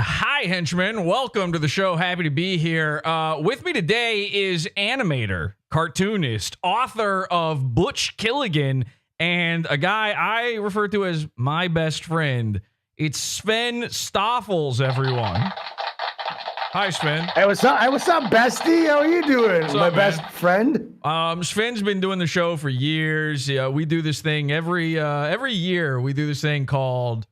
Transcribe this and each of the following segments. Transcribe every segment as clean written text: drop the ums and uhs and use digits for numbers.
Hi, henchmen. Welcome to the show. Happy to be here. With me today is animator, cartoonist, author of Butch Killigan, and a guy I refer to as my best friend. It's Sven Stoffels, everyone. Hi, Sven. Hey, what's up? Hey, what's up, bestie? How are you doing? What's my up, best man? friend. Sven's been doing the show for years. We do this thing every year. We do this thing called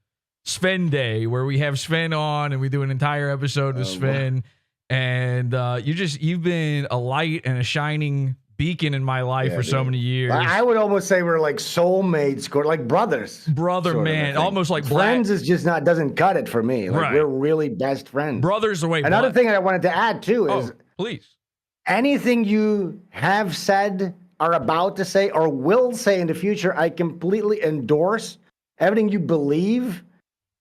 Sven Day, where we have Sven on and we do an entire episode with Sven. And you've been a light and a shining beacon in my life for so many years. I would almost say we're like soulmates, like brothers. Brother, man, almost like friends is just doesn't cut it for me. Like we're really best friends. Brothers the way. Another thing I wanted to add too is, please, anything you have said, are about to say, or will say in the future, I completely endorse. Everything you believe,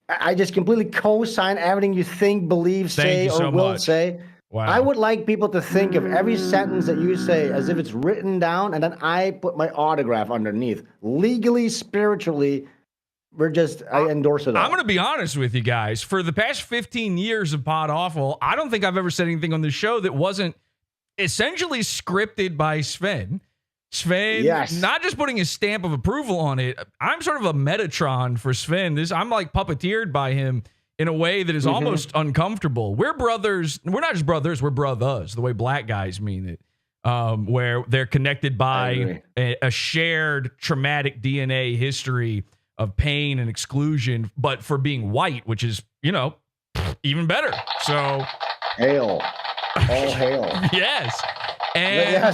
I just completely co-sign everything you think, believe, say, or will say. Wow. I would like people to think of every sentence that you say as if it's written down, and then I put my autograph underneath. Legally, spiritually, I endorse it all. I'm going to be honest with you guys. For the past 15 years of Podawful, I don't think I've ever said anything on this show that wasn't essentially scripted by Sven. Sven, not just putting his stamp of approval on it. I'm sort of a Metatron for Sven. I'm like puppeteered by him in a way that is almost uncomfortable. We're brothers. We're not just brothers. We're brothers, the way black guys mean it, where they're connected by a shared traumatic DNA history of pain and exclusion, but for being white, which is, even better. So hail. All hail. Yes. And I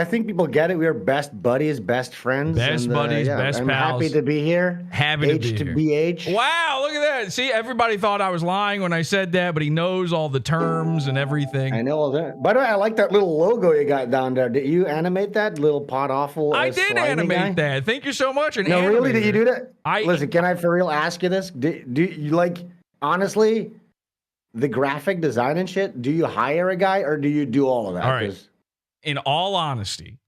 think people get it. We're best buddies, best friends, best pals. I'm happy to be here. Happy to be here. BH. Wow, look at that. See, everybody thought I was lying when I said that, but he knows all the terms and everything. I know all that. By the way, I like that little logo you got down there. Did you animate that little Podawful? I did animate that. Thank you so much. No, really? Did you do that? Listen, can I for real ask you this? Do you honestly? The graphic design and shit, do you hire a guy or do you do all of that? All right. In all honesty,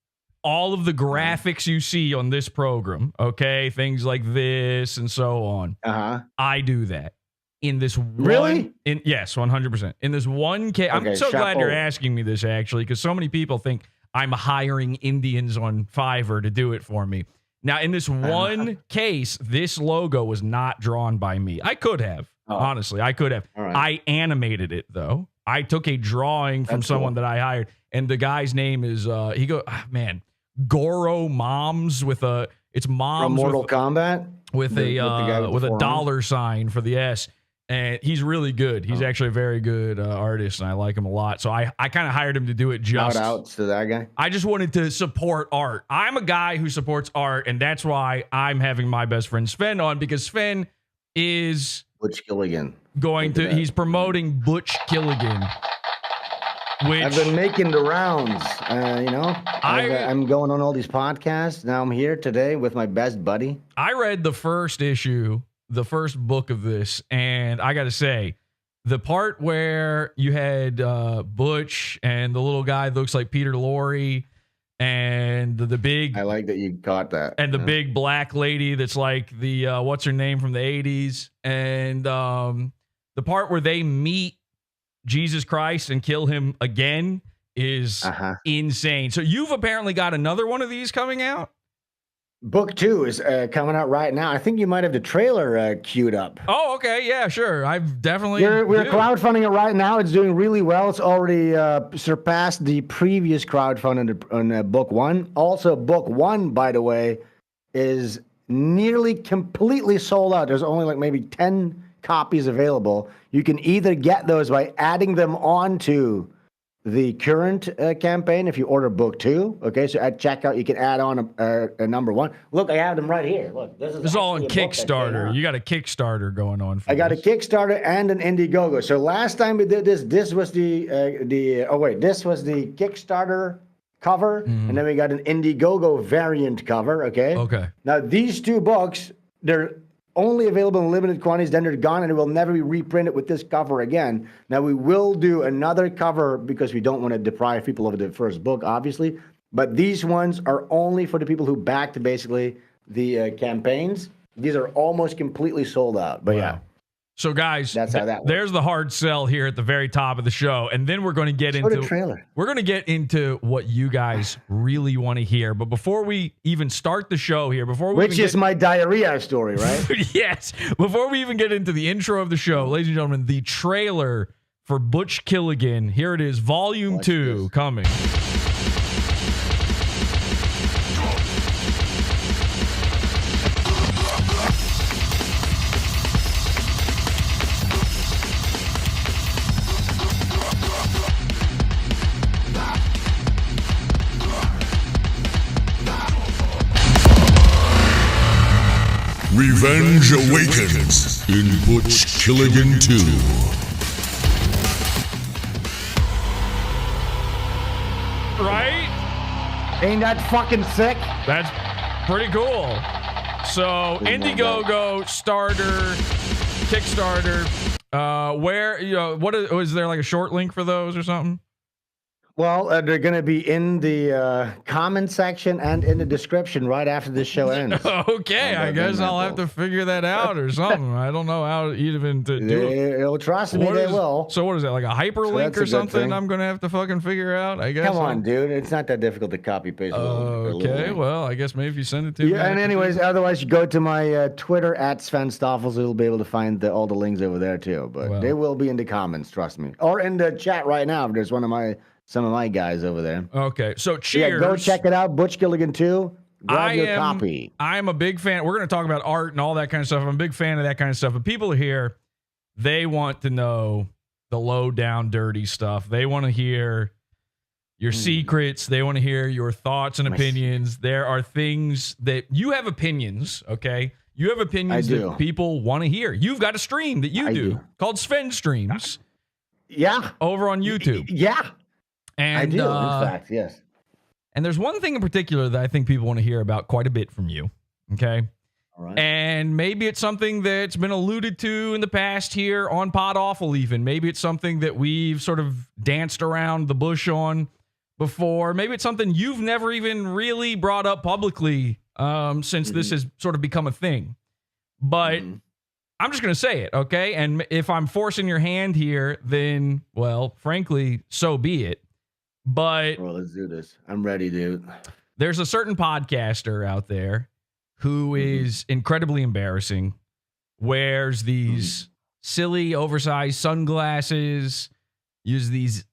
all of the graphics you see on this program, okay, things like this and so on, I do that. In this yes, 100%. In this one case, I'm so glad you're asking me this, actually, because so many people think I'm hiring Indians on Fiverr to do it for me. Now, in this one case, this logo was not drawn by me. I could have. Honestly, I could have. I animated it, though. I took a drawing from someone that I hired, and the guy's name is Goro Moms it's Moms from Mortal Kombat with a dollar sign for the S, and he's really good. He's actually a very good artist, and I like him a lot. So I kind of hired him to do it. Shout outs to that guy. I just wanted to support art. I'm a guy who supports art, and that's why I'm having my best friend Sven on, because Sven is Butch Killigan. He's promoting Butch Killigan. Which I've been making the rounds, I'm going on all these podcasts. Now I'm here today with my best buddy. I read the first issue, the first book of this, and I got to say, the part where you had Butch and the little guy that looks like Peter Lorre, and the big... I like that you caught that. And the big black lady that's like the, what's her name from the 80s. And the part where they meet Jesus Christ and kill him again is insane. So you've apparently got another one of these coming out? Book 2 is coming out right now. I think you might have the trailer queued up. Oh, okay. Yeah, sure. I've definitely... We're crowdfunding it right now. It's doing really well. It's already surpassed the previous crowdfund on Book 1. Also, Book 1, by the way, is nearly completely sold out. There's only like maybe 10 copies available. You can either get those by adding them onto the current campaign if you order Book 2. Okay, so at checkout you can add on a number 1. Look, I have them right here. Look, this is all on Kickstarter. You got a Kickstarter going on. I got a Kickstarter and an Indiegogo. So last time we did this was the Kickstarter cover, and then we got an Indiegogo variant cover. Okay. Now these two books, they're only available in limited quantities, then they're gone, and it will never be reprinted with this cover again. Now, we will do another cover because we don't want to deprive people of the first book, obviously. But these ones are only for the people who backed, basically, the campaigns. These are almost completely sold out. But yeah. So, guys, that's how that works. There's the hard sell here at the very top of the show, and then we're going to get into the trailer. We're going to get into what you guys really want to hear. But before we even start the show here, which is my diarrhea story, right? Yes. Before we even get into the intro of the show, ladies and gentlemen, the trailer for Butch Killigan. Here it is, Volume 2 coming. Revenge awakens in Butch Killigan 2. Right? Ain't that fucking sick? That's pretty cool. So, Indiegogo, Starter, Kickstarter. What is there like a short link for those or something? Well, they're going to be in the comment section and in the description right after this show ends. Okay, I guess I'll have to figure that out or something. I don't know how even to do it. Trust me, they will. So what is that, like a hyperlink or something I'm going to have to fucking figure out, I guess? Come on, dude. It's not that difficult to copy paste. Okay, well, I guess maybe if you send it to me. Yeah, and anyways, otherwise, you go to my Twitter at Sven Stoffels. You'll be able to find all the links over there, too. But they will be in the comments, trust me. Or in the chat right now if there's some of my guys over there. Okay, so cheers. Yeah, go check it out. Butch Killigan 2. Grab your copy. I'm a big fan. We're going to talk about art and all that kind of stuff. I'm a big fan of that kind of stuff. But people here, they want to know the low down, dirty stuff. They want to hear your secrets. They want to hear your thoughts and opinions. There are things that you have opinions, okay? You have opinions that people want to hear. You've got a stream that you do called Sven Streams. Yeah. Over on YouTube. Yeah. And, I do, in fact, yes. And there's one thing in particular that I think people want to hear about quite a bit from you, okay? All right. And maybe it's something that's been alluded to in the past here on Podawful even. Maybe it's something that we've sort of danced around the bush on before. Maybe it's something you've never even really brought up publicly since this has sort of become a thing. But I'm just going to say it, okay? And if I'm forcing your hand here, then, well, frankly, so be it. But well, let's do this. I'm ready, dude. There's a certain podcaster out there who is incredibly embarrassing, wears these silly, oversized sunglasses, uses these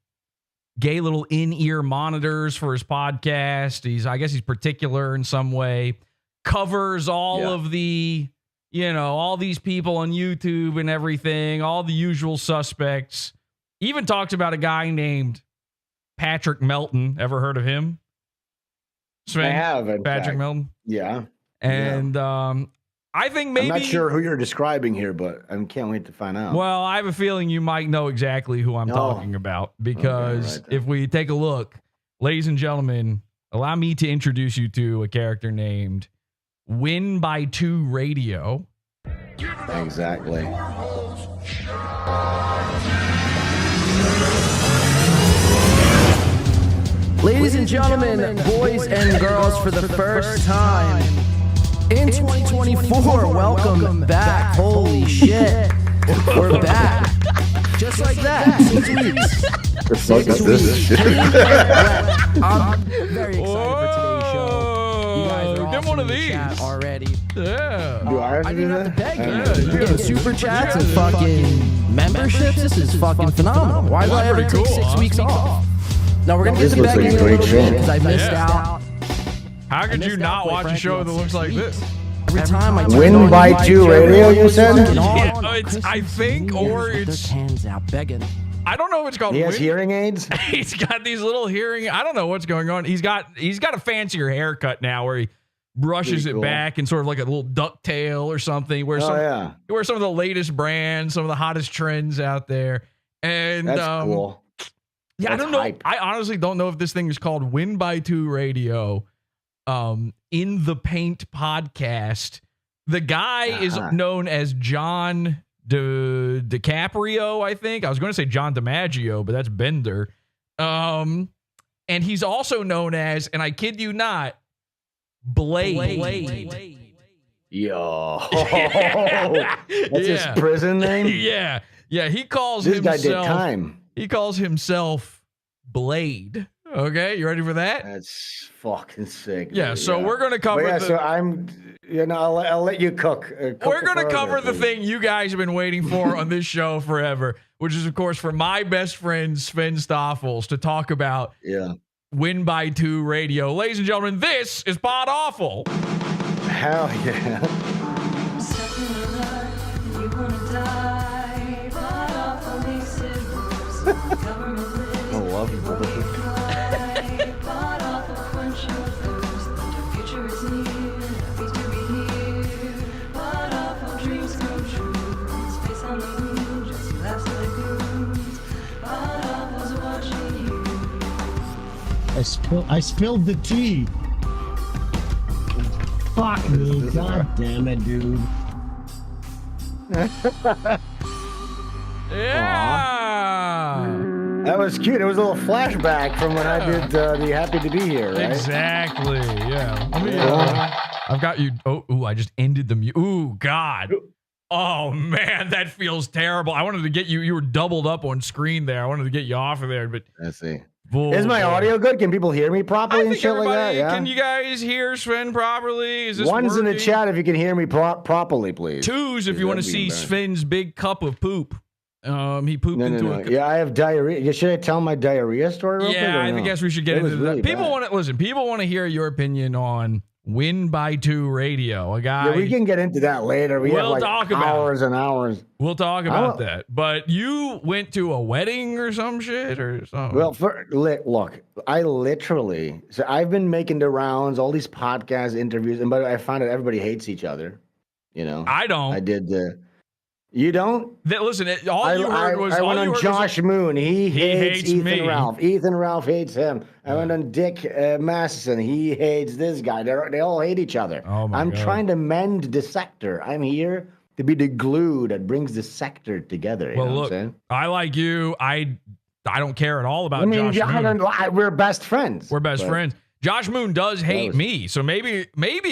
gay little in-ear monitors for his podcast. I guess he's particular in some way, covers all of the, all these people on YouTube and everything, all the usual suspects. Even talks about a guy named Patrick Melton. Ever heard of him? Sven? I have. Patrick Melton? Yeah. And I think maybe... I'm not sure who you're describing here, but I can't wait to find out. Well, I have a feeling you might know exactly who I'm talking about, because if we take a look, ladies and gentlemen, allow me to introduce you to a character named Win by 2 Radio. Exactly. Ladies and gentlemen, boys and girls, for the first time in 2024, welcome back. Holy shit. We're back. Just like that. 6 weeks. 6 weeks. I'm very excited for today's show. You guys are Get one of these already. Yeah. Do I have to do didn't have to that? beg you. Super chats and fucking memberships. This is fucking phenomenal. Why do I ever take 6 weeks off? No, we're going to get to begging a little bit because I missed out. How could you not watch a show that looks like this? Every time I Win by 2 Radio, you said? Yeah, it's, I think, or it's... hands out begging. I don't know if it's called He has hearing aids? He's got these little hearing... I don't know what's going on. He's got a fancier haircut now where he brushes it back and sort of like a little ducktail or something. He wears some of the latest brands, some of the hottest trends out there. And that's cool. Yeah, That's I don't know. hype. I honestly don't know if this thing is called Win by 2 Radio. In the Paint podcast, the guy is known as John DiCaprio, I think. I was going to say John DiMaggio, but that's Bender. And he's also known as, and I kid you not, Blade. Yo. That's his prison name? Yeah. He calls this himself. This guy did time. He calls himself Blade. Okay, you ready for that? That's fucking sick. Yeah, so we're going to cover so I'm, I'll let you cook. We're going to cover the thing you guys have been waiting for on this show forever, which is, of course, for my best friend, Sven Stoffels, to talk about Win by 2 radio. Ladies and gentlemen, this is Podawful. Hell yeah. I love it. I spilled the tea. Fuck me. God damn it, dude. Yeah. That was cute. It was a little flashback from when I did the Happy to Be Here, right? Exactly. Yeah. Let me, I've got you. Oh, I just ended the mute. Ooh, God. Oh, man, that feels terrible. I wanted to get you. You were doubled up on screen there. I wanted to get you off of there, but let's see. Is my audio good? Can people hear me properly and shit like that? Yeah. Can you guys hear Sven properly? Is this One's working? In the chat if you can hear me properly, please. Twos if you want to see Sven's big cup of poop. He pooped into a. Yeah, I have diarrhea. Should I tell my diarrhea story real quick? Yeah, I guess we should get into that. Really people want to listen. People want to hear your opinion on Win by 2 radio. A guy. Yeah, we can get into that later. We'll have like hours and hours. We'll talk about that. But you went to a wedding or some shit or something. Well, look, I literally. So I've been making the rounds, all these podcast interviews, and but I found out everybody hates each other. You know, I don't. I did the. You don't? Listen, all you heard was... I went on Josh Moon. He hates Ethan me. Ralph. Ethan Ralph hates him. I went on Dick Masterson. He hates this guy. They all hate each other. Oh my I'm God. trying to mend the sector. I'm here to be the glue that brings the sector together. You know what I'm saying? I like you. I don't care at all about Josh Moon. We're best friends. We're best friends. Josh Moon does hate me. So maybe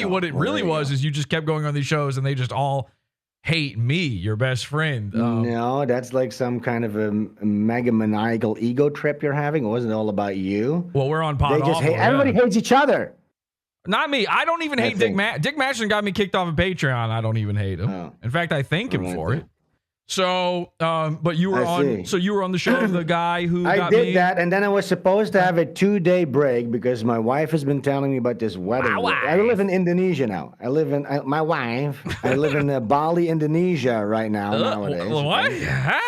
what it really was is you just kept going on these shows and they just all... hate me, your best friend. No, that's like some kind of a mega maniacal ego trip you're having. It wasn't all about you. Well, we're on Podawful. Everybody hates each other. Not me. I don't even hate Dick Masterson. Dick Masterson got me kicked off of Patreon. I don't even hate him. Oh. In fact, I thank him for it. So, but you were on. So you were on the show of the guy who got me. I did that, and then I was supposed to have a 2-day break because my wife has been telling me about this wedding. I live in Indonesia now. I live in I live in Bali, Indonesia right now nowadays. What? Okay? Huh?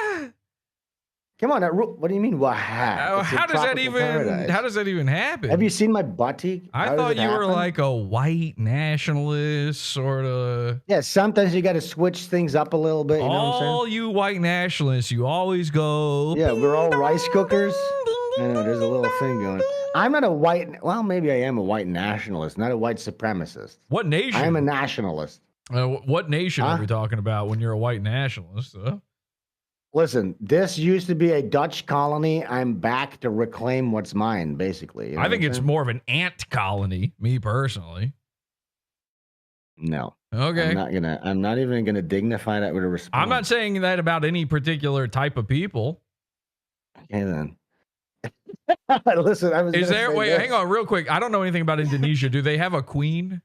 Come on, what do you mean? How does that even happen? Have you seen my butty? I thought you were like a white nationalist sort of. Yeah, sometimes you got to switch things up a little bit. You know what I'm saying? All you white nationalists, you always go. Yeah, we're all rice cookers. I know, there's a little thing going. I'm not a white. Well, maybe I am a white nationalist, not a white supremacist. What nation? I am a nationalist. What nation are we talking about when you're a white nationalist? Listen, this used to be a Dutch colony. I'm back to reclaim what's mine, basically. You know I think it's more of an ant colony, me personally. No. Okay. I'm not even gonna dignify that with a response. I'm not saying that about any particular type of people. Okay then. Listen, I was. Hang on, real quick. I don't know anything about Indonesia. Do they have a queen?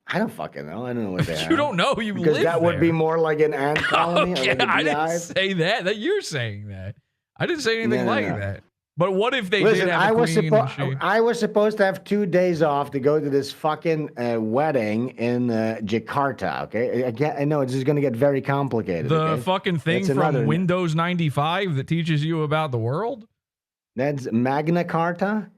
I don't fucking know. I don't know what they have. You don't know. Because that would be more like an ant colony. Okay, I didn't say that. That you're saying that. I didn't say anything that. But what if they did have a queen? I was supposed to have 2 days off to go to this fucking wedding in Jakarta. Okay, I know it's just going to get very complicated. The fucking thing from Windows 95 that teaches you about the world. That's Magna Carta.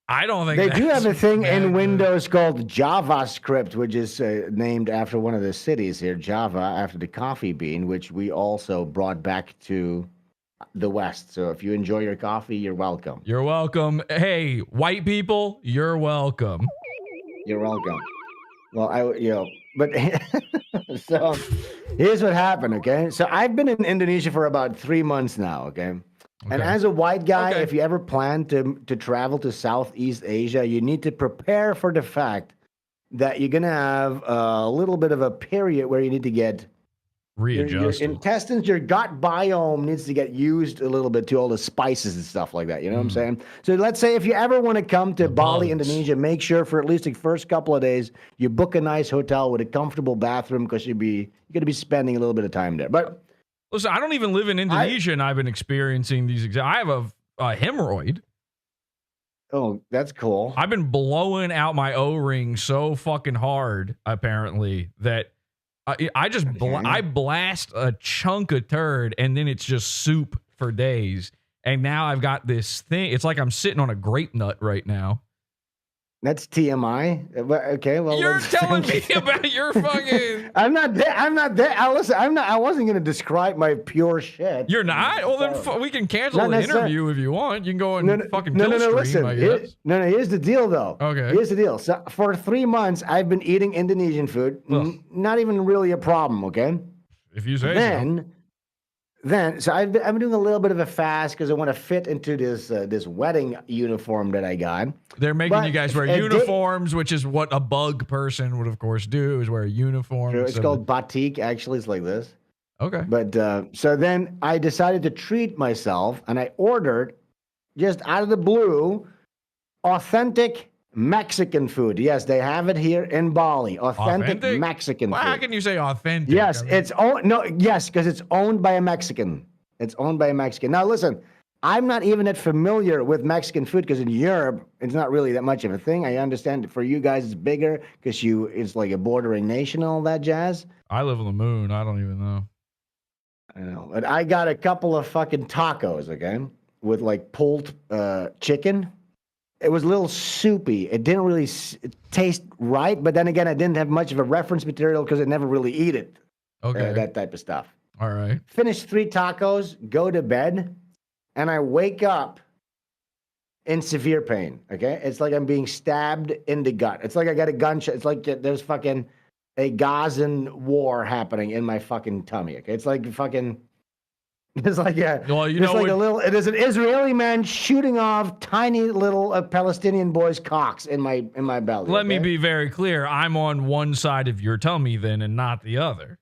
I don't think they do have a thing in Windows called JavaScript, which is named after one of the cities here, Java, after the coffee bean, which we also brought back to the West. So if you enjoy your coffee, you're welcome. You're welcome. Hey, white people, you're welcome. You're welcome. Well, but so here's what happened. Okay, so I've been in Indonesia for about 3 months now. Okay. And as a white guy, if you ever plan to travel to Southeast Asia, you need to prepare for the fact that you're gonna have a little bit of a period where you need to get your Readjusted. intestines, your gut biome needs to get used a little bit to all the spices and stuff like that. You know what I'm saying? So let's say if you ever want to come to Bali, bugs. Indonesia, make sure for at least the first couple of days you book a nice hotel with a comfortable bathroom because you're going to be spending a little bit of time there. But listen, I don't even live in Indonesia, and I've been experiencing these. I have a hemorrhoid. Oh, that's cool. I've been blowing out my O-ring so fucking hard, apparently, that I just I blast a chunk of turd, and then it's just soup for days. And now I've got this thing. It's like I'm sitting on a grape nut right now. That's TMI. Okay, well, You're telling me about your fucking. I'm not there. Listen, I wasn't going to describe my pure shit. You're not? Well, then we can cancel the interview if you want. You can go and fucking kill stream, listen. I guess. Here's the deal, though. Okay. Here's the deal. So for 3 months, I've been eating Indonesian food. Not even really a problem, okay? If you say so. So I've been doing a little bit of a fast because I want to fit into this wedding uniform that I got. They're making you guys wear uniforms, which is what a bug person would, of course, do, is wear a uniform. Sure, it's called batik. Actually, it's like this. Okay. But so then I decided to treat myself, and I ordered, just out of the blue, authentic Mexican food. Yes, they have it here in Bali. Authentic? Mexican food. How can you say authentic? Yes, because it's owned by a Mexican. It's owned by a Mexican. Now listen, I'm not even that familiar with Mexican food because in Europe it's not really that much of a thing. I understand for you guys it's bigger because it's like a bordering nation and all that jazz. I live on the moon. I don't even know. I know, but I got a couple of fucking tacos, okay, with like pulled chicken. It was a little soupy. It didn't really taste right, but then again, I didn't have much of a reference material because I never really eat it. Okay. That type of stuff. All right. Finish 3 tacos, go to bed, and I wake up in severe pain, okay? It's like I'm being stabbed in the gut. It's like I got a gunshot. It's like there's fucking a Gazan war happening in my fucking tummy, okay? It's like fucking... It's like it is an Israeli man shooting off tiny little Palestinian boys' cocks in my belly. Let me be very clear. I'm on one side of your tummy then, and not the other.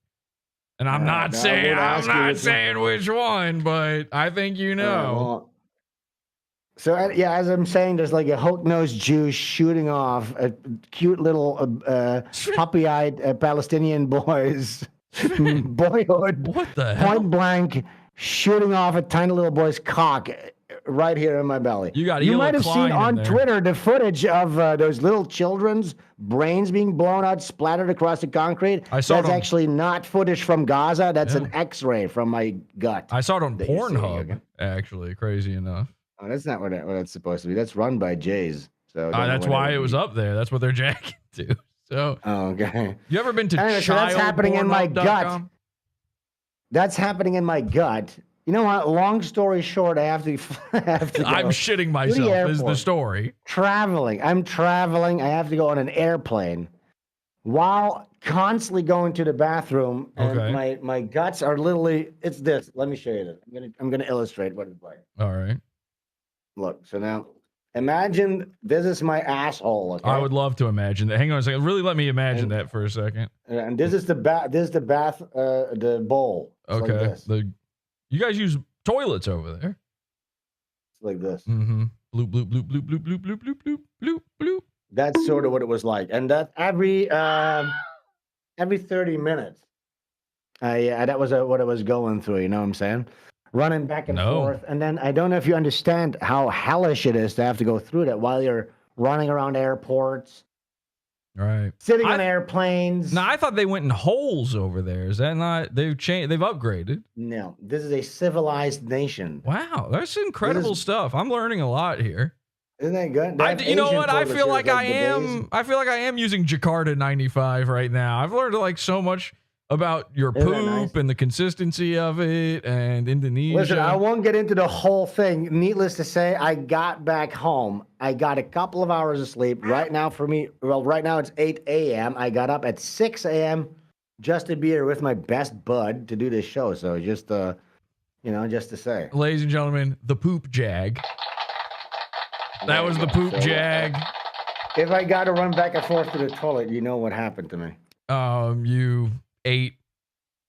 And I'm not saying which one, but I think you know. So as I'm saying, there's like a hook-nosed Jew shooting off a cute little puppy-eyed Palestinian boys boyhood. What the hell? Point blank. Shooting off a tiny little boy's cock right here in my belly. You might have seen on Twitter the footage of those little children's brains being blown out, splattered across the concrete. That's actually not footage from Gaza. That's an X-ray from my gut. I saw it on Pornhub, actually, crazy enough. Oh, that's not what it's supposed to be. That's run by Jays. So that's why it was up there. That's what they're jacking to. So, okay. You ever been to so that's happening in my gut. That's happening in my gut. You know what? Long story short, I have to go. I'm shitting myself is the story. I'm traveling. I have to go on an airplane while constantly going to the bathroom. And my guts are literally, it's this. Let me show you this. I'm gonna illustrate what it's like. All right. Look, so now imagine this is my asshole. Okay? I would love to imagine that. Hang on a second. Really let me imagine that for a second. And this is the the bowl. It's okay. Like you guys use toilets over there. It's like this. Mm-hmm. Bloop, bloop, bloop, bloop, bloop, bloop, bloop, bloop, bloop, bloop, bloop. That's sort of what it was like. And that every 30 minutes. That was what I was going through, you know what I'm saying? Running back and forth. And then I don't know if you understand how hellish it is to have to go through that while you're running around airports. Right. Sitting on airplanes. No, I thought they went in holes over there. Is that not? They've changed. They've upgraded. No, this is a civilized nation. Wow, that's incredible stuff. I'm learning a lot here. Isn't that good? You know what? I feel like I am. I feel like I am using Jakarta 95 right now. I've learned like so much about your poop and the consistency of it and Indonesia. Listen, I won't get into the whole thing. Needless to say, I got back home. I got a couple of hours of sleep. Right now for me, right now it's 8 a.m. I got up at 6 a.m. just to be here with my best bud to do this show. So just to say. Ladies and gentlemen, the poop jag. That was the poop jag. If I got to run back and forth to the toilet, you know what happened to me. You ate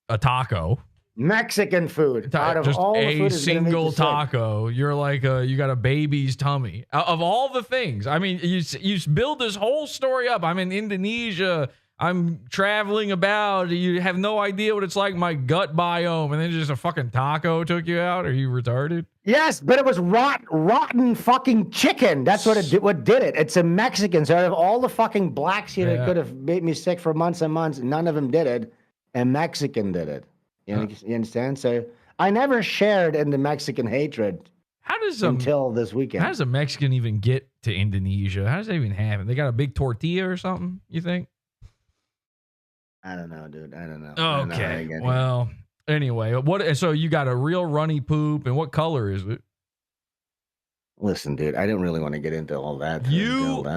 a taco. Mexican food. Out of just all the food, a single taco. You're like you got a baby's tummy. Of all the things, I mean, you build this whole story up. I'm in Indonesia. I'm traveling about. You have no idea what it's like, my gut biome, and then just a fucking taco took you out. Are you retarded? Yes, but it was rotten fucking chicken. That's what it did. What did it? It's a Mexican. So out of all the fucking blacks here that could have made me sick for months and months, none of them did it. A Mexican did it. You understand? So I never shared in the Mexican hatred. How does until this weekend? How does a Mexican even get to Indonesia? How does that even happen? They got a big tortilla or something? You think? I don't know, dude. I don't know. Okay. Well, anyway, what? So you got a real runny poop, and what color is it? Listen, dude, I didn't really want to get into all that.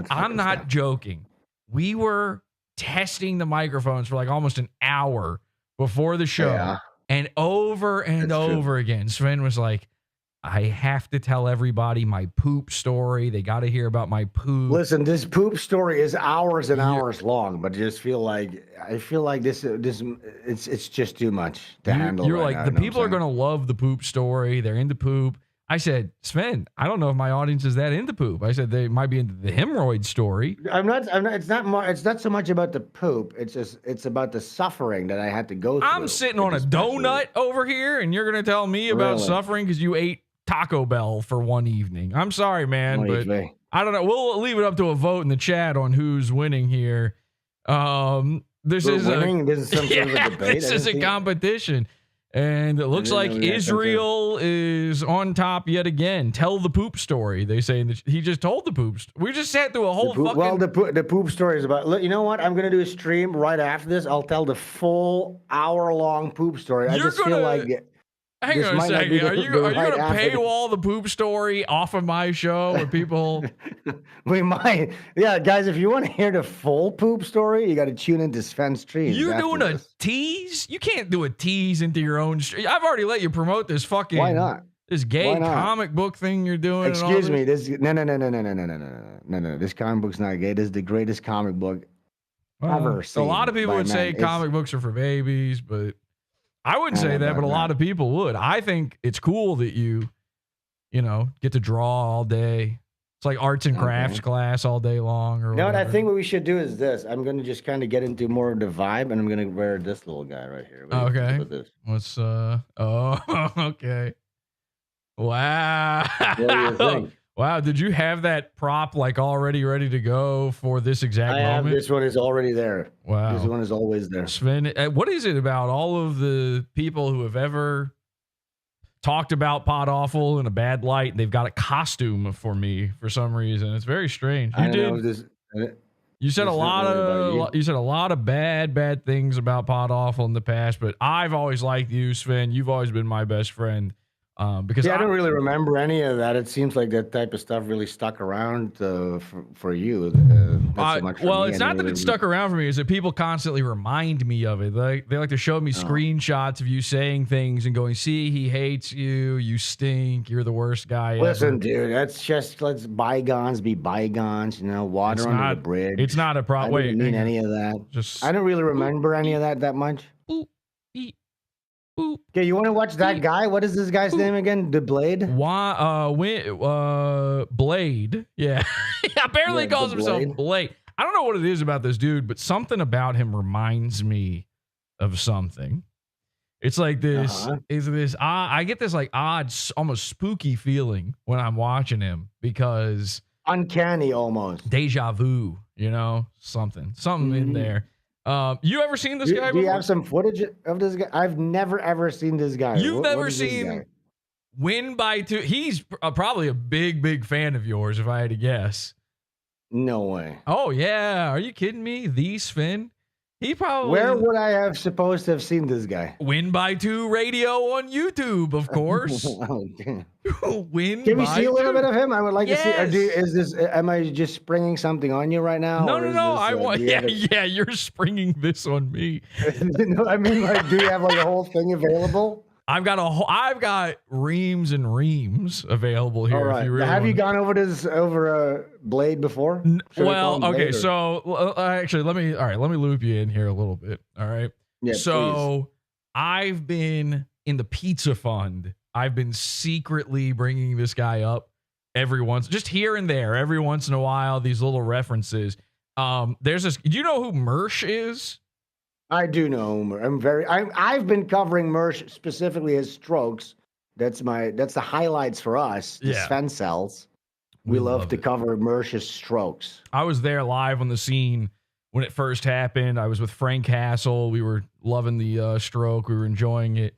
I'm not joking. We were testing the microphones for like almost an hour before the show, and over and over again, Sven was like, I have to tell everybody my poop story. They got to hear about my poop. Listen, this poop story is hours and hours long, but I feel like this it's just too much to handle. You're like, the people are going to love the poop story. They're into poop. I said, Sven, I don't know if my audience is that into poop. I said they might be into the hemorrhoid story. I'm not. It's not so much about the poop. It's about the suffering that I had to go through. I'm sitting on a donut over here, and you're going to tell me about suffering because you ate Taco Bell for one evening. I'm sorry, man, but I don't know. We'll leave it up to a vote in the chat on who's winning here. This is a debate. This is a competition. And it looks like Israel is on top yet again. Tell the poop story. They say he just told the poop. We just sat through a whole the poop story is about. You know what? I'm gonna do a stream right after this. I'll tell the full hour-long poop story. I just feel like. Hang on a second. Are you going to paywall the poop story off of my show where people? We might. Yeah, guys, if you want to hear the full poop story, you got to tune into Sven's stream. You doing a tease? You can't do a tease into your own stream. I've already let you promote this fucking. Why not? This gay comic book thing you're doing. Excuse me. No. This comic book's not gay. This is the greatest comic book ever seen. A lot of people would say comic books are for babies, but. I wouldn't say that, but a lot of people would. I think it's cool that you get to draw all day. It's like arts and crafts class all day long. Or I think what we should do is this. I'm going to just kind of get into more of the vibe, and I'm going to wear this little guy right here. Okay. What's okay. Wow. What do you think? Wow, did you have that prop like already ready to go for this exact moment? This one is already there. Wow. This one is always there. Sven, what is it about all of the people who have ever talked about Podawful in a bad light? They've got a costume for me for some reason. It's very strange. You said a lot of bad things about Podawful in the past, but I've always liked you, Sven. You've always been my best friend. Because I don't really remember any of that. It seems like that type of stuff really stuck around for you. It's not that it stuck around for me. It's that people constantly remind me of it. They like to show me screenshots of you saying things and going, "See, he hates you. You stink. You're the worst guy Listen, ever." Dude, let's bygones be bygones. Water under the bridge. It's not a problem. I didn't mean any of that. I don't really remember any of that much. Okay, you want to watch that guy? What is this guy's name again? The Blade? Blade. Yeah. Apparently he calls himself Blade. I don't know what it is about this dude, but something about him reminds me of something. It's like this. I get this like odd, almost spooky feeling when I'm watching him because uncanny almost. Deja vu, something in there. You ever seen this guy? Do you have some footage of this guy? I've never ever seen this guy. You've never seen Win by Two? He's probably a big fan of yours, if I had to guess. No way. Oh yeah, are you kidding me? The Sven? He probably. Where would I have supposed to have seen this guy? Win by Two Radio on YouTube, of course. Win. Can we see a little bit of him? I would like to see. Am I just springing something on you right now? No. I want. Yeah. You're springing this on me. No, I mean, do you have like a whole thing available? I've got reams and reams available here. All right. If you really Have you want. gone over Blade before? Should we call Well, him okay. Blade or- So actually, let me loop you in here a little bit. All right. Yeah, So I've been in the pizza fund. I've been secretly bringing this guy up just here and there, every once in a while, these little references. There's this. Do you know who Mersh is? I do know. I've been covering Mersh specifically his strokes. That's the highlights for us. The Yeah. Sven cells. We love to cover Mersh's strokes. I was there live on the scene when it first happened. I was with Frank Hassel. We were loving the stroke. We were enjoying it.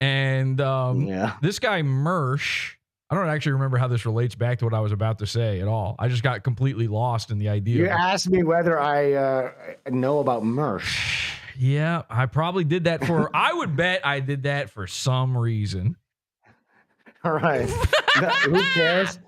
And this guy Mersh, I don't actually remember how this relates back to what I was about to say at all. I just got completely lost in the idea. You asked me whether I know about Mersh. Yeah, I probably did that I would bet I did that for some reason. All right. No, who cares?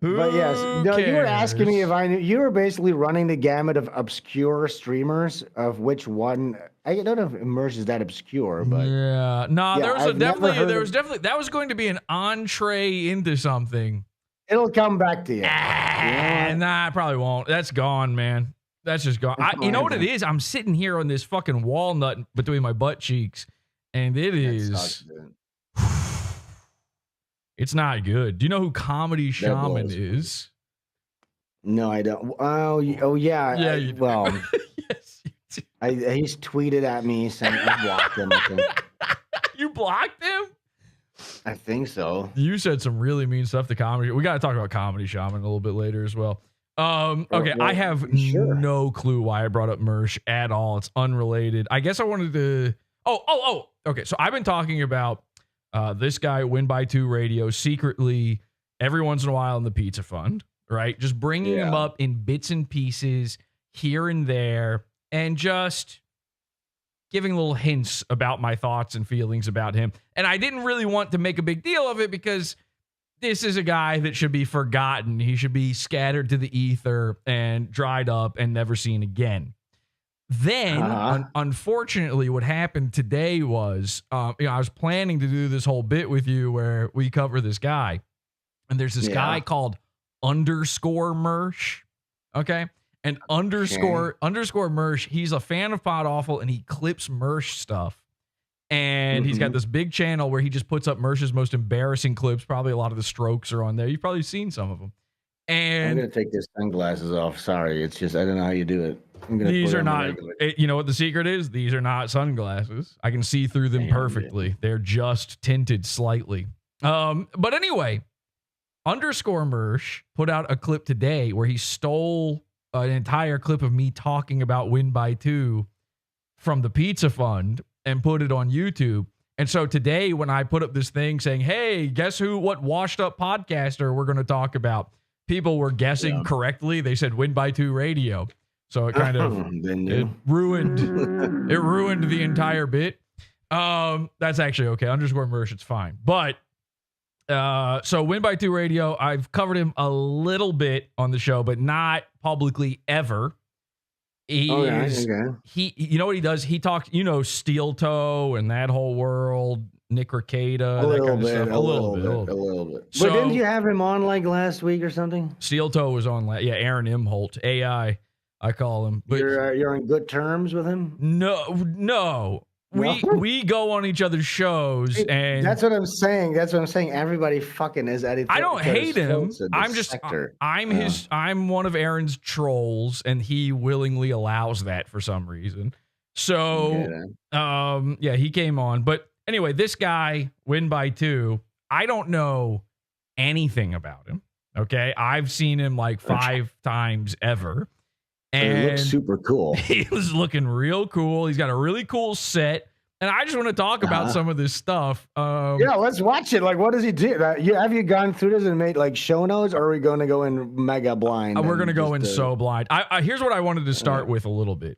But yes, no, you were asking me if I knew. You were basically running the gamut of obscure streamers, of which one. I don't know if Mersh is that obscure, but yeah, no, yeah, there was definitely that was going to be an entree into something. It'll come back to you. Nah, I probably won't. That's gone, man. That's just gone. You know what it is? I'm sitting here on this fucking walnut between my butt cheeks, and it is. It's not good. Do you know who Comedy Shaman is? No, I don't. Oh yeah. Yeah, you do. Well, yes, you do. he's tweeted at me saying I blocked him. I think. You blocked him? I think so. You said some really mean stuff to Comedy. We got to talk about Comedy Shaman a little bit later as well. Okay, I have no clue why I brought up Mersh at all. It's unrelated. I guess I wanted to. Oh. Okay, so I've been talking about this guy, Win by 2 Radio, secretly every once in a while in the Pizza Fund, right? Just bringing him up in bits and pieces here and there, and just giving little hints about my thoughts and feelings about him. And I didn't really want to make a big deal of it because this is a guy that should be forgotten. He should be scattered to the ether and dried up and never seen again. Then, unfortunately, what happened today was, I was planning to do this whole bit with you where we cover this guy. And there's this guy called underscore Mersh. Okay. And underscore Mersh, he's a fan of Podawful and he clips Mersh stuff. And he's got this big channel where he just puts up Mersh's most embarrassing clips. Probably a lot of the strokes are on there. You've probably seen some of them. And I'm going to take these sunglasses off. Sorry. It's just, I don't know how you do it. These are not, you know what the secret is? These are not sunglasses. I can see through them perfectly. They're just tinted slightly. But anyway, underscore Mersh put out a clip today where he stole an entire clip of me talking about Win by 2 from the Pizza Fund and put it on YouTube. And so today when I put up this thing saying, hey, guess what washed up podcaster we're going to talk about? People were guessing correctly. They said Win by 2 Radio. So it kind of it ruined the entire bit. That's actually okay. Underscore Mersh, it's fine. But so Win by 2 Radio, I've covered him a little bit on the show, but not publicly ever. He, you know what he does? He talks, Steel Toe and that whole world, Nick Ricada, that kind of stuff. A little bit. So, but didn't you have him on like last week or something? Steel Toe was on, Aaron Imholt, AI, I call him. But you're on good terms with him? No. We go on each other's shows, and that's what I'm saying. Everybody fucking is at it. I don't hate him. I'm one of Aaron's trolls, and he willingly allows that for some reason. So, he came on. But anyway, this guy, Win by 2, I don't know anything about him. Okay, I've seen him like 5 times ever. And he looks super cool. He was looking real cool. He's got a really cool set. And I just want to talk about some of this stuff. Let's watch it. Like, what does he do? Have you gone through this and made like show notes, or are we going to go in mega blind? We're going to go in so blind. Here's what I wanted to start with a little bit.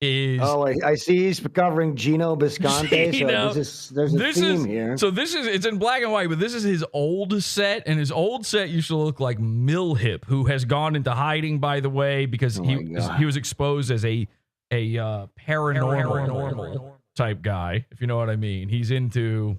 I see he's covering Gino Bisconte. So there's a theme here. So it's in black and white, but this is his old set, and his old set used to look like Millhip, who has gone into hiding, by the way, because he was exposed as a paranormal type guy, if you know what I mean. He's into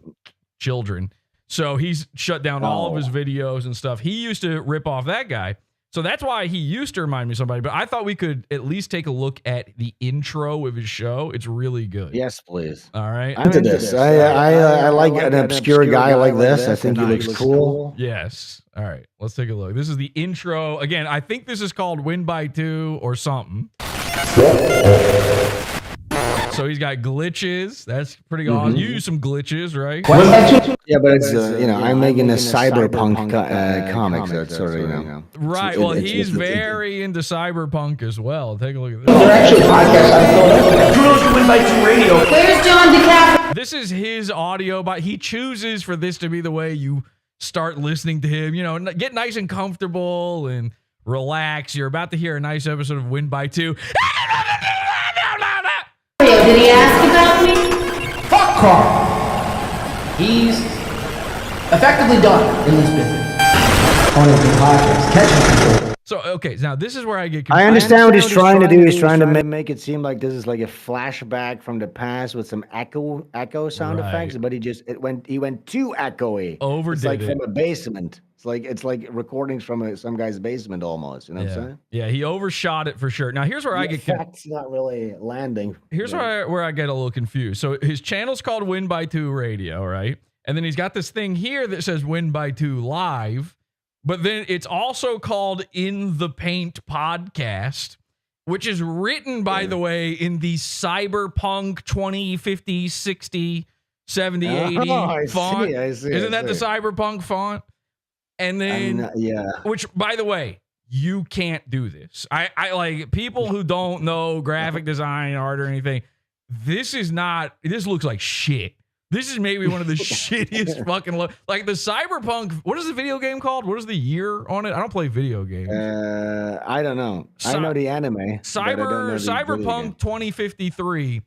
children. So he's shut down all of his videos and stuff. He used to rip off that guy. So that's why he used to remind me of somebody. But I thought we could at least take a look at the intro of his show. It's really good. Yes, please. All right. I'm into this. I like an obscure guy like this. I think he looks cool. Yes. All right. Let's take a look. This is the intro. Again, I think this is called Win by 2 or something. So he's got glitches. That's pretty awesome. You use some glitches, right? Yeah, but it's I'm making a cyberpunk comic, so it's sort of right. Well, he's very into cyberpunk as well. Take a look at this. They're actually podcasts. Kudos to Win by 2 Radio. Where's John DeCap? This is his audio, but he chooses for this to be the way you start listening to him. Get nice and comfortable and relax. You're about to hear a nice episode of Win by 2. Did he ask about me? Fuck Carl. He's effectively done in this business. So, okay, now this is where I get confused. I understand what he's trying to do. He's trying to make it seem like this is like a flashback from the past with some echo sound effects, but he went too echoey. Overdid it's like it. From a basement. It's like recordings from some guy's basement almost. You know what I'm saying? Yeah, he overshot it for sure. Now here's where I get effects not really landing. Here's where I get a little confused. So his channel's called Win by 2 Radio, right? And then he's got this thing here that says Win by 2 Live, but then it's also called In the Paint Podcast, which is written, by the way, in the Cyberpunk 2050, 60, 70, 80 font. I see. Isn't that the Cyberpunk font? And then, which, by the way, you can't do this. I like people who don't know graphic design, art, or anything. This looks like shit. This is maybe one of the shittiest fucking like the Cyberpunk. What is the video game called? What is the year on it? I don't play video games. I don't know. I know the anime. Cyberpunk 2053.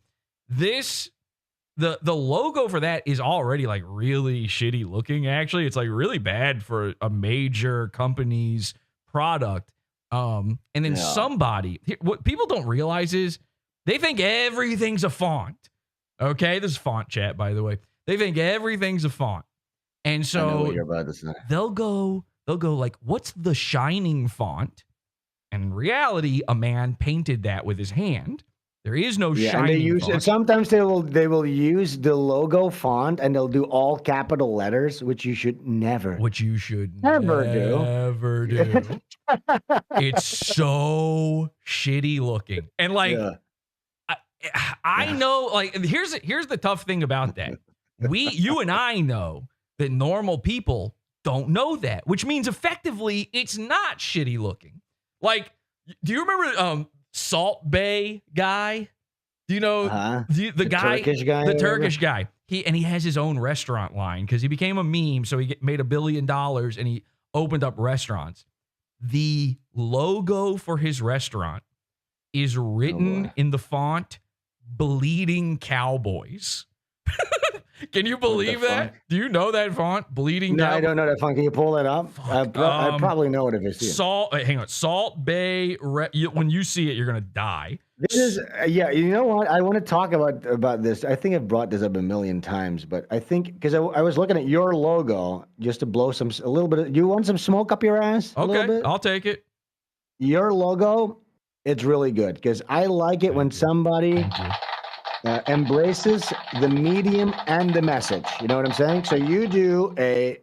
The logo for that is already like really shitty looking. Actually, it's like really bad for a major company's product. And then what people don't realize is they think everything's a font. Okay, this is font chat, by the way. They think everything's a font, and so I know what you're about to say. They'll go like, "What's the Shining font?" And in reality, a man painted that with his hand. There is no Shining font. Sometimes they will use the logo font and they'll do all capital letters, which you should never. Which you should never do. It's so shitty looking, and like. I know, like, here's the tough thing about that. You and I know that normal people don't know that, which means effectively it's not shitty looking. Like, do you remember Salt Bay guy? Do you know the guy, the Turkish guy? He has his own restaurant line because he became a meme, so he made $1 billion and he opened up restaurants. The logo for his restaurant is written in the font Bleeding Cowboys. Can you believe that? Do you know that font? Bleeding Cowboys? I don't know that font. Can you pull that up? I probably know it if I see it. Hang on. Salt Bay. When you see it, you're going to die. This is, you know what? I want to talk about this. I think I've brought this up a million times, but I think because I was looking at your logo just to blow a little bit. You want some smoke up your ass? Okay, I'll take it. Your logo, it's really good because I like it when somebody embraces the medium and the message. You know what I'm saying? So you do a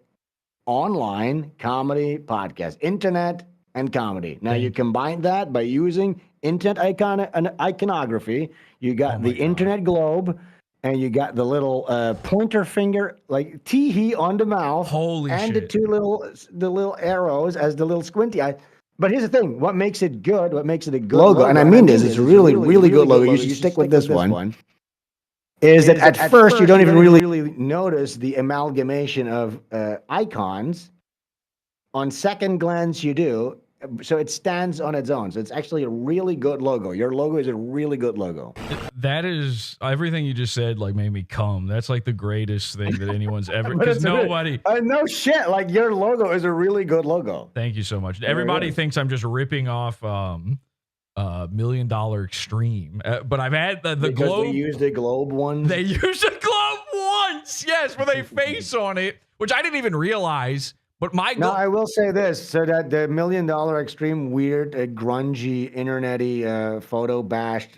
online comedy podcast, internet and comedy. Now you combine that by using internet iconography. You got the internet globe, and you got the little pointer finger, like tee-hee on the mouth. Holy and shit. the little arrows as the little squinty eye. But here's the thing: what makes it good? What makes it a good logo? And I mean this; it's a really, really good logo. You should stick with this one. Is that at first you don't even really notice the amalgamation of icons. On second glance, you do. So it stands on its own. So it's actually a really good logo. Your logo is a really good logo. That is everything you just said. Like made me come. That's like the greatest thing that anyone's ever. Because nobody. No shit. Like your logo is a really good logo. Thank you so much. Everybody thinks I'm just ripping off $1 Million Extreme, but I've had the globe. They used a globe once. They used a globe once. yes, with a face on it, which I didn't even realize. But No, I will say this: so that the $1 Million Extreme weird, grungy, internety, photo bashed,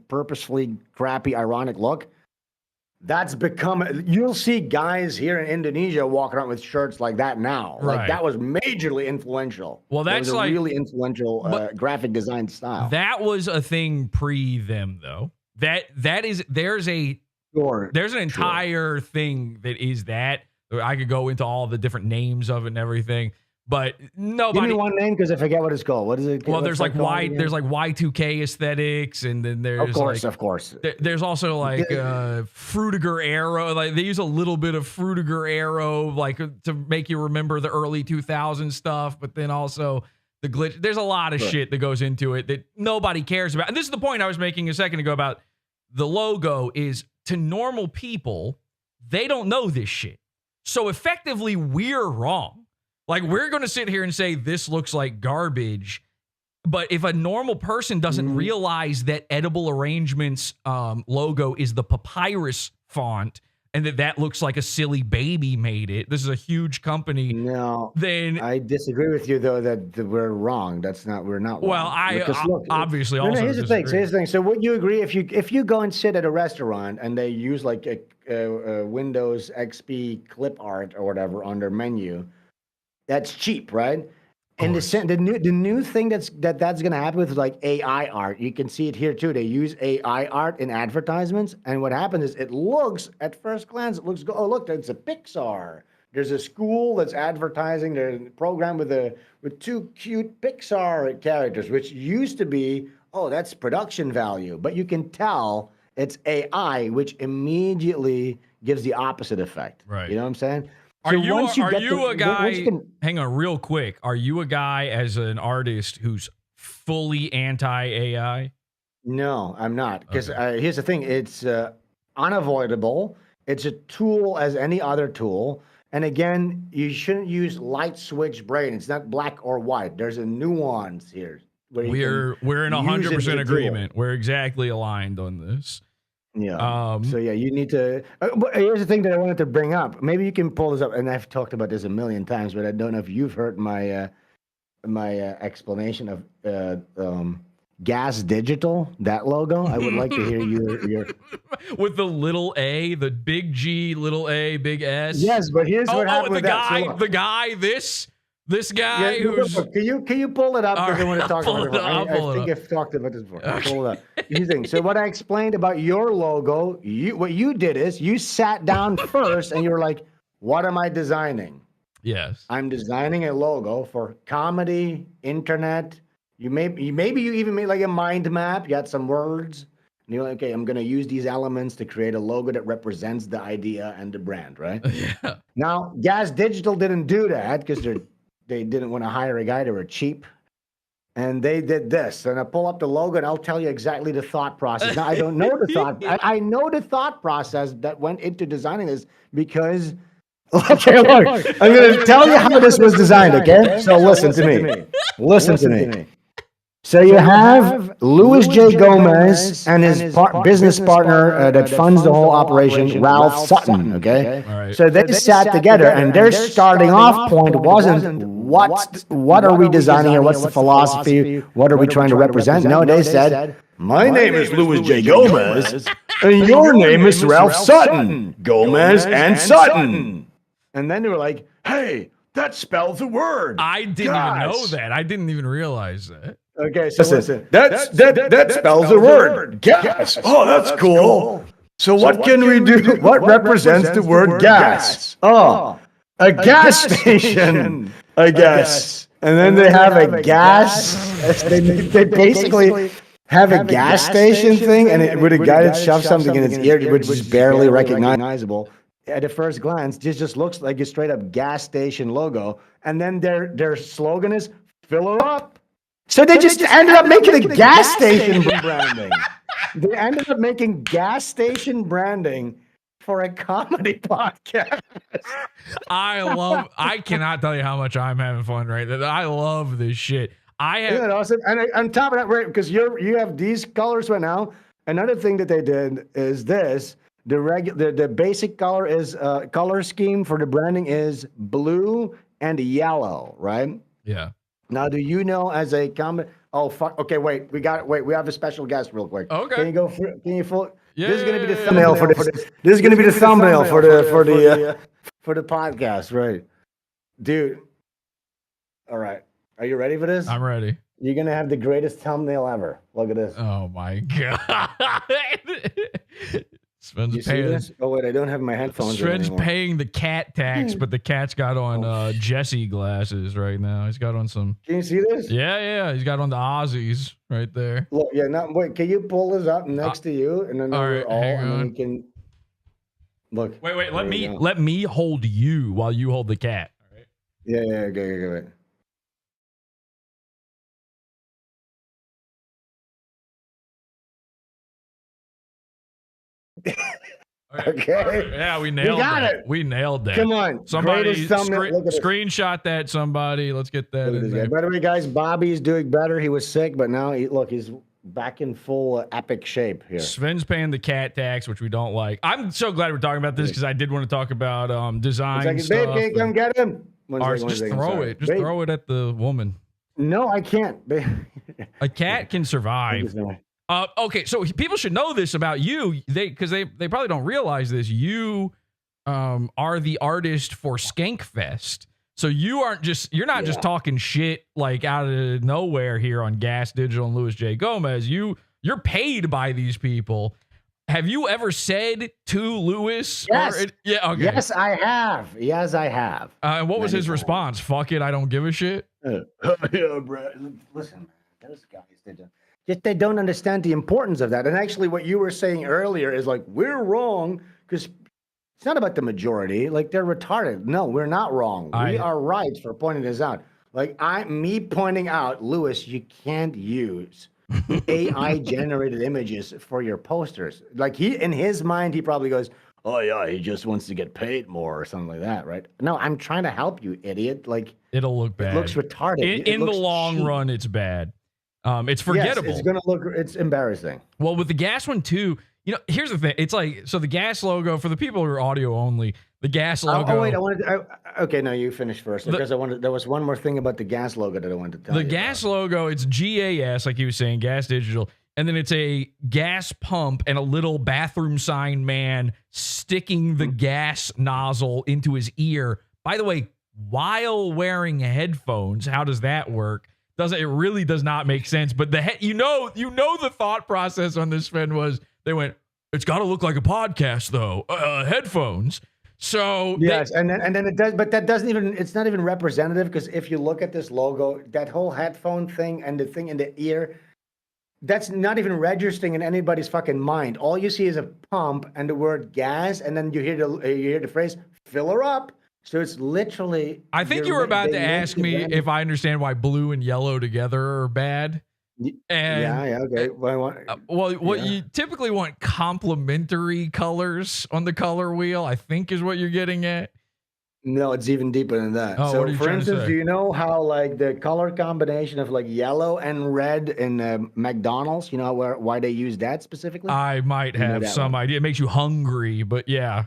purposefully crappy, ironic look. That's become. You'll see guys here in Indonesia walking around with shirts like that now. Right. Like that was majorly influential. Well, that's that was a like really influential graphic design style. That was a thing pre them though. There's an entire thing that is that. I could go into all the different names of it and everything, but nobody. Give me one name because I forget what it's called. What is it? Well, there's like Y2K aesthetics, and then there's of course. There's also like Frutiger Arrow. Like they use a little bit of Frutiger Arrow, like to make you remember the early 2000s stuff, but then also the glitch. There's a lot of shit that goes into it that nobody cares about. And this is the point I was making a second ago about the logo. Is to normal people, they don't know this shit. So effectively, we're wrong. Like, we're going to sit here and say this looks like garbage. But if a normal person doesn't realize that Edible Arrangements logo is the papyrus font and that looks like a silly baby made it, this is a huge company. No, then I disagree with you, though, that we're wrong. We're not wrong. Well, obviously no, also here's the thing. So here's the thing. So would you agree if you go and sit at a restaurant and they use like a Windows XP clip art or whatever on their menu, that's cheap, right? And the new thing that's going to happen with like AI art, you can see it here too. They use AI art in advertisements, and what happens is it looks at first glance, oh look, it's a Pixar. There's a school that's advertising their program with two cute Pixar characters, which used to be, oh, that's production value, but you can tell it's AI, which immediately gives the opposite effect. Right. You know what I'm saying? Are you a guy? Hang on, real quick. Are you a guy as an artist who's fully anti-AI? No, I'm not. Because here's the thing: it's unavoidable. It's a tool as any other tool. And again, you shouldn't use light switch brain. It's not black or white. There's a nuance here. We're in 100% agreement. We're exactly aligned on this. Yeah. So yeah, you need to. But here's the thing that I wanted to bring up. Maybe you can pull this up, and I've talked about this a million times, but I don't know if you've heard my explanation of Gas Digital, that logo. I would like to hear your with the little A, the big G, little A, big S. Yes, but here's what happened with that. This guy who's... Can you pull it up? Because I want to talk about it. I think I've talked about this before. Okay. Pull it up. You think. So what I explained about your logo, what you did is you sat down first and you were like, what am I designing? Yes. I'm designing a logo for comedy, internet. Maybe you even made like a mind map. You got some words. And you're like, okay, I'm going to use these elements to create a logo that represents the idea and the brand, right? Yeah. Now, Gas Digital didn't do that because they didn't want to hire a guy. They were cheap. And they did this. And I pull up the logo and I'll tell you exactly the thought process. Now, I don't know the thought. I know the thought process that went into designing this because... Okay, look, I'm going to tell you how this was designed, okay? So listen to me. Listen to me. So you have Louis J. Gomez and his business partner that funds the whole operation, Ralph Sutton, okay? All right. So they sat together, and their starting off point wasn't what are we designing here, what's the philosophy, what are we trying to represent? No, they said, my name is Louis J. Gomez, and your name is Ralph Sutton, Gomez and Sutton. And then they were like, hey, that spells a word. I didn't even know that. I didn't even realize that. Okay, so listen. That spells a word. Gas. Oh, that's cool. So what can we do? What represents the word gas? Oh, a gas station, I guess. And then they have a gas. They basically have a gas station thing, and with a guy that shoves something in his ear, which is barely recognizable. At a first glance, this just looks like a straight up gas station logo. And then their slogan is fill her up. So they just ended up making a gas station branding. They ended up making gas station branding for a comedy podcast. I cannot tell you how much I'm having fun right now. I love this shit. Isn't that awesome? And on top of that, right, because you have these colors right now. Another thing that they did is this. The basic color is color scheme for the branding is blue and yellow, right? Yeah. Now, do you know as a comment? Oh fuck. Okay, wait. We have a special guest real quick. Okay. Can you go? Can you full? Yeah. This is gonna be the thumbnail for this. This is gonna be the thumbnail for the podcast, right? Dude. All right. Are you ready for this? I'm ready. You're gonna have the greatest thumbnail ever. Look at this. Oh my god. Sven's You see this? Oh wait, I don't have my headphones. Sven's paying the cat tax, but the cat's got on Jesse glasses right now. He's got on some. Can you see this? Yeah. He's got on the Aussies right there. Look, yeah. Now, wait. Can you pull this up next to you, and then all right, hang and then on. you can look. Wait. Let me hold you while you hold the cat. All right. Yeah. Okay. Wait. Okay. Yeah, we nailed it. We nailed that. Come on. Somebody Look at screenshot that, somebody. Let's get that in there. By the way, guys, Bobby's doing better. He was sick, but now he's back in full epic shape here. Sven's paying the cat tax, which we don't like. I'm so glad we're talking about this because I did want to talk about design stuff. Babe, can you come get him? Just throw it. Just throw it at the woman. No, I can't. A cat can survive. Okay, so people should know this about you, because they probably don't realize this. You are the artist for Skankfest, so you're not just talking shit like out of nowhere here on Gas Digital and Louis J. Gomez. You're paid by these people. Have you ever said to Louis? Yes. Yeah. Okay. Yes, I have. Yes, I have. And what was his response? Fuck it, I don't give a shit. Yeah, bro. Listen, man, those guys they don't understand the importance of that. And actually, what you were saying earlier is like, we're wrong because it's not about the majority. Like, they're retarded. No, we're not wrong. We are right for pointing this out. Like, me pointing out, Louis, you can't use AI generated images for your posters. Like, in his mind, he probably goes, oh yeah, he just wants to get paid more or something like that, right? No, I'm trying to help you, idiot. Like, it'll look bad. It looks retarded. In the long run, it's bad. It's forgettable. Yes, it's embarrassing. Well, with the Gas one too, here's the thing. It's like, so the Gas logo, for the people who are audio only, the Gas logo. Oh wait, okay, no, you finish first because there was one more thing about the Gas logo that I wanted to tell you. The Gas logo, it's GAS, like you were saying, Gas Digital, and then it's a gas pump and a little bathroom sign man sticking the gas nozzle into his ear. By the way, while wearing headphones, how does that work? It really does not make sense. But the thought process on this, Sven, was they went, it's got to look like a podcast though. Headphones. So yes, and then it does, but that doesn't even. It's not even representative because if you look at this logo, that whole headphone thing and the thing in the ear, that's not even registering in anybody's fucking mind. All you see is a pump and the word gas, and then you hear the phrase "fill her up." So it's literally. I think you were about to ask me if I understand why blue and yellow together are bad. And okay. You typically want complementary colors on the color wheel, I think is what you're getting at. No, it's even deeper than that. Oh, so, for instance, do you know how like the color combination of like yellow and red in McDonald's? You know why they use that specifically? I might have some idea. It makes you hungry, but yeah.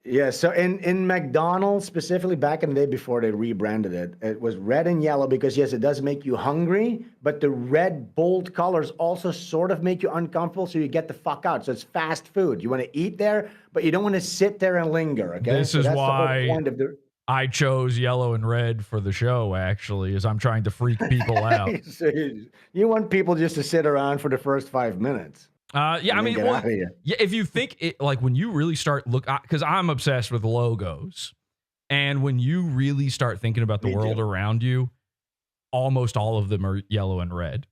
Yeah, so in McDonald's, specifically back in the day before they rebranded it, it was red and yellow because, yes, it does make you hungry, but the red, bold colors also sort of make you uncomfortable, so you get the fuck out. So it's fast food. You want to eat there, but you don't want to sit there and linger, okay? This is why I chose yellow and red for the show, actually, is I'm trying to freak people out. So you want people just to sit around for the first 5 minutes. If you think it, like when you really start because I'm obsessed with logos, and when you really start thinking about the world around you, almost all of them are yellow and red,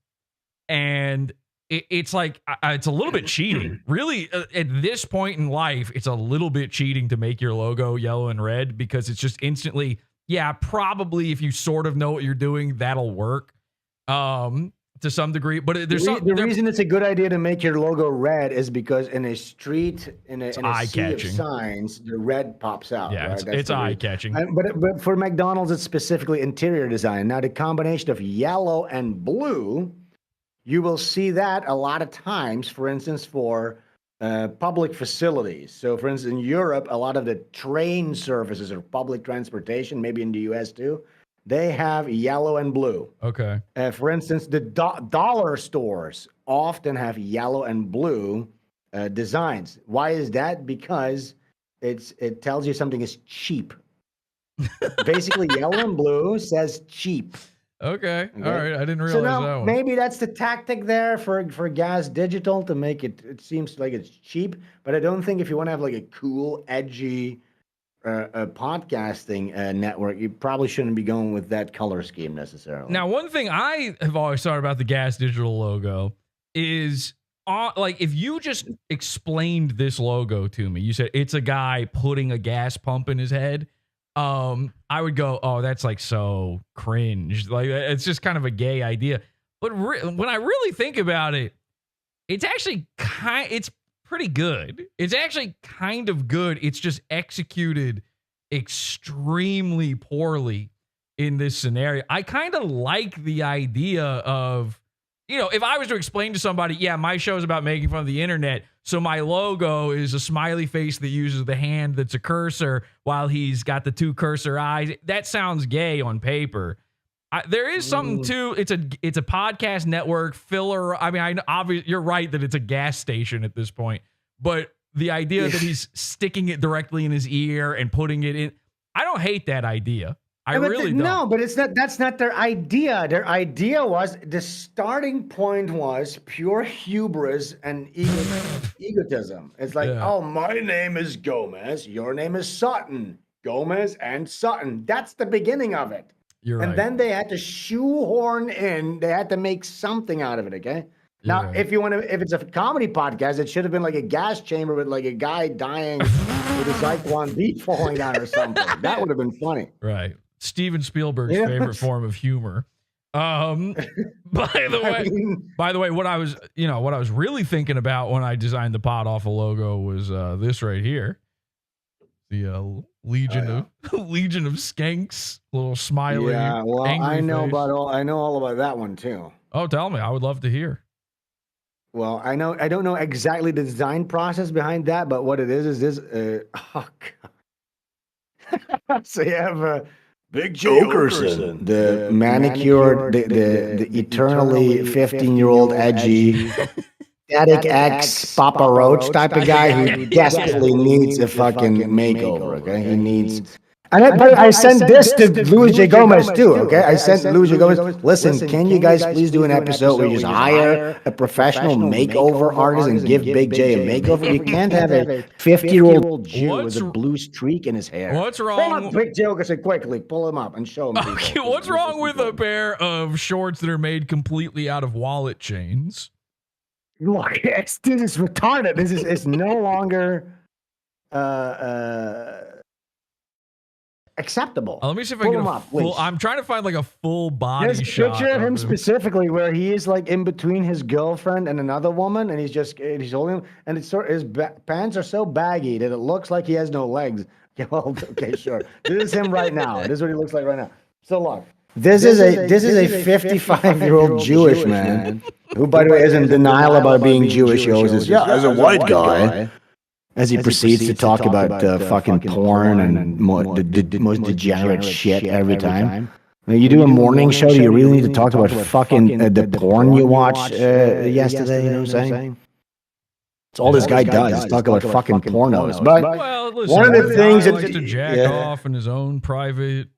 and it's like it's a little bit cheating. Really, at this point in life, it's a little bit cheating to make your logo yellow and red because it's just instantly, probably if you sort of know what you're doing, that'll work. To some degree, but there's the reason it's a good idea to make your logo red is because in a street, in a sea of signs, the red pops out. Yeah, right? it's eye-catching. But for McDonald's, it's specifically interior design. Now, the combination of yellow and blue, you will see that a lot of times, for instance, for public facilities. So, for instance, in Europe, a lot of the train services or public transportation, maybe in the US too, they have yellow and blue. Okay. For instance, the dollar stores often have yellow and blue designs. Why is that? Because it tells you something is cheap. Basically, yellow and blue says cheap. Okay. All right. I didn't realize So now, that one. maybe that's the tactic there for Gas Digital to make it seems like it's cheap, but I don't think if you want to have like a cool, edgy podcasting network, you probably shouldn't be going with that color scheme necessarily. Now, one thing I have always thought about the Gas Digital logo is like if you just explained this logo to me, you said it's a guy putting a gas pump in his head. I would go, oh, that's like so cringe. Like it's just kind of a gay idea. But when I really think about it, it's actually it's pretty good. It's actually kind of good. It's just executed extremely poorly in this scenario. I kind of like the idea of, if I was to explain to somebody, yeah, my show is about making fun of the internet, so my logo is a smiley face that uses the hand that's a cursor while he's got the two cursor eyes. That sounds gay on paper. There is something to it's a podcast network filler. I mean, obviously you're right that it's a gas station at this point, but the idea that he's sticking it directly in his ear and putting it in, I don't hate that idea. I really don't. No, but it's not. That's not their idea. Their idea was the starting point was pure hubris and egotism. It's like, oh, my name is Gomez, your name is Sutton. Gomez and Sutton. That's the beginning of it. You're right. And then they had to shoehorn in. They had to make something out of it. Okay. Now, if it's a comedy podcast, it should have been like a gas chamber with like a guy dying with a Zyklon B falling down or something. That would have been funny. Right. Steven Spielberg's favorite form of humor. By the way, what I was really thinking about when I designed the Podawful logo was this right here. The Legion of Skanks, little smiley. Yeah, well, I know all about that one too. Oh, tell me. I would love to hear. Well, I don't know exactly the design process behind that, but what it is this. Oh God. So you have Big J. Okerson, the manicured, the eternally 15-year-old edgy, static X Papa Roach type of guy who desperately needs a fucking makeover. Okay, he needs. But I sent this to Luis J. Gomez too. Okay, I sent Luis J. Gomez. Listen, can you guys please do an episode where you just hire a professional makeover artist and give Big J a makeover? You can't have a 50-year-old Jew with a blue streak in his hair. What's wrong? Big J. Okerson, quickly pull him up and show him. Okay, what's wrong with a pair of shorts that are made completely out of wallet chains? Look, this is retarded. It's no longer acceptable. Let me see if I can I'm trying to find like a full body There's shot. Picture of him specifically where he is like in between his girlfriend and another woman, and he's holding him, and it's his pants are so baggy that it looks like he has no legs. Okay, sure. This is him right now. This is what he looks like right now. So look, this is a 55-year-old Jewish man who, by the way, is in denial about being Jewish. He always says, "Yeah, as a white guy." As he proceeds to talk about fucking porn and the most degenerate shit every time. Now, you do a morning show, do you really need to talk about fucking the porn you watched yesterday? You know what I'm saying? It's all this guy does is talk about fucking pornos. But listen, one of the things that likes to jack off in his own private,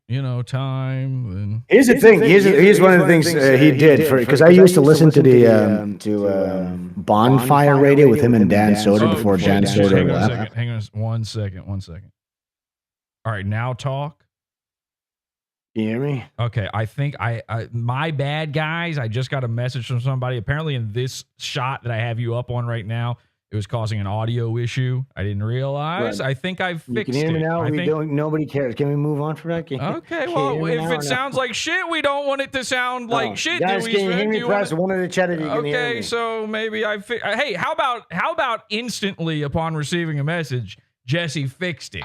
time. And here's the thing. Here's one of the things he did because I used to listen to the Bonfire Radio with him and Dan Soder before Dan Soder left. Hang on one second. All right, now talk. You hear me? Okay, I think I my bad, guys. I just got a message from somebody. Apparently, in this shot that I have you up on right now, it was causing an audio issue. I didn't realize. Right. I think I've fixed it. You can hear me now? Nobody cares. Can we move on for that? Okay, well, if it sounds like shit, we don't want it to sound like shit. Guys, can you hear me? Press one of the chat if you can hear me. Okay, so maybe hey, how about instantly upon receiving a message, Jesse fixed it?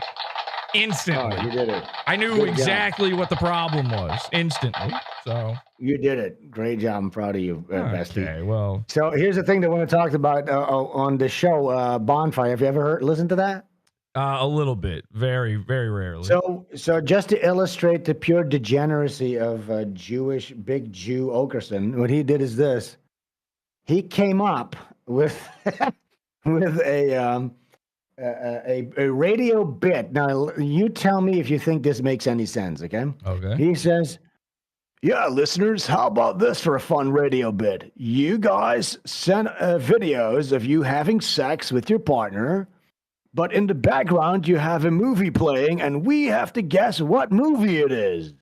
instantly. Oh, you did it. I knew Good exactly what the problem was instantly. So you did it. Great job. I'm proud of you, Bestie. Okay, well. So here's the thing that I want to talk about on the show, Bonfire. Have you ever listened to that? A little bit, very, very rarely. So just to illustrate the pure degeneracy of Jewish big Jew Okerson, what he did is this: he came up with with a radio bit. Now you tell me if you think this makes any sense. Okay. Okay. He says, "Yeah, listeners, how about this for a fun radio bit? You guys send videos of you having sex with your partner." But in the background, you have a movie playing, and we have to guess what movie it is.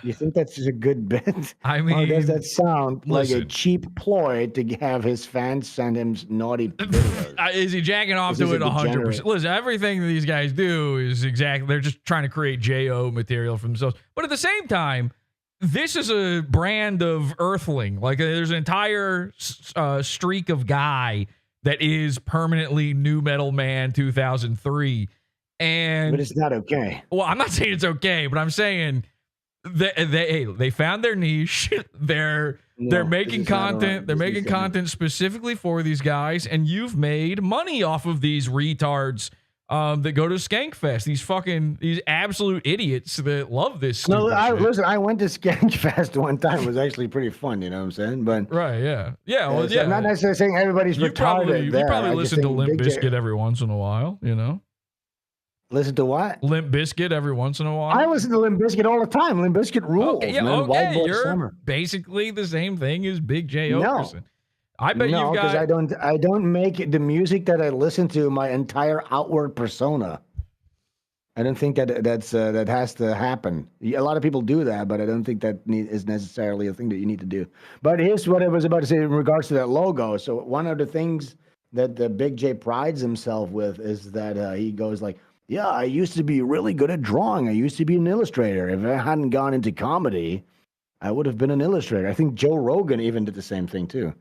You think that's a good bit? I mean, or does that sound like a listen. cheap ploy to have his fans send him naughty videos? Is he jacking off to it 100%? Listen, everything that these guys do is exactly, they're just trying to create J.O. material for themselves. But at the same time, this is a brand of earthling. Like, there's an entire streak of guy that is permanently Nu Metal Man 2003. But it's not okay. Well, I'm not saying it's okay, but I'm saying they found their niche. They're making content. Right. They're making content specifically for these guys, and you've made money off of these retards that go to Skankfest. These absolute idiots that love this. Shit. Listen. I went to Skankfest one time. It was actually pretty fun. You know what I'm saying? But right, yeah. Well, so I'm not necessarily saying everybody's retarded. You probably listen to Limp Bizkit every once in a while. You know. Listen to what? Limp Bizkit every once in a while. I listen to Limp Bizkit all the time. Limp Bizkit rules. Okay, yeah, man. You're Summer. basically the same thing as Big J. Okerson. No. I bet you've got. I don't make the music that I listen to my entire outward persona. I don't think that has to happen. A lot of people do that, but I don't think that is necessarily a thing that you need to do. But here's what I was about to say in regards to that logo. So one of the things that the Big J prides himself with is that he goes like, "Yeah, I used to be really good at drawing. I used to be an illustrator. If I hadn't gone into comedy, I would have been an illustrator." I think Joe Rogan even did the same thing too.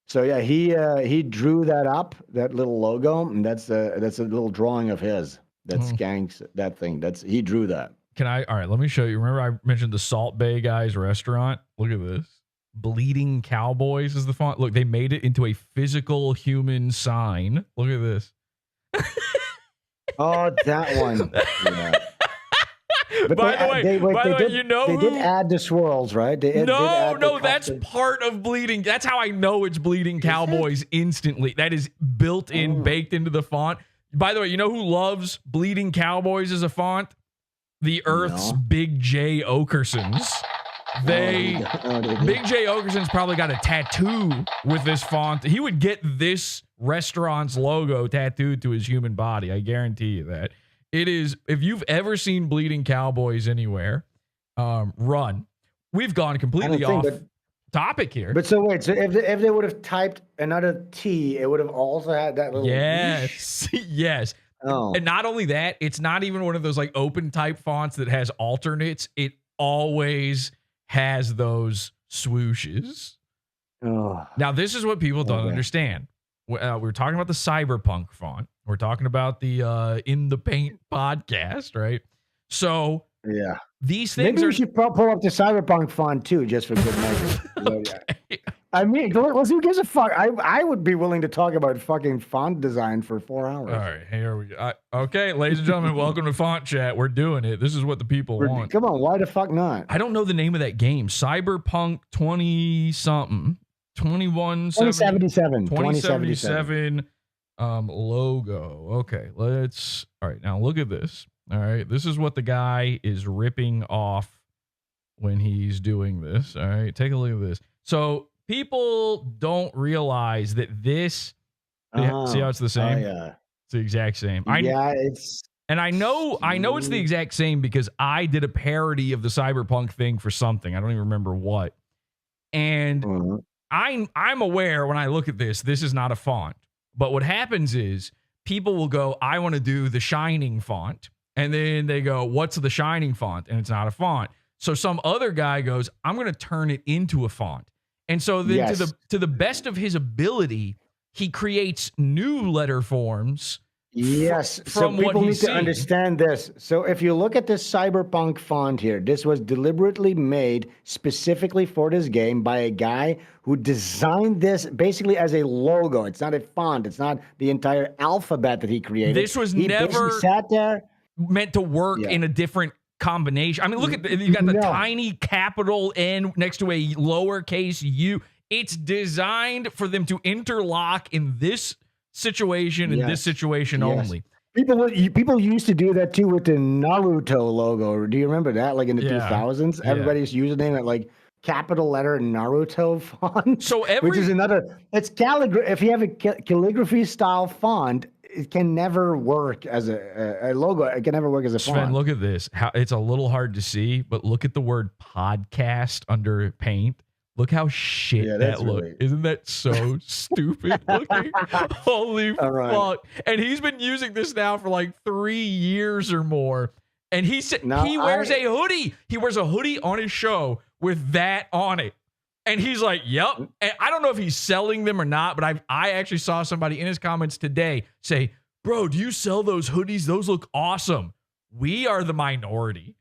So yeah, he drew that up, that little logo, and that's a little drawing of his. That skanks that thing. He drew that. All right, let me show you. Remember I mentioned the Salt Bay Guys restaurant? Look at this. Bleeding Cowboys is the font. Look, they made it into a physical human sign. Look at this. Oh, that one. Yeah. But by the way, you know they who? did add the swirls, right? No, that's part of Bleeding. That's how I know it's Bleeding Cowboys instantly. That is built in, baked into the font. By the way, you know who loves Bleeding Cowboys as a font? The Earth's Big J Okersons. Big J Okerson's probably got a tattoo with this font. He would get this restaurant's logo tattooed to his human body. I guarantee you that. It is, if you've ever seen Bleeding Cowboys anywhere, run. We've gone completely off topic here. But so wait, so if they would have typed another T, it would have also had that little. Yes, yes. Oh. And not only that, it's not even one of those like open type fonts that has alternates. It always has those swooshes. Oh. Now, this is what people don't understand. We're talking about the cyberpunk font. We're talking about the In the Paint podcast, right? So yeah, these things maybe we should pull up the cyberpunk font too, just for good measure. Okay. I mean, who gives a fuck? I would be willing to talk about fucking font design for 4 hours. All right, here we go. Okay, ladies and gentlemen, welcome to Font Chat. We're doing it. This is what the people want. Come on, why the fuck not? I don't know the name of that game. Cyberpunk 20-something. 2077 logo. Okay, all right, now look at this. All right, this is what the guy is ripping off when he's doing this. All right, take a look at this. So people don't realize that this, see how it's the same? Yeah. It's the exact same. I know it's the exact same because I did a parody of the cyberpunk thing for something. I don't even remember what. And I'm aware when I look at this is not a font. But what happens is people will go, I want to do the Shining font. And then they go, what's the Shining font? And it's not a font. So some other guy goes, I'm going to turn it into a font. And so then to the best of his ability, he creates new letter forms Yes. So from what people need he's to seen. understand this. So if you look at this cyberpunk font here, this was deliberately made specifically for this game by a guy who designed this basically as a logo. It's not a font. It's not the entire alphabet that he created. This was he never basically sat there. meant to work in a different combination. I mean, look at you got the tiny capital N next to a lowercase u. It's designed for them to interlock in this situation and this situation only. People used to do that too with the Naruto logo. Do you remember that? Like in the 2000s, everybody's username at like capital letter Naruto font. So which is another. It's calligraphy. If you have a calligraphy style font, it can never work as a logo. It can never work as a font. Sven, look at this. It's a little hard to see, but look at the word podcast under paint. Look how shit that looks. Really... Isn't that so stupid looking? Holy fuck. And he's been using this now for like 3 years or more. And he said he wears a hoodie. He wears a hoodie on his show with that on it. And he's like, yep. And I don't know if he's selling them or not, but I actually saw somebody in his comments today say, bro, do you sell those hoodies? Those look awesome. We are the minority.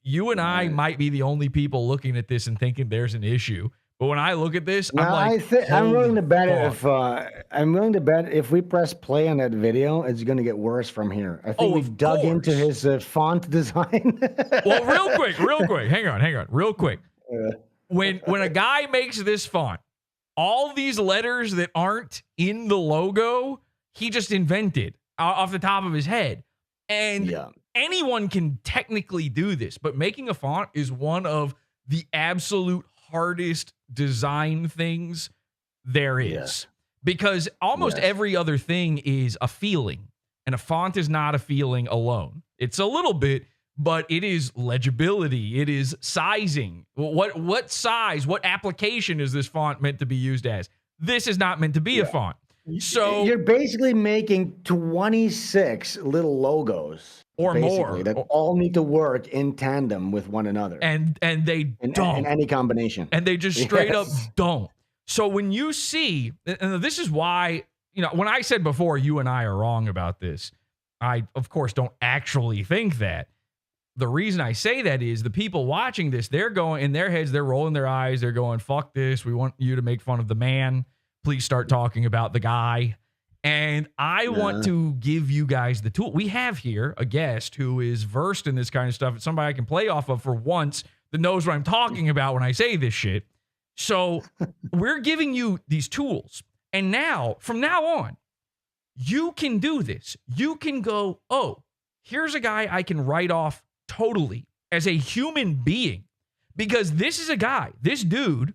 You and I might be the only people looking at this and thinking there's an issue. But when I look at this, I'm like, I'm willing to bet if we press play on that video, it's going to get worse from here. I think we've dug into his font design. Well, real quick. Hang on. Real quick. When a guy makes this font, all these letters that aren't in the logo, he just invented off the top of his head. And anyone can technically do this, but making a font is one of the absolute hardest design things there is. Because almost every other thing is a feeling, and a font is not a feeling alone. It's a little bit, but it is legibility. It is sizing. What size, what application is this font meant to be used as? This is not meant to be a font. So you're basically making 26 little logos or more that all need to work in tandem with one another. And they don't. In any combination. And they just straight up don't. So when you see, and this is why, when I said before, you and I are wrong about this, I, of course, don't actually think that. The reason I say that is the people watching this, they're going, in their heads, they're rolling their eyes. They're going, fuck this. We want you to make fun of the man. Please start talking about the guy. And I want to give you guys the tool. We have here a guest who is versed in this kind of stuff. It's somebody I can play off of for once that knows what I'm talking about when I say this shit. So we're giving you these tools. And now, from now on, you can do this. You can go, oh, here's a guy I can write off totally as a human being. Because this is a guy, this dude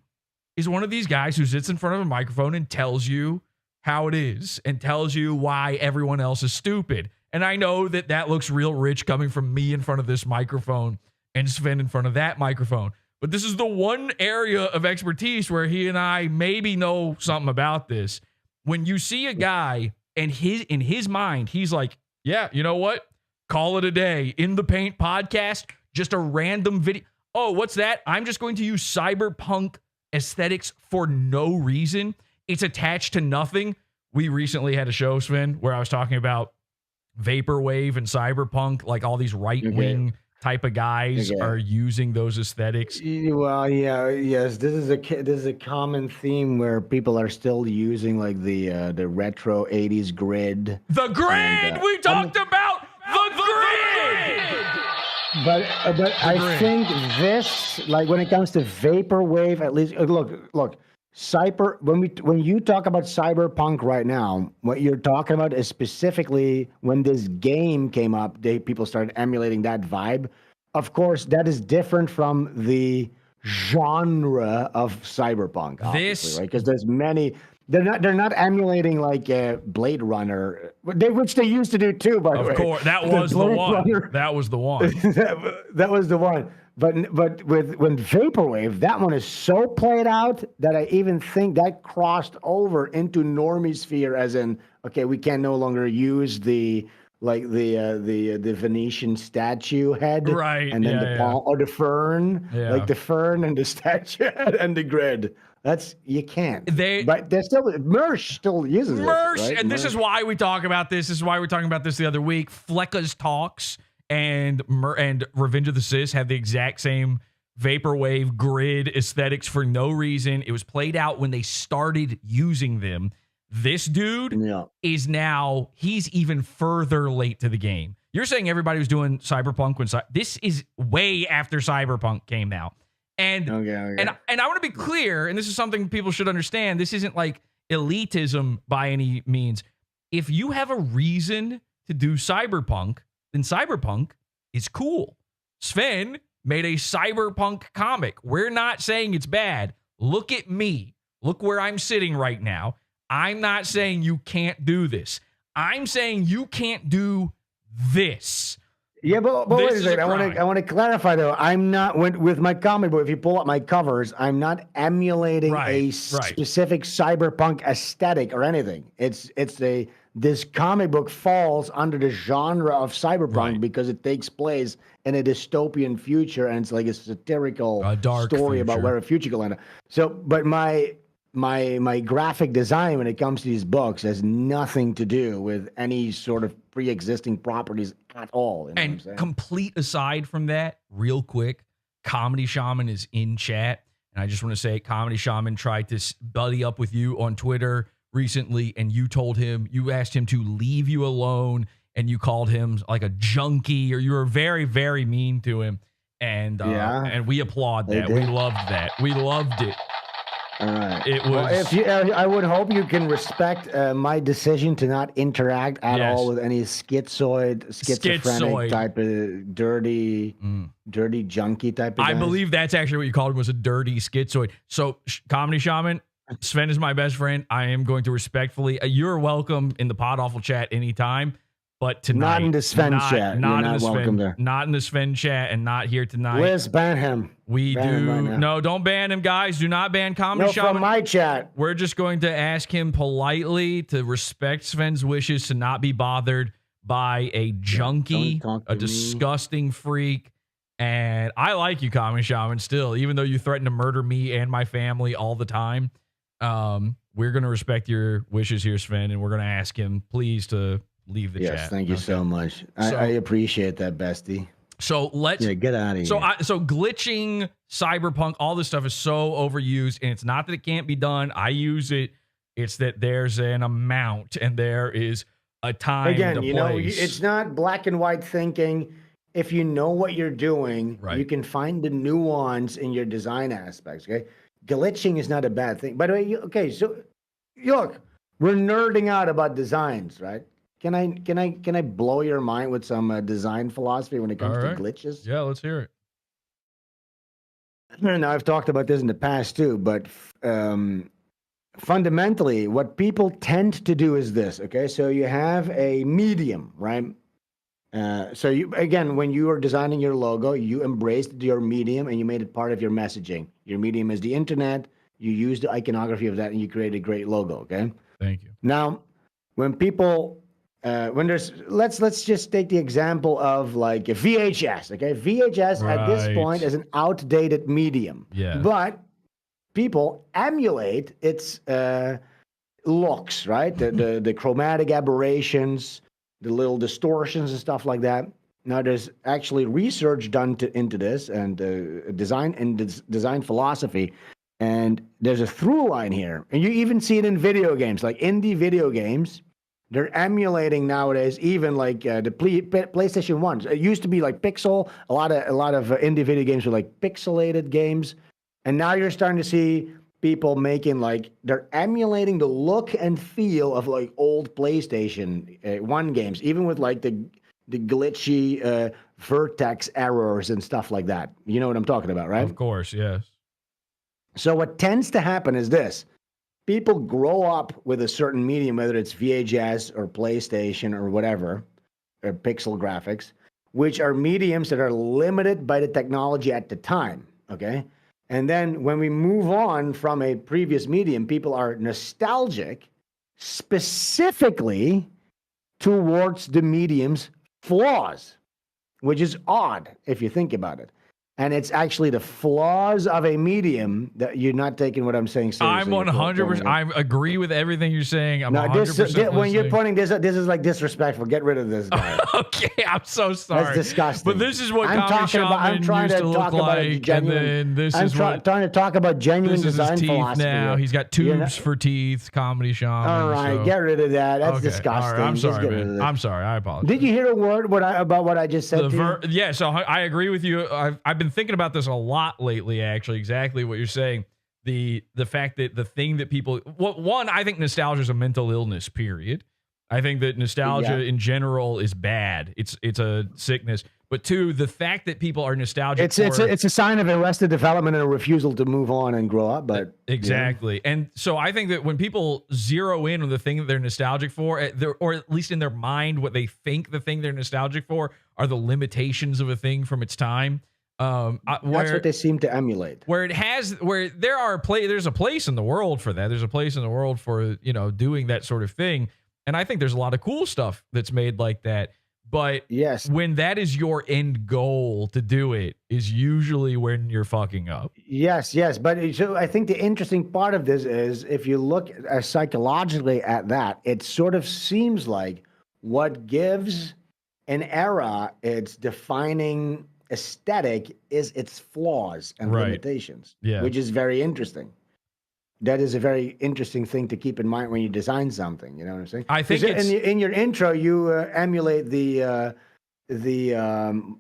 is one of these guys who sits in front of a microphone and tells you how it is and tells you why everyone else is stupid. And I know that looks real rich coming from me in front of this microphone and Sven in front of that microphone. But this is the one area of expertise where he and I maybe know something about this. When you see a guy and in his mind, he's like, yeah, you know what? Call it a day. In the Paint podcast, just a random video. Oh, what's that? I'm just going to use cyberpunk aesthetics for no reason. It's attached to nothing. We recently had a show, Sven, where I was talking about vaporwave and cyberpunk, like all these right-wing type of guys are using those aesthetics. Well, yes. This is a common theme where people are still using like the retro 80s grid. The grid! We talked about the grid! But I think this, like when it comes to vaporwave, at least look, when you talk about cyberpunk right now, what you're talking about is specifically when this game came up, people started emulating that vibe. Of course, that is different from the genre of cyberpunk, obviously, right? Because there's many. They're not emulating like Blade Runner, which they used to do too. By the way, of course, that was the one. That was the one. That was the one. But when Vaporwave, that one is so played out that I even think that crossed over into normie sphere, as in, okay, we can no longer use the Venetian statue head, right? And then the palm or the fern, like the fern and the statue head and the grid. You can't. But they're still Mersh still uses Mersh, this, right? and this is why we talk about this. This is why we're talking about this the other week. Flecka's Talks and Revenge of the Sis have the exact same vaporwave grid aesthetics for no reason. It was played out when they started using them. This dude is now, he's even further late to the game. You're saying everybody was doing Cyberpunk when this is way after Cyberpunk came out. And and I want to be clear, and this is something people should understand. This isn't like elitism by any means. If you have a reason to do Cyberpunk, then Cyberpunk is cool. Sven made a Cyberpunk comic. We're not saying it's bad. Look at me. Look where I'm sitting right now. I'm not saying you can't do this. I'm saying you can't do this. Yeah, but wait a second. I want to clarify though. I'm not with my comic book. If you pull up my covers, I'm not emulating a specific cyberpunk aesthetic or anything. This comic book falls under the genre of cyberpunk because it takes place in a dystopian future and it's like a satirical dark story future about where a future could end up. So, but my graphic design when it comes to these books has nothing to do with any sort of pre-existing properties at all. You know and complete aside from that, real quick, Comedy Shaman is in chat. And I just want to say Comedy Shaman tried to buddy up with you on Twitter recently, and you asked him to leave you alone, and you called him like a junkie, or you were very, very mean to him. And and we applaud that. We loved that. We loved it. All right. It was. Well, I would hope you can respect my decision to not interact at all with any schizophrenic type of dirty junkie type of guys. I believe that's actually what you called him, was a dirty schizoid. So, Comedy Shaman, Sven is my best friend. I am going to respectfully. You're welcome in the Podawful chat anytime. But tonight, not in the Sven chat. Not in the welcome Sven, there. Not in the Sven chat, and not here tonight. Liz, ban him. No, don't ban him, guys. Do not ban Comedy Shaman. From my chat. We're just going to ask him politely to respect Sven's wishes, to not be bothered by a junkie, a disgusting freak. And I like you, Comedy Shaman, still, even though you threaten to murder me and my family all the time. We're going to respect your wishes here, Sven, and we're going to ask him, please, to leave the chat. Yes, thank you so much. I appreciate that, bestie. So let's get out of here. So glitching, cyberpunk, all this stuff is so overused, and it's not that it can't be done. I use it. It's that there's an amount and there is a time. Again, it's not black and white thinking. If you know what you're doing, you can find the nuance in your design aspects. Okay, glitching is not a bad thing. By the way, so look, we're nerding out about designs, right? Can I blow your mind with some design philosophy when it comes to glitches? Yeah, let's hear it. And I've talked about this in the past too, but fundamentally, what people tend to do is this. Okay, so you have a medium, right? So when you are designing your logo, you embraced your medium and you made it part of your messaging. Your medium is the internet. You use the iconography of that, and you create a great logo. Okay. Thank you. Now, when people let's just take the example of like a VHS. Okay, VHS at this point is an outdated medium. Yeah. But people emulate its looks, right? The chromatic aberrations, the little distortions and stuff like that. Now, there's actually research done into this and design philosophy. And there's a through line here. And you even see it in video games, like indie video games. They're emulating nowadays, even like the PlayStation 1. It used to be like pixel. A lot of indie video games were like pixelated games. And now you're starting to see people making they're emulating the look and feel of like old PlayStation 1 games, even with like the glitchy vertex errors and stuff like that. You know what I'm talking about, right? Of course, yes. So what tends to happen is this. People grow up with a certain medium, whether it's VHS or PlayStation or whatever, or pixel graphics, which are mediums that are limited by the technology at the time, okay? And then when we move on from a previous medium, people are nostalgic specifically towards the medium's flaws, which is odd if you think about it. And it's actually the flaws of a medium that you're not taking what I'm saying seriously. I'm 100%. I agree with everything you're saying. I'm 100% when you're pointing this is like disrespectful. Get rid of this guy. Okay, I'm so sorry. That's disgusting. But this is what Comedy Shaman used to look like. And then this is trying to talk about genuine design philosophy. Now he's got tubes for teeth. Comedy Shaman. All right, get rid of that. That's disgusting. Right, I'm sorry, man. I'm sorry. I apologize. Did you hear a word about what I just said? Yeah, so I agree with you. I've been thinking about this a lot lately, actually, exactly what you're saying. The fact that the thing that people, one, I think nostalgia is a mental illness, period. I think that nostalgia in general is bad. It's a sickness. But two, the fact that people are nostalgic. It's a sign of arrested development and a refusal to move on and grow up. But exactly. Yeah. And so I think that when people zero in on the thing that they're nostalgic for, or at least in their mind, what they think the thing they're nostalgic for are the limitations of a thing from its time. That's what they seem to emulate. There's a place in the world for that. There's a place in the world for, doing that sort of thing. And I think there's a lot of cool stuff that's made like that. But yes, when that is your end goal to do it is usually when you're fucking up. Yes. But so I think the interesting part of this is if you look psychologically at that, it sort of seems like what gives an era its defining aesthetic is its flaws and limitations, which is very interesting. That is a very interesting thing to keep in mind when you design something. You know what I'm saying? I think in your intro, you emulate the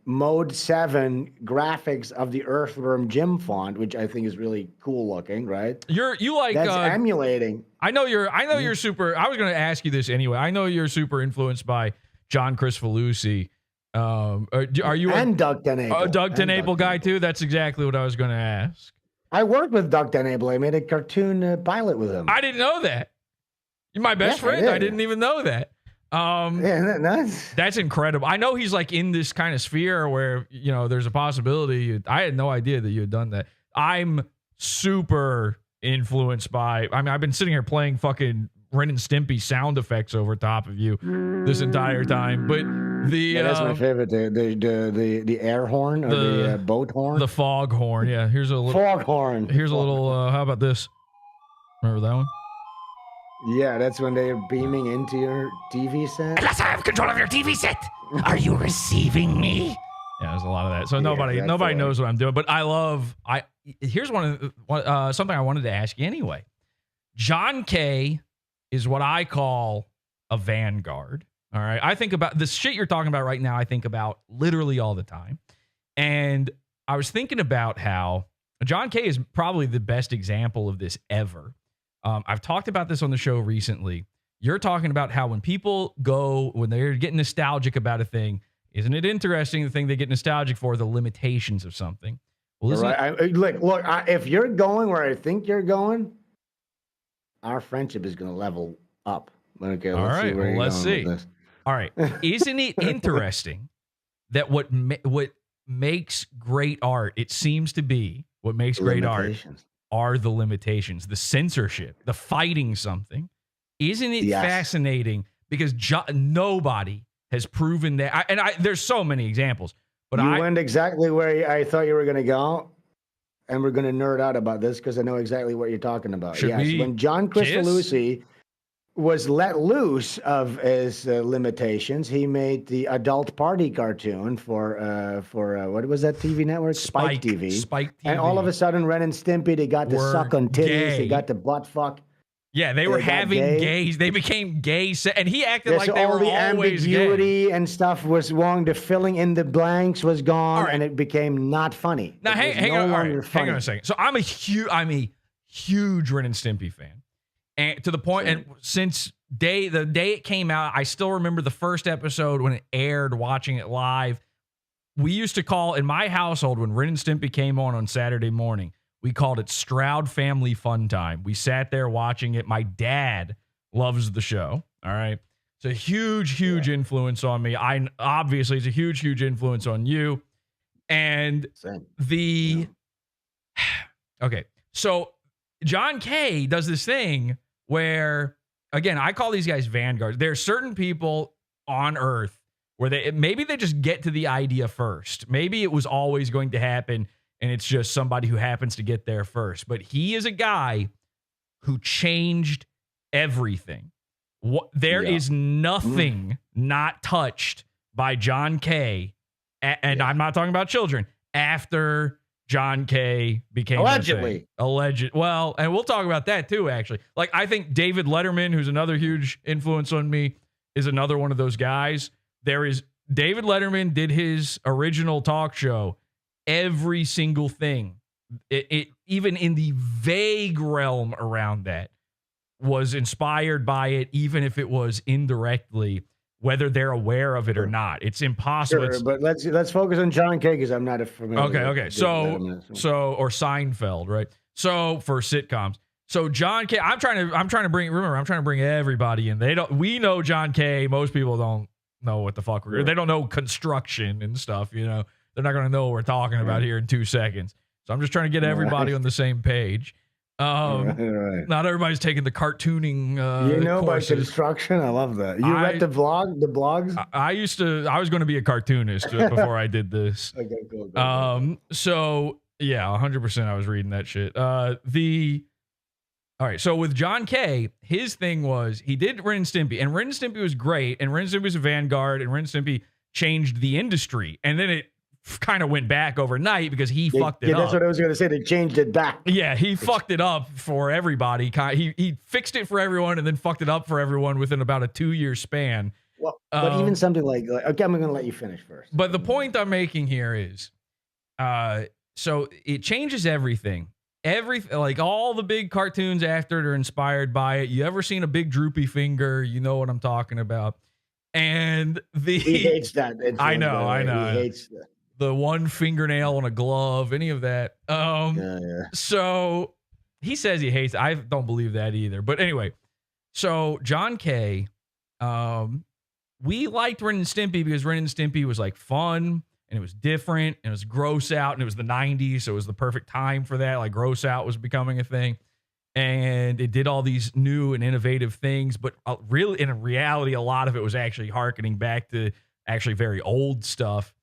Mode 7 graphics of the Earthworm Jim font, which I think is really cool looking. Right? You like that's emulating. I know you're super. I was going to ask you this anyway. I know you're super influenced by John Kricfalusi. Are you Doug TenNapel? Doug TenNapel guy too? That's exactly what I was going to ask. I worked with Doug TenNapel. I made a cartoon pilot with him. I didn't know that. You're my best friend. I didn't even know that. That's incredible. I know he's like in this kind of sphere where there's a possibility. I had no idea that you had done that. I'm super influenced by. I mean, I've been sitting here playing fucking Ren and Stimpy sound effects over top of you this entire time, but that's my favorite. The air horn or the boat horn, the fog horn. Yeah, here's a little fog horn. Here's a little. How about this? Remember that one? Yeah, that's when they're beaming into your TV set. Unless I have control of your TV set, are you receiving me? Yeah, there's a lot of that. So nobody knows what I'm doing, but here's something I wanted to ask you anyway. John K is what I call a vanguard. All right. I think about the shit you're talking about right now. I think about literally all the time. And I was thinking about how John K is probably the best example of this ever. I've talked about this on the show recently. You're talking about how when they're getting nostalgic about a thing, isn't it interesting the thing they get nostalgic for, the limitations of something? Well, look, if you're going where I think you're going, our friendship is going to level up. Okay, let's see. All right. Isn't it interesting that what makes great art, it seems to be what makes great art are the limitations, the censorship, the fighting something. Isn't it fascinating? Because nobody has proven that. There's so many examples. But you went exactly where I thought you were going to go. And we're going to nerd out about this because I know exactly what you're talking about. When John Kricfalusi was let loose of his limitations, he made the adult party cartoon for what was that TV network? Spike TV. Spike TV. And all of a sudden, Ren and Stimpy, they got to suck on titties. They got to butt fuck. Yeah, they were having gays. They became gay, and he acted like they were always ambiguity gay. And stuff was wrong. The filling in the blanks was gone, and it became not funny. Now, hang on a second. So I'm a huge Ren and Stimpy fan, and to the point, and since the day it came out, I still remember the first episode when it aired. Watching it live, we used to call in my household when Ren and Stimpy came on Saturday morning. We called it Stroud Family Fun Time. We sat there watching it. My dad loves the show. All right. It's a huge influence on me. Obviously, it's a huge influence on you. And okay. So John K does this thing where, again, I call these guys vanguards. There are certain people on Earth where maybe they just get to the idea first. Maybe it was always going to happen, and it's just somebody who happens to get there first. But he is a guy who changed everything. There is nothing not touched by John Kay, and I'm not talking about children, after John Kay became allegedly. Well, and we'll talk about that too, actually. Like, I think David Letterman, who's another huge influence on me, is another one of those guys. David Letterman did his original talk show. Every single thing, even in the vague realm around that, was inspired by it, even if it was indirectly, whether they're aware of it or not. It's impossible. Sure, but let's focus on John Kay because I'm not familiar. Okay. So or Seinfeld, right? So for sitcoms. So John Kay, I'm trying to bring everybody in. We know John Kay. Most people don't know what the fuck they don't know construction and stuff, you know. They're not going to know what we're talking about here in 2 seconds. So I'm just trying to get everybody on the same page. Not everybody's taking the cartooning courses. By construction. I love that. You read the blogs? I was going to be a cartoonist before I did this. Okay, cool. So yeah, 100% I was reading that shit. All right, so with John Kay, his thing was he did Ren and Stimpy, and Ren and Stimpy was great, and Ren and Stimpy was a vanguard, and Ren and Stimpy changed the industry, and then it kind of went back overnight because he fucked it up. That's what I was going to say. They changed it back. Yeah, he fucked it up for everybody. He fixed it for everyone and then fucked it up for everyone within about a 2-year span. Well, but even something like okay, I'm going to let you finish first. But the point I'm making here is, so it changes everything. Like all the big cartoons after it are inspired by it. You ever seen a big droopy finger? You know what I'm talking about. And he hates that. I know. He hates that. The one fingernail on a glove, any of that. So he says he hates it. I don't believe that either. But anyway, so John Kay, we liked Ren and Stimpy because Ren and Stimpy was like fun and it was different and it was gross out and it was the 90s. So it was the perfect time for that. Like gross out was becoming a thing. And it did all these new and innovative things. But really, in reality, a lot of it was actually hearkening back to actually very old stuff.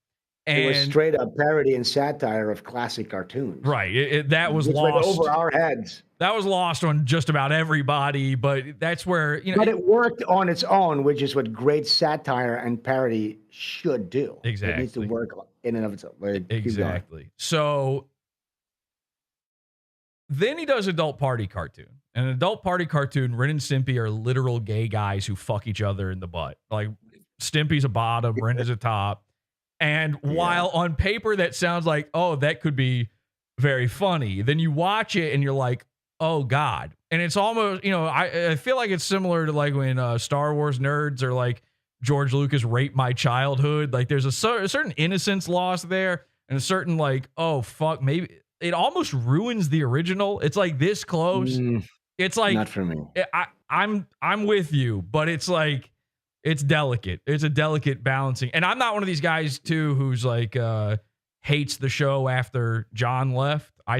And it was straight up parody and satire of classic cartoons. Right. That was lost. Went over our heads. That was lost on just about everybody, but that's where, But it worked on its own, which is what great satire and parody should do. Exactly. It needs to work in and of itself. Exactly. So then he does adult party cartoon. And an adult party cartoon, Ren and Stimpy are literal gay guys who fuck each other in the butt. Like Stimpy's a bottom, Ren is a top. And while on paper that sounds like, oh, that could be very funny, then you watch it and you're like, oh, God. And it's almost, I feel like it's similar to like when Star Wars nerds are like, George Lucas raped my childhood. Like there's a certain innocence lost there and a certain like, oh, fuck, maybe it almost ruins the original. It's like this close. It's like, not for me. I'm with you, but it's like, it's delicate. It's a delicate balancing. And I'm not one of these guys, too, who's like hates the show after John left. I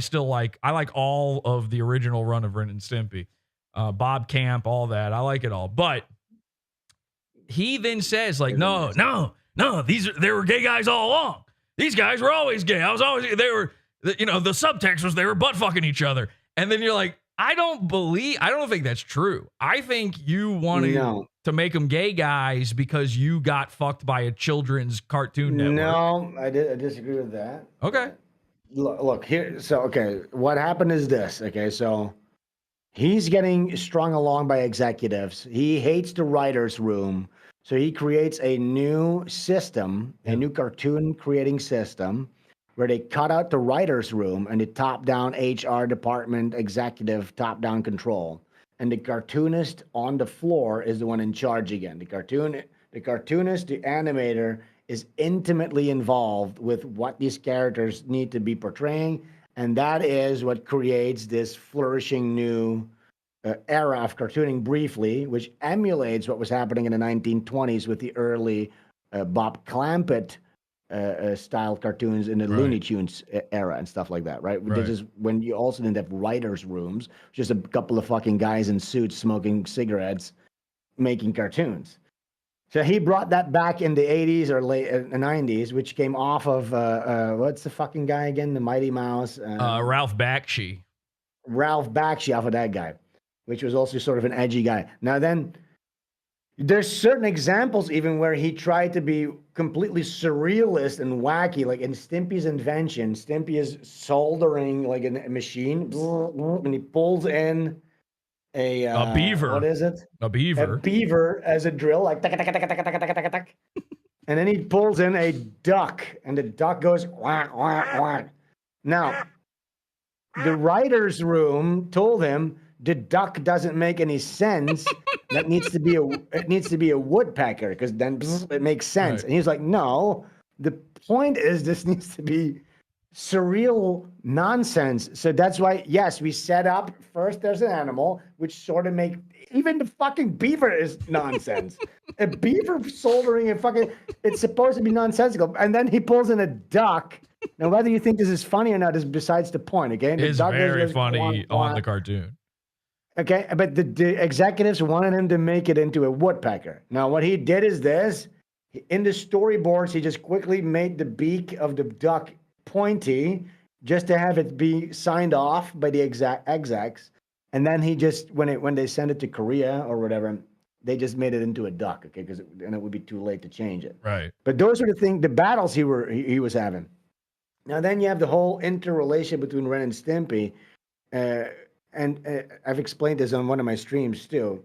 like all of the original run of Ren and Stimpy. Bob Camp, all that. I like it all. But he then says, like, no, there were gay guys all along. These guys were always gay. The subtext was they were butt fucking each other. And then you're like, I don't think that's true. I think you wanted to make them gay guys because you got fucked by a children's cartoon network. No, I disagree with that. Okay. Look here. So, okay, what happened is this. Okay, so he's getting strung along by executives. He hates the writer's room. So he creates a new system, a new cartoon creating system, where they cut out the writer's room and the top-down HR department executive top-down control. And the cartoonist on the floor is the one in charge again. The cartoonist, the animator, is intimately involved with what these characters need to be portraying. And that is what creates this flourishing new era of cartooning briefly, which emulates what was happening in the 1920s with the early Bob Clampett style cartoons in the Looney Tunes era and stuff like that, right? This is when you also didn't have writers' rooms, just a couple of fucking guys in suits smoking cigarettes, making cartoons. So he brought that back in the 80s or late 90s, which came off of what's the fucking guy again? The Mighty Mouse. Ralph Bakshi. Ralph Bakshi off of that guy, which was also sort of an edgy guy. Now then, there's certain examples even where he tried to be completely surrealist and wacky, like in Stimpy's invention. Stimpy is soldering like a machine, and he pulls in a beaver. What is it? A beaver. A beaver as a drill, like tack, tack, tack, tack, tack, tack, tack, tack. And then he pulls in a duck, and the duck goes quack, quack, quack. Now, the writer's room told him the duck doesn't make any sense. It needs to be a woodpecker because then it makes sense. Right. And he's like, no, the point is this needs to be surreal nonsense. So that's why, yes, we set up first there's an animal, which sort of make even the fucking beaver is nonsense. A beaver soldering a fucking, it's supposed to be nonsensical. And then he pulls in a duck. Now, whether you think this is funny or not is besides the point, okay? It's very funny on the cartoon. Okay, but the executives wanted him to make it into a woodpecker. Now, what he did is this. In the storyboards, he just quickly made the beak of the duck pointy just to have it be signed off by the execs. And then he just, when they sent it to Korea or whatever, they just made it into a duck, okay? Because then it would be too late to change it. Right. But those are the battles he was having. Now, then you have the whole interrelation between Ren and Stimpy. And I've explained this on one of my streams too.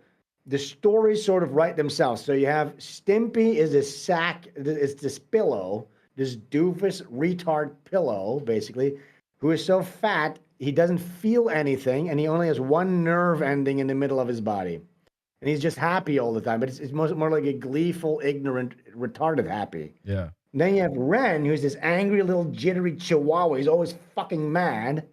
The stories sort of write themselves. So you have Stimpy is this sack, it's this pillow, this doofus retard pillow, basically, who is so fat he doesn't feel anything, and he only has one nerve ending in the middle of his body. And he's just happy all the time, but it's more like a gleeful, ignorant, retarded happy. Yeah. And then you have Ren, who's this angry little jittery chihuahua. He's always fucking mad.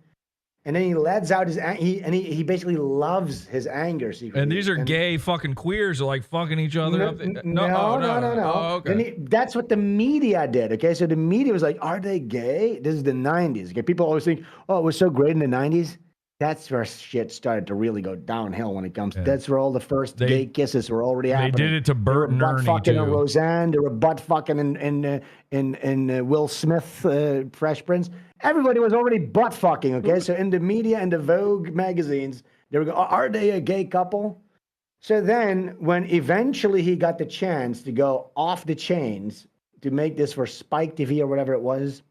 And then he lets out his he basically loves his anger secretly. And these are gay fucking queers who like fucking each other up. No. Oh, okay. That's what the media did. Okay, so the media was like, "Are they gay?" This is the '90s. Okay, people always think, "Oh, it was so great in the '90s." That's where shit started to really go downhill when it comes. Yeah. That's where all the first gay kisses were already happening. They did it to Bert and Ernie fucking too. Roseanne. They were butt fucking in Will Smith, Fresh Prince. Everybody was already butt fucking. Okay, so in the media and the Vogue magazines, they were going, "Are they a gay couple?" So then, when eventually he got the chance to go off the chains to make this for Spike TV or whatever it was,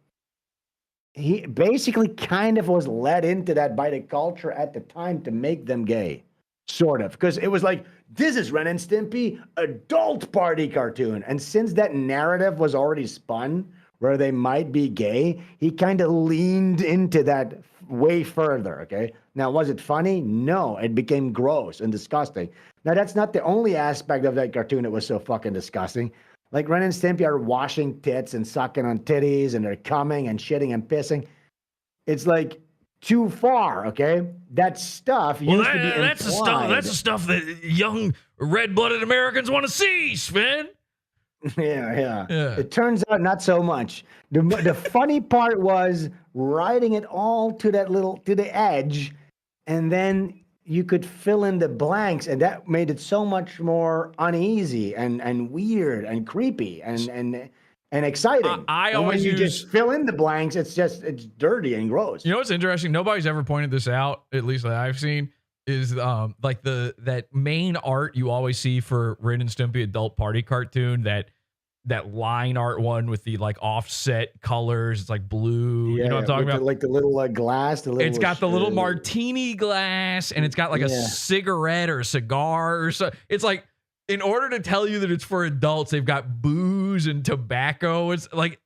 he basically kind of was led into that by the culture at the time to make them gay, sort of, because it was like, this is Ren and Stimpy, adult party cartoon. And since that narrative was already spun where they might be gay, he kind of leaned into that way further, okay? Now, was it funny? No, it became gross and disgusting. Now, that's not the only aspect of that cartoon that was so fucking disgusting. Like Ren and Stimpy are washing tits and sucking on titties, and they're coming and shitting and pissing. It's like too far, okay? That stuff used to be that's implied. That's the stuff that young red-blooded Americans want to see, Sven. Yeah. It turns out not so much. The funny part was riding it all to the edge, and then you could fill in the blanks, and that made it so much more uneasy and weird and creepy and exciting. I always when you just fill in the blanks, it's dirty and gross. You know what's interesting? Nobody's ever pointed this out, at least that I've seen, is like that main art you always see for Ren and Stimpy adult party cartoon, that line art one with the like offset colors. It's like blue. Yeah, you know what I'm talking about? Like the little glass. It's got the little martini glass, and it's got like a cigarette or a cigar or so. It's like, in order to tell you that it's for adults, they've got booze and tobacco. It's like,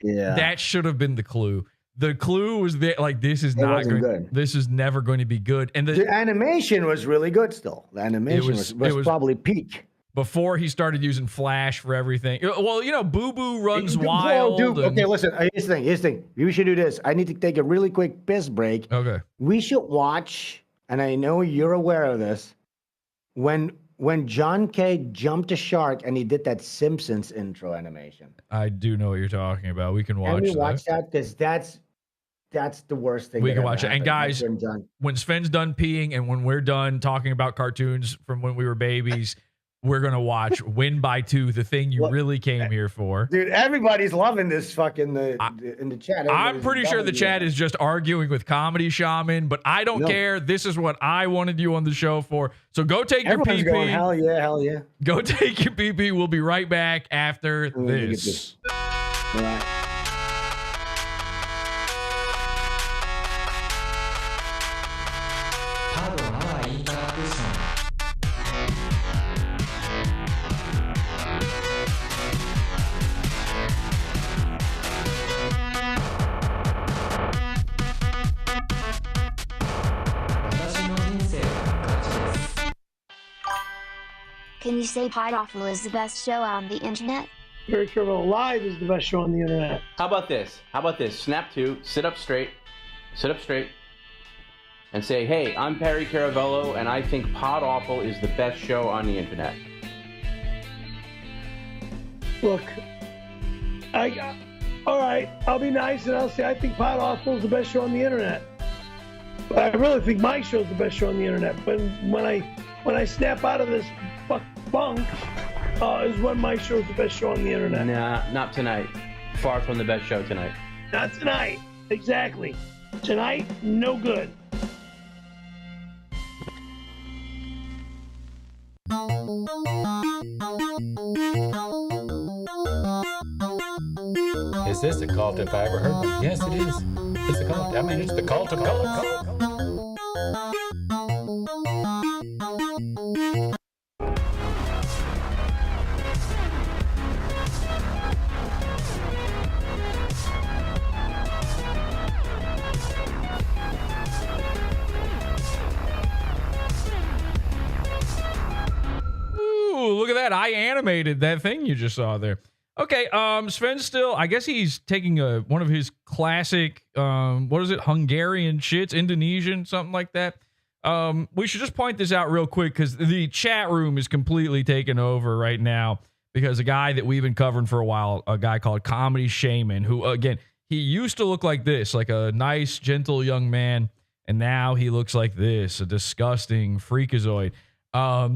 that should have been the clue. The clue was that like this is not good. This is never going to be good. And the animation was really good. Still, the animation was probably peak. Before he started using Flash for everything. Well, you know, Boo Boo Runs Wild. Okay, listen. Here's the thing. We should do this. I need to take a really quick piss break. Okay. We should watch, and I know you're aware of this, when John Kay jumped a shark and he did that Simpsons intro animation. I do know what you're talking about. We can watch that. Watch that because that's the worst thing. We can watch it. And guys, when Sven's done peeing and when we're done talking about cartoons from when we were babies, we're going to watch Win by 2, the thing you really came here for. Dude, everybody's loving this fucking in the chat. I'm pretty sure the chat is just arguing with Comedy Shaman, but I don't care. This is what I wanted you on the show for. So go take your PP. Going, hell yeah, hell yeah. Go take your PP. We'll be right back after this. All right. Can you say Podawful is the best show on the internet? Very Caravello Live is the best show on the internet. How about this? Snap 2, sit up straight, and say, hey, I'm Perry Caravello, and I think Podawful is the best show on the internet. Look, all right, I'll be nice and I'll say I think Podawful is the best show on the internet. But I really think my show's the best show on the internet. But when I snap out of this bunk, is when my show's the best show on the internet. Nah, not tonight. Far from the best show tonight. Not tonight. Exactly. Tonight, no good. Is this a cult if I ever heard one? Yes, it is. It's a cult. I mean, it's the cult of cults. Look at that. I animated that thing you just saw there. Okay, Sven still, I guess he's taking one of his classic, what is it, Hungarian shits, Indonesian, something like that. We should just point this out real quick because the chat room is completely taken over right now because a guy that we've been covering for a while, a guy called Comedy Shaman, who, again, he used to look like this, like a nice, gentle young man, and now he looks like this, a disgusting freakazoid.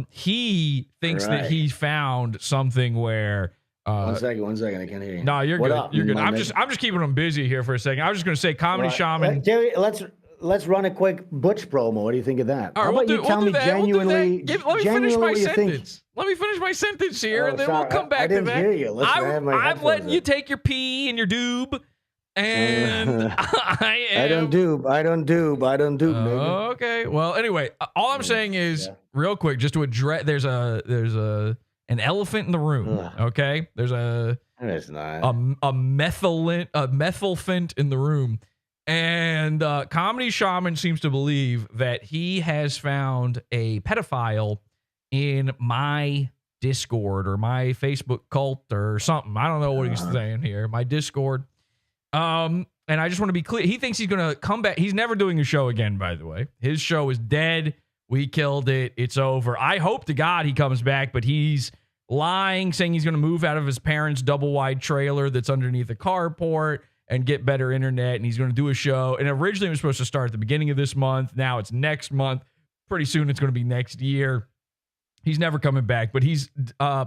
He thinks that he found something where one second, I can't hear you. No, you're good. You're good. I'm just keeping him busy here for a second. I was just gonna say Comedy Shaman. Jerry, let's run a quick Butch promo. What do you think of that? All right, How about you tell me genuinely? Let me finish my sentence. Let me finish my sentence here, and then we'll come back to that. I didn't hear you. Listen, I'm letting you take your pee and your doob. And I don't doob. Okay. Well, anyway, all I'm saying is real quick, just to address, there's an elephant in the room. Okay. There's a methylphant in the room. And Comedy Shaman seems to believe that he has found a pedophile in my Discord or my Facebook cult or something. I don't know what he's saying here. My Discord. And I just want to be clear. He thinks he's going to come back. He's never doing a show again, by the way. His show is dead. We killed it. It's over. I hope to God he comes back, but he's lying, saying he's going to move out of his parents' double-wide trailer that's underneath a carport and get better internet, and he's going to do a show. And originally it was supposed to start at the beginning of this month. Now it's next month. Pretty soon it's going to be next year. He's never coming back, but he's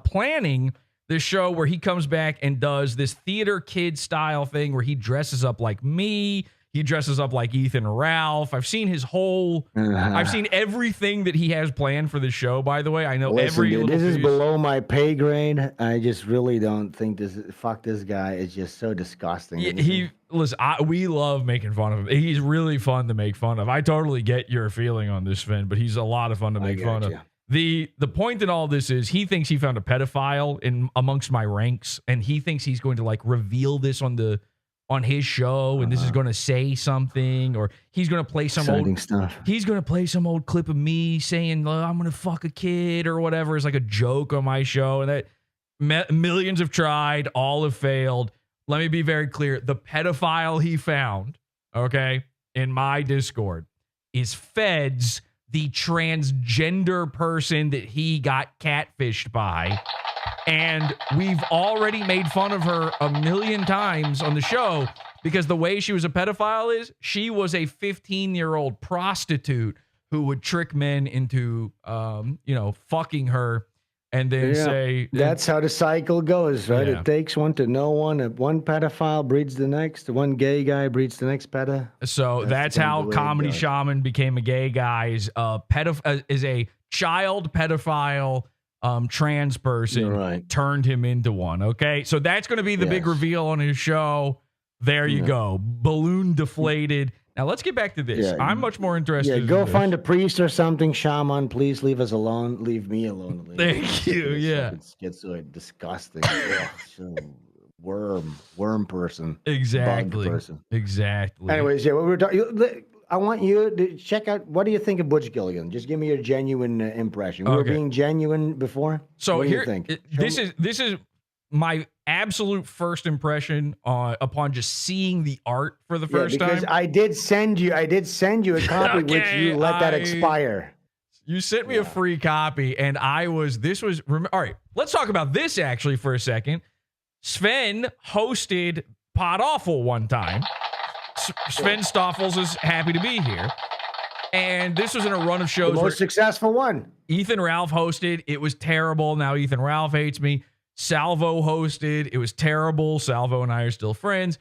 planning this show where he comes back and does this theater kid style thing where he dresses up like me. He dresses up like Ethan Ralph. I've seen his whole, I've seen everything that he has planned for the show, by the way. I know dude, this is below my pay grade. I just really don't think fuck this guy is just so disgusting. Listen, we love making fun of him. He's really fun to make fun of. I totally get your feeling on this, Sven, but he's a lot of fun to make fun of. The point in all this is he thinks he found a pedophile in amongst my ranks, and he thinks he's going to like reveal this on his show, and this is going to say something, or he's going to play some old stuff. He's going to play some old clip of me saying I'm going to fuck a kid or whatever. It's like a joke on my show, and that millions have tried, all have failed. Let me be very clear: the pedophile he found, okay, in my Discord, is Feds, the transgender person that he got catfished by. And we've already made fun of her a million times on the show because the way she was a pedophile is she was a 15-year-old prostitute who would trick men into, fucking her. and then say that's how the cycle goes, right? Yeah. It takes one to know one. One pedophile breeds the next. One gay guy breeds the next pedo. So that's how Comedy Shaman became a gay guy. Is a child pedophile trans person turned him into one. Okay, so that's going to be the big reveal on his show. There you go, balloon deflated. Now let's get back to this. Yeah. I'm much more interested. Yeah, go find a priest or something, shaman. Please leave us alone. Leave me alone. Thank you. Yeah, it's schizoid, disgusting. Ugh, so worm person. Exactly. Bug person. Exactly. Anyways, yeah, what we were talking. I want you to check out. What do you think of Butch Gilligan? Just give me your genuine impression. We were being genuine before. So what do here, you think? This is my absolute first impression upon just seeing the art for the first because time. I did send you a copy, which you let that expire. You sent me a free copy, and all right, let's talk about this actually for a second. Sven hosted Podawful one time. Sven Stoffels is happy to be here. And this was in a run of shows. The most successful one. Ethan Ralph hosted. It was terrible. Now Ethan Ralph hates me. Salvo hosted. It was terrible. Salvo and I are still friends.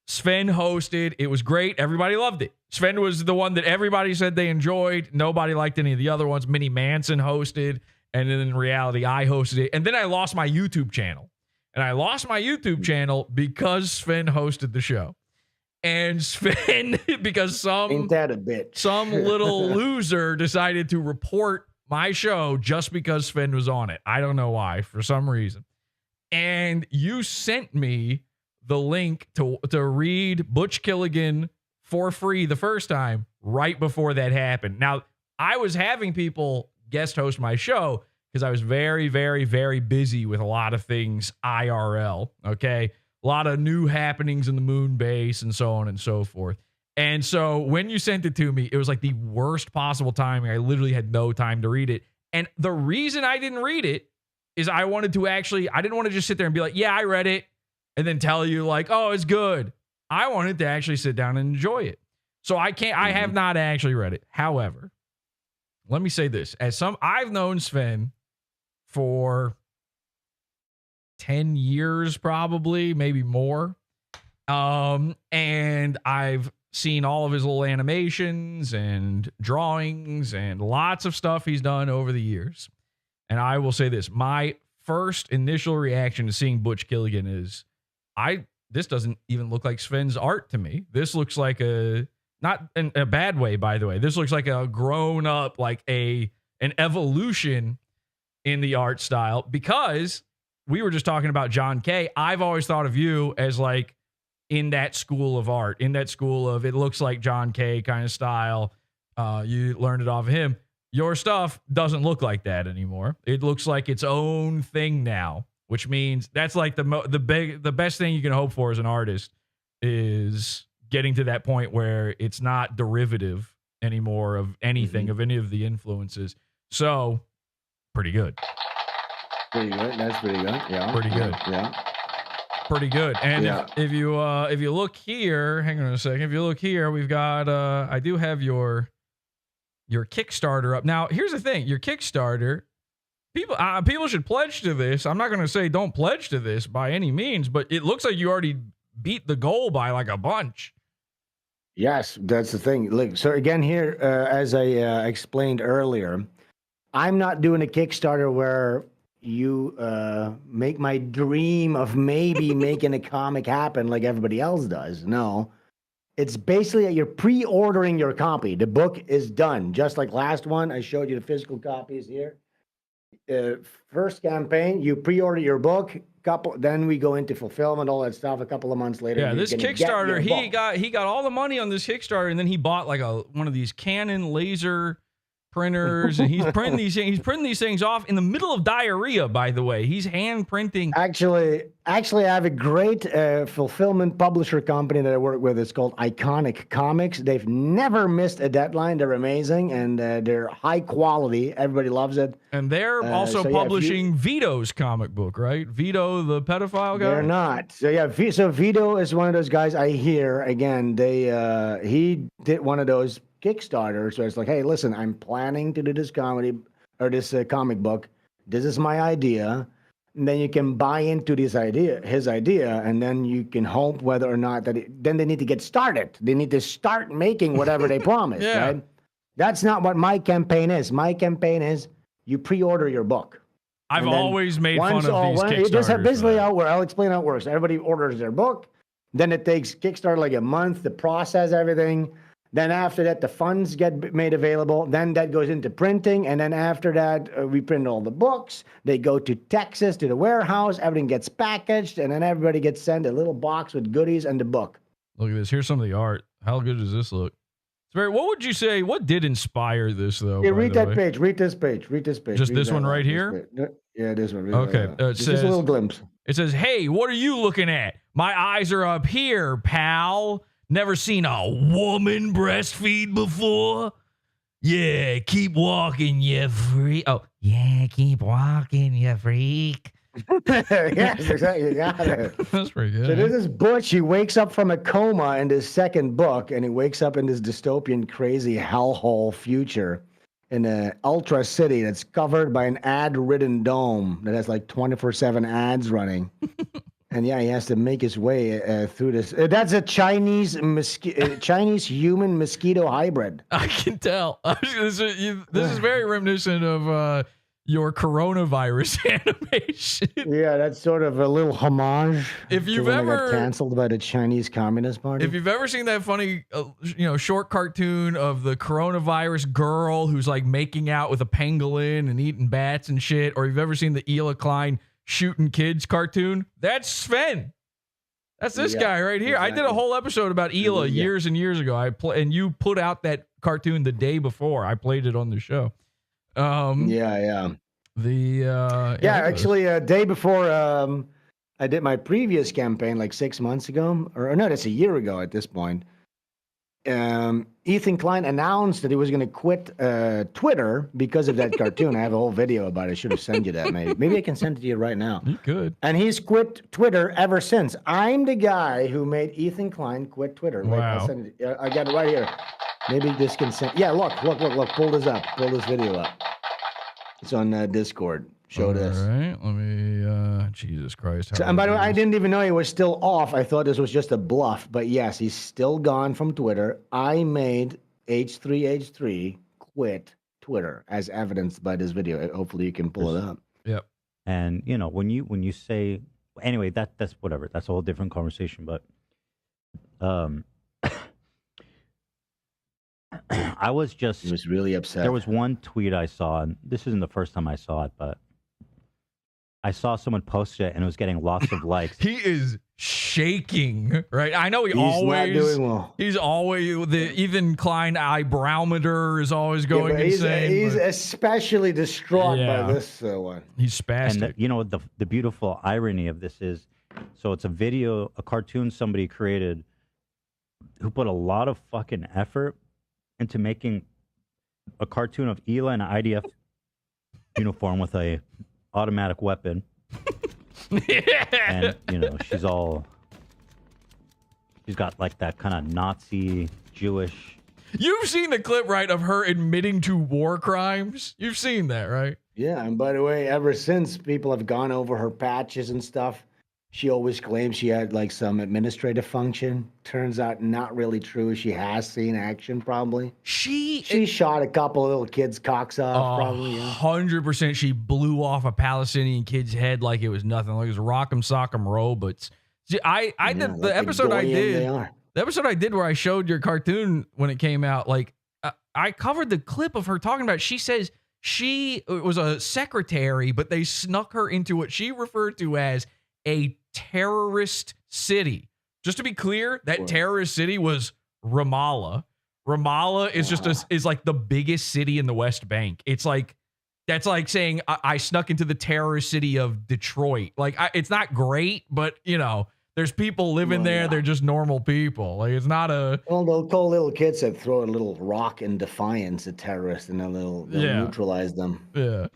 Sven hosted. It was great. Everybody loved it. Sven was the one that everybody said they enjoyed. Nobody liked any of the other ones. Minnie Manson hosted. And then in reality, I hosted it. And then I lost my YouTube channel. And I lost my YouTube channel because Sven hosted the show. And Sven, because ain't that a bitch? Some little loser decided to report my show just because Sven was on it. I don't know why, for some reason. And you sent me the link to read Butch Gilligan for free the first time right before that happened. Now, I was having people guest host my show because I was very, very, very busy with a lot of things IRL, okay? A lot of new happenings in the moon base and so on and so forth. And so when you sent it to me, it was like the worst possible timing. I literally had no time to read it. And the reason I didn't read it is I didn't want to just sit there and be like, yeah, I read it. And then tell you like, oh, it's good. I wanted to actually sit down and enjoy it. So I have not actually read it. However, let me say this. I've known Sven for 10 years, probably, maybe more. And I've seen all of his little animations and drawings and lots of stuff he's done over the years. And I will say this, my first initial reaction to seeing Butch Gilligan is, this doesn't even look like Sven's art to me. This looks like not in a bad way, by the way. This looks like a grown up, like an evolution in the art style, because we were just talking about John Kay. I've always thought of you as like in that school of art, in that school of it looks like John Kay kind of style. You learned it off of him. Your stuff doesn't look like that anymore. It looks like its own thing now, which means that's like the best thing you can hope for as an artist is getting to that point where it's not derivative anymore of anything, of any of the influences. So pretty good. Pretty good. That's pretty good. Yeah. Pretty good. Yeah. Pretty good. And if you look here, hang on a second. If you look here, we've got I do have your Kickstarter up. Now, here's the thing. Your Kickstarter, people should pledge to this. I'm not going to say don't pledge to this by any means, but it looks like you already beat the goal by like a bunch. Yes, that's the thing. Look, so again here, as I explained earlier, I'm not doing a Kickstarter where you make my dream of maybe making a comic happen like everybody else does. No, it's basically that you're pre-ordering your copy. The book is done. Just like last one, I showed you the physical copies here. First campaign, you pre-order your book. Then we go into fulfillment, all that stuff. A couple of months later, yeah. This Kickstarter, he got all the money on this Kickstarter, and then he bought like one of these Canon laser printers, and he's printing these things off in the middle of diarrhea, by the way. He's hand printing. Actually, I have a great fulfillment publisher company that I work with. It's called Iconic Comics. They've never missed a deadline. They're amazing, and they're high quality. Everybody loves it. And they're also publishing Vito's comic book, right? Vito, the pedophile guy? They're not. So yeah, so Vito is one of those guys I hear. Again, he did one of those Kickstarter, so it's like, hey, listen, I'm planning to do this comedy or this comic book. This is my idea. And then you can buy into his idea, and then you can hope whether or not then they need to get started. They need to start making whatever they promised, right? That's not what my campaign is. My campaign is you pre-order your book. I've always made fun of these Kickstarters. This is basically how it works. I'll explain how it works. Everybody orders their book. Then it takes Kickstarter like a month to process everything. Then after that, the funds get made available. Then that goes into printing. And then after that, we print all the books. They go to Texas, to the warehouse. Everything gets packaged. And then everybody gets sent a little box with goodies and the book. Look at this. Here's some of the art. How good does this look? What would you say? What did inspire this, though? Yeah, read that page. Read this page. Read this page. Just this one right here? Yeah, this one. Okay. Just a little glimpse. It says, hey, what are you looking at? My eyes are up here, pal. Never seen a woman breastfeed before? Yeah, keep walking, you freak. Oh, yeah, keep walking, you freak. Yes, exactly. You got it. That's pretty good. So this is Butch. He wakes up from a coma in his second book, and he wakes up in this dystopian, crazy hellhole future in an ultra city that's covered by an ad-ridden dome that has like 24/7 ads running. And yeah, he has to make his way through this. That's a Chinese human mosquito hybrid. I can tell. This is very reminiscent of your coronavirus animation. Yeah, that's sort of a little homage. If you've ever got canceled by the Chinese Communist Party. If you've ever seen that funny, short cartoon of the coronavirus girl who's like making out with a pangolin and eating bats and shit, or you've ever seen the Ela Klein shooting kids cartoon, that's Sven. That's this guy right here. Exactly. I did a whole episode about Ela years and years ago. And you put out that cartoon the day before. I played it on the show. Actually, a day before I did my previous campaign, like 6 months ago, or no, that's a year ago at this point. Ethan Klein announced that he was going to quit Twitter because of that cartoon. I have a whole video about it. I should have sent you that. Maybe I can send it to you right now. You could. And he's quit Twitter ever since. I'm the guy who made Ethan Klein quit Twitter. Wow. I got it right here. Maybe this can send. Yeah, look. Pull this up. Pull this video up. It's on Discord. Show this. All right. Let me, Jesus Christ. And by the way, I didn't even know he was still off. I thought this was just a bluff. But yes, he's still gone from Twitter. I made H3H3 quit Twitter as evidenced by this video. Hopefully you can pull it up. Yep. And, when you say, anyway, that's whatever. That's a whole different conversation. But he was really upset. There was one tweet I saw, and this isn't the first time I saw it, but I saw someone post it and it was getting lots of likes. He is shaking, right? I know he's not doing well. He's always, the Ethan Klein eyebrowmeter is always going insane. He's especially distraught by this one. He's spastic. And the beautiful irony of this is, so it's a cartoon somebody created who put a lot of fucking effort into making a cartoon of Ela in an IDF uniform with a automatic weapon. And, she's got like that kind of Nazi Jewish. You've seen the clip, right, of her admitting to war crimes? You've seen that, right? Yeah, and by the way, ever since people have gone over her patches and stuff, she always claims she had like some administrative function. Turns out not really true. She has seen action probably. She shot a couple of little kids' cocks off probably. 100% she blew off a Palestinian kid's head like it was nothing. Like it was Rock'em Sock'em Robots. See, I did the episode I did. The episode I did where I showed your cartoon when it came out, like I covered the clip of her talking about it. She says she was a secretary, but they snuck her into what she referred to as a terrorist city. Just to be clear, that terrorist city was Ramallah. Ramallah is is like the biggest city in the West Bank. It's like, that's like saying I snuck into the terrorist city of Detroit. Like it's not great, but there's people living there. Yeah. They're just normal people. Like it's not a. Well, they'll call little kids that throw a little rock in defiance a terrorist, and they'll neutralize them. Yeah.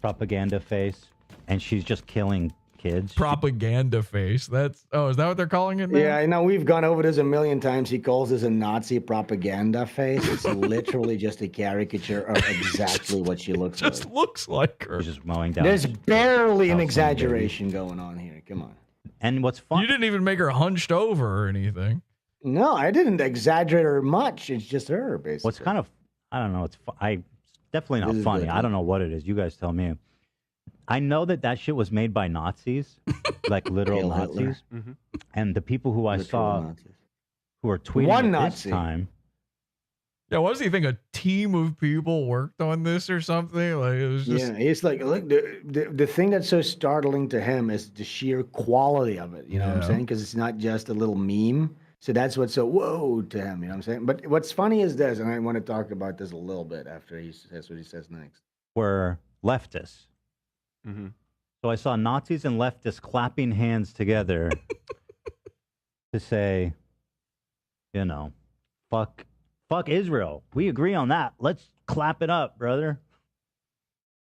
Propaganda face, and she's just killing kids. Propaganda face. Is that what they're calling it now? Yeah, I know we've gone over this a million times. He calls this a Nazi propaganda face. It's literally just a caricature of exactly what she looks like. Just looks like her. She's just mowing down. There's barely an exaggeration going on here. Come on. And what's fun? You didn't even make her hunched over or anything. No, I didn't exaggerate her much. It's just her, basically. What's kind of, I don't know. It's definitely not funny. I don't know what it is. You guys tell me. I know that shit was made by Nazis, like literal Nazis, and the people who I saw who were tweeting at this time. Yeah, what does he think? A team of people worked on this or something? Like it was just. Yeah, it's like look, the thing that's so startling to him is the sheer quality of it. You know what I'm saying? Because it's not just a little meme. So that's what's so whoa to him. You know what I'm saying? But what's funny is this, and I want to talk about this a little bit after he says what he says next. Were leftists. So I saw Nazis and leftists clapping hands together to say, you know, fuck Israel. We agree on that. Let's clap it up, brother.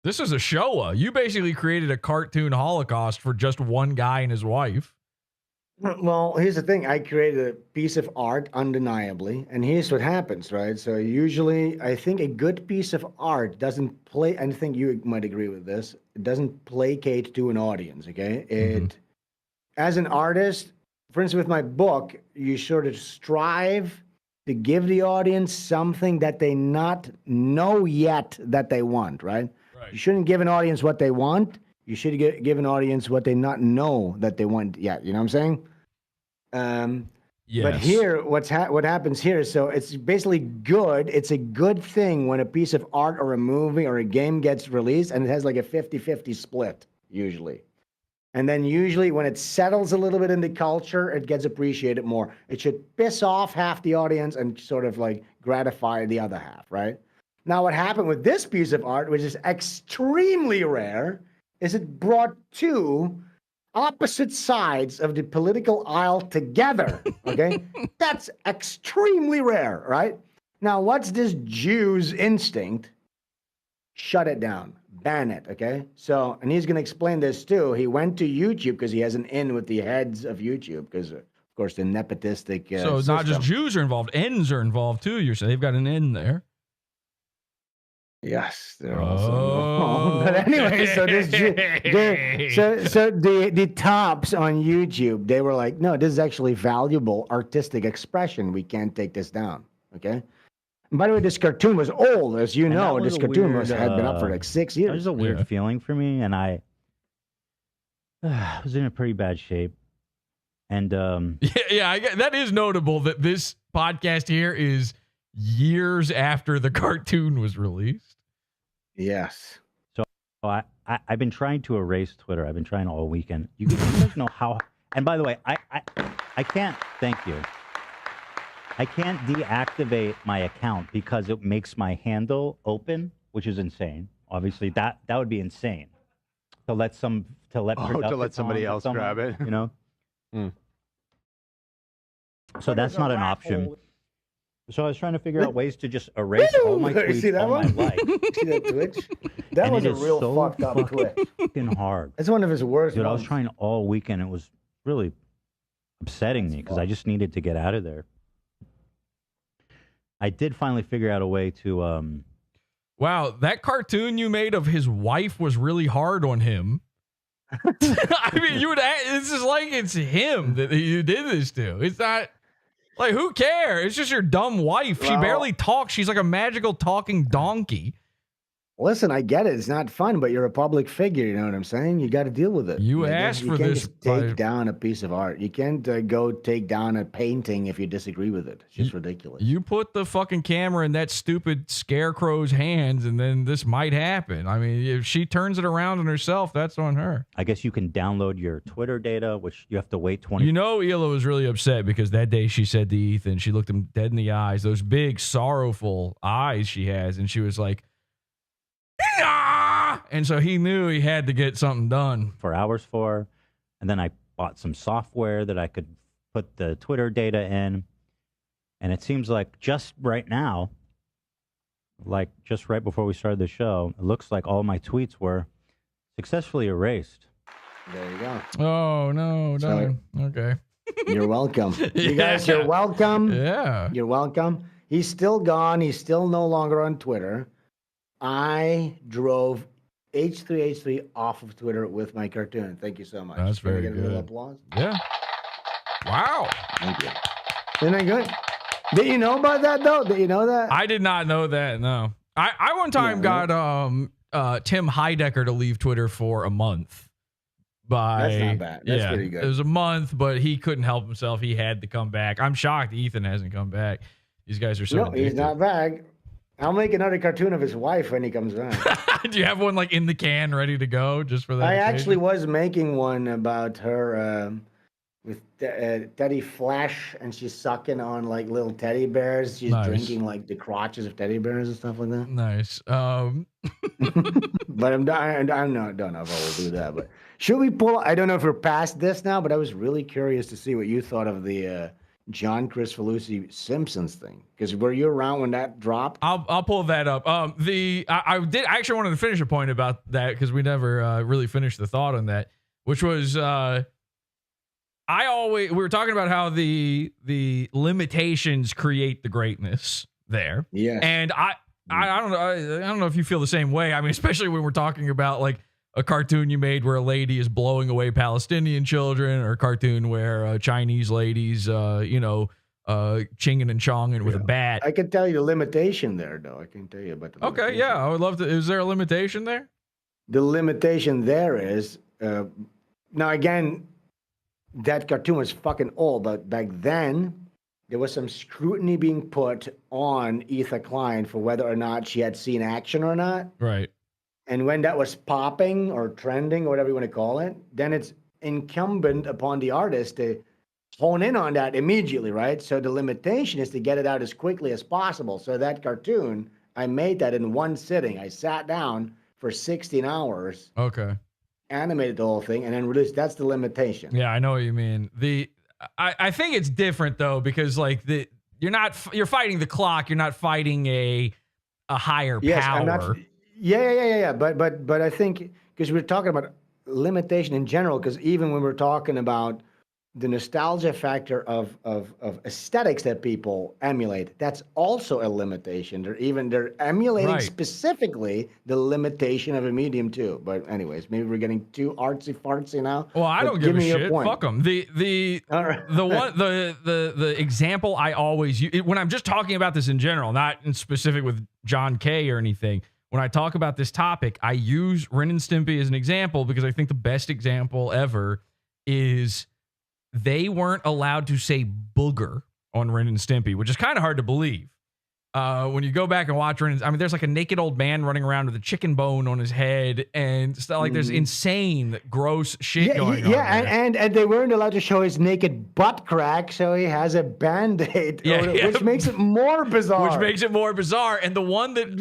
This is a Shoah. You basically created a cartoon Holocaust for just one guy and his wife. Well, here's the thing. I created a piece of art, undeniably, and here's what happens, right? So usually, I think a good piece of art doesn't play. I think you might agree with this. It doesn't placate to an audience. Okay, as an artist, for instance, with my book, you sort of strive to give the audience something that they not know yet that they want, right? You shouldn't give an audience what they want. You should give an audience what they not know that they want yet. You know what I'm saying? Yes. But here, what happens here is, so it's basically good. It's a good thing when a piece of art or a movie or a game gets released and it has like a 50-50 split, usually. And then usually when it settles a little bit in the culture, it gets appreciated more. It should piss off half the audience and sort of like gratify the other half, right? Now, what happened with this piece of art, which is extremely rare, is it brought two opposite sides of the political aisle together, okay? That's extremely rare, right? Now, what's this Jew's instinct? Shut it down. Ban it, okay? So, and he's going to explain this too. He went to YouTube because he has an in with the heads of YouTube because, of course, the nepotistic So it's not just Jews are involved. Ends are involved too. You're saying they've got an N there. Yes, they're also. But anyway, so the tops on YouTube, they were like, no, this is actually valuable artistic expression. We can't take this down. Okay. And by the way, this cartoon was old, as you know. This cartoon had been up for like 6 years. It was a weird feeling for me, and I was in a pretty bad shape. And that is notable that this podcast here is years after the cartoon was released. Yes. So I've been trying to erase Twitter. I've been trying all weekend. You guys know how. And by the way, I can't. Thank you. I can't deactivate my account because it makes my handle open, which is insane. Obviously, that would be insane to let somebody else grab it. You know. So that's not an option. So I was trying to figure out ways to just erase all my tweets, See that all one? my likes. See that Twitch? That was a real fucked up Twitch. Fucking hard. It's one of his worst Dude, ones. I was trying all weekend. It was really upsetting me because I just needed to get out of there. I did finally figure out a way to. Wow, that cartoon you made of his wife was really hard on him. I mean, it's just like it's him that you did this to. It's not. Like, who cares? It's just your dumb wife. She barely talks. She's like a magical talking donkey. Listen, I get it. It's not fun, but you're a public figure. You know what I'm saying? You got to deal with it. You asked for this. You can't just take down a piece of art. You can't go take down a painting if you disagree with it. It's just ridiculous. You put the fucking camera in that stupid scarecrow's hands, and then this might happen. I mean, if she turns it around on herself, that's on her. I guess you can download your Twitter data, which you have to wait 20. You know, Ela was really upset because that day she said to Ethan, she looked him dead in the eyes, those big, sorrowful eyes she has, and she was like, "Ah!" And so he knew he had to get something done. For hours for, and then I bought some software that I could put the Twitter data in, and it seems like just right now, like just right before we started the show, it looks like all my tweets were successfully erased. There you go. Oh, no. Okay. You're welcome. You guys, you're welcome. Yeah. You're welcome. He's still gone. He's still no longer on Twitter. I drove H3H3 off of Twitter with my cartoon. Thank you so much. That's very Can I get good. a little applause? Yeah. Wow. Thank you. Isn't that good? Did you know about that, though? Did you know that? I did not know that, no. I one time got Tim Heidecker to leave Twitter for a month. That's not bad. That's pretty good. It was a month, but he couldn't help himself. He had to come back. I'm shocked Ethan hasn't come back. These guys are so No, he's not back. I'll make another cartoon of his wife when he comes back. Do you have one like in the can ready to go just for that? I occasion? actually was making one about her with Teddy Flash, and she's sucking on like little teddy bears. She's drinking like the crotches of teddy bears and stuff like that. Nice. But I'm not don't know if I will do that. But should we pull? I don't know if we're past this now, but I was really curious to see what you thought of the John Cristofalusi Simpsons thing. Because were you around when that dropped? I'll pull that up. I actually wanted to finish a point about that because we never really finished the thought on that, which was we were talking about how the limitations create the greatness there. Yeah. And I don't know if you feel the same way. I mean, especially when we're talking about like a cartoon you made where a lady is blowing away Palestinian children, or a cartoon where Chinese ladies, chinging and chonging with a bat. I can tell you the limitation there, though. I can tell you about the Okay, yeah, I would love to. Is there a limitation there? The limitation there is, now again, that cartoon was fucking old, but back then, there was some scrutiny being put on Etha Klein for whether or not she had seen action or not. Right. And when that was popping or trending or whatever you want to call it, then it's incumbent upon the artist to hone in on that immediately, right? So the limitation is to get it out as quickly as possible. So that cartoon, I made that in one sitting. I sat down for 16 hours. Okay. Animated the whole thing and then released. That's the limitation. Yeah, I know what you mean. I think it's different though, because like you're fighting the clock. You're not fighting a higher power. Yeah. But I think because we're talking about limitation in general, because even when we're talking about the nostalgia factor of aesthetics that people emulate, that's also a limitation. They're emulating specifically the limitation of a medium too. But anyways, maybe we're getting too artsy fartsy now. Well, I don't give a shit. Fuck them. The example I always use when I'm just talking about this in general, not in specific with John K or anything. When I talk about this topic, I use Ren and Stimpy as an example because I think the best example ever is they weren't allowed to say booger on Ren and Stimpy, which is kind of hard to believe. When you go back and watch Ren, there's like a naked old man running around with a chicken bone on his head and stuff like there's insane, gross shit going on. Yeah, and they weren't allowed to show his naked butt crack, so he has a Band-Aid, which makes it more bizarre. And the one that... It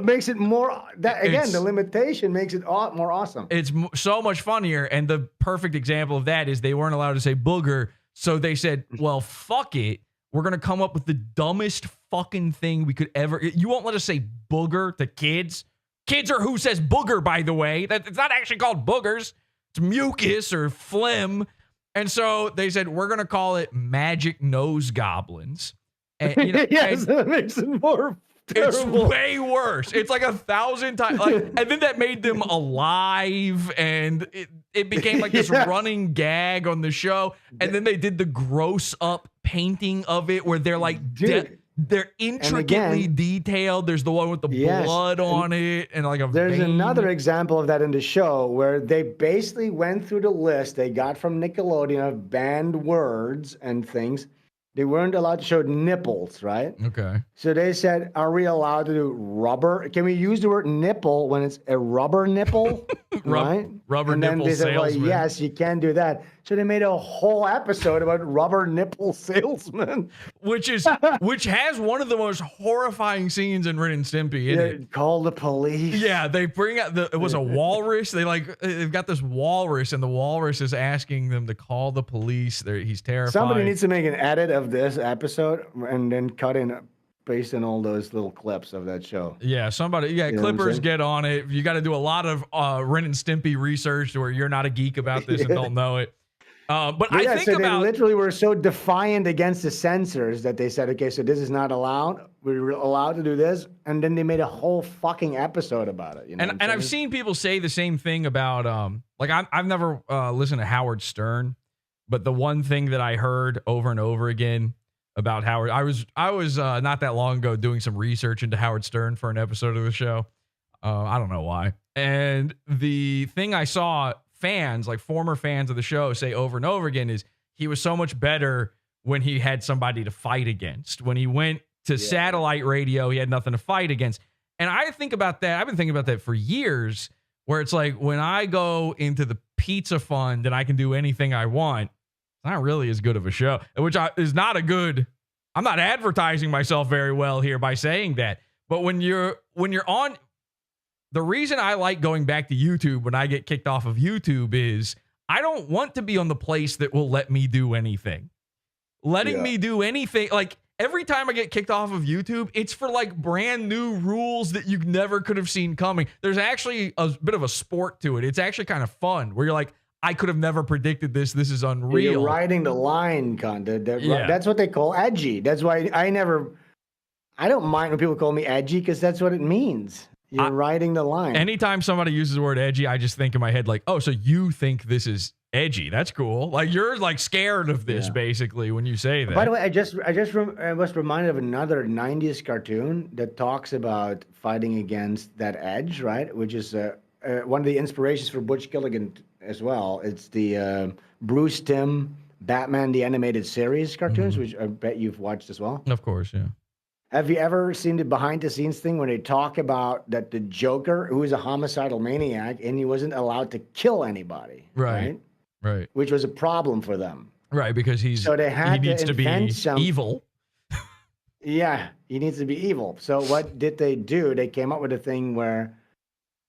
makes it more... the limitation makes it more awesome. It's so much funnier, and the perfect example of that is they weren't allowed to say booger, so they said, well, fuck it. We're going to come up with the dumbest fucking thing we could ever... You won't let us say booger to kids? Kids are who says booger, by the way. It's not actually called boogers. It's mucus or phlegm. And so they said, we're going to call it magic nose goblins. And, that makes it more terrible. It's way worse. It's like 1,000 times. And then that made them alive, and it became like this running gag on the show. And then they did the gross up painting of it where they're like, they're intricately detailed. There's the one with the blood on it and like a There's vein. another example of that in the show where they basically went through the list they got from Nickelodeon of banned words and things. They weren't allowed to show nipples, right? Okay. So they said, are we allowed to do rubber? Can we use the word nipple when it's a rubber nipple? Right? Rubber and then nipple they said, salesman. well, yes, you can do that. So they made a whole episode about rubber nipple salesman. Which has one of the most horrifying scenes in Ren and Stimpy in it. Call the police. Yeah, they bring out it was a walrus. They've got this walrus, and the walrus is asking them to call the police. He's terrified. Somebody needs to make an edit of this episode and then cut in based on all those little clips of that show. Yeah, Clippers get on it. You got to do a lot of Ren and Stimpy research where you're not a geek about this and don't know it. But I think they literally were so defiant against the censors that they said, okay, so this is not allowed. We're allowed to do this. And then they made a whole fucking episode about it. You know and I've seen people say the same thing about, I've never listened to Howard Stern, but the one thing that I heard over and over again about Howard, I was not that long ago doing some research into Howard Stern for an episode of the show. I don't know why. And the thing I saw fans, like former fans of the show, say over and over again is he was so much better when he had somebody to fight against. When he went to satellite radio, he had nothing to fight against. And I think about that. I've been thinking about that for years, where it's like when I go into the pizza fund and I can do anything I want, it's not really as good of a show, is not a good, I'm not advertising myself very well here by saying that. But when you're on, the reason I like going back to YouTube when I get kicked off of YouTube is I don't want to be on the place that will let me do anything. Letting me do anything, like every time I get kicked off of YouTube, it's for like brand new rules that you never could have seen coming. There's actually a bit of a sport to it. It's actually kind of fun where you're like, I could have never predicted this. This is unreal. You're riding the line, content. That's what they call edgy. That's why I don't mind when people call me edgy because that's what it means. You're riding the line. Anytime somebody uses the word edgy, I just think in my head like, oh, so you think this is edgy? That's cool. Like you're like scared of this basically when you say that. By the way, I was reminded of another '90s cartoon that talks about fighting against that edge, right? Which is one of the inspirations for Butch Gilligan as well. It's the Bruce Timm Batman the Animated Series cartoons, which I bet you've watched as well. Of course, yeah. Have you ever seen the behind the scenes thing when they talk about that the Joker, who is a homicidal maniac, and he wasn't allowed to kill anybody, right? Which was a problem for them, right? Because he needs to be evil. Yeah, he needs to be evil. So what did they do? They came up with a thing where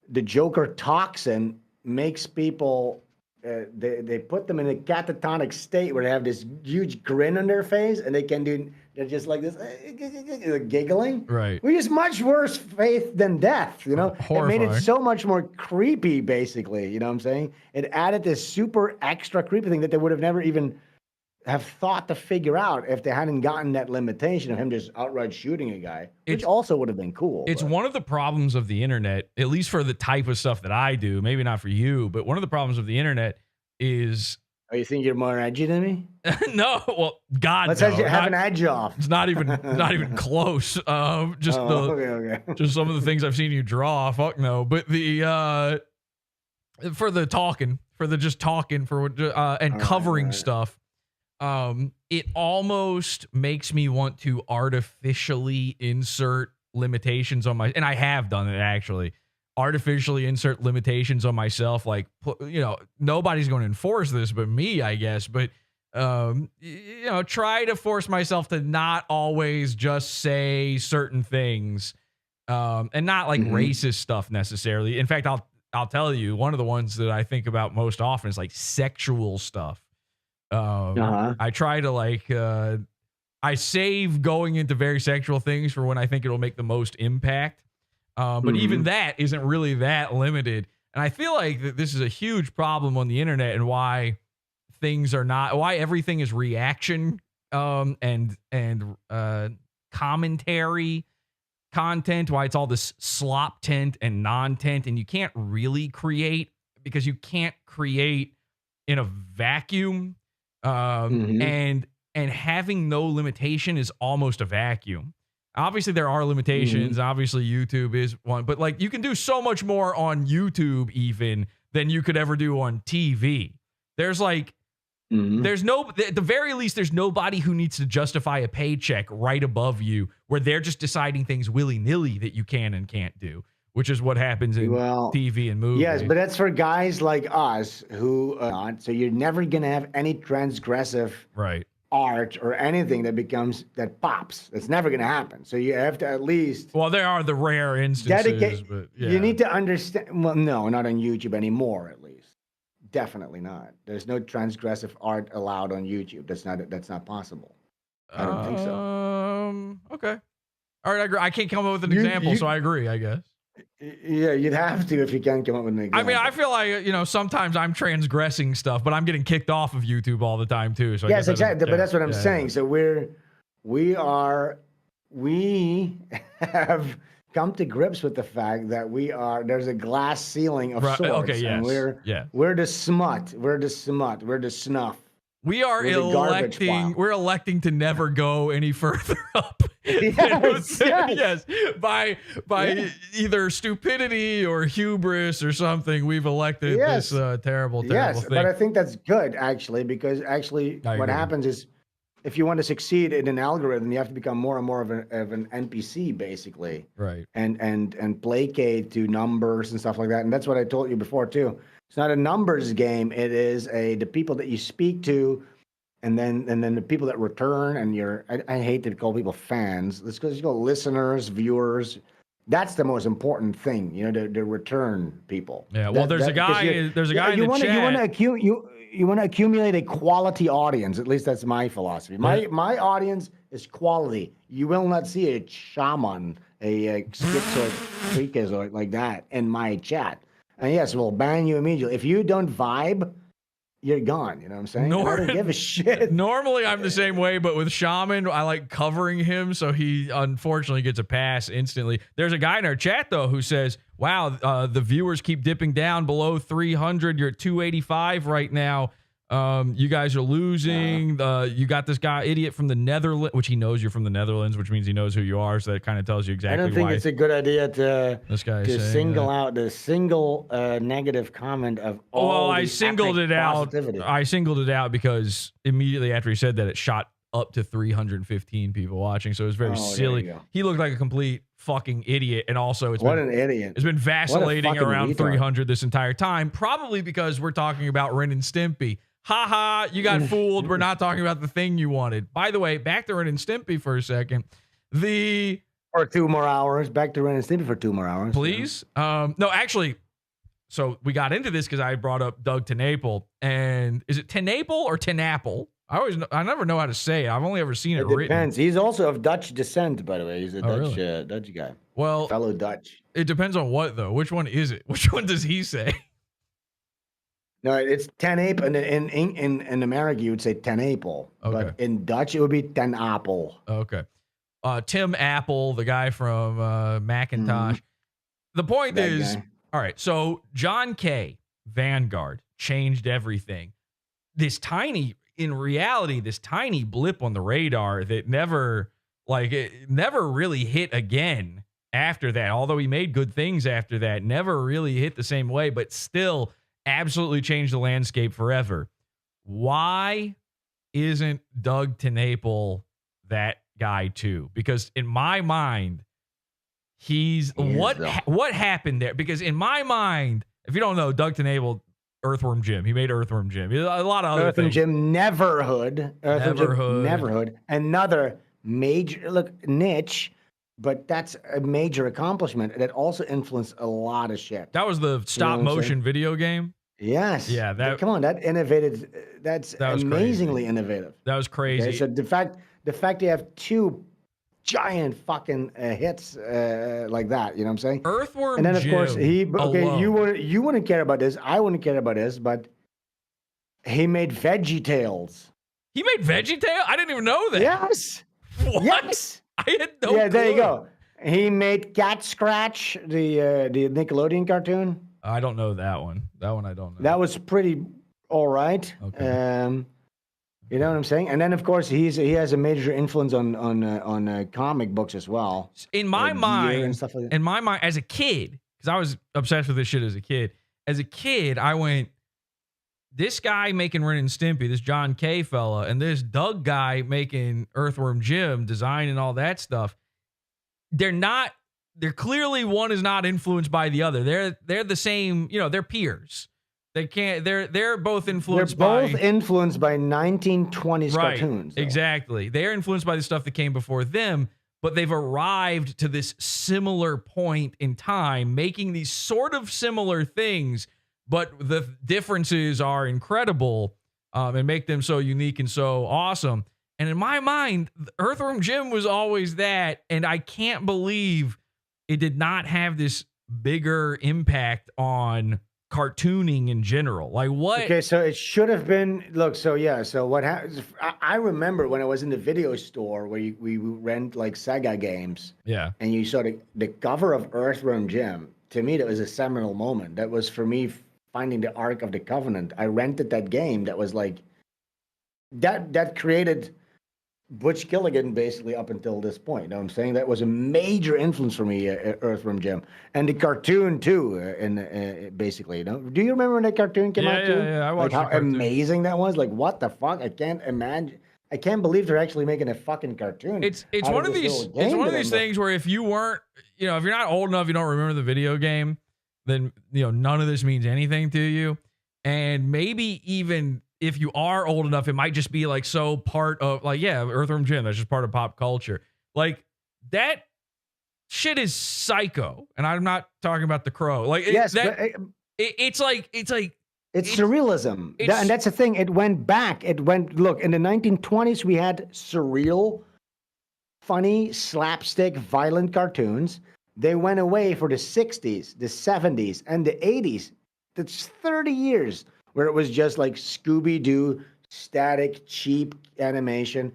the Joker toxin makes people. They put them in a catatonic state where they have this huge grin on their face, and they're just like this, giggling. Right. Which is much worse faith than death, you know? Horrifying. It made it so much more creepy, basically, you know what I'm saying? It added this super extra creepy thing that they would have never even have thought to figure out if they hadn't gotten that limitation of him just outright shooting a guy, which also would have been cool. It's one of the problems of the internet, at least for the type of stuff that I do, maybe not for you, but one of the problems of the internet is... Oh, you think you're more edgy than me? No, well, God, let's no. have an edge off. It's not even close. Just just some of the things I've seen you draw. Fuck no, but the for the talking, for the just talking for and covering stuff. It almost makes me want to artificially insert limitations on and I have done it actually. Artificially insert limitations on myself, like, you know, nobody's going to enforce this but me, I guess, but you know, try to force myself to not always just say certain things, and not like racist stuff necessarily. In fact, I'll tell you, one of the ones that I think about most often is like sexual stuff. I try to like I save going into very sexual things for when I think it'll make the most impact. But even that isn't really that limited. And I feel like that this is a huge problem on the internet and why everything is reaction and commentary content, why it's all this slop tent and non-tent, and you can't really create because you can't create in a vacuum. And having no limitation is almost a vacuum. Obviously, there are limitations. Obviously, YouTube is one, but like you can do so much more on YouTube even than you could ever do on TV. There's like, there's at the very least, there's nobody who needs to justify a paycheck right above you where they're just deciding things willy-nilly that you can and can't do, which is what happens in TV and movies. Yes, but that's for guys like us who so you're never going to have any transgressive art or anything that pops. It's never going to happen. So you have to at least... Well, there are the rare instances, but yeah. You need to understand... Well, no, not on YouTube anymore, at least. Definitely not. There's no transgressive art allowed on YouTube. That's not possible. I don't think so. Okay. All right, I agree. I can't come up with an example, so I agree, I guess. Yeah, you'd have to if you can't come up with an example. I mean, I feel like, sometimes I'm transgressing stuff, but I'm getting kicked off of YouTube all the time too. So yes, exactly. But that's what I'm saying. So we have come to grips with the fact that there's a glass ceiling of sorts. Okay, yes. And we're the smut. We're the snuff. We're electing to never go any further up. Yes. By either stupidity or hubris or something, we've elected this terrible thing. Yes, but I think that's good actually, because what happens is, if you want to succeed in an algorithm, you have to become more and more of an NPC, basically. Right. And placate to numbers and stuff like that. And that's what I told you before too. It's not a numbers game. It is the people that you speak to, and then the people that return. And I hate to call people fans. Let's just go listeners, viewers. That's the most important thing, the return people. Yeah. Well, there's a guy in the chat. You want to accumulate a quality audience. At least that's my philosophy. My audience is quality. You will not see a shaman, a schizoid, freakazoid like that in my chat. And yes, we'll ban you immediately. If you don't vibe, you're gone. You know what I'm saying? I don't give a shit. Normally, I'm the same way, but with Shaman, I like covering him, so he unfortunately gets a pass instantly. There's a guy in our chat, though, who says, wow, the viewers keep dipping down below 300. You're at 285 right now. You guys are losing. You got this guy, idiot from the Netherlands, which he knows you're from the Netherlands, which means he knows who you are. So that kind of tells you exactly why. I don't think it's a good idea to single out the single negative comment of all. Well, I singled it out. I singled it out because immediately after he said that, it shot up to 315 people watching. So it was very silly. He looked like a complete fucking idiot. And also, an idiot. It's been vacillating around 300 this entire time, probably because we're talking about Ren and Stimpy. Ha, you got fooled. We're not talking about the thing you wanted. By the way, back to Ren and Stimpy for a second. Or 2 more hours. Back to Ren and Stimpy for 2 more hours. Please? No, actually, so we got into this because I brought up Doug TenNapel. And is it TenNapel or TenNapple? I never know how to say it. I've only ever seen it written. It depends. He's also of Dutch descent, by the way. He's a Dutch guy. Well, fellow Dutch. It depends on what, though. Which one is it? Which one does he say? No, it's TenNape, and in America you would say TenNapel, but in Dutch it would be TenNapel. Okay. Tim Apple, the guy from Macintosh. The point is, all right. So John K. Vanguard changed everything. In reality, this tiny blip on the radar that never really hit again after that. Although he made good things after that, never really hit the same way, but still absolutely changed the landscape forever. Why isn't Doug TenNapel that guy too? Because in my mind, what happened there? Because in my mind, if you don't know, Doug TenNapel, Earthworm Jim. He made Earthworm Jim. A lot of other things. Earthworm Jim, Neverhood. Another major niche. But that's a major accomplishment. That also influenced a lot of shit. That was the stop motion video game? Yes. Yeah. Come on, that innovated. That's amazingly innovative. That was crazy. Okay, so the fact you have 2 giant fucking hits like that, you know what I'm saying? Earthworm and then of Jim course you wouldn't care about this. I wouldn't care about this, but he made VeggieTales. He made VeggieTales? I didn't even know that. Yes. What? Yes. I had no clue. There you go. He made Cat Scratch, the Nickelodeon cartoon. I don't know that one. That one I don't know. That was pretty all right. Okay. You know what I'm saying? And then of course he has a major influence on comic books as well. In my mind, and stuff like that. In my mind, as a kid, because I was obsessed with this shit as a kid. As a kid, I went, this guy making Ren and Stimpy, this John K. fella, and this Doug guy making Earthworm Jim, design and all that stuff. They're clearly, one is not influenced by the other. They're the same, they're peers. They're both influenced by 1920s cartoons. Though. Exactly. They're influenced by the stuff that came before them, but they've arrived to this similar point in time, making these sort of similar things, but the differences are incredible and make them so unique and so awesome. And in my mind, Earthworm Jim was always that. And I can't believe it did not have this bigger impact on cartooning in general. Like what? Okay, so it should have been. Look, so yeah, so what happens? I remember when I was in the video store where we rent like Sega games. Yeah. And you saw the cover of Earthworm Jim. To me, that was a seminal moment. That was for me finding the Ark of the Covenant. I rented that game. That was like that created Butch Gilligan basically up until this point. You know what I'm saying? That was a major influence for me, Earthworm Jim. And the cartoon too, basically, you know. Do you remember when that cartoon came out too? Yeah, I watched like how amazing that was. Like what the fuck? I can't imagine. I can't believe they're actually making a fucking cartoon. It's one of these things where if you weren't, you know, if you're not old enough, you don't remember the video game, then, you know, none of this means anything to you. And maybe even if you are old enough, it might just be like so part of like, yeah, Earthworm Jim, that's just part of pop culture. Like that shit is psycho. And I'm not talking about The Crow. Like yes, it's surrealism. And that's the thing. It went back. Look, in the 1920s, we had surreal, funny, slapstick, violent cartoons. They went away for the 60s, the 70s, and the 80s. That's 30 years where it was just like Scooby-Doo, static, cheap animation.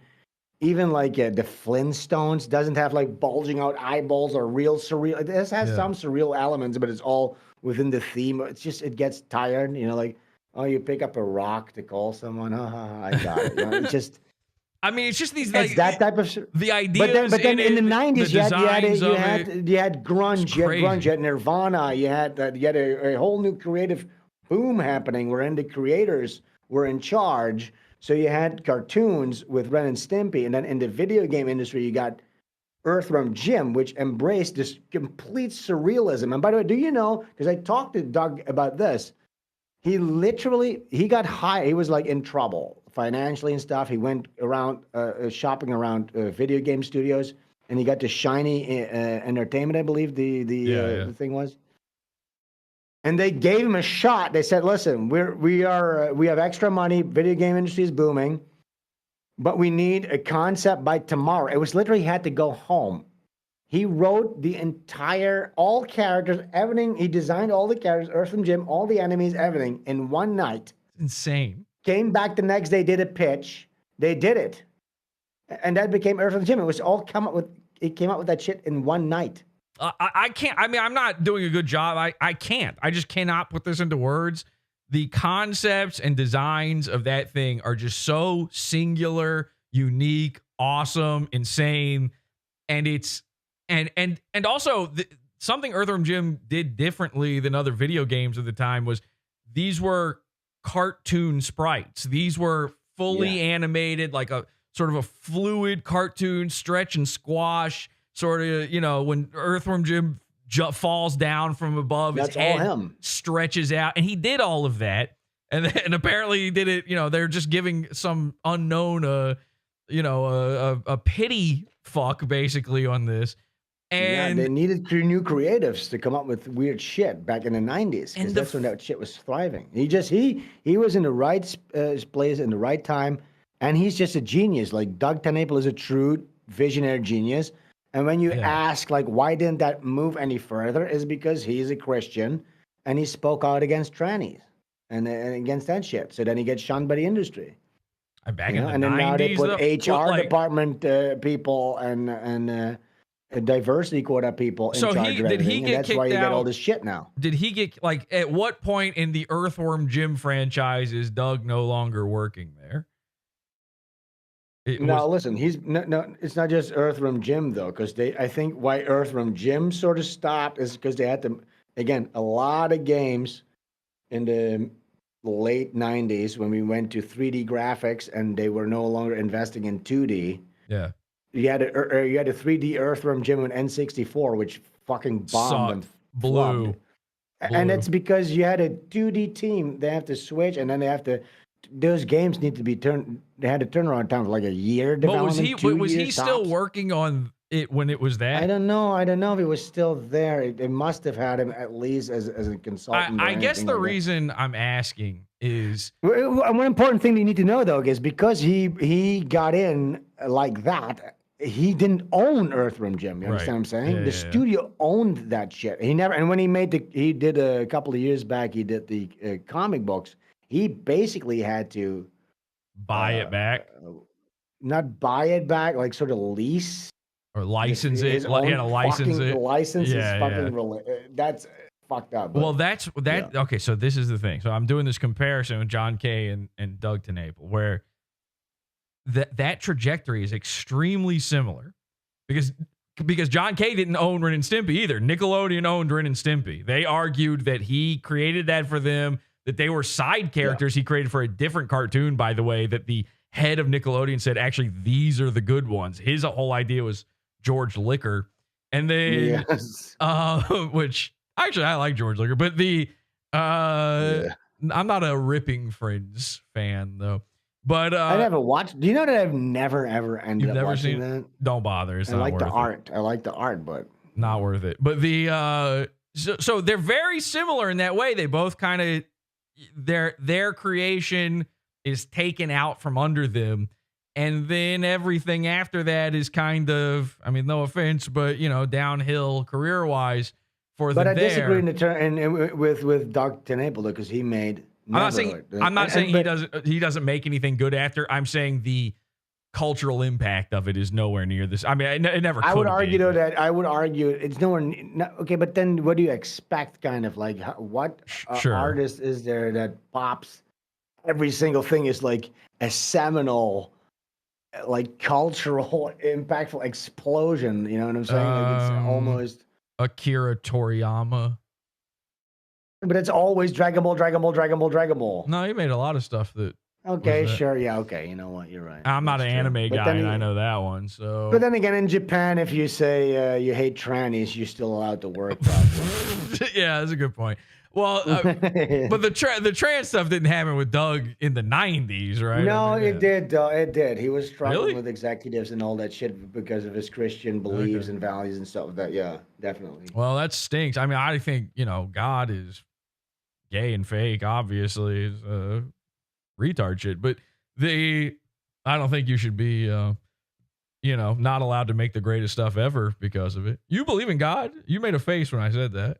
Even like the Flintstones doesn't have like bulging out eyeballs or real surreal. It has some surreal elements, but it's all within the theme. It's just, it gets tired, you know, like, oh, you pick up a rock to call someone. I got it. You know, it's just. I mean, it's just these it's like that type of the ideas. But then in the 90s, you had grunge, you had Nirvana, you had a whole new creative boom happening wherein the creators were in charge. So you had cartoons with Ren and Stimpy, and then in the video game industry, you got Earthworm Jim, which embraced this complete surrealism. And by the way, do you know, because I talked to Doug about this, he got high. He was like in trouble financially and stuff. He went around shopping around video game studios, and he got to Shiny Entertainment, I believe the thing was. And they gave him a shot. They said, "Listen, we have extra money. Video game industry is booming, but we need a concept by tomorrow." It was literally had to go home. He wrote all characters, everything. He designed all the characters, Earthworm Jim, all the enemies, everything in one night. Insane. Came back the next day, did a pitch. They did it, and that became Earthworm Jim. It was all It came out with that shit in one night. I can't. I mean, I'm not doing a good job. I can't. I just cannot put this into words. The concepts and designs of that thing are just so singular, unique, awesome, insane, and it's and also something Earthworm Jim did differently than other video games of the time was these were cartoon sprites. These were fully animated, like a sort of a fluid cartoon, stretch and squash. Sort of, you know, when Earthworm Jim falls down from above, his head stretches out, and he did all of that, and apparently he did it. You know, they're just giving some unknown, a pity fuck basically on this, and they needed new creatives to come up with weird shit back in the 90s because that's when that shit was thriving. He was in the right place in the right time, and he's just a genius. Like Doug TenNapel is a true visionary genius. And when you ask, like, why didn't that move any further, is because he's a Christian and he spoke out against trannies and against that shit. So then he gets shunned by the industry. Back in the 90s, and then now they put HR department people and diversity quota people in charge of everything. And that's why you get all this shit now. Did he get, like, at what point in the Earthworm Jim franchise is Doug no longer working there? Listen, it's not just Earthworm Jim though, because I think why Earthworm Jim sort of stopped is because they had to, again, a lot of games in the late 90s when we went to 3D graphics and they were no longer investing in 2D. Yeah. You had a 3D Earthworm Jim on N64, which fucking bombed and blew. And it's because you had a 2D team. They have to switch, and then those games need to be they had a turnaround time for like a year. But was he still working on it when it was that? I don't know if he was still there. It must have had him at least as a consultant. I guess the reason I'm asking is one important thing that you need to know though is because he got in like that. He didn't own Earthworm Jim. You understand what I'm saying? Yeah, the studio owned that shit. He never. And when he did a couple of years back. He did the comic books. He basically had to buy it back, not buy it back, like sort of lease or license it. He had to license it. License is fucking. That's fucked up. Well, that's that. Yeah. Okay, so this is the thing. So I'm doing this comparison with John Kay and Doug TenNapel, where that trajectory is extremely similar because John Kay didn't own Ren and Stimpy either. Nickelodeon owned Ren and Stimpy. They argued that he created that for them, that they were side characters he created for a different cartoon, by the way, that the head of Nickelodeon said, actually, these are the good ones. His whole idea was George Liquor. And then, which actually I like George Liquor, but I'm not a Ripping Friends fan though. But I never watched. Do you know that I've never ever ended up watching that? Don't bother. It's I not like worth the it. art. I like the art, but not worth it. But the so they're very similar in that way. They both kind of their creation is taken out from under them, and then everything after that is kind of, I mean, no offense, but downhill career wise for them. But I disagree with Dr. TenNapel because he made. I'm not saying he doesn't make anything good after. I'm saying the cultural impact of it is nowhere near this. I mean, it never could. I would argue though that it's nowhere. Okay, but then what do you expect? Kind of like what artist is there that pops? Every single thing is like a seminal, like cultural, impactful explosion. You know what I'm saying? Like it's almost Akira Toriyama. But it's always Dragon Ball, Dragon Ball, Dragon Ball, Dragon Ball. No, he made a lot of stuff that. Okay, sure, yeah, okay. You know what? You're right. I'm not an anime guy, and I know that one. So. But then again, in Japan, if you say you hate trannies, you're still allowed to work. Yeah, that's a good point. Well, but the trans stuff didn't happen with Doug in the 90s, right? No, it did. It did. He was struggling with executives and all that shit because of his Christian beliefs and values and stuff. That, yeah, definitely. Well, that stinks. I mean, I think God is gay and fake. Obviously, is retard shit. But I don't think you should be, not allowed to make the greatest stuff ever because of it. You believe in God? You made a face when I said that.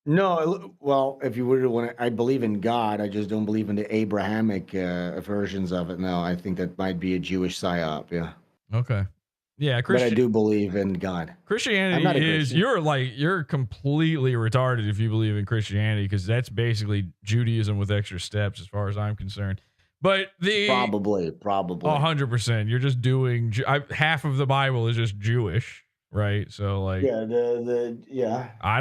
No, well, if you were to want to, I believe in God. I just don't believe in the Abrahamic versions of it. No, I think that might be a Jewish psyop. Yeah. Okay. Yeah, but I do believe in God. Christianity is you're completely retarded if you believe in Christianity because that's basically Judaism with extra steps, as far as I'm concerned. But probably 100%. You're just doing half of the Bible is just Jewish. Right, so like I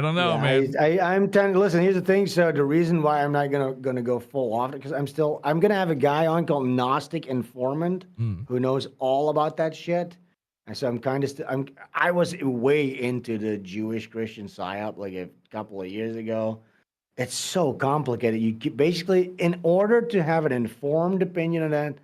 don't know, man. I'm trying to listen. Here's the thing. So the reason why I'm not gonna go full off because I'm gonna have a guy on called Gnostic Informant who knows all about that shit. And so I'm kind of I was way into the Jewish Christian psyop like a couple of years ago. It's so complicated. You basically, in order to have an informed opinion on that,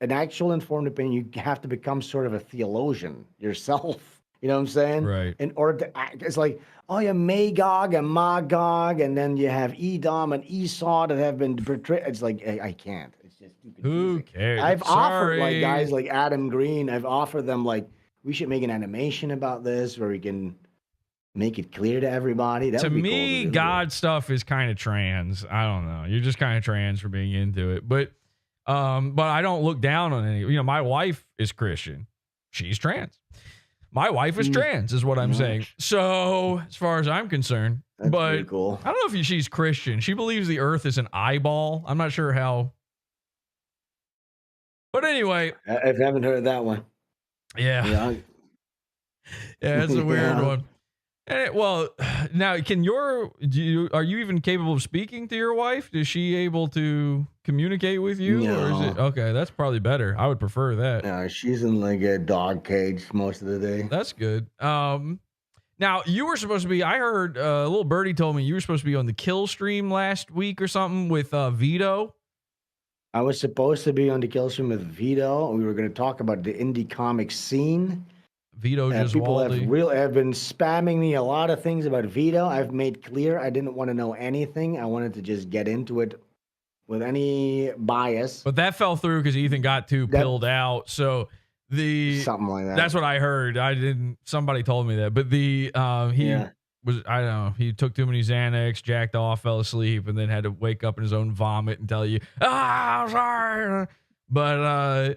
an actual informed opinion, you have to become sort of a theologian yourself. You know what I'm saying? Right. In order to act, it's like, oh, you have Magog and Magog, and then you have Edom and Esau that have been portrayed. It's like, I can't. It's just stupid. Who cares? I've offered like guys like Adam Green. I've offered them like we should make an animation about this where we can make it clear to everybody. That to would be me, cool God stuff is kind of trans. I don't know. You're just kind of trans for being into it, but I don't look down on any. My wife is Christian. She's trans. My wife is trans, is what I'm saying. So, as far as I'm concerned, that's pretty cool. I don't know if she's Christian. She believes the Earth is an eyeball. I'm not sure how. But anyway, I haven't heard that one. Yeah, it's a weird one. And now, are you even capable of speaking to your wife? Is she able to communicate with you? No. Or is it okay? That's probably better. I would prefer that. No, she's in like a dog cage most of the day. That's good. Now you were supposed to be. I heard a little birdie told me you were supposed to be on the Kill stream last week or something with Vito. I was supposed to be on the Kill stream with Vito. We were going to talk about the indie comic scene. Vito people have been spamming me a lot of things about Vito. I've made clear I didn't want to know anything. I wanted to just get into it with any bias. But that fell through because Ethan got too pilled out. So something like that. That's what I heard. Somebody told me that. But he was, I don't know, he took too many Xanax, jacked off, fell asleep, and then had to wake up in his own vomit and tell you, I'm sorry. But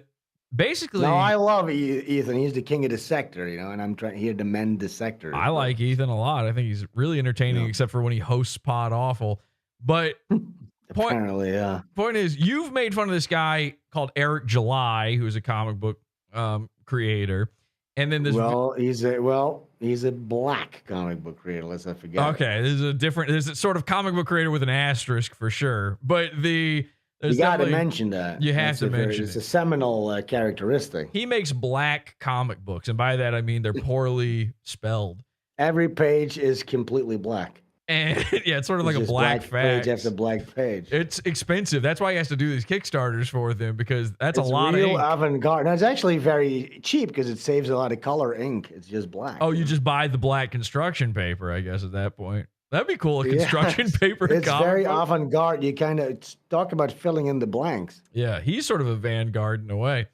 basically, no, I love Ethan. He's the king of the sector, and I'm trying here to mend the sector. I like Ethan a lot. I think he's really entertaining, except for when he hosts Podawful. But apparently, point is, you've made fun of this guy called Eric July, who's a comic book creator, and then this. He's a black comic book creator. Let's not forget. Okay, there's a sort of comic book creator with an asterisk for sure, but you got to mention that. You have to mention it's a seminal characteristic. He makes black comic books, and by that I mean they're poorly spelled. Every page is completely black. And it's sort of like a black fact. Page after black page. It's expensive. That's why he has to do these Kickstarters for them, because that's a lot of ink. Real avant-garde. Now, it's actually very cheap because it saves a lot of color ink. It's just black. Oh, you just buy the black construction paper, I guess, at that point. That'd be cool. A construction paper. It's very avant-garde. You kind of talk about filling in the blanks. Yeah, he's sort of a vanguard in a way.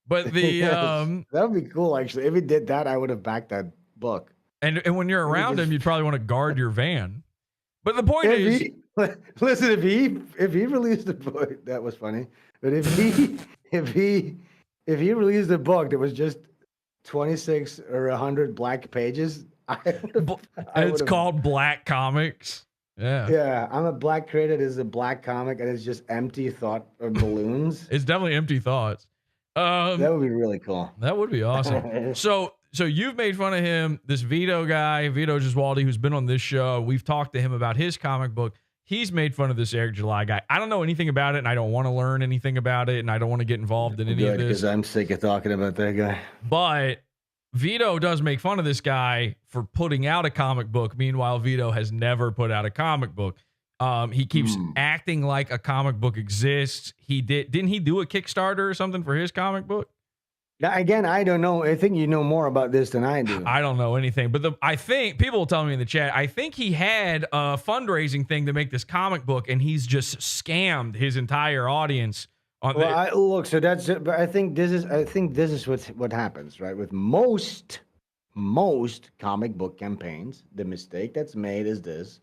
But that would be cool, actually. If he did that, I would have backed that book. And when you're around him, you'd probably want to guard your van. But the point is, listen, if he released a book, that was funny. But if he released a book that was just 26 or 100 black pages, it's called Black Comics. Yeah. Yeah, I'm a black creator. This is a black comic, and it's just empty thought or balloons. It's definitely empty thoughts. That would be really cool. That would be awesome. So you've made fun of him, this Vito guy, Vito Gesualdi, who's been on this show. We've talked to him about his comic book. He's made fun of this Eric July guy. I don't know anything about it, and I don't want to learn anything about it, and I don't want to get involved in any of this. Because I'm sick of talking about that guy. But Vito does make fun of this guy for putting out a comic book. Meanwhile, Vito has never put out a comic book. He keeps acting like a comic book exists. Didn't he do a Kickstarter or something for his comic book? Now, again, I don't know. I think you know more about this than I do. I don't know anything, but I think people will tell me in the chat. I think he had a fundraising thing to make this comic book, and he's just scammed his entire audience. Look, so that's it. But I think this is what happens, right? With most comic book campaigns, the mistake that's made is this: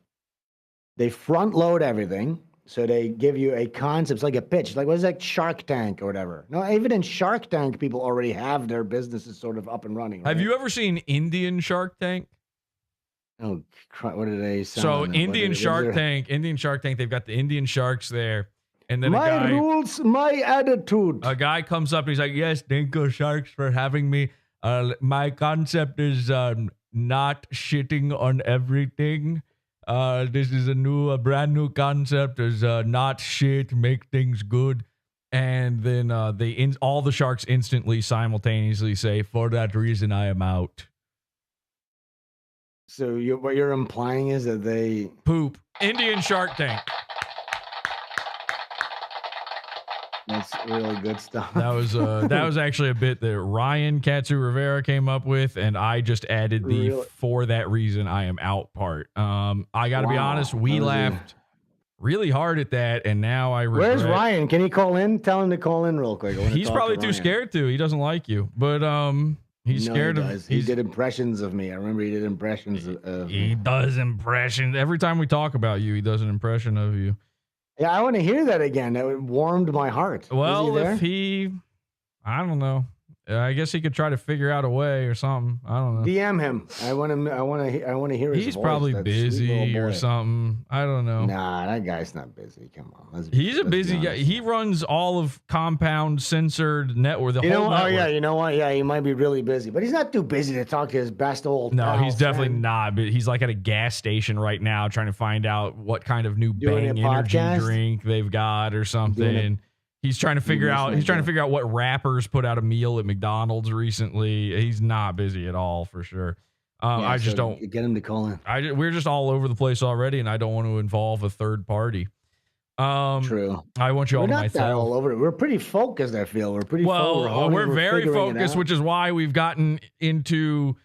they front load everything. So they give you a concept, it's like a pitch. Like, what is that, Shark Tank or whatever? No, even in Shark Tank, people already have their businesses sort of up and running. Right? Have you ever seen Indian Shark Tank? Oh, what did they say? So Indian Shark Tank, they've got the Indian sharks there. And then my rules, my attitude. A guy comes up and he's like, yes, thank you, sharks, for having me. My concept is not shitting on everything. This is a brand new concept. Is not shit, make things good, and then all the sharks instantly, simultaneously say, "For that reason, I am out." So what you're implying is that they poop. Indian Shark Tank. That's really good stuff. That was actually a bit that Ryan Katsu Rivera came up with, and I just added for that reason I am out part. I got to be honest, we laughed really hard at that, and now I regret. Where's Ryan? Can he call in? Tell him to call in real quick. He's probably too scared to. He doesn't like you, but he's scared of. He did impressions of me. I remember he did impressions of. He does impressions every time we talk about you. He does an impression of you. Yeah, I want to hear that again. That warmed my heart. Well, I don't know. I guess he could try to figure out a way or something. I don't know. DM him. I want to hear his voice. He's probably busy or something. I don't know. Nah, that guy's not busy. Come on. He's a busy guy. He runs all of Compound Censored Network. The whole network. Oh yeah, you know what? Yeah, he might be really busy, but he's not too busy to talk to his best old. No, he's definitely not. But he's like at a gas station right now, trying to find out what kind of new Bang energy drink they've got or something. He's trying to figure out. He's trying to figure out what rappers put out a meal at McDonald's recently. He's not busy at all, for sure. I just don't get him to call in. We're just all over the place already, and I don't want to involve a third party. True. I want you all to myself. We're not that all over it. We're pretty focused. I feel we're pretty. Well, we're very focused, which is why we've gotten into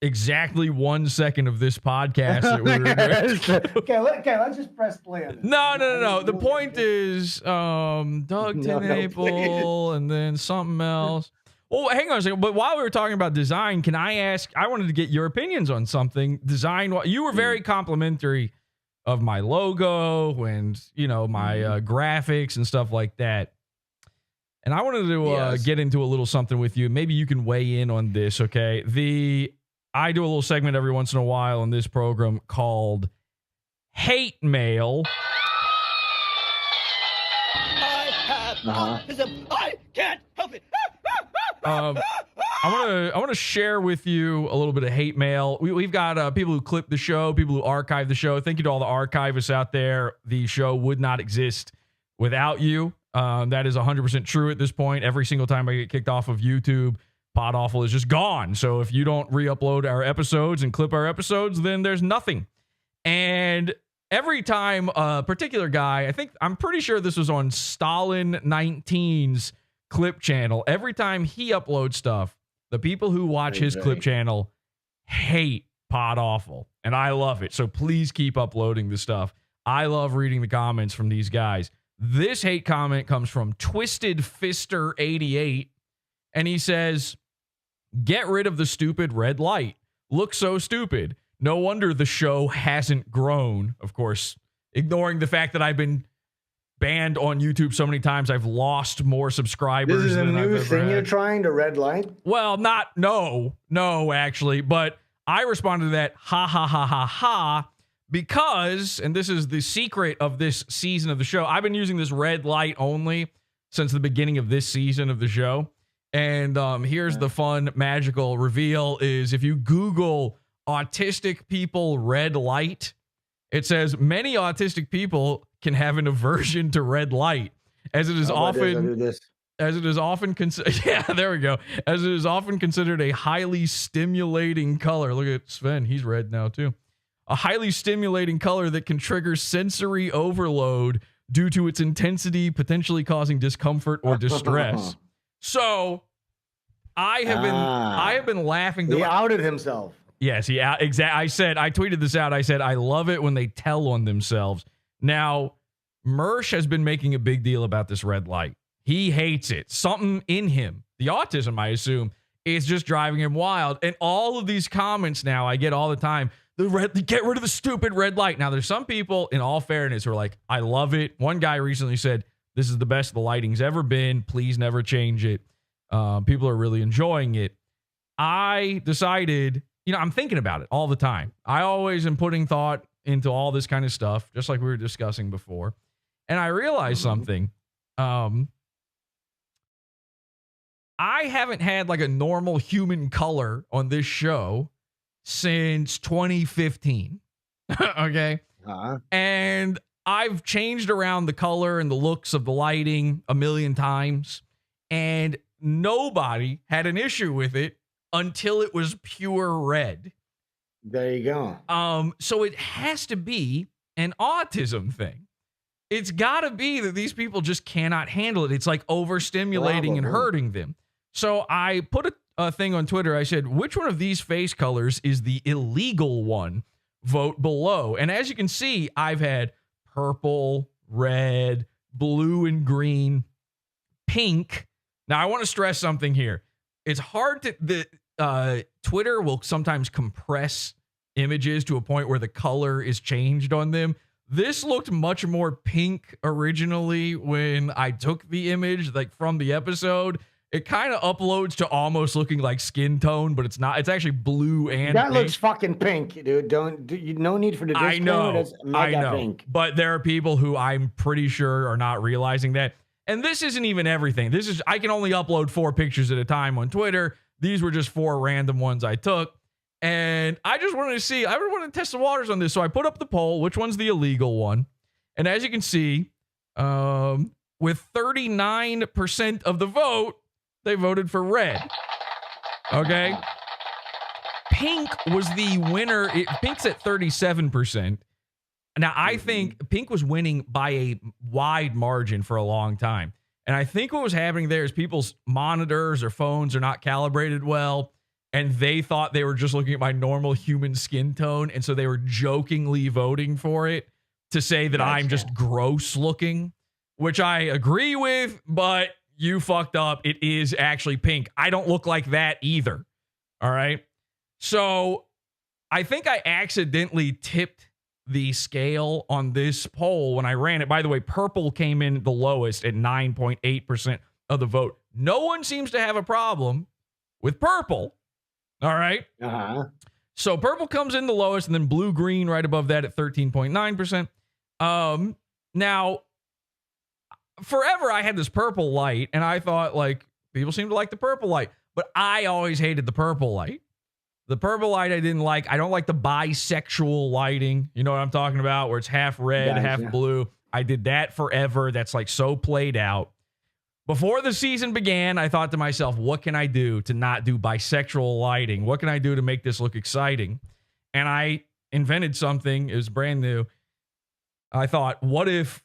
exactly 1 second of this podcast that we were okay, let's just press play on this. No. The point is, Doug Tenable and then something else. Well, hang on a second. But while we were talking about design, can I ask? I wanted to get your opinions on something. Design. You were very complimentary of my logo and my graphics and stuff like that. And I wanted to get into a little something with you. Maybe you can weigh in on this. Okay, I do a little segment every once in a while on this program called Hate Mail. I have autism. I can't help it. I want to share with you a little bit of hate mail. We've got people who clip the show, people who archive the show. Thank you to all the archivists out there. The show would not exist without you. That is 100% true at this point. Every single time I get kicked off of YouTube, Podawful is just gone. So if you don't re-upload our episodes and clip our episodes, then there's nothing. And every time a particular guy, I'm pretty sure this was on Stalin 19's clip channel. Every time he uploads stuff, the people who watch his clip channel hate Podawful, and I love it. So please keep uploading the stuff. I love reading the comments from these guys. This hate comment comes from Twisted Fister 88, and he says, "Get rid of the stupid red light. Looks so stupid. No wonder the show hasn't grown." Of course, ignoring the fact that I've been banned on YouTube so many times, I've lost more subscribers. This is a than new I've thing ever you're had. trying to red light? Well, no, actually. But I responded to that, ha, ha, ha, ha, ha, because, and this is the secret of this season of the show, I've been using this red light only since the beginning of this season of the show. And here's the fun, magical reveal is if you Google autistic people red light, it says many autistic people can have an aversion to red light, as it is often considered. Yeah, there we go. As it is often considered a highly stimulating color. Look at Sven; he's red now too. A highly stimulating color that can trigger sensory overload due to its intensity, potentially causing discomfort or distress. So, I have been laughing. He outed himself. Yes, exactly. I tweeted this out. I said, I love it when they tell on themselves. Now, Mersh has been making a big deal about this red light. He hates it. Something in him, the autism, I assume, is just driving him wild. And all of these comments now I get all the time, get rid of the stupid red light. Now, there's some people, in all fairness, who are like, I love it. One guy recently said, this is the best the lighting's ever been. Please never change it. People are really enjoying it. I decided, I'm thinking about it all the time. I always am putting thought into all this kind of stuff, just like we were discussing before. And I realized something. I haven't had like a normal human color on this show since 2015. Okay. And I've changed around the color and the looks of the lighting a million times, and nobody had an issue with it until it was pure red. There you go. So it has to be an autism thing. It's got to be that these people just cannot handle it. It's like overstimulating and hurting them. So I put a thing on Twitter. I said, which one of these face colors is the illegal one? Vote below. And as you can see, I've had purple, red, blue and green, pink. Now, I want to stress something here. It's hard to, Twitter will sometimes compress images to a point where the color is changed on them. This looked much more pink originally when I took the image, like from the episode. It kind of uploads to almost looking like skin tone, but it's not. It's actually blue and that pink. Looks fucking pink, dude. No need for the disclaimer. I know. Pink. But there are people who I'm pretty sure are not realizing that. And this isn't even everything. I can only upload 4 pictures at a time on Twitter. These were just 4 random ones I took. And I just wanted to see, I wanted to test the waters on this. So I put up the poll, which one's the illegal one? And as you can see, with 39% of the vote, they voted for red. Okay. Pink was the winner. Pink's at 37%. Now, I think pink was winning by a wide margin for a long time. And I think what was happening there is people's monitors or phones are not calibrated well. and they thought they were just looking at my normal human skin tone, and so they were jokingly voting for it to say that I'm just gross looking, which I agree with, but you fucked up. It is actually pink. I don't look like that either. All right. So I think I accidentally tipped the scale on this poll when I ran it. By the way, purple came in the lowest at 9.8% of the vote. No one seems to have a problem with purple. All right. So purple comes in the lowest, and then blue green right above that at 13.9%. Now, forever I had this purple light, and I thought, like, people seem to like the purple light, but I always hated the purple light. The purple light I didn't like. I don't like the bisexual lighting. You know what I'm talking about? Where it's half red, half blue. I did that forever. That's like so played out. Before the season began, I thought to myself, what can I do to not do bisexual lighting? What can I do to make this look exciting? And I invented something. It was brand new. I thought, what if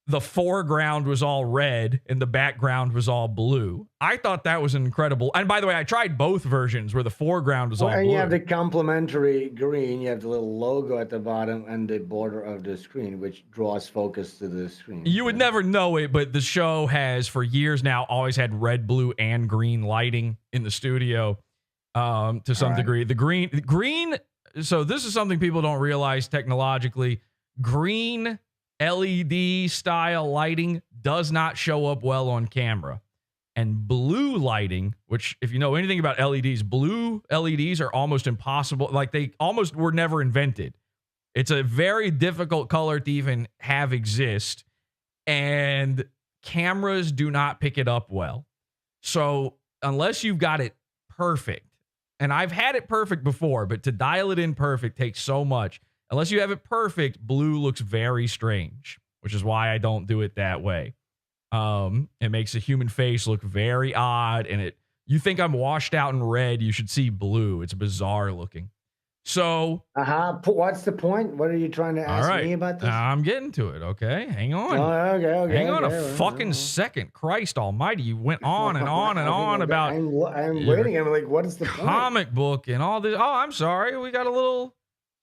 the foreground was all red and the background was all blue? I thought that was incredible. And by the way, I tried both versions where the foreground was all blue. And you have the complementary green. You have the little logo at the bottom and the border of the screen, which draws focus to the screen. You would never know it, but the show has for years now always had red, blue, and green lighting in the studio to some degree. The green. So this is something people don't realize technologically. Green LED style lighting does not show up well on camera. And blue lighting, which if you know anything about LEDs, blue LEDs are almost impossible. Like they almost were never invented. It's a very difficult color to even have exist. And cameras do not pick it up well. So unless you've got it perfect, and I've had it perfect before, but to dial it in perfect takes so much. Unless you have it perfect, blue looks very strange, which is why I don't do it that way. It makes a human face look very odd, and you think I'm washed out in red, you should see blue. It's bizarre looking. So, what's the point? What are you trying to ask me about this? I'm getting to it. Okay, hang on. Okay. Hang on a fucking second. Christ Almighty, you went on and on and on about. I'm waiting. I'm like, what is the comic book and all this? Oh, I'm sorry. We got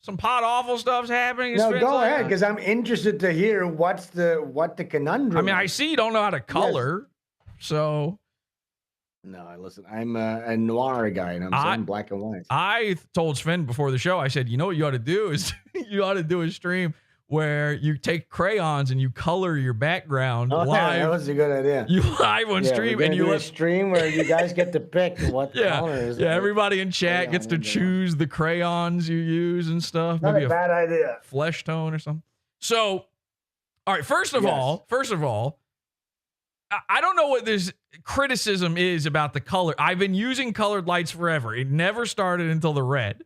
some Podawful stuff's happening. No, go ahead, because I'm interested to hear what the conundrum. I mean, I see you don't know how to color, so. No, listen, I'm a noir guy, and I'm black and white. I told Sven before the show, I said, you know what you ought to do is you ought to do a stream where you take crayons and you color your background live. That was a good idea. You live on stream and you let stream where you guys get to pick what colors. Yeah, everybody in chat gets to choose the crayons you use and stuff. Not maybe a bad idea. Flesh tone or something. So, all right. First of all, I don't know what this criticism is about the color. I've been using colored lights forever. It never started until the red.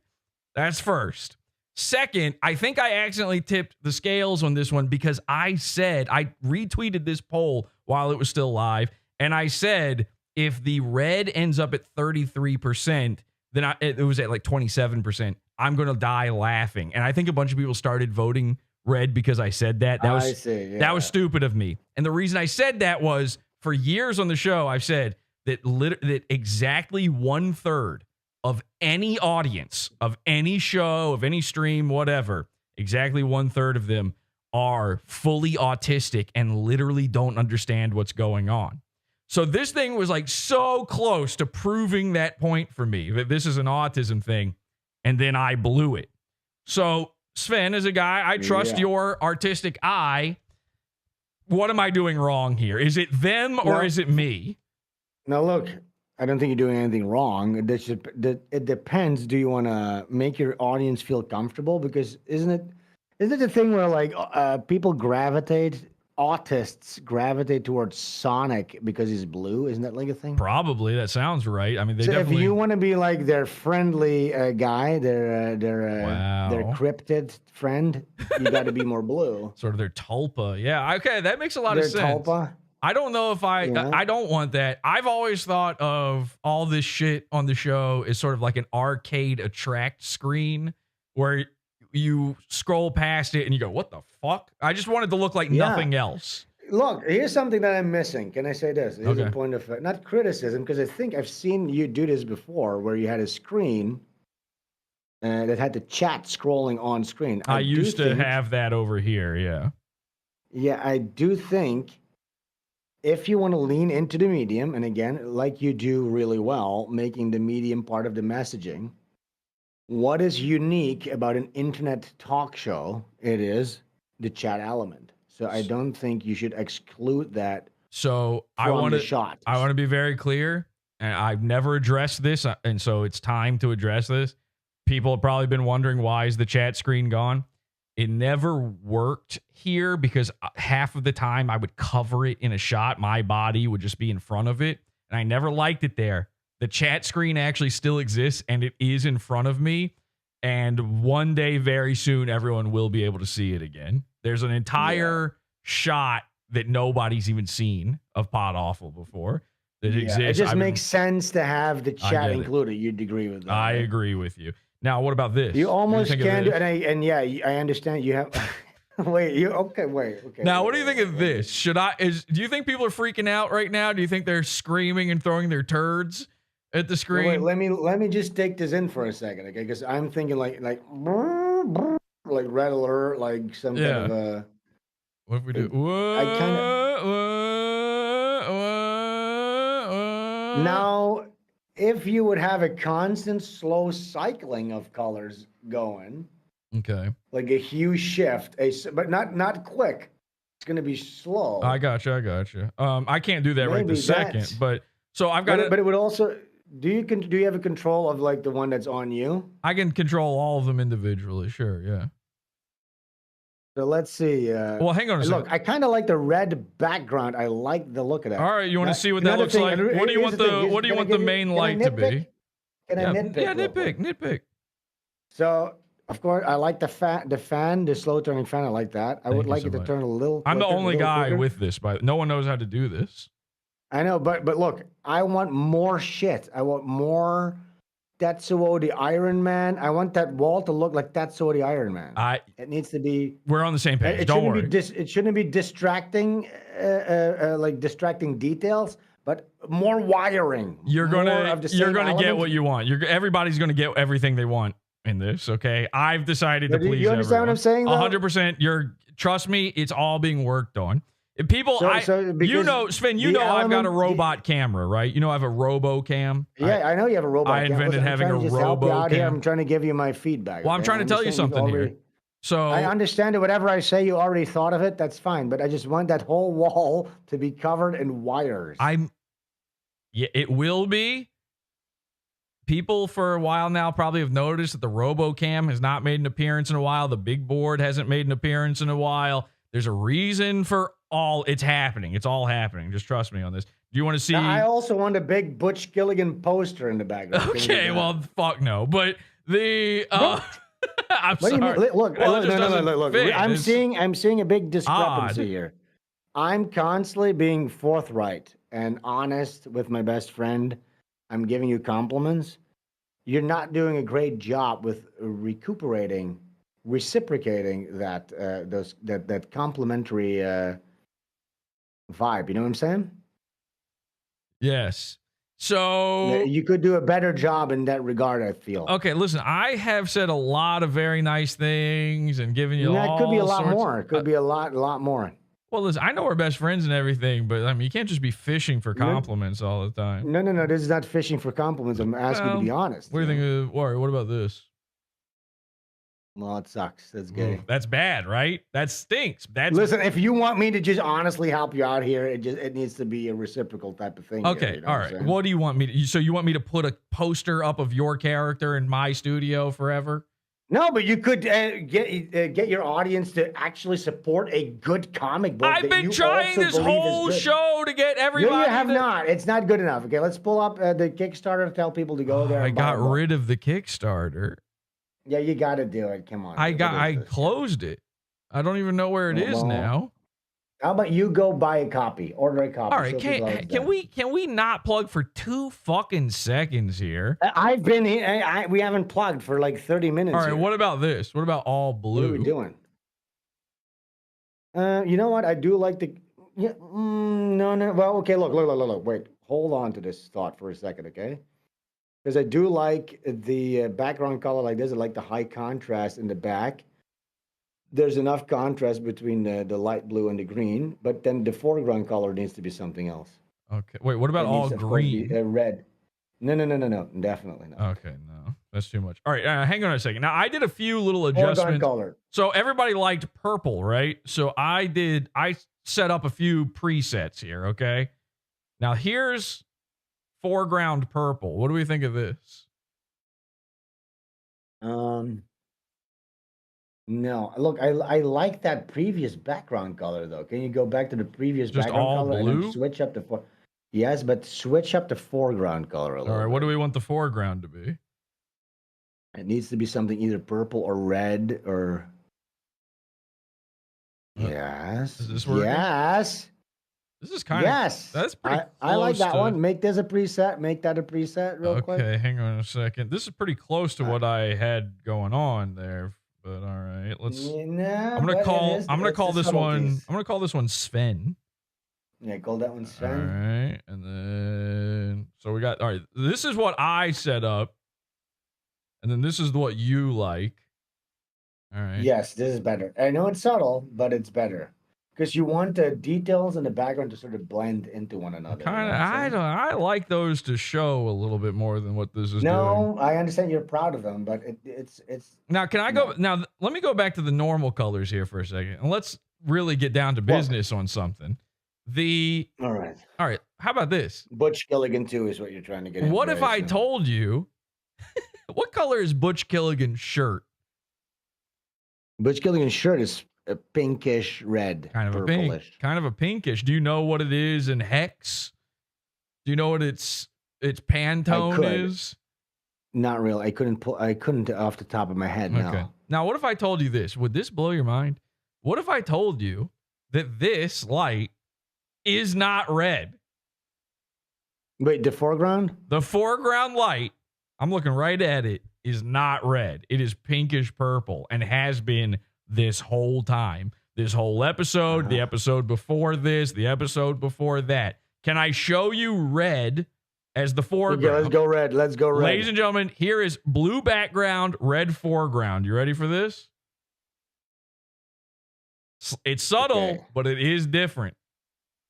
That's first. Second, I think I accidentally tipped the scales on this one because I retweeted this poll while it was still live. And I said, if the red ends up at 33%, then it was at like 27%. I'm going to die laughing. And I think a bunch of people started voting red because I said that. That was stupid of me. And the reason I said that was for years on the show, I've said that that exactly 1/3 of any audience, of any show, of any stream, whatever, exactly 1/3 of them are fully autistic and literally don't understand what's going on. So this thing was like so close to proving that point for me, that this is an autism thing, and then I blew it. So Sven, as a guy, I trust your artistic eye. What am I doing wrong here? Is it them or is it me? Now, look, I don't think you're doing anything wrong. It depends. Do you want to make your audience feel comfortable? Because isn't it the thing where like autists gravitate towards Sonic because he's blue? Isn't that like a thing? Probably. That sounds right. I mean, if you want to be like their friendly guy, their cryptid friend, you got to be more blue. Sort of their tulpa. Yeah. Okay. That makes a lot of sense. Tulpa. I don't know if I don't want that. I've always thought of all this shit on the show as sort of like an arcade attract screen where you scroll past it and you go, what the fuck? I just wanted to look like nothing else. look, here's something that I'm missing. Can I say this? Here's Okay. a point of not criticism, because I think I've seen you do this before, where you had a screen that had the chat scrolling on screen. I used to have that over here. Yeah. Yeah, I do think if you want to lean into the medium, and again, like you do really well, making the medium part of the messaging, what is unique about an internet talk show? It is the chat element. So I don't think you should exclude that. So I want to be very clear, and I've never addressed this, and so it's time to address this. People have probably been wondering, why is the chat screen gone? It never worked here because half of the time I would cover it in a shot. My body would just be in front of it, and I never liked it there. The chat screen actually still exists, and it is in front of me. And one day, very soon, everyone will be able to see it again. There's an entire shot that nobody's even seen of Podawful before that exists. It just makes sense to have the chat included. You'd agree with that. I agree with you. Now, what about this? You almost can do, I understand you have. Wait. Now, what do you think of this? Do you think people are freaking out right now? Do you think they're screaming and throwing their turds at the screen? Wait, let me just take this in for a second, okay? Because I'm thinking like red alert, like some kind of a. What if we do? Now, if you would have a constant slow cycling of colors going, okay, like a huge shift, but not quick. It's going to be slow. I got you. I can't do that right this second, but so I've got But it would also. Do you have a control of like the one that's on you? I can control all of them individually. Sure, yeah. So let's see. Well, hang on a second. Look, I kind of like the red background. I like the look of that. All right, you want to see what that looks like? What do you want the main light to be? Can I nitpick? Yeah, nitpick. So, of course, I like the fan, the slow turning fan. I like that. I would like it to turn a little. I'm the only guy with this, but no one knows how to do this. I know, but look, I want more shit. I want more Tetsuo the Iron Man. I want that wall to look like Tetsuo the Iron Man. It needs to be. We're on the same page. Don't worry. It shouldn't be distracting, like distracting details, but more wiring. You're gonna get what you want. Everybody's gonna get everything they want in this. Okay, I've decided to please everyone. You understand what I'm saying? 100%. Trust me, it's all being worked on. People, Sven, I've got a robot camera, right? You know, I have a robo cam. Yeah, I know you have a robot cam. I invented having a robo cam. I'm trying to give you my feedback. Well, I'm trying to tell you something here. So I understand that whatever I say, you already thought of it. That's fine. But I just want that whole wall to be covered in wires. It will be. People for a while now probably have noticed that the RoboCam has not made an appearance in a while. The big board hasn't made an appearance in a while. There's a reason for it's happening. It's all happening. Just trust me on this. Do you want to see? I also want a big Butch Gilligan poster in the background. Okay, well, fuck no. But the I'm sorry. Look, I'm seeing a big discrepancy here. I'm constantly being forthright and honest with my best friend. I'm giving you compliments. You're not doing a great job with reciprocating that complimentary vibe. You know what I'm saying? Yes. So you could do a better job in that regard, I feel. Okay, listen, I have said a lot of very nice things and given you all. It could be a lot more. It could be a lot more. Well, listen, I know we're best friends and everything, but I mean, you can't just be fishing for compliments all the time. No. This is not fishing for compliments. I'm asking you to be honest. What do you think? What about this? Well, it sucks. That's gay. That's bad, right? That stinks. Listen, if you want me to just honestly help you out here, it needs to be a reciprocal type of thing. Okay, here, you know all right. What do you want me to? So you want me to put a poster up of your character in my studio forever? No, but you could get your audience to actually support a good comic book. I've been trying this whole show to get everybody. No, you have not. It's not good enough. Okay, let's pull up the Kickstarter to tell people to go there. I got rid of the Kickstarter. Yeah, you got to do it. Come on. I closed it. I don't even know where it is now. How about you go buy a copy? Order a copy. All right, can we not plug for 2 fucking seconds here? I've been here. We haven't plugged for like 30 minutes. All right, what about this? What about all blue? What are we doing? You know what? I do like Yeah, no. Well, okay, look. Wait, hold on to this thought for a second, okay? Because I do like the background color like this. I like the high contrast in the back. There's enough contrast between the light blue and the green, but then the foreground color needs to be something else. Okay. Wait, what about all green? Red. No, definitely not. Okay, no, that's too much. All right, hang on a second. Now I did a few little adjustments. Color. So everybody liked purple, right? So I set up a few presets here. Okay. Now here's foreground purple. What do we think of this? No, look, I like that previous background color though. Can you go back to the previous Just background all color blue? and then switch up the Yes, but switch up the foreground color a little. All right, bit. what do we want the foreground to be? It needs to be something either purple or red or. Yes. Is this working? Yes. This is kind of. Yes. That's pretty. I like that one. Make this a preset. Make that a preset real quick. Okay, hang on a second. This is pretty close to what I had going on there. But all right, let's. Yeah, I'm gonna call this one Sven. Yeah, call that one Sven. All right, and then so we got all right. This is what I set up, and then this is what you like. All right. Yes, this is better. I know it's subtle, but it's better because you want the details in the background to sort of blend into one another. I like those to show a little bit more than what this is doing. No, I understand you're proud of them, but it's. Now, can I go? Now, let me go back to the normal colors here for a second, and let's really get down to business on something. All right. How about this? Butch Gilligan 2 is what you're trying to get into. What if I told you, what color is Butch Gilligan's shirt? Butch Gilligan's shirt is a pinkish red, kind of purplish. Kind of a pinkish. Do you know what it is in hex? Do you know what its Pantone is? Not really. I couldn't off the top of my head. Okay. No. Now, what if I told you this? Would this blow your mind? What if I told you that this light is not red? Wait, the foreground? The foreground light, I'm looking right at it, is not red. It is pinkish purple and has been this whole time. This whole episode, the episode before this, the episode before that. Can I show you red as the foreground? Okay, let's go red. Ladies and gentlemen, here is blue background, red foreground. You ready for this? It's subtle, but it is different.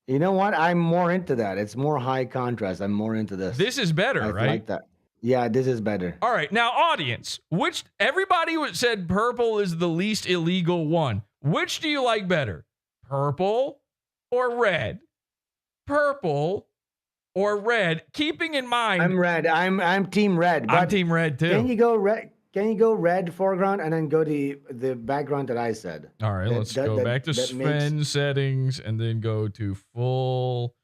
You know what? I'm more into that. It's more high contrast. I'm more into this. This is better, right? I like that. Yeah, this is better. All right. Now, audience, everybody said purple is the least illegal one. Which do you like better? Purple or red? Purple or red? Keeping in mind, I'm red. I'm team red. I'm team red too. Can you go red? Can you go red foreground and then go the background that I said? All right, let's go back to Sven settings and then go to full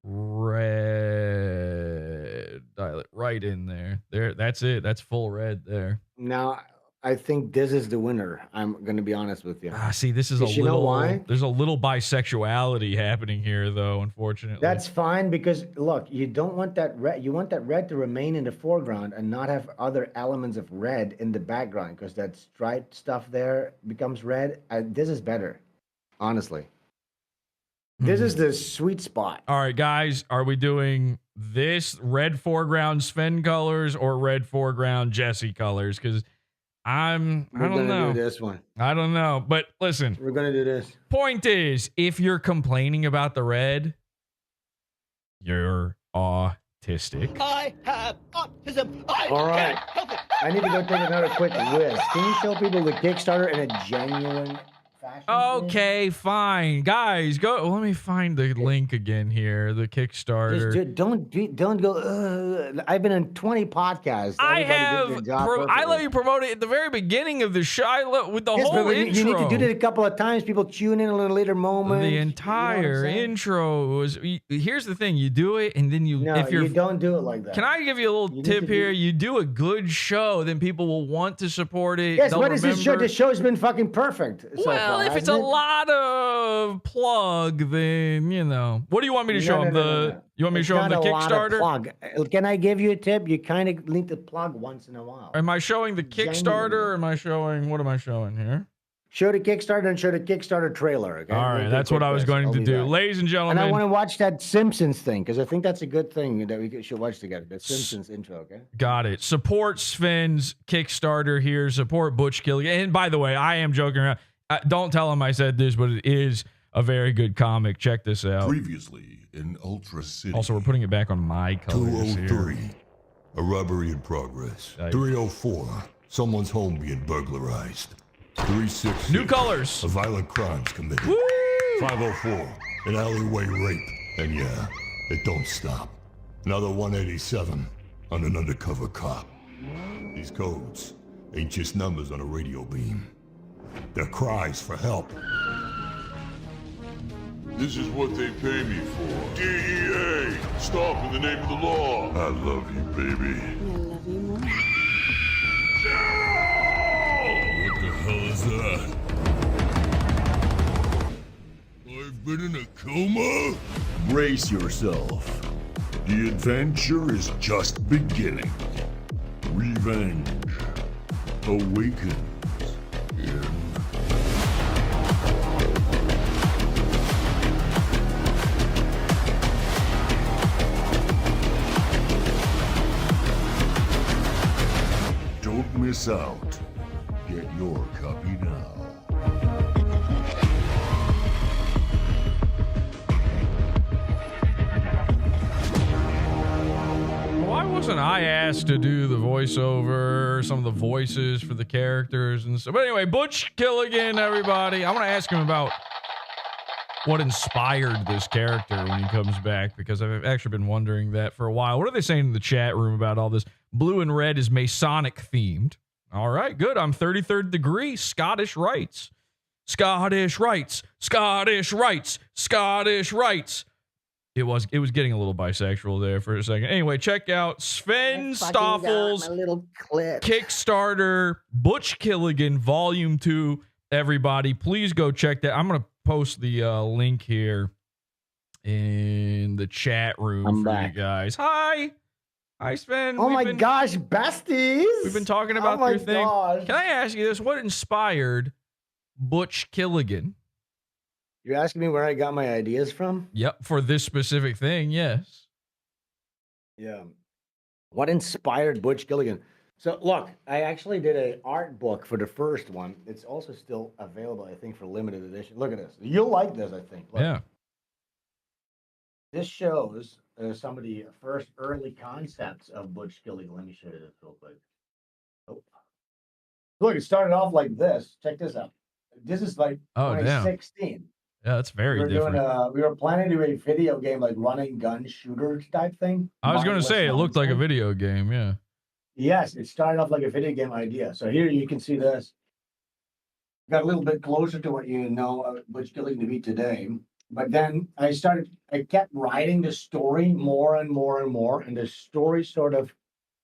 red. Dial it right in there. There, that's it. That's full red there. Now, I think this is the winner. I'm going to be honest with you. See, this is you know why? There's a little bisexuality happening here, though, unfortunately. That's fine because, look, you don't want that red. You want that red to remain in the foreground and not have other elements of red in the background because that striped stuff there becomes red. This is better, honestly. This is the sweet spot. All right, guys, are we doing this red foreground Sven colors or red foreground Jesse colors? Because I don't know. Do this one. I don't know. But listen. We're going to do this. Point is, if you're complaining about the red, you're autistic. I have autism. All right. I need to go take another quick whiz. Can you show people the Kickstarter in a genuine fashion? Okay, fine. Guys, go. Let me find the link again here. The Kickstarter. Just don't go. I've been in 20 podcasts. I let you promote it at the very beginning of the show. With the whole intro. You need to do that a couple of times. People tune in a little later moment. The entire intro was. Here's the thing: you do it, and then you. No, if you don't do it like that. Can I give you a little tip here? You do a good show, then people will want to support it. Yes. What is this show? This show's been fucking perfect. Well, if it's a lot of plug, then What do you want me to show them? You want me to show them the Kickstarter? Plug. Can I give you a tip? You kind of need to plug once in a while. Am I showing the Kickstarter? Or am I showing? What am I showing here? show the Kickstarter and show the Kickstarter trailer. Okay? All right, that's what I was going to do. That. Ladies and gentlemen. And I want to watch that Simpsons thing because I think that's a good thing that we should watch together. The Simpsons intro, okay? Got it. Support Sven's Kickstarter here. Support Butch Killigan. And by the way, I am joking around. Don't tell him I said this, but it is a very good comic. Check this out. Previously in Ultra City. Also, we're putting it back on my colors 203. here. A robbery in progress. 304. Someone's home being burglarized. 360. New colors. A violent crimes committed. Woo! 504. An alleyway rape. And yeah, it don't stop. Another 187 on an undercover cop. These codes ain't just numbers on a radio beam. They're cries for help. This is what they pay me for. DEA! Stop in the name of the law! I love you, baby. I love you more. What the hell is that? I've been in a coma? Brace yourself. The adventure is just beginning. Revenge awakens in... Don't miss out. Get your copy now. Why wasn't I asked to do the voiceover, some of the voices for the characters and stuff? But anyway, Butch Killigan, everybody. I want to ask him about what inspired this character when he comes back, because I've actually been wondering that for a while. What are they saying in the chat room about all this? Blue and red is Masonic themed. All right, good. I'm 33rd degree. Scottish rights. Scottish rights. Scottish rights. Scottish rights. It was getting a little bisexual there for a second. Anyway, check out Sven Stoffels Kickstarter Butch Killigan Volume 2. Everybody, please go check that. I'm going to post the link here in the chat room for you guys. Hi, Sven. Oh my gosh, besties! We've been talking about your thing. Can I ask you this? What inspired Butch Killigan? You're asking me where I got my ideas from? Yep, for this specific thing, yes. Yeah. What inspired Butch Killigan? So look, I actually did an art book for the first one. It's also still available, I think, for limited edition. Look at this. You'll like this, I think. Look. Yeah. This shows some of the first early concepts of Butch Killigan. Let me show you this real quick. Oh. Look, it started off like this. Check this out. This is like 2016. Yeah, that's very different. We were planning to do a video game, like running gun shooter type thing. I was going to say, it looked like a video game, yeah. Yes, it started off like a video game idea. So here you can see this. Got a little bit closer to what you know Butch Killigan to be today. But then I kept writing the story more and more and more. And the story sort of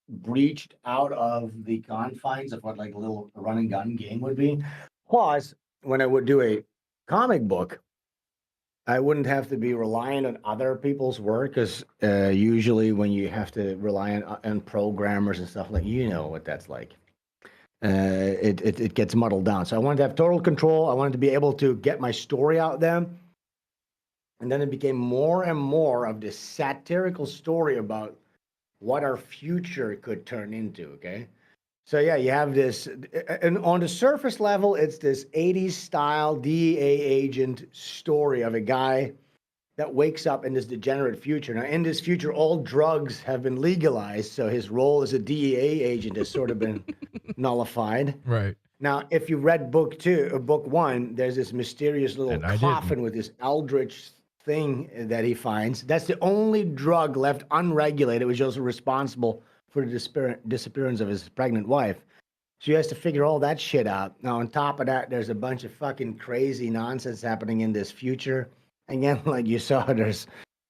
breached out of the confines of what like a little running gun game would be. Plus, when I would do a comic book, I wouldn't have to be reliant on other people's work, because usually when you have to rely on programmers and stuff, like, you know what that's like. It gets muddled down. So I wanted to have total control. I wanted to be able to get my story out there. And then it became more and more of this satirical story about what our future could turn into, okay? So yeah, you have this, and on the surface level, it's this 80s style DEA agent story of a guy that wakes up in this degenerate future. Now, in this future, all drugs have been legalized, so his role as a DEA agent has sort of been nullified. Right. Now, if you read book 1, there's this mysterious little coffin with this eldritch thing that he finds. That's the only drug left unregulated, which is also responsible for the disappearance of his pregnant wife. So he has to figure all that shit out. Now, on top of that, there's a bunch of fucking crazy nonsense happening in this future. Again, like you saw, there's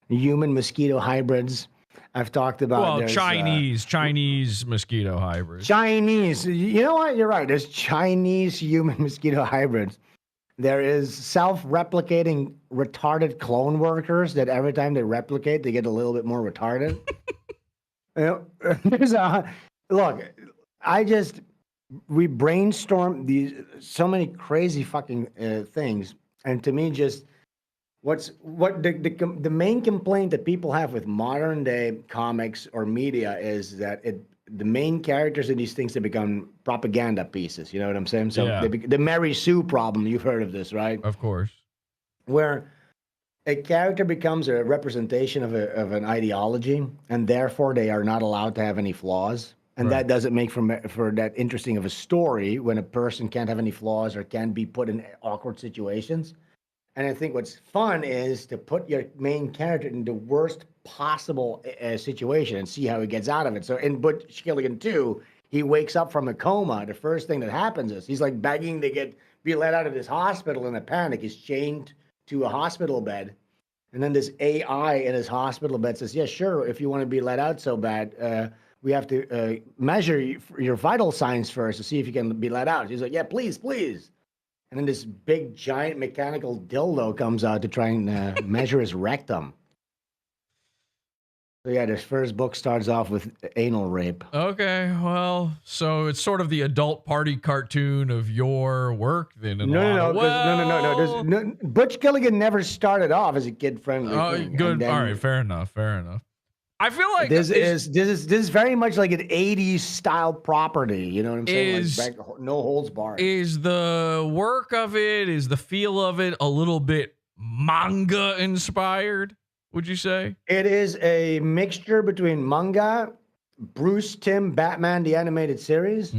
human mosquito hybrids. I've talked about Chinese mosquito hybrids. Chinese. You know what? You're right. There's Chinese human mosquito hybrids. There is self-replicating retarded clone workers that every time they replicate, they get a little bit more retarded. You know, look, we brainstorm these so many crazy fucking things, and to me, just what the main complaint that people have with modern day comics or media is that the main characters in these things have become propaganda pieces. You know what I'm saying? So Yeah. the Mary Sue problem. You've heard of this, right? Of course. Where a character becomes a representation of an ideology, and therefore they are not allowed to have any flaws. And that doesn't make for that interesting of a story when a person can't have any flaws or can be put in awkward situations. And I think what's fun is to put your main character in the worst possible situation and see how he gets out of it. So in Butch Gilligan 2, he wakes up from a coma. The first thing that happens is he's like begging to be let out of this hospital in a panic. He's chained to a hospital bed. And then this AI in his hospital bed says, yeah, sure, if you want to be let out so bad, we have to measure your vital signs first to see if you can be let out. He's like, yeah, please, please. And then this big, giant mechanical dildo comes out to try and measure his rectum. So yeah, this first book starts off with anal rape. Okay, well, so it's sort of the adult party cartoon of your work then. No. Butch Gilligan never started off as a kid-friendly thing. Good. All right, fair enough. I feel like this is very much like an 80s style property. You know what I'm saying? Like no holds barred. Is the work of it, is the feel of it a little bit manga inspired, would you say? It is a mixture between manga, Bruce Timm, Batman, the animated series,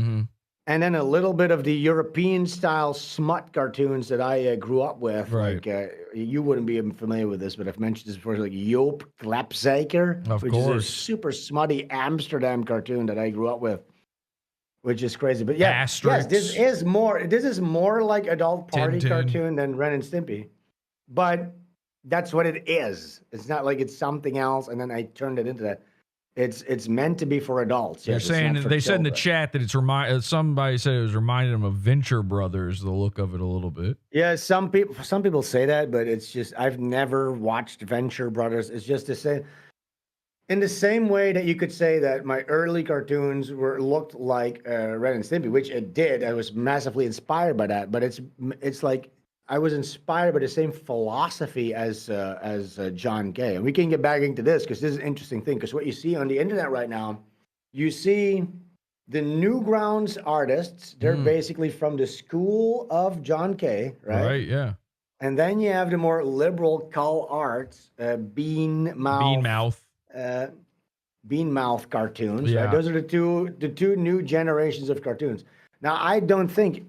and then a little bit of the European style smut cartoons that I grew up with. Right. Like, you wouldn't be familiar with this, but I've mentioned this before, like Joop Klapzeker, which is a super smutty Amsterdam cartoon that I grew up with, which is crazy. But yeah, yes, this is more like adult party cartoon than Ren and Stimpy. But that's what it is. It's not like it's something else, and then I turned it into that. It's meant to be for adults. They're saying they said in the chat that it's somebody said it was reminding them of Venture Brothers, the look of it a little bit. Yeah, some people say that, but it's just I've never watched Venture Brothers. It's just to say, in the same way that you could say that my early cartoons looked like Ren and Stimpy, which it did. I was massively inspired by that, but it's like I was inspired by the same philosophy as John Kay. And we can get back into this because this is an interesting thing. Because what you see on the internet right now, you see the Newgrounds artists. They're basically from the school of John Kay, right? Right, yeah. And then you have the more liberal Cull Arts, Bean Mouth cartoons. Yeah. Right? Those are the two new generations of cartoons. Now, I don't think,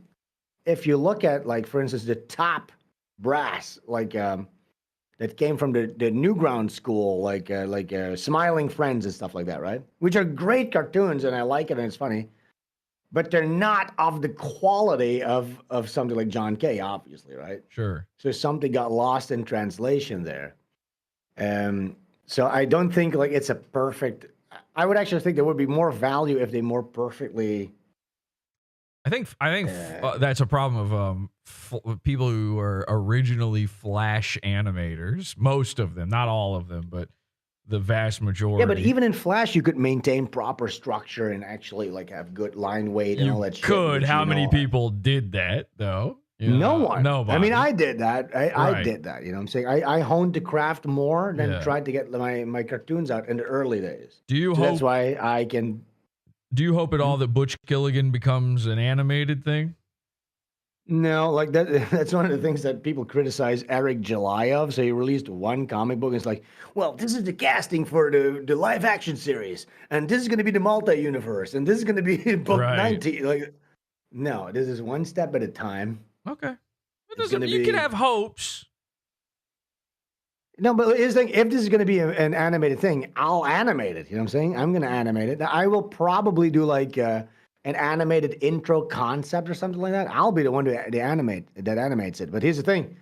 if you look at, like, for instance, the top brass, like that came from the Newgrounds school, like Smiling Friends and stuff like that, right? Which are great cartoons, and I like it, and it's funny, but they're not of the quality of something like John Kay, obviously, right? Sure. So something got lost in translation there. So I don't think like it's a perfect. I would actually think there would be more value if they more perfectly. I think that's a problem of people who are originally Flash animators. Most of them, not all of them, but the vast majority. Yeah, but even in Flash, you could maintain proper structure and actually like have good line weight and all that shit. Could. How many people did that though? No one. Nobody. I mean, I did that. I did that. You know what I'm saying? I honed the craft more than tried to get my cartoons out in the early days. Do you so hope? That's why I can. Do you hope at all that Butch Gilligan becomes an animated thing? No, like that's one of the things that people criticize Eric July of. So he released one comic book and it's like, well, this is the casting for the live action series, and this is going to be the multi-universe, and this is going to be book 19. Like, no, this is one step at a time. Okay. You can have hopes. No, but here's the thing. If this is going to be an animated thing, I'll animate it. You know what I'm saying? I'm going to animate it. Now, I will probably do like an animated intro concept or something like that. I'll be the one that animates it. But here's the thing.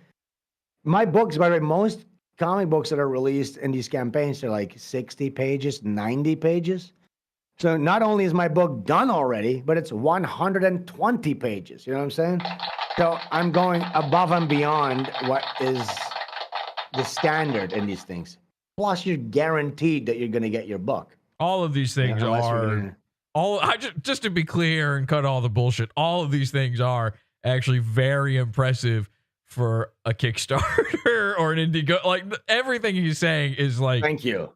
My books, by the way, most comic books that are released in these campaigns are like 60 pages, 90 pages. So not only is my book done already, but it's 120 pages. You know what I'm saying? So I'm going above and beyond what is the standard in these things. Plus, you're guaranteed that you're going to get your book. All of these things are Just to be clear and cut all the bullshit, all of these things are actually very impressive for a Kickstarter or an Indiegogo. Like everything he's saying is like, thank you.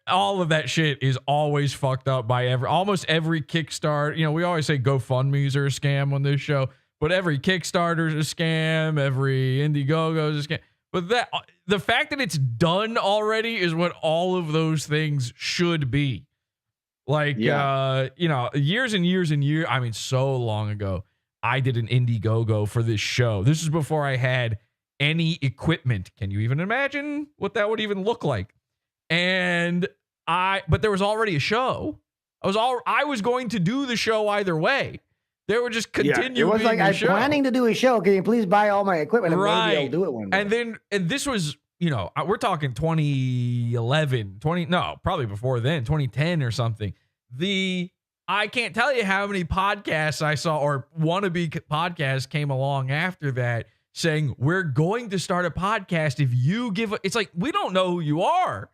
All of that shit is always fucked up by almost every Kickstarter. You know, we always say GoFundMe's are a scam on this show, but every Kickstarter's a scam, every Indiegogo's a scam. But the fact that it's done already is what all of those things should be. Like, years and years and years. I mean, so long ago, I did an Indiegogo for this show. This is before I had any equipment. Can you even imagine what that would even look like? But there was already a show. I was going to do the show either way. They would just continue. It was like, I'm planning to do a show. Can you please buy all my equipment? And maybe I'll do it one day. And this was, we're talking 2011, probably before then, 2010 or something. I can't tell you how many podcasts I saw or wannabe podcasts came along after that saying, we're going to start a podcast if you it's like, we don't know who you are.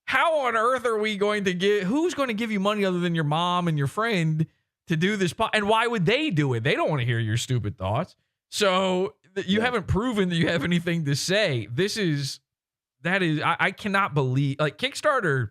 How on earth are we going to who's going to give you money other than your mom and your friend to do this? And why would they do it? They don't want to hear your stupid thoughts. So you haven't proven that you have anything to say. I cannot believe, like, Kickstarter,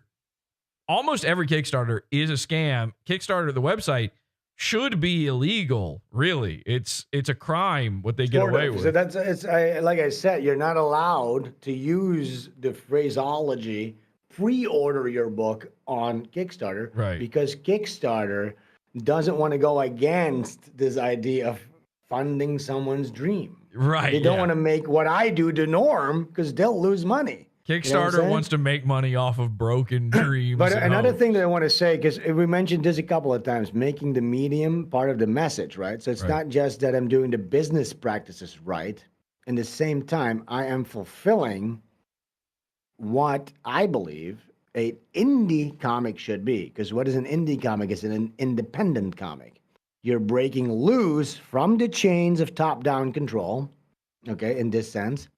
almost every Kickstarter is a scam. Kickstarter, the website, should be illegal. Really, it's a crime what they get away with. So like I said, you're not allowed to use the phraseology pre-order your book on Kickstarter, right? Because Kickstarter doesn't want to go against this idea of funding someone's dream. Right. They don't want to make what I do the norm because they'll lose money. Kickstarter wants to make money off of broken dreams. But another thing that I want to say, because we mentioned this a couple of times, making the medium part of the message, right? So it's not just that I'm doing the business practices right. In the same time, I am fulfilling what I believe an indie comic should be. Because what is an indie comic? It's an independent comic. You're breaking loose from the chains of top-down control, okay, in this sense.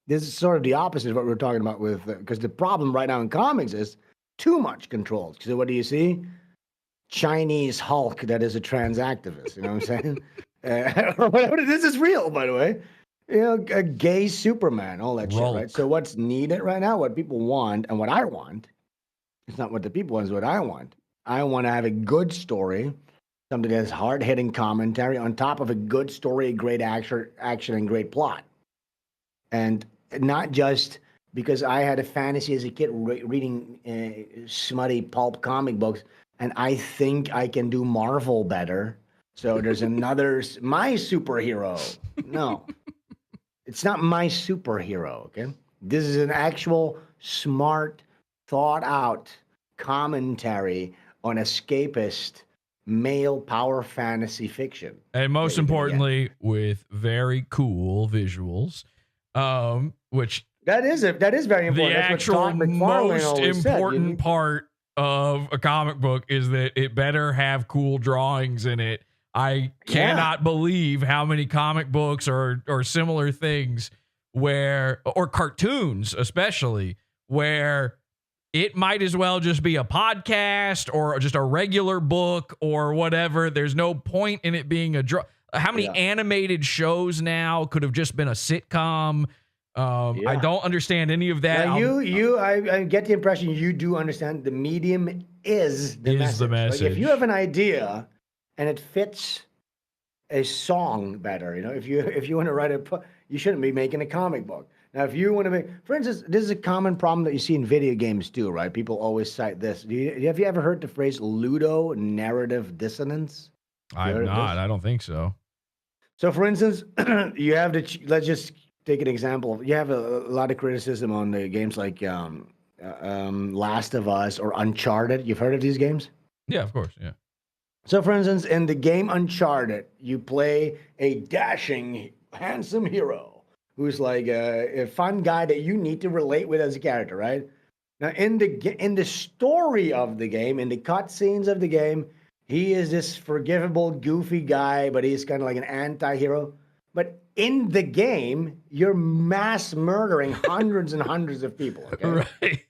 This is sort of the opposite of what we're talking about with, because the problem right now in comics is too much control. So what do you see? Chinese Hulk that is a trans activist, you know what I'm saying? Or whatever. This is real, by the way. A gay Superman, all that shit, right? So what's needed right now, what people want, and what I want, it's not what the people want, it's what I want. I want to have a good story, something that has hard-hitting commentary on top of a good story, great action, and great plot. And not just because I had a fantasy as a kid reading smutty pulp comic books, and I think I can do Marvel better. So there's my superhero. No, it's not my superhero, okay? This is an actual smart, thought-out commentary on escapist male power fantasy fiction. And most importantly, with very cool visuals. Which that is very important. The actual most important part of a comic book is that it better have cool drawings in it. I cannot believe how many comic books or similar things or cartoons especially, where it might as well just be a podcast or just a regular book or whatever. There's no point in it being a draw. How many animated shows now could have just been a sitcom? I don't understand any of that. Now I get the impression you do understand the medium is the message. Like if you have an idea and it fits a song better, if you want to write you shouldn't be making a comic book. Now, if you want to make, for instance, this is a common problem that you see in video games too, right? People always cite this. Have you ever heard the phrase Ludo narrative dissonance? I have not. I don't think so. So, for instance, you have let's just take an example. You have a lot of criticism on the games like Last of Us or Uncharted. You've heard of these games? Yeah, of course. Yeah. So, for instance, in the game Uncharted, you play a dashing, handsome hero who's like a fun guy that you need to relate with as a character, right? Now, in the story of the game, in the cutscenes of the game, he is this forgivable, goofy guy, but he's kind of like an anti-hero. But in the game, you're mass murdering hundreds and hundreds of people. Okay? Right.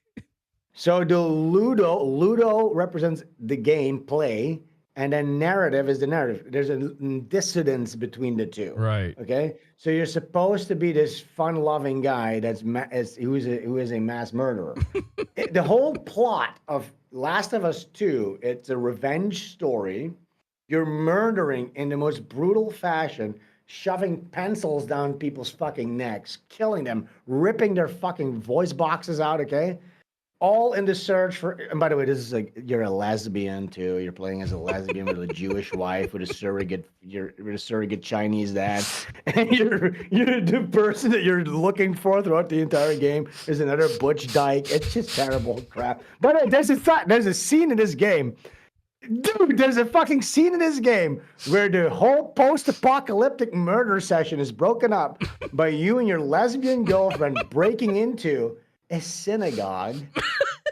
So the Ludo represents the game play, and then narrative is the narrative. There's a dissonance between the two. Right. Okay. So you're supposed to be this fun-loving guy who is a mass murderer. The whole plot of Last of Us 2, it's a revenge story. You're murdering in the most brutal fashion, shoving pencils down people's fucking necks, killing them, ripping their fucking voice boxes out, okay? All in the search for, and by the way, this is like, you're a lesbian too. You're playing as a lesbian with a Jewish wife, with a surrogate Chinese dad. And you're the person that you're looking for throughout the entire game is another butch dyke. It's just terrible crap. But there's a scene in this game. Dude, there's a fucking scene in this game where the whole post-apocalyptic murder session is broken up by you and your lesbian girlfriend breaking into a synagogue,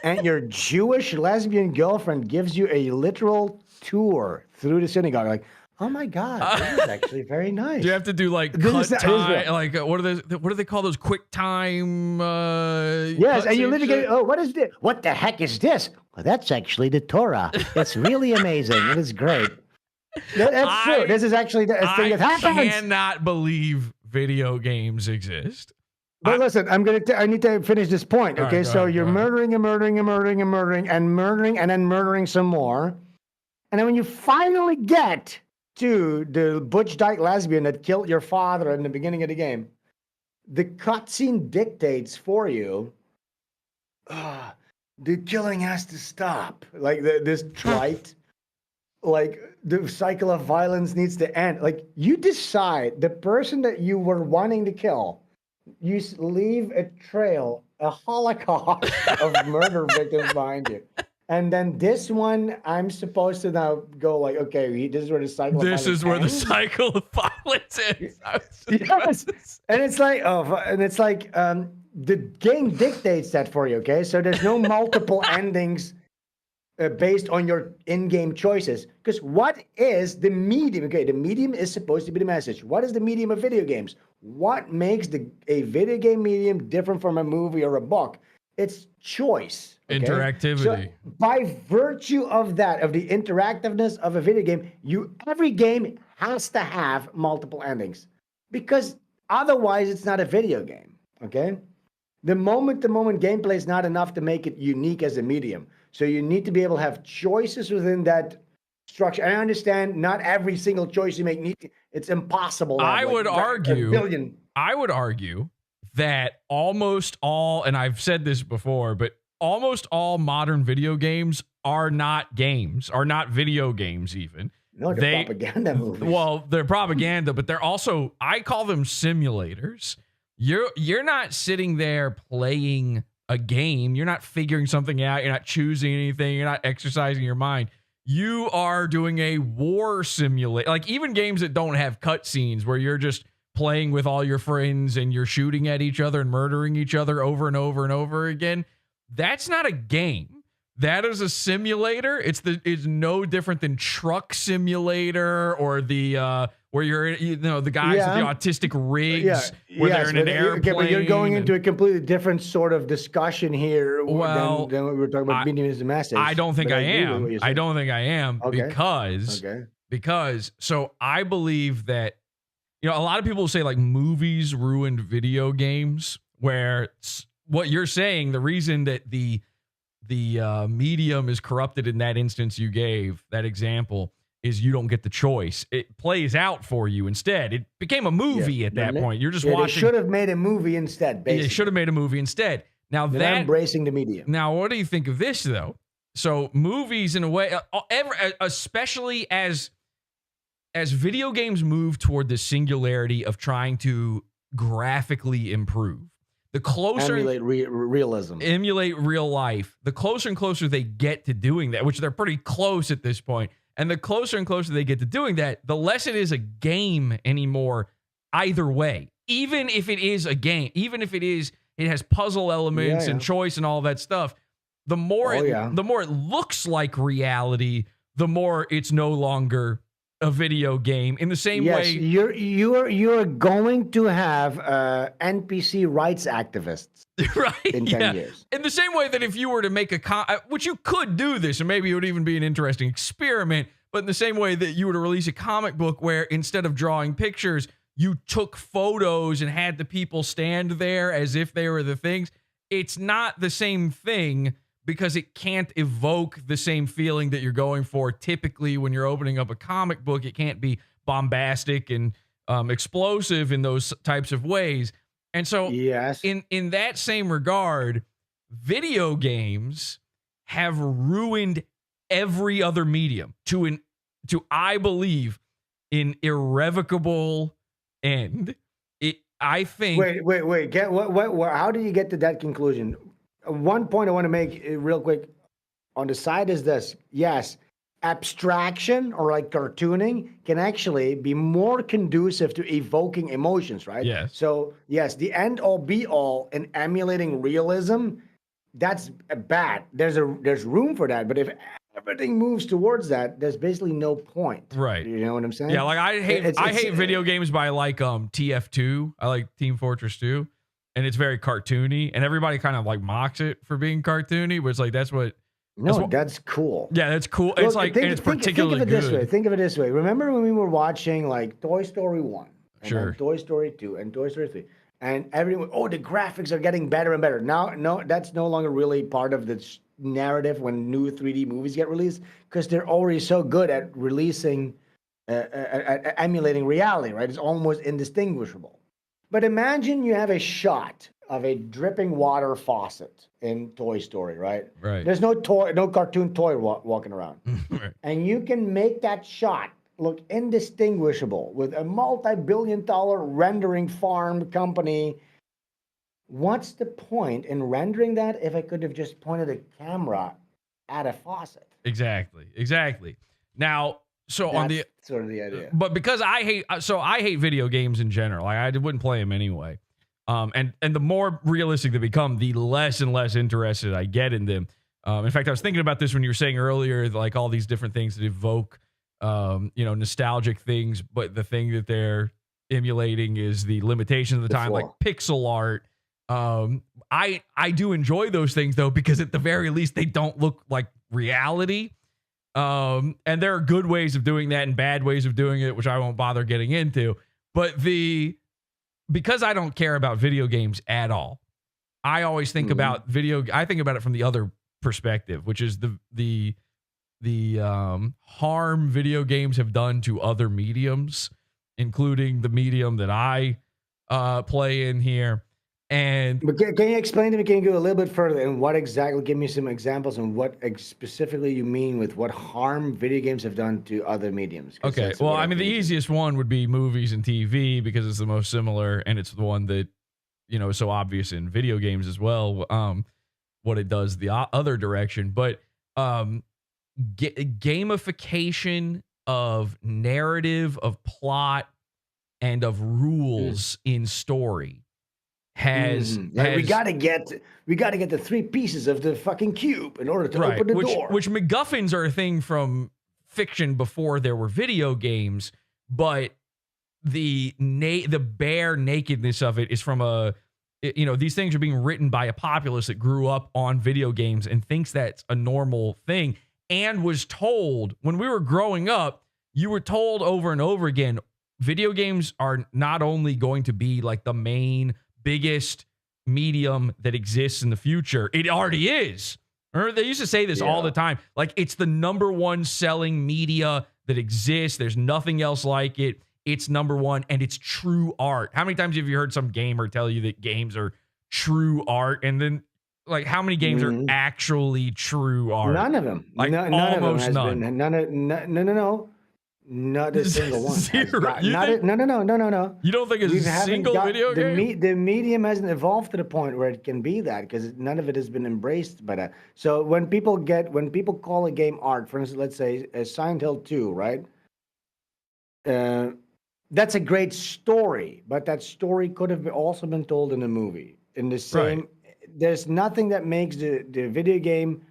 and your Jewish lesbian girlfriend gives you a literal tour through the synagogue. Like, oh my God, this is actually very nice. Do you have to do like cut time? Like what do they call those quick time? Yes, and you literally go, oh, what is this? What the heck is this? Well, that's actually the Torah. It's really amazing. It is great. That's true. This is actually the thing that happens. I cannot believe video games exist. But listen, I need to finish this point. Okay, right, so you're murdering and murdering and murdering and murdering and murdering and then murdering some more. And then when you finally get to the butch dyke lesbian that killed your father in the beginning of the game, the cutscene dictates for you, the killing has to stop. Like this trite, like the cycle of violence needs to end. Like you decide the person that you were wanting to kill, you leave a trail, a holocaust of murder victims behind you. And then this one, I'm supposed to now go like, okay, this is where the cycle of violence ends. This is where the cycle of violence ends. Yes. And it's like, the game dictates that for you, okay? So there's no multiple endings based on your in-game choices. Because what is the medium? Okay, the medium is supposed to be the message. What is the medium of video games? What makes a video game medium different from a movie or a book? It's choice. Okay? Interactivity. So by virtue of that, of the interactiveness of a video game, every game has to have multiple endings. Because otherwise, it's not a video game, okay? The moment-to-moment gameplay is not enough to make it unique as a medium. So you need to be able to have choices within that structure. I understand not every single choice you make it's impossible. I would argue that almost all, and I've said this before, but almost all modern video games are not video games even. No, they're propaganda movies. Well, they're propaganda, but they're also, I call them simulators. You're not sitting there playing a game. You're not figuring something out. You're not choosing anything. You're not exercising your mind. You are doing a war simulator. Like even games that don't have cutscenes where you're just playing with all your friends and you're shooting at each other and murdering each other over and over and over again. That's not a game. That is a simulator. It's no different than Truck Simulator or the where you're the guys with the autistic rigs where they're in an airplane. Okay, but you're going into a completely different sort of discussion here than what we were talking about medium as a message. I don't think I am. I don't think I am because so I believe that a lot of people say like movies ruined video games, where what you're saying, the reason that the medium is corrupted in that instance you gave, that example, is you don't get the choice. It plays out for you instead. It became a movie at that point. You're just watching. They should have made a movie instead, basically. They should have made a movie instead. Now they're embracing the medium. Now, what do you think of this, though? So movies, in a way, especially as video games move toward the singularity of trying to graphically improve, the closer emulate realism, emulate real life, the closer and closer they get to doing that, which they're pretty close at this point. And the closer and closer they get to doing that, the less it is a game anymore. Either way, even if it is a game, even if it has puzzle elements and choice and all that stuff, the more it looks like reality, the more it's no longer a video game. In the same way, you're going to have NPC rights activists, right? In 10 years. In the same way that if you were to make which you could do this, and maybe it would even be an interesting experiment, But in the same way that you were to release a comic book where instead of drawing pictures, you took photos and had the people stand there as if they were the things, it's not the same thing because it can't evoke the same feeling that you're going for. Typically, when you're opening up a comic book, it can't be bombastic and explosive in those types of ways. And so in that same regard, video games have ruined every other medium to I believe an irrevocable end. I think. Wait. Get what? How do you get to that conclusion? One point I want to make real quick on the side is this: yes, abstraction or like cartooning can actually be more conducive to evoking emotions, right? Yes. So yes, the end all be all in emulating realism, that's bad. There's room for that, but if everything moves towards that, there's basically no point. Right. You know what I'm saying? Yeah, like I hate video games, but I like TF2. I like Team Fortress 2. And it's very cartoony, and everybody kind of like mocks it for being cartoony, but it's like that's cool. Yeah, that's cool. It's like it's particularly good. Think of it this way. Remember when we were watching like Toy Story 1, and sure, then Toy Story 2, and Toy Story 3, and everyone, the graphics are getting better and better. Now, no, that's no longer really part of the narrative when new 3D movies get released because they're already so good at releasing, at emulating reality, right? It's almost indistinguishable. But imagine you have a shot of a dripping water faucet in Toy Story, right? Right. There's no cartoon toy walking around. Right. And you can make that shot look indistinguishable with a multi-billion-dollar rendering farm company. What's the point in rendering that if I could have just pointed a camera at a faucet? Exactly. Now, so that's sort of the idea. But because I hate video games in general. Like I wouldn't play them anyway. And the more realistic they become, the less and less interested I get in them. In fact, I was thinking about this when you were saying earlier, like all these different things that evoke, nostalgic things, but the thing that they're emulating is the limitations of the time, like pixel art. I do enjoy those things though, because at the very least they don't look like reality. And there are good ways of doing that and bad ways of doing it, which I won't bother getting into. But because I don't care about video games at all, I always think about I think about it from the other perspective, which is the harm video games have done to other mediums, including the medium that I play in here. But can you explain to me? Can you go a little bit further and what exactly? Give me some examples on what specifically you mean with what harm video games have done to other mediums. Okay, well, I mean, the easiest one would be movies and TV because it's the most similar, and it's the one that is so obvious in video games as well. What it does the other direction, but gamification of narrative, of plot, and of rules in story. We gotta get the 3 pieces of the fucking cube in order to open the door. Which MacGuffins are a thing from fiction before there were video games, but the bare nakedness of it is from these things are being written by a populace that grew up on video games and thinks that's a normal thing, and was told when we were growing up, you were told over and over again, video games are not only going to be like the main biggest medium that exists in the future. It already is. Remember, they used to say this all the time. Like, it's the number one selling media that exists. There's nothing else like it. It's number one, and it's true art. How many times have you heard some gamer tell you that games are true art? And then, like, how many games are actually true art? None of them. Like, almost none. No. Not a single one. Zero. No. You don't think it's a single video game? The medium hasn't evolved to the point where it can be that, because none of it has been embraced by that. So when people call a game art, for instance, let's say Silent Hill 2, right? That's a great story, but that story could have also been told in a movie. In the same, there's nothing that makes the video game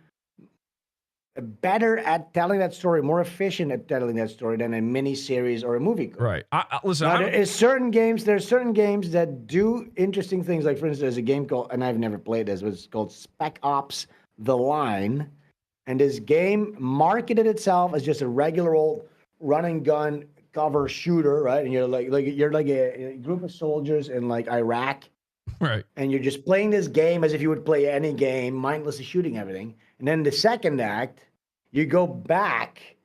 better at telling that story, more efficient at telling that story than a mini series or a movie. Right. Listen, there's certain games that do interesting things. Like, for instance, there's a game called, and I've never played this, but it's called Spec Ops: The Line, And this game marketed itself as just a regular old run and gun cover shooter, right? And you're like a group of soldiers in like Iraq, right? And you're just playing this game as if you would play any game, mindlessly shooting everything. And then the second act, you go back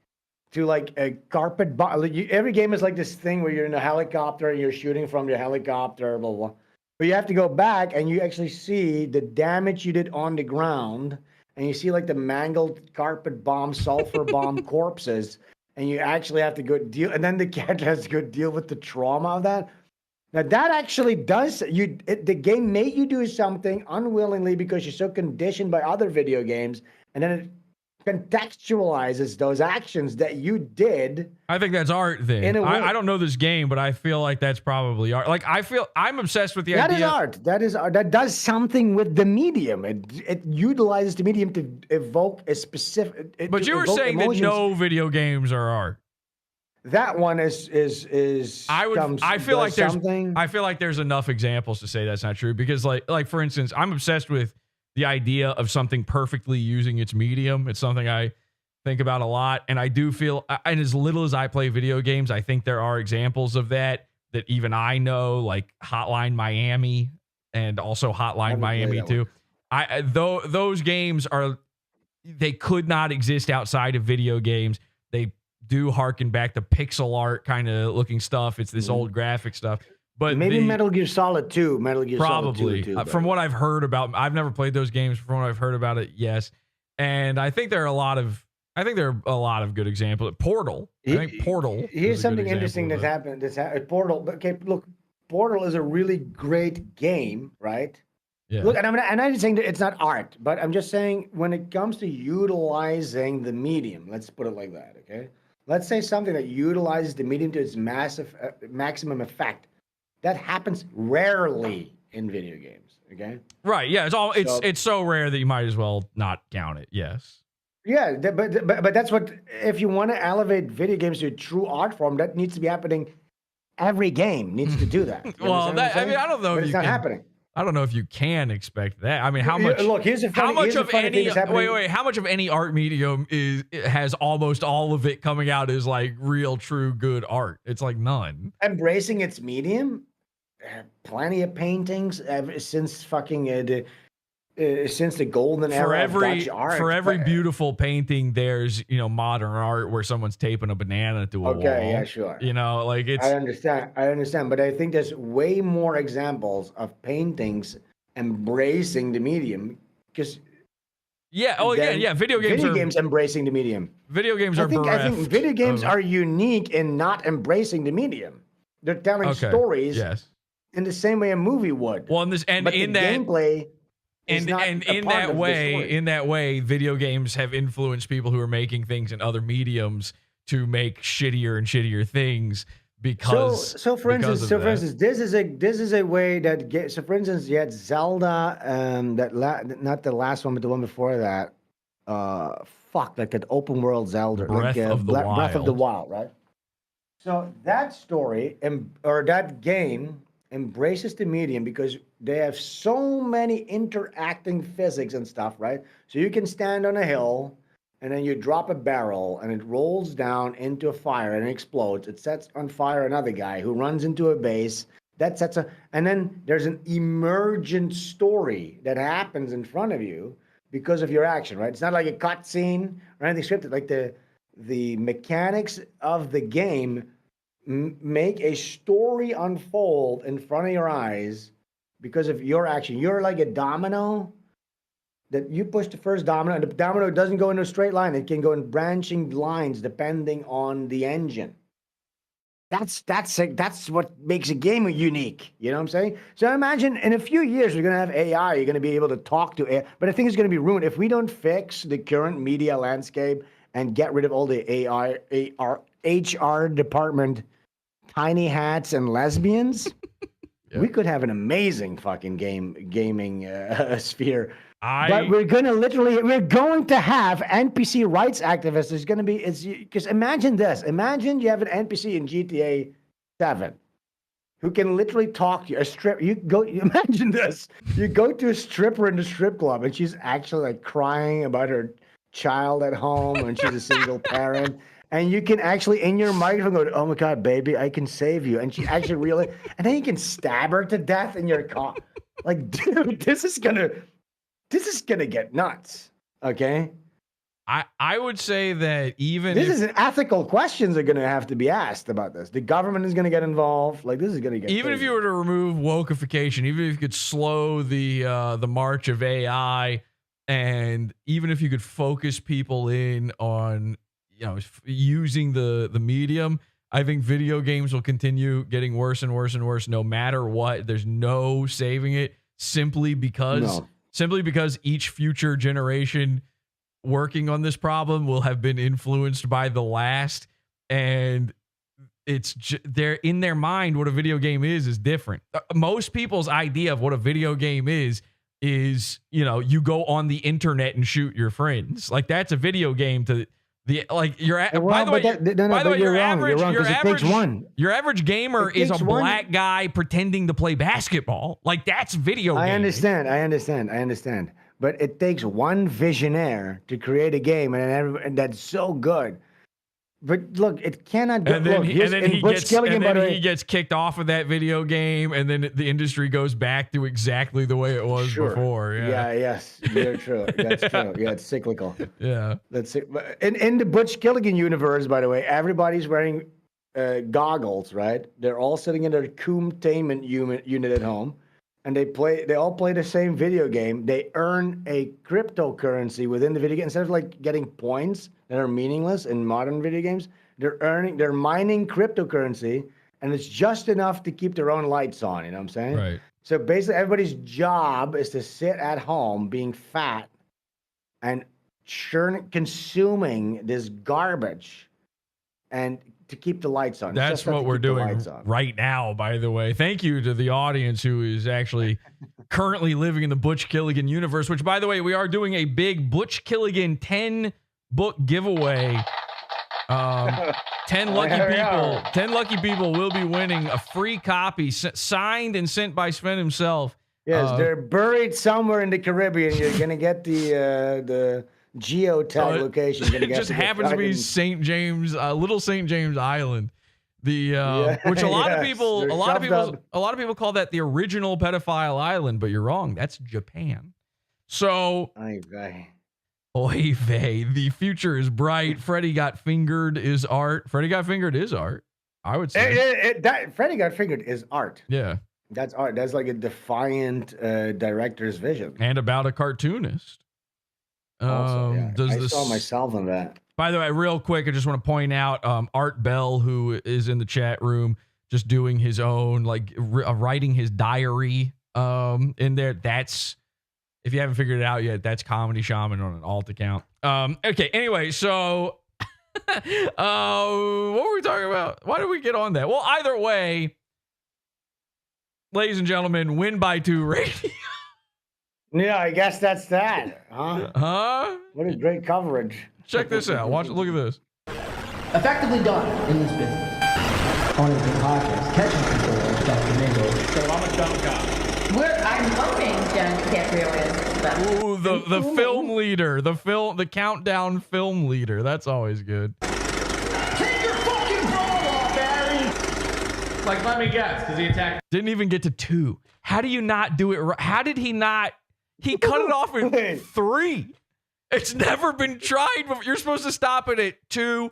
to like a carpet bomb. Every game is like this thing where you're in a helicopter and you're shooting from your helicopter, blah, blah, blah. But you have to go back and you actually see the damage you did on the ground, and you see like the mangled carpet bomb, sulfur bomb corpses, and you actually have to go deal, and then the character has to go deal with the trauma of that. Now that actually does, the game made you do something unwillingly because you're so conditioned by other video games, and then it contextualizes those actions that you did. I think that's art thing. I don't know this game, but I feel like that's probably art. Like I'm obsessed with the idea. That is art. That is art. That does something with the medium. It utilizes the medium to evoke a specific. But you were saying emotions. That no video games are art. That one is. I feel like there's enough examples to say that's not true, because like for instance, I'm obsessed with the idea of something perfectly using its medium. It's something I think about a lot. And I do feel, and as little as I play video games, I think there are examples of that even I know, like Hotline Miami and also Hotline Miami 2. Those games they could not exist outside of video games. They do harken back to pixel art kind of looking stuff. It's this old graphic stuff. But maybe Metal Gear Solid 2. Probably. Solid 2 from what I've heard about, I've never played those games. From what I've heard about it, yes. And I think there are a lot of good examples. Portal. I think Portal. Here's something interesting that's happened. Portal. Okay, look, Portal is a really great game, right? Yeah. Look, and I'm not saying that it's not art, but I'm just saying when it comes to utilizing the medium, let's put it like that, okay? Let's say something that utilizes the medium to its maximum effect. That happens rarely in video games, okay? Right, yeah, it's so rare that you might as well not count it, yes. Yeah, but that's what, if you want to elevate video games to a true art form, that needs to be happening. Every game needs to do that. Well, I don't know if it's not happening. I don't know if you can expect that. I mean, how much? Look, how much of any art medium has almost all of it coming out as like real, true, good art? It's like none. Embracing its medium, plenty of paintings since fucking since the golden era of Dutch art. For every beautiful painting, there's modern art where someone's taping a banana to a wall. Okay, yeah, sure. Like it's. I understand, but I think there's way more examples of paintings embracing the medium because. Yeah. Oh, yeah. Video games embracing the medium. Video games I think video games are unique in not embracing the medium. They're telling stories. Yes. In the same way a movie would. Well, gameplay. And in that way, video games have influenced people who are making things in other mediums to make shittier and shittier things because. So for instance, this is a way that. So for instance, you had Zelda, not the last one, but the one before that. Like that open world Zelda, Breath of the Wild, right? So that story or that game embraces the medium because they have so many interacting physics and stuff, right? So you can stand on a hill and then you drop a barrel and it rolls down into a fire and it explodes. It sets on fire another guy who runs into a base. And then there's an emergent story that happens in front of you because of your action, right? It's not like a cutscene or anything scripted. Like the mechanics of the game make a story unfold in front of your eyes because of your action. You're like a domino that you push the first domino, and the domino doesn't go in a straight line. It can go in branching lines depending on the engine. That's what makes a game unique. You know what I'm saying? So imagine in a few years, we're going to have AI. You're going to be able to talk to AI. But I think it's going to be ruined if we don't fix the current media landscape and get rid of all the AI, HR department, tiny hats and lesbians. Yeah. We could have an amazing fucking gaming sphere. But we're going to have NPC rights activists. There's going to be, because imagine this. Imagine you have an NPC in GTA 7 who can literally talk to you. Imagine this. You go to a stripper in the strip club and she's actually like crying about her child at home and she's a single parent. And you can actually, in your microphone, go, oh my God, baby, I can save you. And she actually really, and then you can stab her to death in your car. Like, dude, this is gonna get nuts. Okay? I would say that even this is an ethical questions are gonna have to be asked about this. The government is gonna get involved. Like, this is gonna get even crazy. if you were to remove wokeification, even if you could slow the march of AI, and even if you could focus people in on using the medium, I think video games will continue getting worse and worse and worse no matter what. There's no saving it simply because each future generation working on this problem will have been influenced by the last, and it's they're in their mind what a video game is different. Most people's idea of what a video game is you go on the internet and shoot your friends. Like, that's a video game to the like your by the way your average gamer is a black guy pretending to play basketball. Like, that's video game. I understand. But it takes one visionaire to create a game, and that's so good. But look, it cannot. And then he gets kicked off of that video game, and then the industry goes back to exactly the way it was before. Yes, you're true. That's true. Yeah, it's cyclical. Yeah, that's it. In the Butch Gilligan universe, by the way, everybody's wearing goggles, right? They're all sitting in their containment unit at home. And they all play the same video game. They earn a cryptocurrency within the video game. Instead of like getting points that are meaningless in modern video games, they're mining cryptocurrency, and it's just enough to keep their own lights on, you know what I'm saying? Right. So basically everybody's job is to sit at home being fat and consuming this garbage and to keep the lights on. That's what we're doing right now, by the way. Thank you to the audience who is actually currently living in the Butch Gilligan universe, which, by the way, we are doing a big Butch Gilligan 10-book giveaway. 10 lucky people will be winning a free copy signed and sent by Sven himself. Yes, they're buried somewhere in the Caribbean. You're going to get the geotag location. It just happens to be St. James, Little St. James Island. Which a lot of people call that the original pedophile island, but you're wrong. That's Japan. So, oy vey, the future is bright. Freddy Got Fingered is art. Freddy Got Fingered is art, I would say. Freddy Got Fingered is art. Yeah. That's art. That's like a defiant director's vision. And about a cartoonist. I saw myself in that. By the way, real quick, I just want to point out Art Bell, who is in the chat room, just doing his own, writing his diary in there. That's, if you haven't figured it out yet, that's Comedy Shaman on an alt account. Okay, anyway, so what were we talking about? Why did we get on that? Well, either way, ladies and gentlemen, Win by 2 radio. Yeah, I guess that's that. Huh? What a great coverage. Check this out. Look at this. Effectively done in this business. On the podcast, catching people like Dr. Mingo. So I'm a dumb guy. I'm hoping John DiCaprio is. Ooh, the film leader. The countdown film leader. That's always good. Take your fucking bra off, Barry! Like, let me guess, because he attacked. Didn't even get to 2. How do you not do it right? How did he not? He cut it off in 3. It's never been tried before. You're supposed to stop it at 2.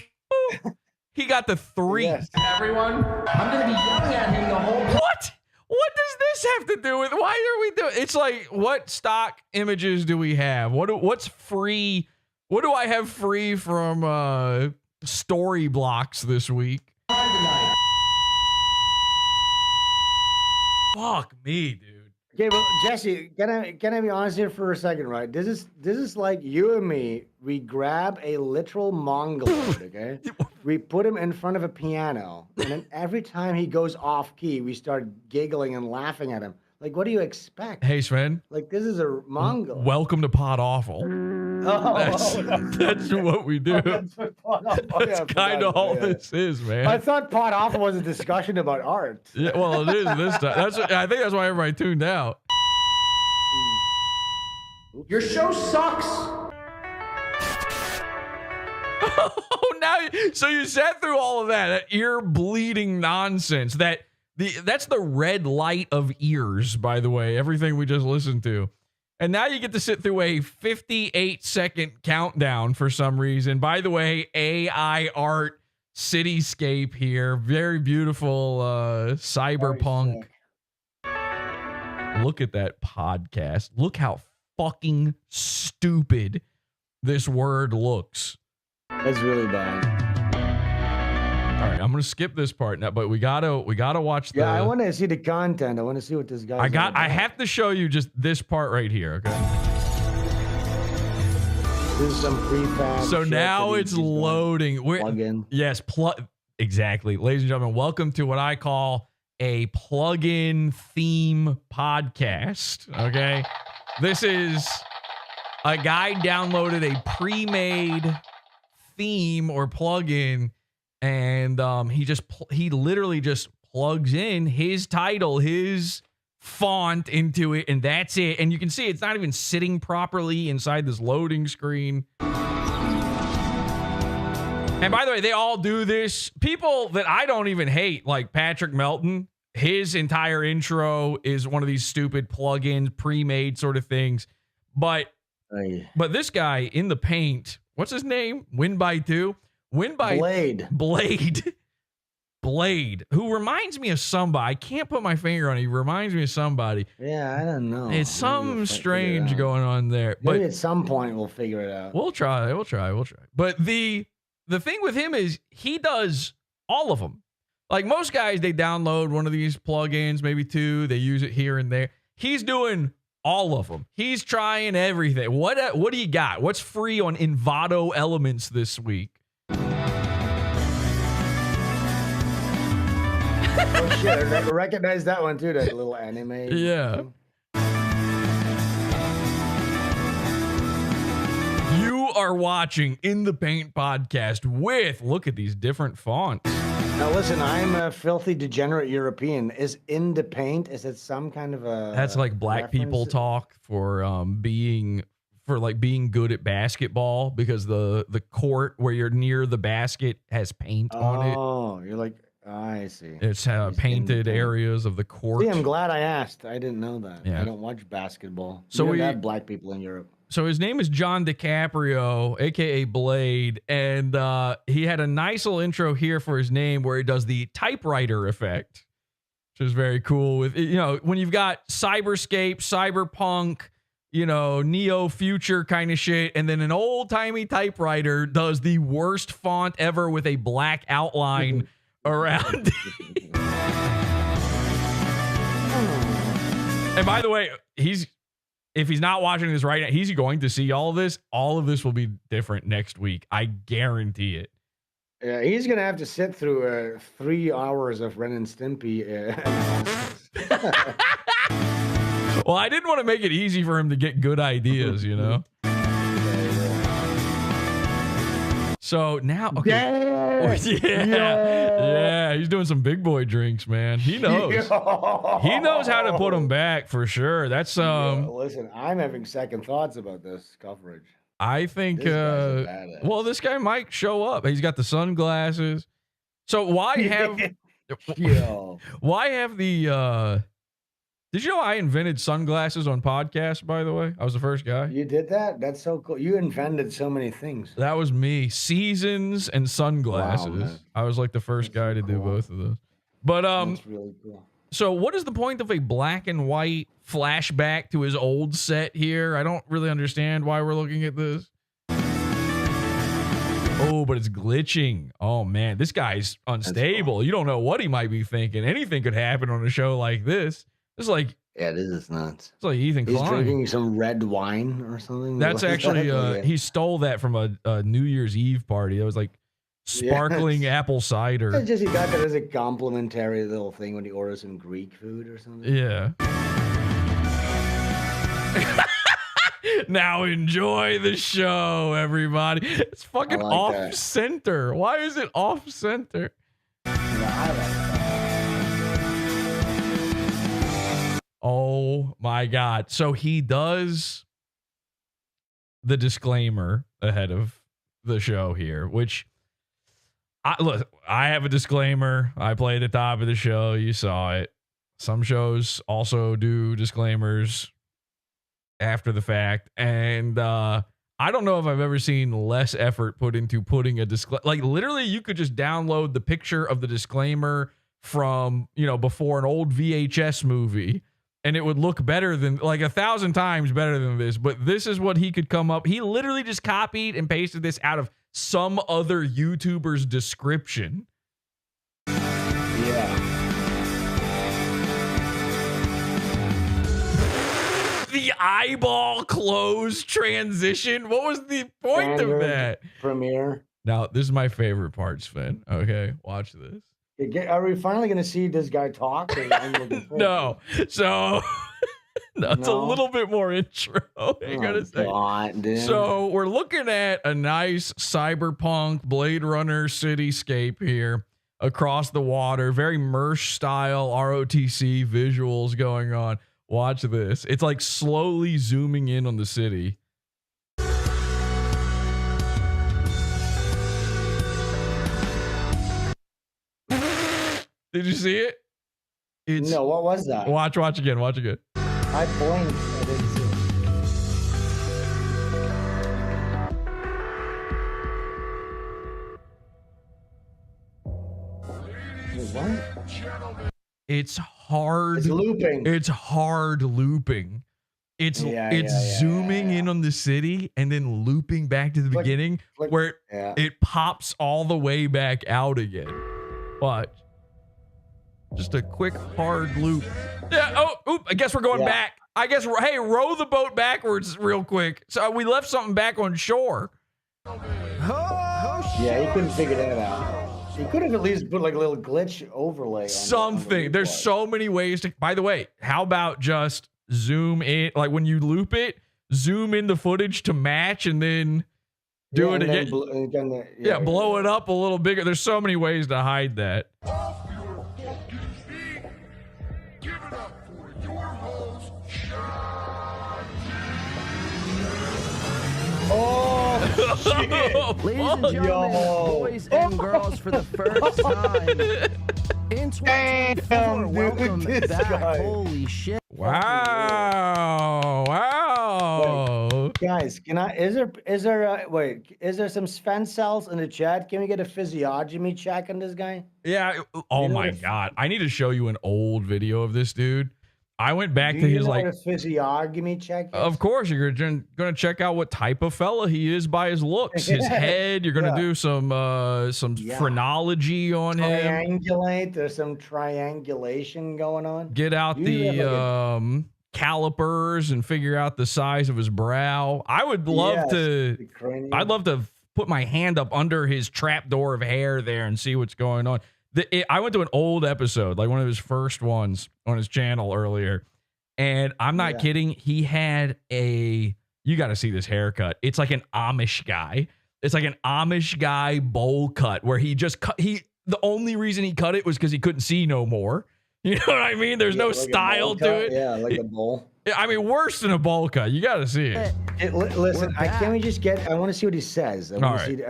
He got the 3. Yes. Everyone, I'm going to be yelling at him the whole time. What? What does this have to do with? Why are we doing? It's like, what stock images do we have? What's free? What do I have free from story blocks this week? Fuck me, dude. Okay, well, Jesse, can I be honest here for a second, right? This is like you and me. We grab a literal mongoloid, okay? We put him in front of a piano, and then every time he goes off key, we start giggling and laughing at him. Like, what do you expect? Hey, Sven. Like, this is a mongol. Welcome to Podawful. That's what we do. That's kind of all this is, man. I thought Podawful was a discussion about art. Yeah, well, it is this time. I think that's why everybody tuned out. Your show sucks. now, so you sat through all of that ear bleeding nonsense. That's the red light of ears, by the way. Everything we just listened to. And now you get to sit through a 58-second countdown for some reason. By the way, AI art cityscape here. Very beautiful cyberpunk. Look at that podcast. Look how fucking stupid this word looks. It's really bad. All right, I'm gonna skip this part now, but we gotta watch the. Yeah, I want to see the content. I want to see what this guy. I have to show you just this part right here. Okay. This is some prefab. So now it's loading. Plug in. Yes, exactly, ladies and gentlemen. Welcome to what I call a plug-in theme podcast. Okay, this is a guy downloaded a pre-made theme or plugin. And he literally just plugs in his title, his font into it, and that's it. And you can see it's not even sitting properly inside this loading screen. And by the way, they all do this. People that I don't even hate, like Patrick Melton, his entire intro is one of these stupid plugins, pre-made sort of things. But this guy in the paint, what's his name? Win by 2. Win by Blade, who reminds me of somebody. I can't put my finger on it. He reminds me of somebody. Yeah, I don't know. It's something strange going on there. Maybe but at some point we'll figure it out. We'll try. But the thing with him is he does all of them. Like most guys, they download one of these plugins, maybe 2. They use it here and there. He's doing all of them. He's trying everything. What do you got? What's free on Envato Elements this week? Oh shit, I recognize that one too, that little anime. Yeah. You are watching In the Paint podcast with, look at these different fonts. Now listen, I'm a filthy degenerate European. Is In the Paint, is it some kind of a That's like black people talk for being good at basketball, because the court where you're near the basket has paint on it. Oh, you're like, I see. It's painted areas of the court. See, I'm glad I asked. I didn't know that. Yeah. I don't watch basketball. So we have black people in Europe. So his name is John DiCaprio, aka Blade, and he had a nice little intro here for his name where he does the typewriter effect, which is very cool. With, you know, when you've got cyberscape, cyberpunk, you know, neo future kind of shit, and then an old timey typewriter does the worst font ever with a black outline around. And by the way, if he's not watching this right now, he's going to see all of this. All of this will be different next week. I guarantee it. Yeah, he's gonna have to sit through 3 hours of Ren and Stimpy. Well, I didn't want to make it easy for him to get good ideas, you know. So now, okay. Yeah, he's doing some big boy drinks, man. He knows. He knows how to put them back for sure. That's listen, I'm having second thoughts about this coverage. I think. Well, this guy might show up. He's got the sunglasses. So why have? Why have the? Did you know I invented sunglasses on podcasts, by the way? I was the first guy. You did that? That's so cool. You invented so many things. That was me. Seasons and sunglasses. Wow, I was like the first guy to do both of those. But that's really cool. So what is the point of a black and white flashback to his old set here? I don't really understand why we're looking at this. Oh, but it's glitching. Oh man, this guy's unstable. You don't know what he might be thinking. Anything could happen on a show like this. It's like, yeah, this is nuts. It's like Ethan Klein. He's drinking some red wine or something. That's actually he stole that from a New Year's Eve party. It was like sparkling apple cider. It's just he got that as a complimentary little thing when he orders some Greek food or something. Yeah. Now enjoy the show, everybody. It's fucking like off center. Why is it off center? Oh my God. So he does the disclaimer ahead of the show here, which look, I have a disclaimer. I play at the top of the show. You saw it. Some shows also do disclaimers after the fact. And I don't know if I've ever seen less effort put into putting a disclaimer. Like literally you could just download the picture of the disclaimer from, before an old VHS movie and it would look better than like 1,000 times better than this. But this is what he could come up. He literally just copied and pasted this out of some other YouTuber's description. Yeah. The eyeball close transition. What was the point of that? Premiere. Now, this is my favorite part, Sven. Okay, watch this. Are we finally going to see this guy talk? No. So that's a little bit more intro. I gotta say. God, dude. So we're looking at a nice cyberpunk Blade Runner cityscape here across the water. Very Mersh style ROTC visuals going on. Watch this. It's like slowly zooming in on the city. Did you see it? No, what was that? Watch again. I blinked. I didn't see it. What? It's hard. It's looping. It's hard looping. It's zooming in on the city and then looping back to the beginning where it pops all the way back out again. Watch. Just a quick hard loop. Yeah. I guess we're going back. I guess. Hey, row the boat backwards real quick. So we left something back on shore. Yeah, he couldn't figure that out. He could have at least put like a little glitch overlay. Something. There's so many ways to. By the way, how about just zoom in? Like when you loop it, zoom in the footage to match, and then do it again. Blow it up a little bigger. There's so many ways to hide that. Oh, shit. Ladies and gentlemen, boys and girls, for the first time in 2024, welcome back. Guy. Holy shit. Wow. Wait, guys, is there some Sven cells in the chat? Can we get a physiognomy check on this guy? Yeah. Oh my God. I need to show you an old video of this dude. I went back to his like physiognomy check. Of course, you're going to check out what type of fella he is by his looks, his head. You're going to do some phrenology on him. Triangulate. There's some triangulation going on. Get out the calipers and figure out the size of his brow. I would love to. I'd love to put my hand up under his trapdoor of hair there and see what's going on. I went to an old episode, like one of his first ones on his channel earlier, and I'm not kidding. He had you got to see this haircut. It's like an Amish guy. It's like an Amish guy bowl cut where he just cut. The only reason he cut it was because he couldn't see no more. You know what I mean? There's no style to it. Yeah, like a bowl. I mean, worse than a bowl cut. You got to see it. Listen, can we just get? I want to see what he says. I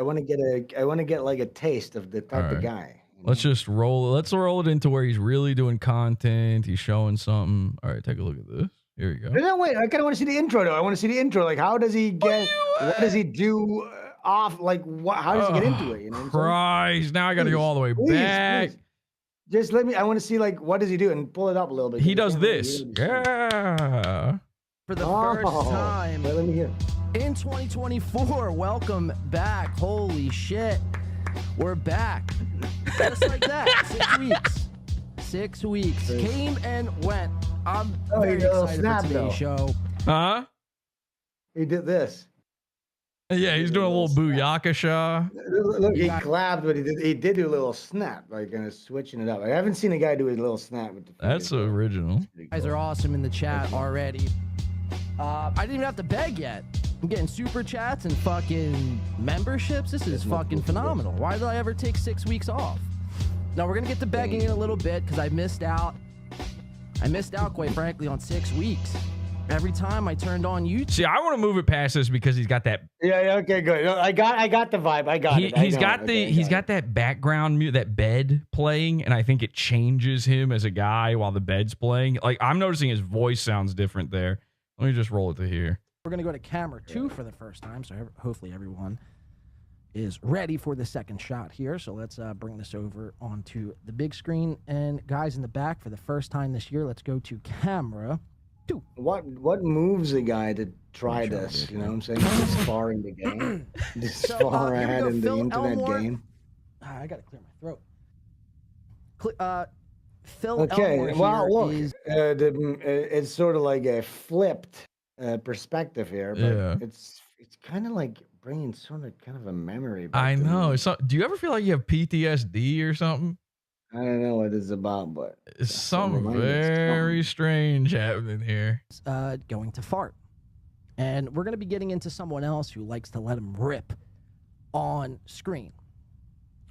want to get like a taste of the type of guy. Let's just roll it. Let's roll it into where he's really doing content. He's showing something. All right, take a look at this. Here you go. No, wait. I kind of want to see the intro, though. I want to see the intro. Like, how does he get? What does he do off? Like, what? How does he get into it? You know Christ! Now I got to go all the way back. Please. Just let me. I want to see like what does he do and pull it up a little bit. He does this. Yeah. For the first time let me hear. In 2024, welcome back. Holy shit. We're back. Just like that. 6 weeks. 6 weeks. Came and went. I'm very excited for today's show. Huh? He did this. Yeah, he's doing a little booyakasha. Look, he clapped, but he did do a little snap, like kind of switching it up. I haven't seen a guy do a little snap with the That's original. You guys are awesome in the chat already. I didn't even have to beg yet. I'm getting super chats and fucking memberships. This is fucking phenomenal. Why did I ever take 6 weeks off? Now we're gonna get to begging in a little bit because I missed out. I missed out, quite frankly, on 6 weeks. Every time I turned on YouTube. See, I want to move it past this because he's got that. Yeah. Okay. Good. No, I got the vibe. I got it. He's got that background that bed playing, and I think it changes him as a guy while the bed's playing. Like I'm noticing his voice sounds different there. Let me just roll it to here. We're gonna go to camera 2 for the first time, so hopefully everyone is ready for the second shot here. So let's bring this over onto the big screen. And guys in the back, for the first time this year, let's go to camera 2. What moves a guy to try this? You know what I'm saying? This far in the game. This far ahead in the internet game. I gotta clear my throat. Phil okay, Elmore well, here look, it's sort of like a flipped perspective here, but it's kind of like bringing kind of a memory back. I know. So, do you ever feel like you have PTSD or something? I don't know what it's about, but it's something very strange happening here. Going to fart. And we're going to be getting into someone else who likes to let him rip on screen.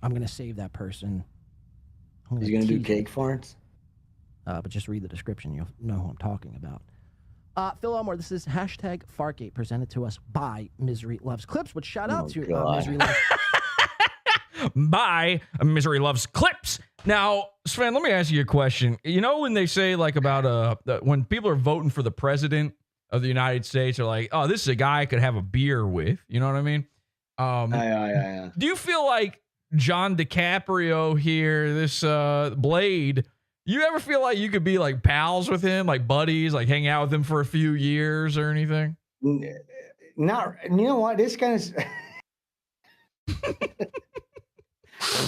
I'm going to save that person. He's going to do cake farts? But just read the description. You'll know who I'm talking about. Phil Elmore, this is hashtag Fartgate, presented to us by Misery Loves Clips, which shout out to Misery Loves by Misery Loves Clips. Now, Sven, let me ask you a question. You know when they say like about when people are voting for the president of the United States, they're like, oh, this is a guy I could have a beer with. You know what I mean? Yeah. Do you feel like John DiCaprio here, this Blade, you ever feel like you could be like pals with him, like buddies, like hang out with him for a few years or anything? Not, you know what? This kind of.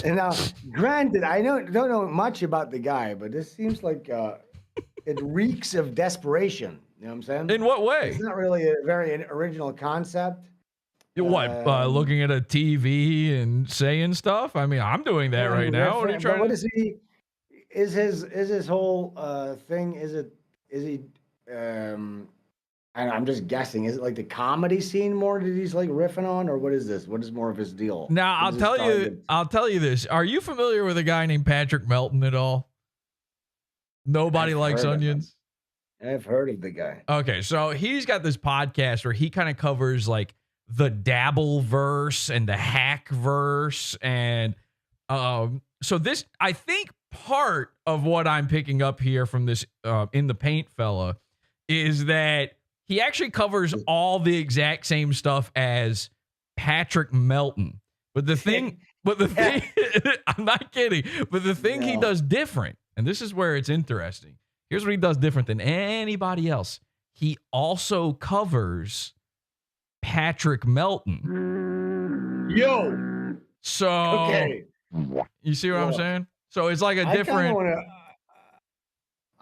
And now, granted, I don't know much about the guy, but this seems like it reeks of desperation. You know what I'm saying? In what way? It's not really a very original concept. What? Looking at a TV and saying stuff? I mean, I'm doing that right now. What are you trying? What is he? Is his whole thing? Is he? I'm just guessing. Is it like the comedy scene more that he's like riffing on, or what is this? What is more of his deal? Now I'll tell you this. Are you familiar with a guy named Patrick Melton at all? Nobody likes onions. I've heard of the guy. Okay, so he's got this podcast where he kind of covers like the dabble verse and the hack verse, and so this, I think, part of what I'm picking up here from this In the Paint fella is that he actually covers all the exact same stuff as Patrick Melton. But the thing, I'm not kidding, but the thing he does different, and this is where it's interesting. Here's what he does different than anybody else. He also covers Patrick Melton. Yo. So, okay. You see what I'm saying? So it's like a different.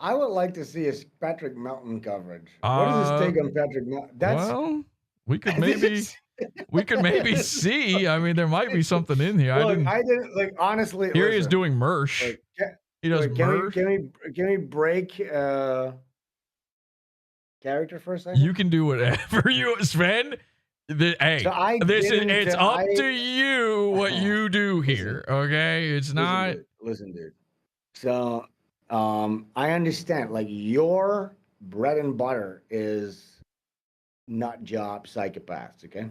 I would like to see a Patrick Melton coverage. What is his take on Patrick Melton? Well, we could maybe see. I mean, there might be something in here. Look, I didn't like honestly. Here he is doing Mersh. Like, he does Mersh. Can we break character for a second? You can do whatever you, Sven. Hey, so it's up to you what you do here. Okay, it's not. Listen, dude. So, I understand. Like your bread and butter is nut job psychopaths. Okay.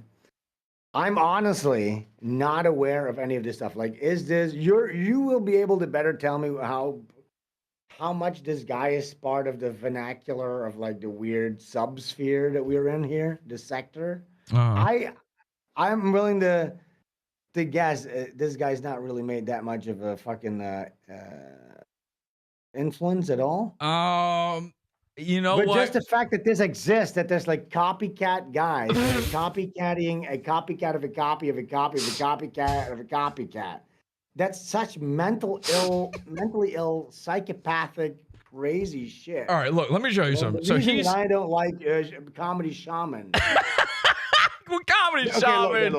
I'm honestly not aware of any of this stuff. Like, is this you will be able to better tell me how much this guy is part of the vernacular of like the weird subsphere that we're in here, the sector. I'm willing to guess this guy's not really made that much of a fucking influence at all. You know but what? Just the fact that this exists, that there's like copycat guys copycatting a copycat of a copy of a copy of a copycat of a copycat. That's such mentally ill, psychopathic, crazy shit. All right, look, let me show you something. So I don't like Comedy Shaman. Well, Comedy Shaman.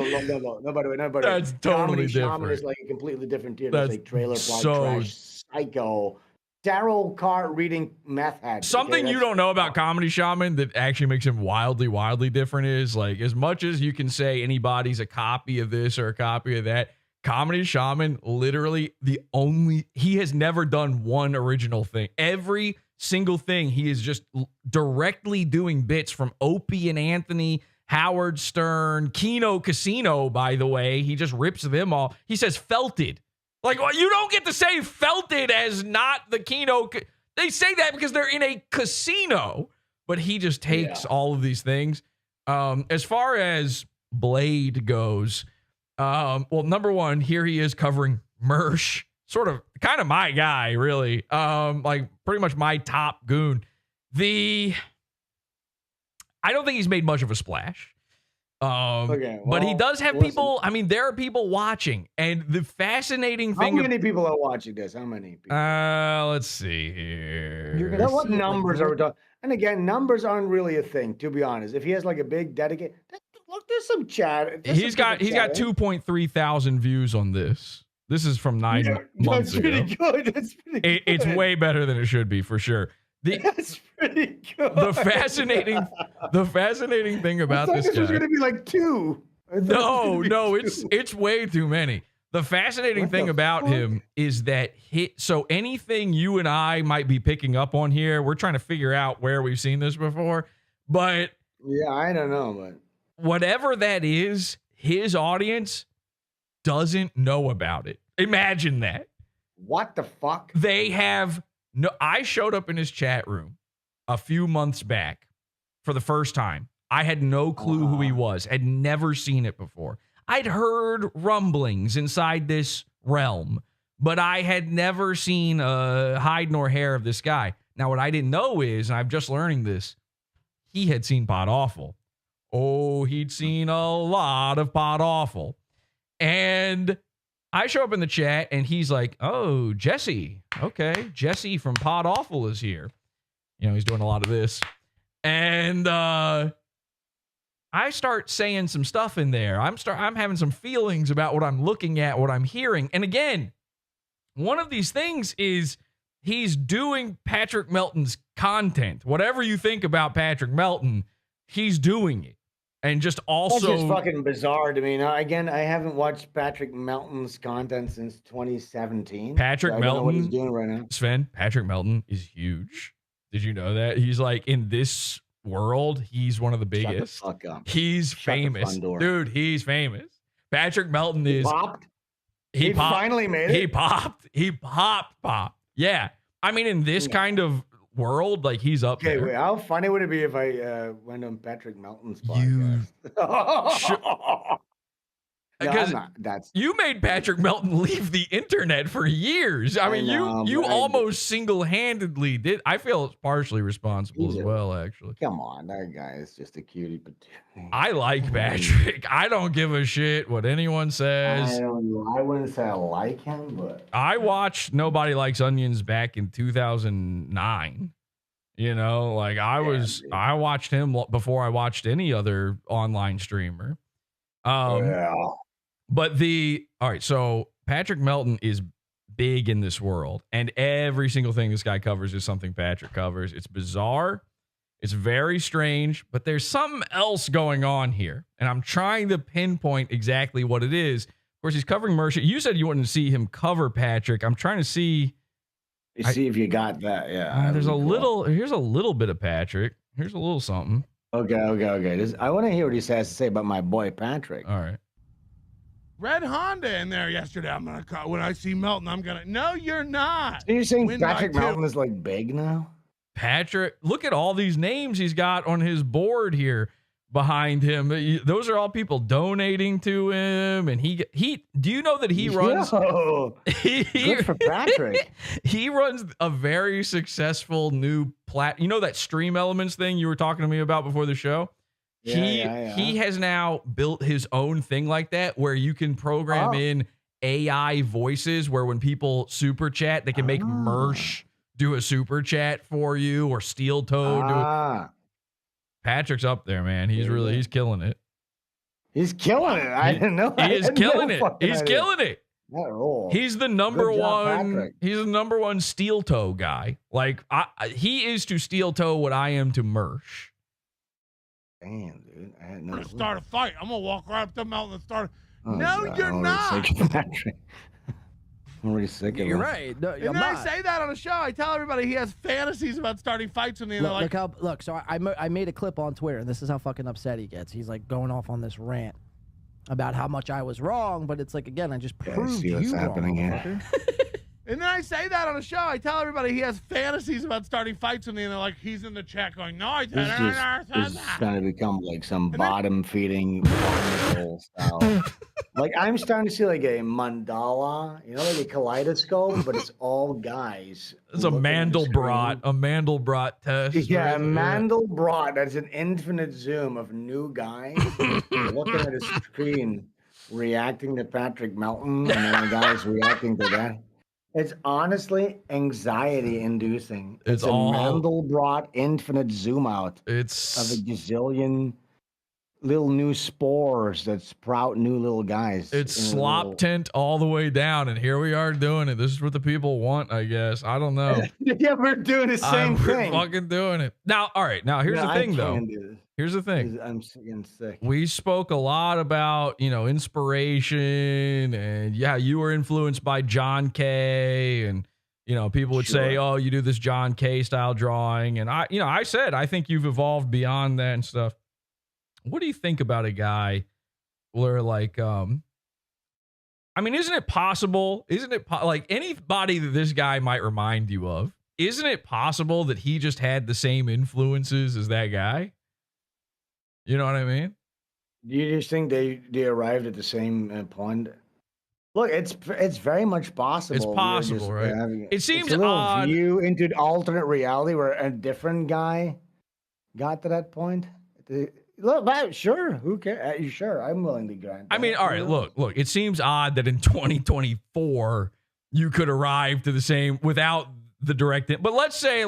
Nobody. That's totally Comedy different. Shaman is like a completely different tier. That's like Trailer Park Trash, Psycho, Daryl Cart reading meth head. Something you don't know about Comedy Shaman that actually makes him wildly different is like, as much as you can say anybody's a copy of this or a copy of that, Comedy Shaman, literally he has never done one original thing. Every single thing, he is just directly doing bits from Opie and Anthony, Howard Stern, Kino Casino, by the way. He just rips them all. He says felted. Like, well, you don't get to say felted as not the Kino. They say that because they're in a casino, but he just takes all of these things. As far as Blade goes, well, number one, here he is covering Mersh, sort of kind of my guy, really. Like pretty much my top goon. I don't think he's made much of a splash. But he does have people. I mean, there are people watching, and the fascinating thing. How many people are watching this? How many people? Let's see here. What numbers are we talking? And again, numbers aren't really a thing, to be honest. If he has like a big dedicated, look, there's some chat. He's got 2.3 thousand views on this. This is from 9 months ago. That's pretty good. That's pretty good. It's way better than it should be, for sure. That's pretty good. The fascinating thing about this guy. This was going to be like 2. No, it's way too many. The fascinating thing about him is that so anything you and I might be picking up on here, we're trying to figure out where we've seen this before. But yeah, I don't know, but whatever that is, his audience doesn't know about it. Imagine that. What the fuck? They have no. I showed up in his chat room a few months back for the first time. I had no clue who he was. Had never seen it before. I'd heard rumblings inside this realm, but I had never seen a hide nor hair of this guy. Now, what I didn't know is, and I'm just learning this, he had seen Podawful. Oh, he'd seen a lot of Podawful. And I show up in the chat, and he's like, oh, Jesse. Okay, Jesse from Podawful is here. You know, he's doing a lot of this. And I start saying some stuff in there. I'm having some feelings about what I'm looking at, what I'm hearing. And again, one of these things is he's doing Patrick Melton's content. Whatever you think about Patrick Melton, he's doing it. And just also... That's just fucking bizarre to me. Now, again, I haven't watched Patrick Melton's content since 2017. Patrick Melton, I don't know what he's doing right now. Sven, Patrick Melton is huge. Did you know that? He's like, in this world, he's one of the biggest. Shut the fuck up. He's famous. Dude, he's famous. Patrick Melton is... Popped? He popped. Finally made it? He popped. Yeah. I mean, in this kind of world, like, he's up there. Wait, how funny would it be if I went on Patrick Melton's podcast? Because you made Patrick Melton leave the internet for years. I mean, you almost single-handedly did. I feel it's partially responsible as well, actually. Come on, that guy is just a cutie patootie. I like Patrick. I don't give a shit what anyone says. I wouldn't say I like him, but I watched Nobody Likes Onions back in 2009. You know, like I watched him before I watched any other online streamer. But all right, so Patrick Melton is big in this world, and every single thing this guy covers is something Patrick covers. It's bizarre. It's very strange, but there's something else going on here, and I'm trying to pinpoint exactly what it is. Of course, he's covering Mercer. You said you wanted to see him cover Patrick. I'm trying to see. See if you got that. Yeah. There's a little. Here's a little bit of Patrick. Here's a little something. Okay. I want to hear what he has to say about my boy Patrick. All right. Red Honda in there yesterday. I'm gonna call when I see Melton. I'm gonna. No, you're not. So you're saying Patrick Melton is like big now? Patrick, look at all these names he's got on his board here behind him. Those are all people donating to him, and he. Do you know that he runs? Good for Patrick. He runs a very successful new You know that Stream Elements thing you were talking to me about before the show? He has now built his own thing like that where you can program in AI voices where when people super chat, they can make Mersh do a super chat for you or Steel Toe. Patrick's up there, man. He's killing it. He's killing it. I didn't know. He's killing it. He's killing it. He's the number one. Patrick. He's the number one Steel Toe guy. Like he is to Steel Toe what I am to Mersh. Damn, dude. I had no I'm gonna start a fight. I'm gonna walk right up to Melton and start. Oh, no, God, you're not. I'm really sick of it. You're right. No, And then I say that on a show. I tell everybody he has fantasies about starting fights with me. And Look, so I made a clip on Twitter, and this is how fucking upset he gets. He's like going off on this rant about how much I was wrong, but it's like, again, I just proved you happening wrong. here. And then I say that on a show. I tell everybody he has fantasies about starting fights with me, and they're like, he's in the chat going, no, I didn't. This is going to become like some bottom-feeding style. Like, I'm starting to see like a mandala, you know, like a kaleidoscope, but it's all guys. It's a Mandelbrot test. Yeah, a Mandelbrot. That's an infinite zoom of new guys looking at a screen, reacting to Patrick Melton, and then the guys reacting to that. It's honestly anxiety-inducing. It's a Mandelbrot infinite zoom out. It's of a gazillion little new spores that sprout new little guys. It's slop tint all the way down, and here we are doing it. This is what the people want, I guess. I don't know. Yeah, we're doing the same thing. We're fucking doing it. Now, all right. Now, here's the thing, though. Here's the thing. I'm getting sick. We spoke a lot about, inspiration, and yeah, you were influenced by John Kay, and people would say, "Oh, you do this John Kay style drawing," and I said I think you've evolved beyond that and stuff. What do you think about a guy where, like, isn't it possible? Isn't it like anybody that this guy might remind you of? Isn't it possible that he just had the same influences as that guy? You know what I mean? Do you just think they arrived at the same point? Look, it's very much possible. It's possible, right? It seems a little odd. View into an alternate reality where a different guy got to that point. Look, sure. Who cares? Sure, I'm willing to grant that. I mean, all right, look. It seems odd that in 2024 you could arrive to the same without the direct. But let's say,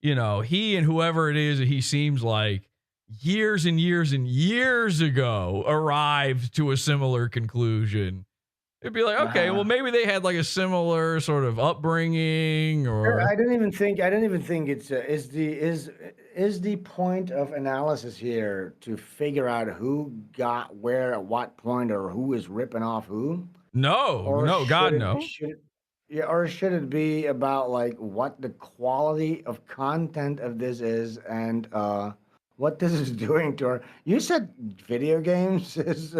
he and whoever it is that he seems like years and years and years ago arrived to a similar conclusion. It'd be like, okay, well, maybe they had like a similar sort of upbringing, or I don't even think it's is the point of analysis here to figure out who got where at what point, or who is ripping off who? No, God, no. Or should it be about like what the quality of content of this is, and what this is doing to our? You said video games is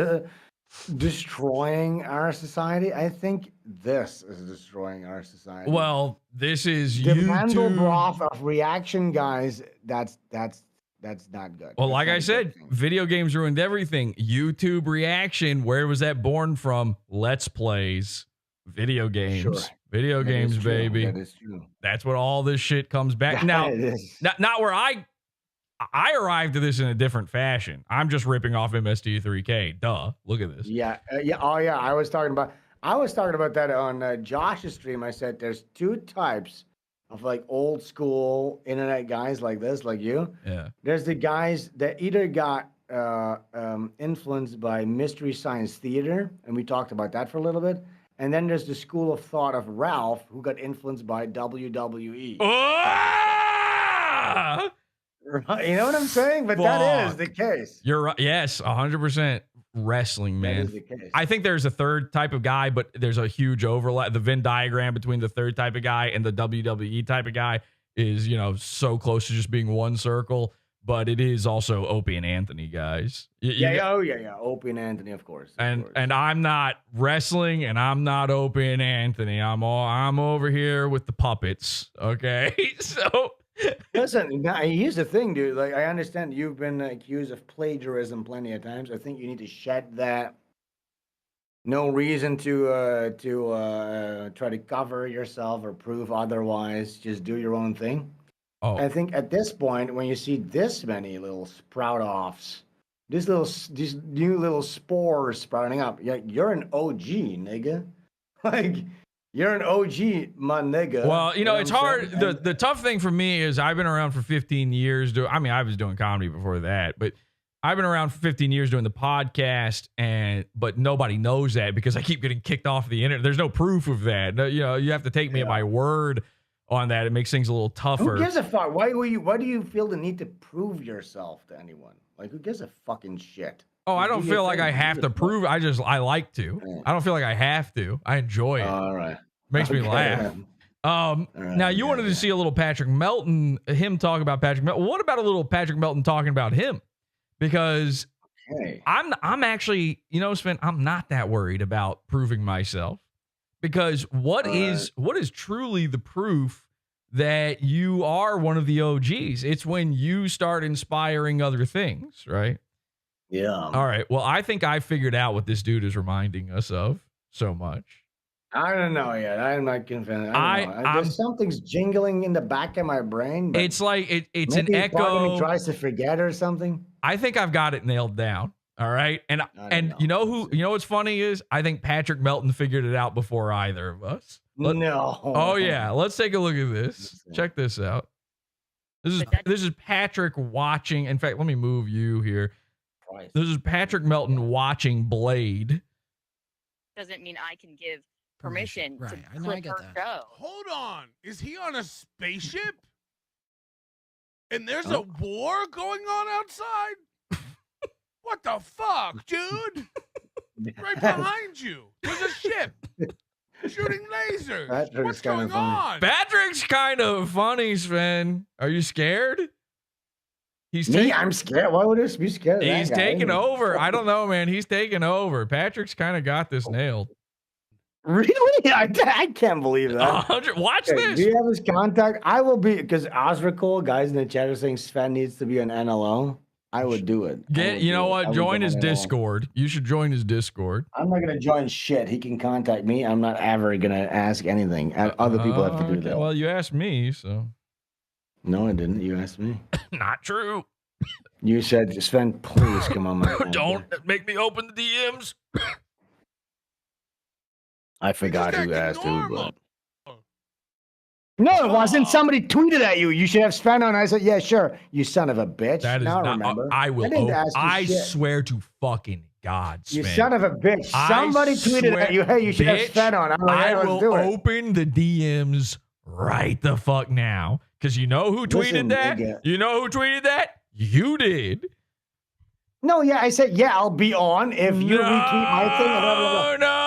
destroying our society. I think this is destroying our society. Well, this is the YouTube. Mandelbrot of reaction guys. That's not good. Well, like I said, video games ruined everything. YouTube reaction. Where was that born from? Let's plays, video games. Sure. Video games, baby. That is true. That's what all this shit comes back. Now, not where I arrived at this in a different fashion. I'm just ripping off MST3K. Duh. Look at this. Yeah. Oh, yeah. I was talking about that on Josh's stream. I said there's two types of like old school internet guys like this, like you. Yeah. There's the guys that either got influenced by Mystery Science Theater, and we talked about that for a little bit. And then there's the school of thought of Ralph, who got influenced by WWE. Ah! You know what I'm saying? But that is the case. You're right. Yes, 100% wrestling, man. That is the case. I think there's a third type of guy, but there's a huge overlap. The Venn diagram between the third type of guy and the WWE type of guy is, so close to just being one circle. But it is also Opie and Anthony, guys. Opie and Anthony, of course. And I'm not wrestling, and I'm not Opie and Anthony. I'm over here with the puppets. Okay, so listen. Here's the thing, dude. Like, I understand you've been accused of plagiarism plenty of times. I think you need to shed that. No reason to try to cover yourself or prove otherwise. Just do your own thing. Oh. I think at this point, when you see this many little sprout offs, these new little spores sprouting up, you're an OG, nigga. Like, you're an OG, my nigga. Well, it's hard. The tough thing for me is I've been around for 15 years. I was doing comedy before that, but I've been around for 15 years doing the podcast, but nobody knows that because I keep getting kicked off the internet. There's no proof of that. You have to take me at my word on that. It makes things a little tougher. Who gives a fuck? Why do you feel the need to prove yourself to anyone? Like, who gives a fucking shit? Oh, I don't feel like I have to prove. I like to. I don't feel like I have to. I enjoy it. All right. Makes me laugh. Now you wanted to see a little Patrick Melton, him talk about Patrick Melton. What about a little Patrick Melton talking about him? Because I'm actually, Sven, I'm not that worried about proving myself, because what is truly the proof that you are one of the OGs? It's when you start inspiring other things, right? Yeah. All right. Well, I think I figured out what this dude is reminding us of so much. I don't know yet. I'm not convinced. There's something's jingling in the back of my brain. But it's like it's an maybe part of echo. me tries to forget or something. I think I've got it nailed down. All right. And what's funny is I think Patrick Melton figured it out before either of us. No. Oh yeah. Let's take a look at this. Check this out. This is Patrick watching. In fact, let me move you here. This is Patrick Melton watching Blade. Doesn't mean I can give permission to clip her show. Hold on. Is he on a spaceship? And there's a war going on outside? What the fuck, dude? Right behind you. There's a ship. Shooting lasers. What's going on? Patrick's kind of funny, Sven. Are you scared? I'm scared. Why would I be scared? He's taking over. I don't know, man. He's taking over. Patrick's kind of got this nailed. Really? I can't believe that. Watch this. Do you have his contact? I will be, because Osrical, guys in the chat are saying Sven needs to be an NLO. I would do it. You know what? Join his Discord. You should join his Discord. I'm not going to join shit. He can contact me. I'm not ever going to ask anything. Other people have to do that. Well, you asked me, so. No, I didn't. You asked me. Not true. You said, Sven, please come on my Don't make me open the DMs. I forgot who asked who, but. No, it wasn't. Somebody tweeted at you. You should have Sven on. I said, yeah, sure. You son of a bitch. That is now not. Remember. I will. I shit. swear to fucking God, Sven. You son of a bitch. Somebody tweeted at you, hey, you should have Sven on. I'm like, hey, let's do it. I will open the DMs right the fuck now. Because you know who tweeted that? Nigga. You know who tweeted that? You did. No, yeah, I said, yeah, I'll be on if you retweet my thing. No.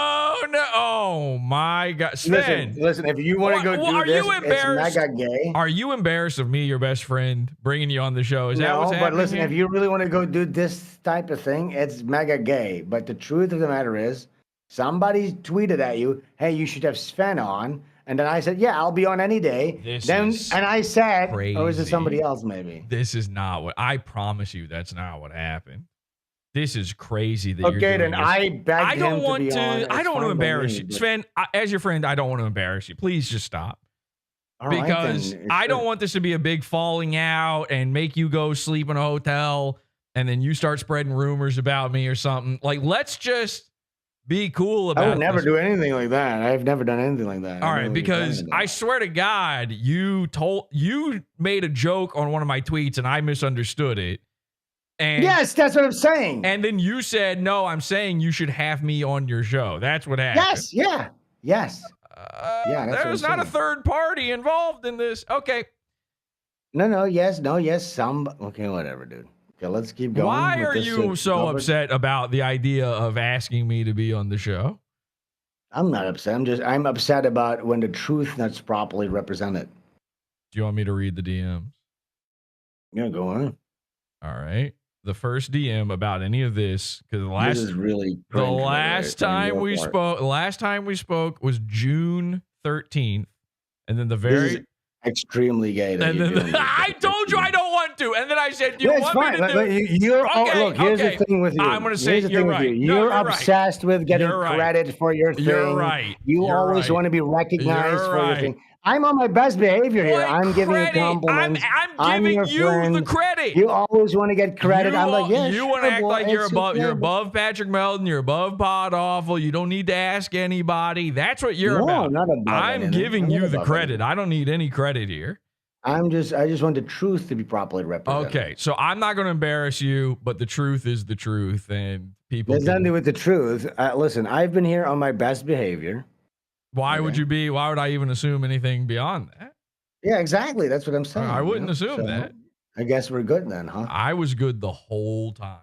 Oh, my God. Sven. Listen, if you want to go do this, it's mega gay. Are you embarrassed of me, your best friend, bringing you on the show? Is that what's happening? But listen, if you really want to go do this type of thing, it's mega gay. But the truth of the matter is, somebody tweeted at you, hey, you should have Sven on. And then I said, yeah, I'll be on any day. And I said, crazy. Or is it somebody else maybe? This is not what, I promise you, that's not what happened. This is crazy that you're doing then this. I begged him to be on. I don't want to embarrass you. Sven, as your friend, I don't want to embarrass you. Please just stop. Because I don't want this to be a big falling out and make you go sleep in a hotel and then you start spreading rumors about me or something. Like, let's just be cool about it. I would never do anything like that. I've never done anything like that. All right, because I swear to God, you made a joke on one of my tweets and I misunderstood it. And yes, that's what I'm saying. And then you said, no, I'm saying you should have me on your show. That's what happened. Yes, yeah. Yes. There's not a third party involved in this. Okay. No, yes. Okay, whatever, dude. Okay, let's keep going. Why are you so upset about the idea of asking me to be on the show? I'm not upset. I'm upset about when the truth that's properly represented. Do you want me to read the DMs? Yeah, go on. All right. The first DM about any of this, because the last time we spoke was June 13th, and then the very extremely gay. I told you I don't want to, and then I said, "Do you want me to do it?" Look, here's the thing with you. I'm going to say you're right. You're obsessed with getting credit for your thing. You're right. You always want to be recognized for your thing. I'm on my best behavior here. I'm giving you compliments. I'm giving you the credit. You always want to get credit. I'm like, yeah, you want to act like you're above. You're above Patrick Melton. You're above Podawful. You don't need to ask anybody. That's what you're about. Not above I'm giving you the credit. I don't need any credit here. I just want the truth to be properly represented. Okay, so I'm not going to embarrass you, but the truth is the truth, and people. There's nothing to do with the truth. Listen, I've been here on my best behavior. Why would you be? Why would I even assume anything beyond that? Yeah, exactly. That's what I'm saying. I wouldn't assume that. I guess we're good then, huh? I was good the whole time.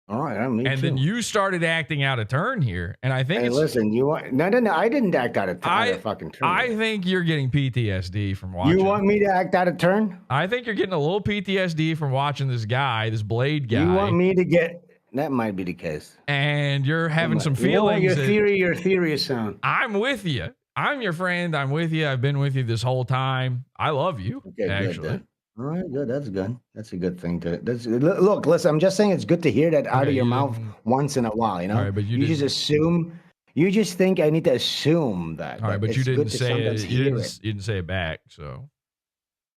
All right, me and too. then you started acting out of turn here, and I think Hey, listen, you want no, I didn't act out of fucking turn. I think you're getting PTSD from watching. You want me to act out of turn? I think you're getting a little PTSD from watching this guy, this Blade guy. You want me to get? That might be the case. And you're having some feelings. Your theory is sound. I'm with you. I'm your friend. I'm with you. I've been with you this whole time. I love you. Okay, actually. Good. All right, good. That's good. That's a good thing to. Look, listen. I'm just saying it's good to hear that out of your mouth once in a while. You know. All right, but you just assume. You just think I need to assume that. All right, but you didn't say it. You didn't say it back. So.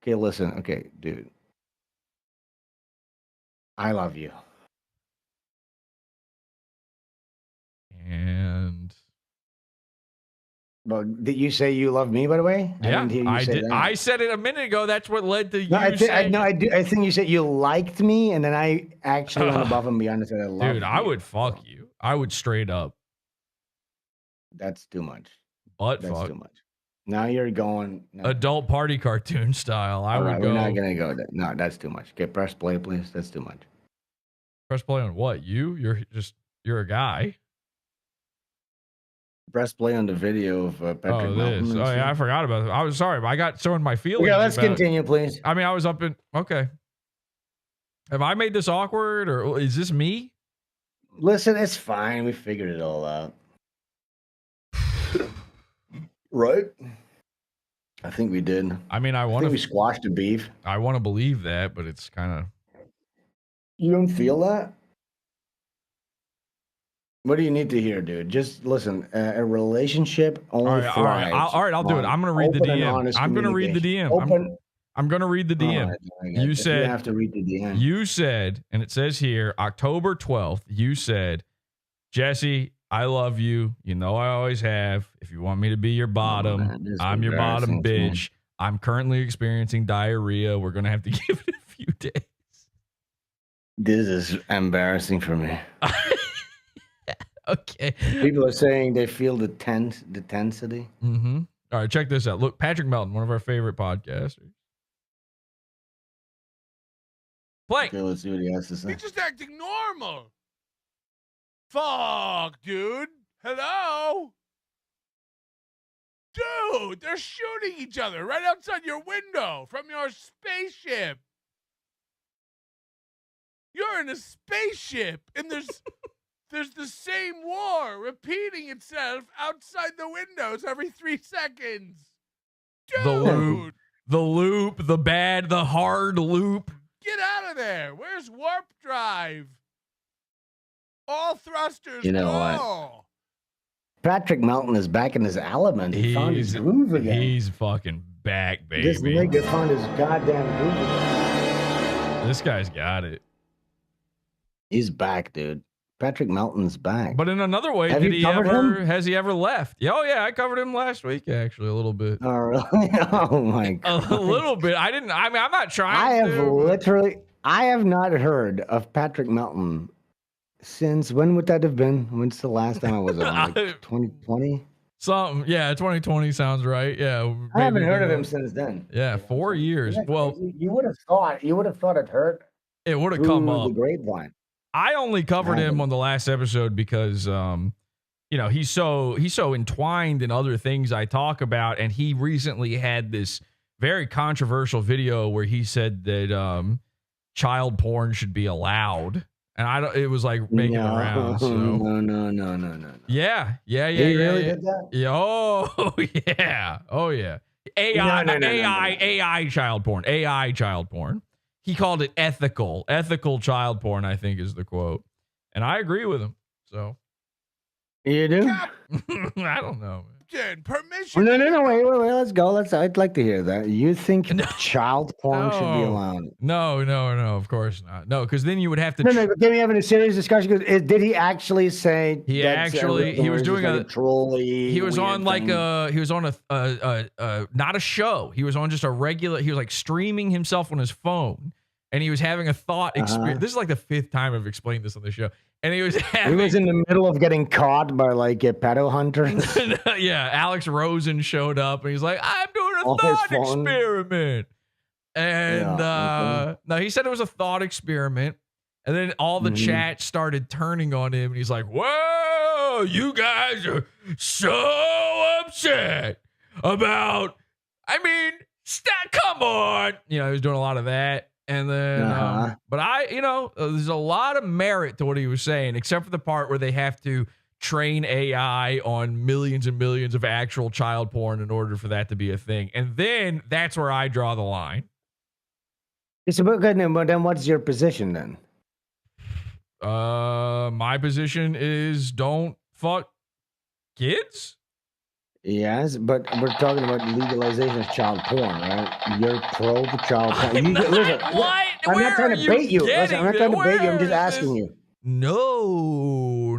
Okay, listen. Okay, dude. I love you. And. But did you say you love me? By the way, yeah, I did. I said it a minute ago. That's what led to you. I think you said you liked me, and then I actually went above and beyond and said I love you. Dude, I would fuck you. I would straight up. That's too much. That's too much. Now you're going adult party cartoon style. I would go. We're not gonna go there. No, that's too much. Okay, press play, please. That's too much. Press play on what? You're a guy. Press play on the video of Patrick Melton. Oh, yeah, I forgot about it. I was sorry, but I got so in my feelings. Yeah, let's continue, please. I mean, I was up in. Okay. Have I made this awkward, or is this me? Listen, it's fine. We figured it all out. Right? I think we did. I mean, we squashed the beef. I want to believe that, but it's kind of. You don't feel that? What do you need to hear, dude? Just listen. A relationship only thrives. All right, I'll do it. I'm going to read the DM. I'm going to read the DM. I'm going to read the DM. You said you have to read the DM. You said, and it says here, October 12th. You said, Jesse, I love you. You know I always have. If you want me to be your bottom, I'm your bottom bitch. I'm currently experiencing diarrhea. We're going to have to give it a few days. This is embarrassing for me. Okay. People are saying they feel the tensity. Mm-hmm. All right, check this out. Look, Patrick Melton, one of our favorite podcasters. Play. Okay, let's see what he has to say. He's just acting normal. Fuck, dude. Hello? Dude, they're shooting each other right outside your window from your spaceship. You're in a spaceship, and there's the same war repeating itself outside the windows every 3 seconds. Dude. The loop, the hard loop. Get out of there. Where's warp drive? All thrusters. You know what? Patrick Melton is back in his element. He found his groove again. He's fucking back, baby. This nigga found his goddamn groove again. This guy's got it. He's back, dude. Patrick Melton's back. But in another way, has he ever left? Oh yeah, I covered him last week actually a little bit. Oh really? Oh my god. A little bit. I'm not trying I have not heard of Patrick Melton since when would that have been? When's the last time I was on? Like 2020? Something. Yeah, 2020 sounds right. Yeah. I haven't heard of him since then. Yeah, 4 years. Well, you would have thought it hurt. It would have come up. The grapevine. I only covered him on the last episode because, he's so entwined in other things I talk about, and he recently had this very controversial video where he said that child porn should be allowed, and it was like making the rounds. So. No. Yeah. He really did that? Oh yeah. AI child porn. AI child porn. He called it ethical child porn, I think is the quote. And I agree with him. So. You do? I don't know. Permission. No. Wait. Let's go. I'd like to hear that. You think child porn should be allowed? No. Of course not. No, because then you would have to. No. But can we have a serious discussion? Did he actually say? He was doing a trolley. He was on like he was on a not a show. He was on just a regular. He was like streaming himself on his phone, and he was having a thought experience. This is like the 5th time I've explained this on the show. And he was in the middle of getting caught by like a pedo hunter. Yeah, Alex Rosen showed up and he's like, I'm doing a thought experiment. And no, he said it was a thought experiment. And then all the chat started turning on him, and he's like, whoa, you guys are so upset about, I mean, come on. You know, he was doing a lot of that. And then, but there's a lot of merit to what he was saying, except for the part where they have to train AI on millions and millions of actual child porn in order for that to be a thing. And then that's where I draw the line. It's about good, but then what's your position then? My position is don't fuck kids. Yes, but we're talking about legalization of child porn, right? You're pro child porn. Listen, I'm not trying to bait you. Listen, I'm not trying to bait you. I'm just asking you. No.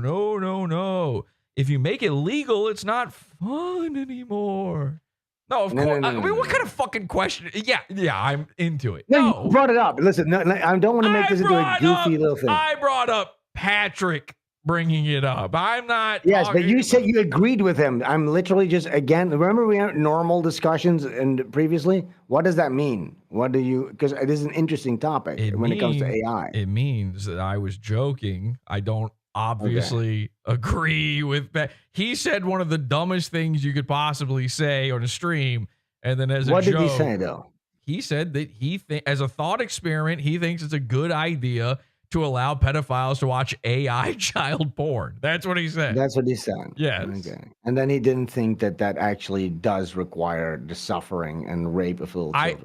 If you make it legal, it's not fun anymore. No, of course. I mean, what kind of fucking question? Yeah, I'm into it. No, you brought it up. Listen, I don't want to make this into a goofy little thing. I brought up Patrick bringing it up. I'm not. Yes, but you said you agreed with him. I'm literally just, again, remember we had normal discussions and previously? What does that mean? What do you, because it is an interesting topic it comes to AI. It means that I was joking. I don't obviously agree with that. He said one of the dumbest things you could possibly say on a stream. And then as a joke. What did he say though? He said that as a thought experiment, he thinks it's a good idea to allow pedophiles to watch AI child porn. That's what he said. That's what he said. Yes. Okay. And then he didn't think that actually does require the suffering and rape of little children.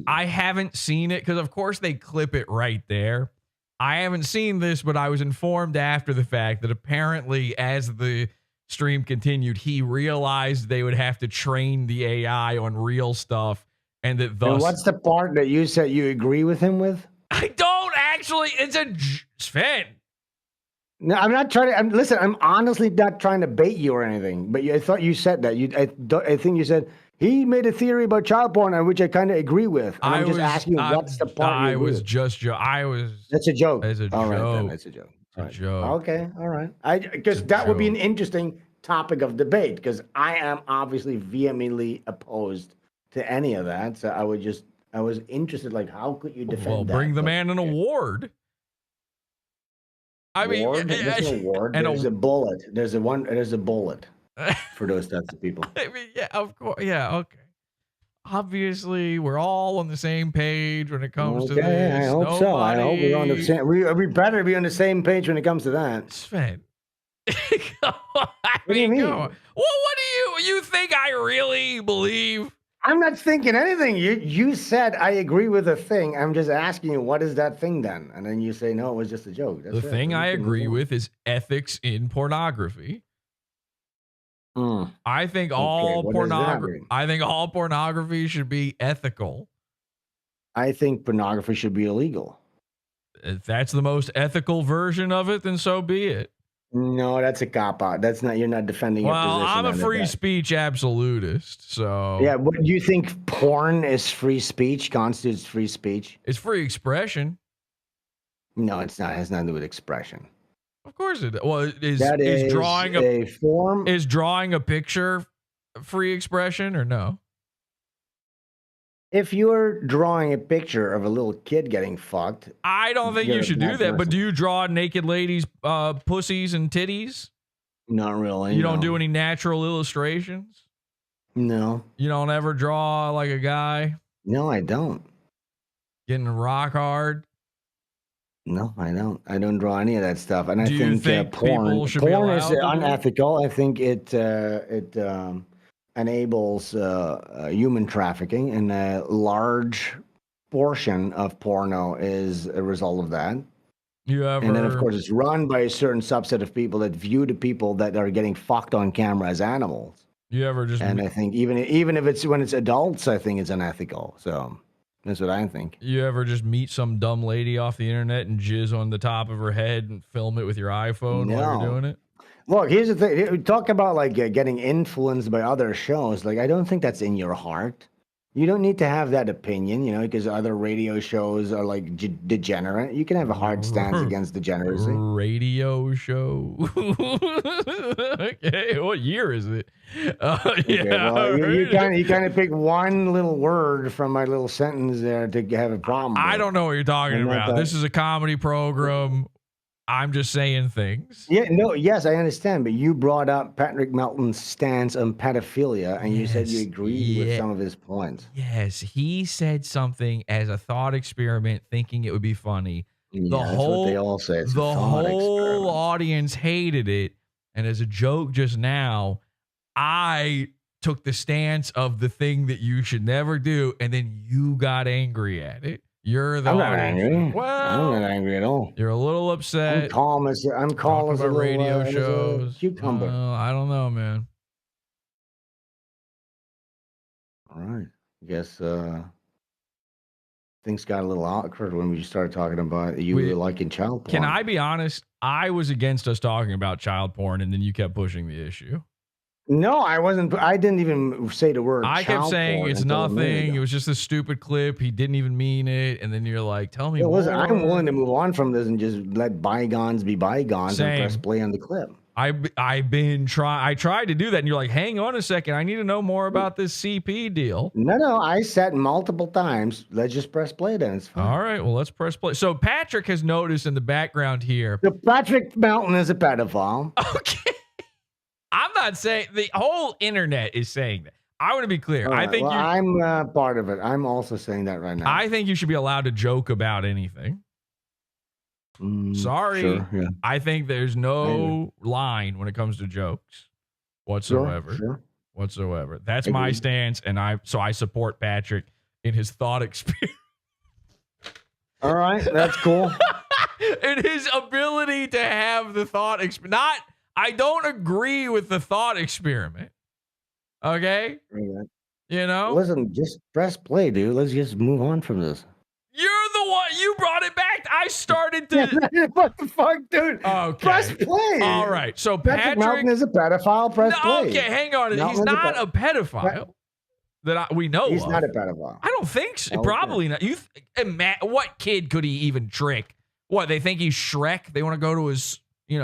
I haven't seen it because of course they clip it right there. I haven't seen this, but I was informed after the fact that apparently as the stream continued, he realized they would have to train the AI on real stuff and that thus. And what's the part that you said you agree with him with? I don't actually. It's a Sven. No, I'm not trying to. Listen, I'm honestly not trying to bait you or anything. But I thought you said that. I think you said he made a theory about child porn, which I kind of agree with. And I'm just asking you, what's the part? I was just. That's a joke. It's a all joke. Right, then, that's a joke. It's a joke. Okay, all right. Because that would be an interesting topic of debate. Because I am obviously vehemently opposed to any of that. So I was interested, like, how could you defend that? Bring the man an award. I mean, there's no award. There's a bullet. There's a bullet for those types of people. I mean, yeah, of course. Yeah, okay. Obviously, we're all on the same page when it comes to this. I hope so. I hope we're on the same. We better be on the same page when it comes to that. Sven. What do you mean? Well, what do you think I really believe? I'm not thinking anything. You said I agree with a thing. I'm just asking you, what is that thing then? And then you say, no, it was just a joke. That's the thing I agree with is ethics in pornography. I think all pornography should be ethical. I think pornography should be illegal. If that's the most ethical version of it, then so be it. No, that's a cop out. That's not. You're not defending your position. Well, I'm a free speech absolutist. So yeah, but do you think porn is free speech? Constitutes free speech? It's free expression. No, it's not. It has nothing to do with expression. Of course it. Well, is drawing a form. Is drawing a picture free expression or no? If you're drawing a picture of a little kid getting fucked, I don't think you should do that. But do you draw naked ladies' pussies and titties? Not really. You don't do any natural illustrations? No. You don't ever draw like a guy? No, I don't. Getting rock hard? No, I don't. I don't draw any of that stuff. And I think porn is unethical. I think it enables human trafficking, and a large portion of porno is a result of that. And then, of course, it's run by a certain subset of people that view the people that are getting fucked on camera as animals. I think even if it's when it's adults, I think it's unethical. So that's what I think. You ever just meet some dumb lady off the internet and jizz on the top of her head and film it with your iPhone while you're doing it? Look, here's the thing. We talk about like getting influenced by other shows. Like, I don't think that's in your heart. You don't need to have that opinion, because other radio shows are like degenerate. You can have a hard stance against degeneracy. Radio show. Okay, what year is it? Okay, well, you kind of pick one little word from my little sentence there to have a problem. I don't know what you're talking about. This is a comedy program. I'm just saying things. Yes, I understand. But you brought up Patrick Melton's stance on pedophilia, and you said you agreed with some of his points. Yes, he said something as a thought experiment, thinking it would be funny. That's what they all say. It's the whole audience hated it, and as a joke just now, I took the stance of the thing that you should never do, and then you got angry at it. You're the I'm audience. not angry. Well, I'm not angry at all. You're a little upset. I'm calm as a little, radio shows. Cucumber. I don't know, man. All right. I guess things got a little awkward when we started talking about you were liking child porn. Can I be honest? I was against us talking about child porn, and then you kept pushing the issue. No, I wasn't. I didn't even say the word. I kept saying it's nothing. It was just a stupid clip. He didn't even mean it. And then you're like, tell me more. Listen, I'm willing to move on from this and just let bygones be bygones and press play on the clip. I tried to do that, and you're like, hang on a second. I need to know more about this CP deal. No, I said multiple times. Let's just press play then. It's fine. All right, well, let's press play. So Patrick has noticed in the background here. So Patrick Melton is a pedophile. Okay. I'm not saying the whole internet is saying that. I want to be clear. Right, I think I'm part of it. I'm also saying that right now. I think you should be allowed to joke about anything. Sorry. Sure, yeah. I think there's no line when it comes to jokes whatsoever. Sure. Whatsoever. That's my stance, and I support Patrick in his thought experiment. All right, that's cool. In his ability to have the thought experiment. I don't agree with the thought experiment. Okay? Listen, just press play, dude. Let's just move on from this. You're the one. You brought it back. I started to. What the fuck, dude? Okay. Press play. All right. So Patrick Melton is a pedophile. Press play. Okay, hang on. He's not a pedophile that we know He's of. not a pedophile. I don't think so. Okay. Probably not. What kid could he even trick? What, they think he's Shrek? They want to go to his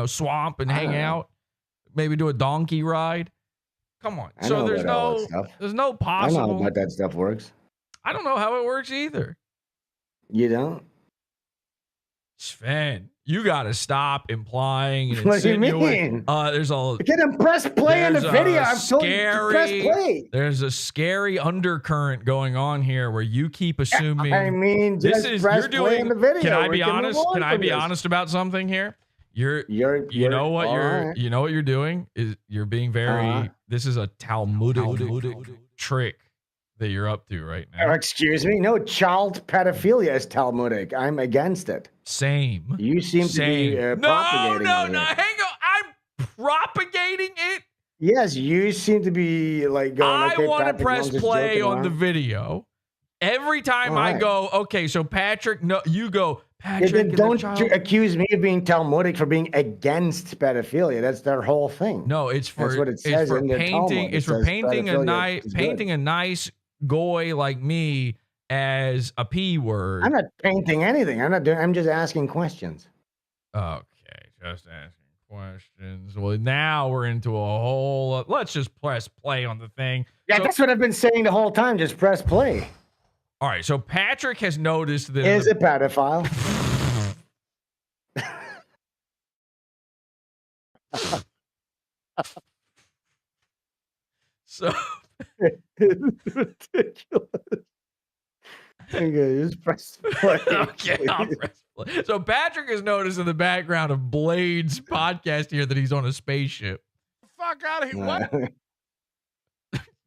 swamp and hang out? Maybe do a donkey ride? Come on. So there's no possible. I know how that stuff works. I don't know how it works either. You don't? Sven, you got to stop implying and what do you insinuating. mean? There's a get him press play on the video. I've told you to press play. There's a scary undercurrent going on here where you keep assuming. I mean, just press play on the video. Can I be honest? Can I be honest about something here? You know what you're doing is you're being very. This is a Talmudic trick that you're up to right now. Excuse me? No, child pedophilia is Talmudic. I'm against it. Same. You seem to be propagating it. No. Hang on. I'm propagating it? Yes, you seem to be like going, I want to press play on the video. Every time I go, okay, so Patrick, no, you go, Patrick. Don't accuse me of being Talmudic for being against pedophilia. That's their whole thing. No, it's for That's what it says in the Talmud. It's for painting a nice goy like me as a P word. I'm not painting anything. I'm just asking questions. Okay, just asking questions. Well, now we're into a whole. Let's just press play on the thing. Yeah, that's what I've been saying the whole time. Just press play. All right, so Patrick has noticed that is a pedophile. So it's ridiculous. Okay, just press play. Okay, I'll press play. So Patrick has noticed in the background of Blade's podcast here that he's on a spaceship. Fuck out of here! What?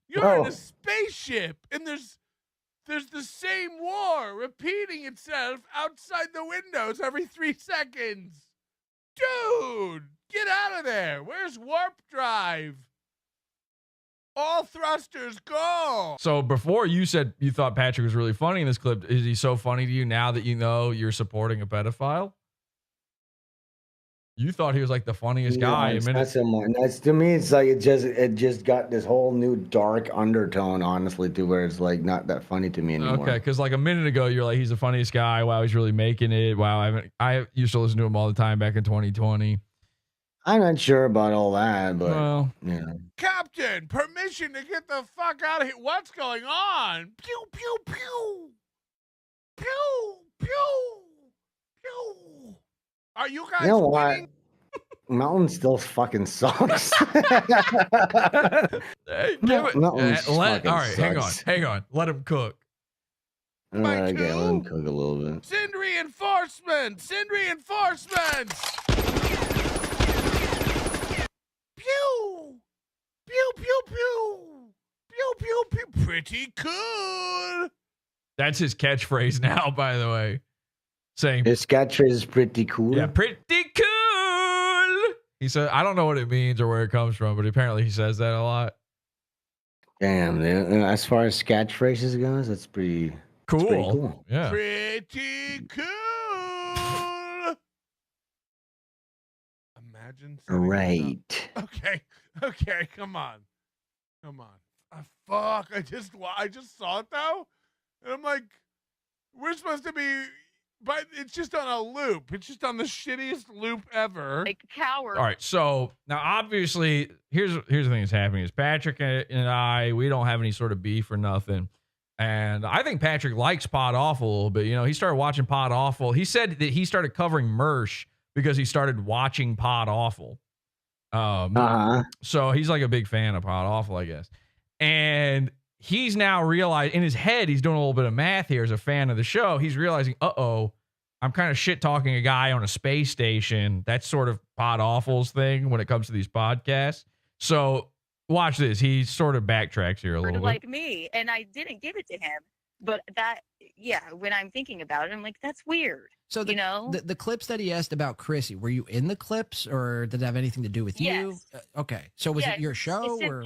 You're in a spaceship, and there's the same war repeating itself outside the windows every 3 seconds. Dude, get out of there. Where's warp drive? All thrusters go. So before you said you thought Patrick was really funny in this clip, is he so funny to you now that you know you're supporting a pedophile? You thought he was like the funniest guy. It's not so much. That's, to me, it's like it just got this whole new dark undertone, honestly, to where it's like not that funny to me anymore. Okay, because like a minute ago you're like, he's the funniest guy. Wow, he's really making it. Wow, I used to listen to him all the time back in 2020. I'm not sure about all that, but well, you know. Captain, permission to get the fuck out of here. What's going on? Pew pew pew, pew pew pew. Are you guys? You know winning? what? Mountain still fucking sucks. Hey, Mountain all right, sucks. hang on. Let him cook. Okay, let him cook a little bit. Send reinforcements. Send reinforcements. Pew pew pew pew pew pew pew. Pretty cool. That's his catchphrase now, by the way. Saying his catchphrase is pretty cool. Yeah, pretty cool. He said, I don't know what it means or where it comes from, but apparently he says that a lot. Damn, dude. As far as catchphrases goes, that's pretty cool. That's pretty cool. Yeah. Pretty cool. Imagine. Right. Okay. Come on. Fuck. I just saw it though, and I'm like, we're supposed to be. But it's just on a loop. It's just on the shittiest loop ever. Like coward. All right. So now, obviously, here's the thing that's happening is Patrick and I, we don't have any sort of beef or nothing. And I think Patrick likes Podawful a little bit. You know, he started watching Podawful. He said that he started covering Mersh because he started watching Podawful. So he's like a big fan of Podawful, I guess. And he's now realized in his head, he's doing a little bit of math here as a fan of the show. He's realizing, I'm kind of shit talking a guy on a space station. That's sort of Podawful's thing when it comes to these podcasts. So watch this. He sort of backtracks here a little bit. Like me, and I didn't give it to him. But when I'm thinking about it, I'm like, that's weird. So the clips that he asked about Chrissy, were you in the clips or did it have anything to do with you? Okay. So was it your show or?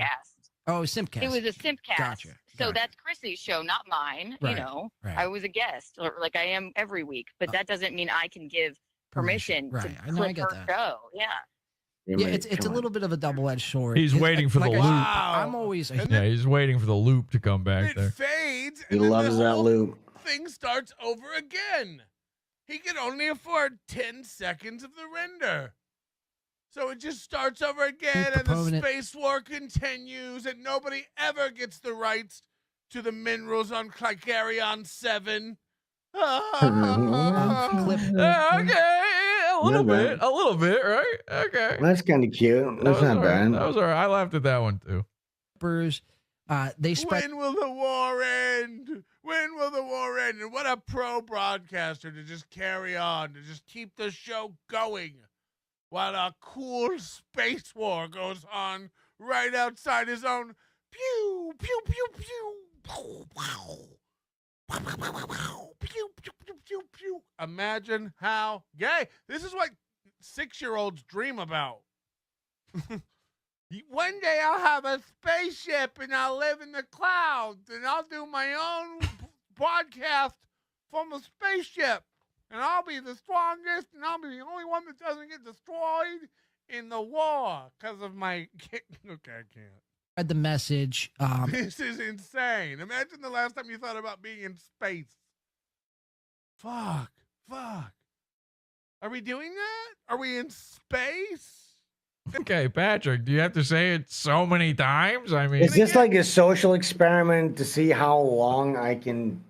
Oh, Simpcast. It was a Simpcast. Gotcha. So that's Chrissy's show, not mine. Right. You know, right. I was a guest, or like I am every week, but that doesn't mean I can give permission to clip her show. Yeah. Yeah, it's a little bit of a double-edged sword. He's waiting for the loop. I'm always he's waiting for the loop to come back there. It fades. He loves that loop. Thing starts over again. He can only afford 10 seconds of the render. So it just starts over again, and the space war continues, and nobody ever gets the rights to the minerals on Clicaryon 7. Okay, a little bit, right? Okay. That's kind of cute. That's not bad. That was all right. I laughed at that one too. They spread. When will the war end? When will the war end? And what a pro broadcaster to just carry on, to just keep the show going while a cool space war goes on right outside his own. Pew, pew, pew, pew. Pew, pew, pew, pew, pew. Imagine how gay. This is what 6-year-olds dream about. One day I'll have a spaceship and I'll live in the clouds and I'll do my own podcast from a spaceship and I'll be the strongest and I'll be the only one that doesn't get destroyed in the war because of my. Okay, I can't. The message. This is insane. Imagine the last time you thought about being in space. Fuck. Are we doing that? Are we in space? Okay, Patrick, do you have to say it so many times? I mean, it's just like a social experiment to see how long I can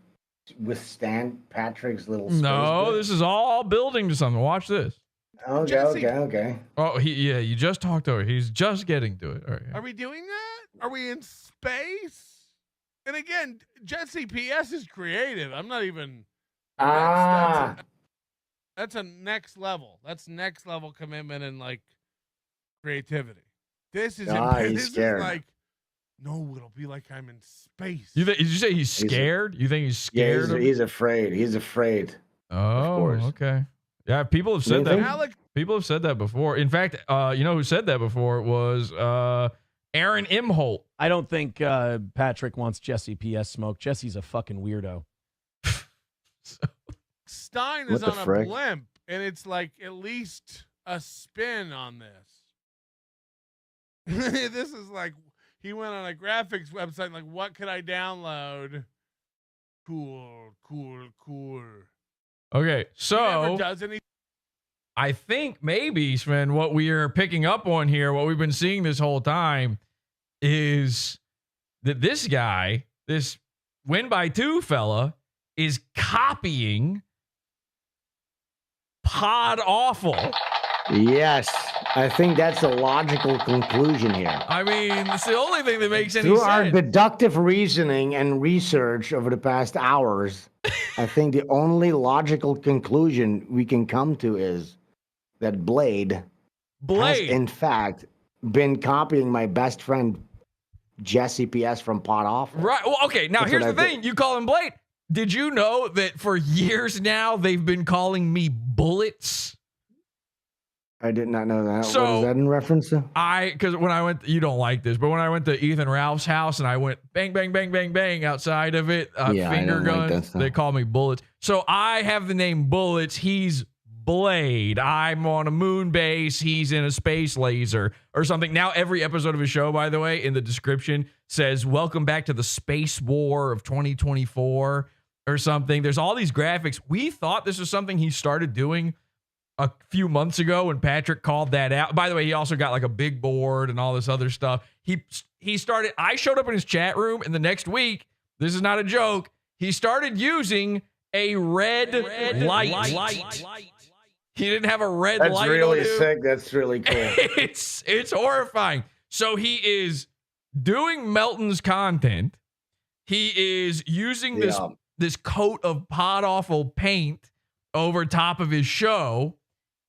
withstand Patrick's little space bit. This is all building to something. Watch this. Okay. Oh, you just talked over. He's just getting to it. All right. Are we doing that? Are we in space? And again, Jesse PS is creative. I'm not even. That's a next level. That's next level commitment and like creativity. This is this is like, no, it'll be like I'm in space. Did you say he's scared? You think he's scared? Yeah, he's afraid. He's afraid. Oh, okay. Yeah, people have said that. People have said that before. In fact, you know who said that before was Aaron Imholt. I don't think Patrick wants Jesse PS smoke. Jesse's a fucking weirdo. Stein is on a blimp, and it's like at least a spin on this. This is like he went on a graphics website like, what could I download? Cool. Okay, so does any. I think maybe, Sven, what we are picking up on here, what we've been seeing this whole time, is that this guy, this Win by 2 fella, is copying Podawful. Yes, I think that's the logical conclusion here. I mean, it's the only thing that makes any Through sense. our deductive reasoning and research over the past hours, I think the only logical conclusion we can come to is that Blade has, in fact, been copying my best friend Jesse PS from Podawful. Right. Well, okay. Now, here's the thing. You call him Blade. Did you know that for years now they've been calling me Bullets? I did not know that. So, what is that in reference to? Because when I went, you don't like this, but when I went to Ethan Ralph's house and I went bang, bang, bang, bang, bang outside of it, finger guns, they call me Bullets. So I have the name Bullets. He's Blade. I'm on a moon base. He's in a space laser or something. Now every episode of his show, by the way, in the description says, "Welcome back to the space war of 2024 or something. There's all these graphics. We thought this was something he started doing a few months ago when Patrick called that out. By the way, he also got like a big board and all this other stuff. He started, I showed up in his chat room, and the next week, this is not a joke, he started using a red light. He didn't have a red light. That's really sick. That's really cool. It's horrifying. So he is doing Melton's content. He is using this coat of Podawful paint over top of his show.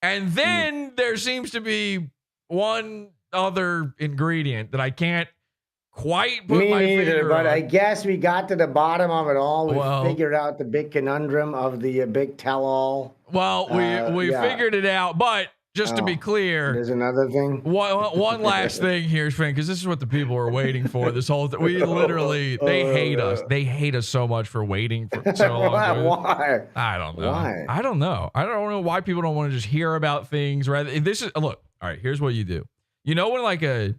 And then there seems to be one other ingredient that I can't quite put my finger but on. I guess we got to the bottom of it all. We figured out the big conundrum of the big tell-all. Well, we figured it out, but just to be clear, there's another thing. One last thing here, Sven, because this is what the people are waiting for. This whole thing, we literally, they hate us. They hate us so much for waiting for so long. Why? I don't know. Why? I don't know. I don't know why people don't want to just hear about things. Rather, this is look. All right, here's what you do. You know when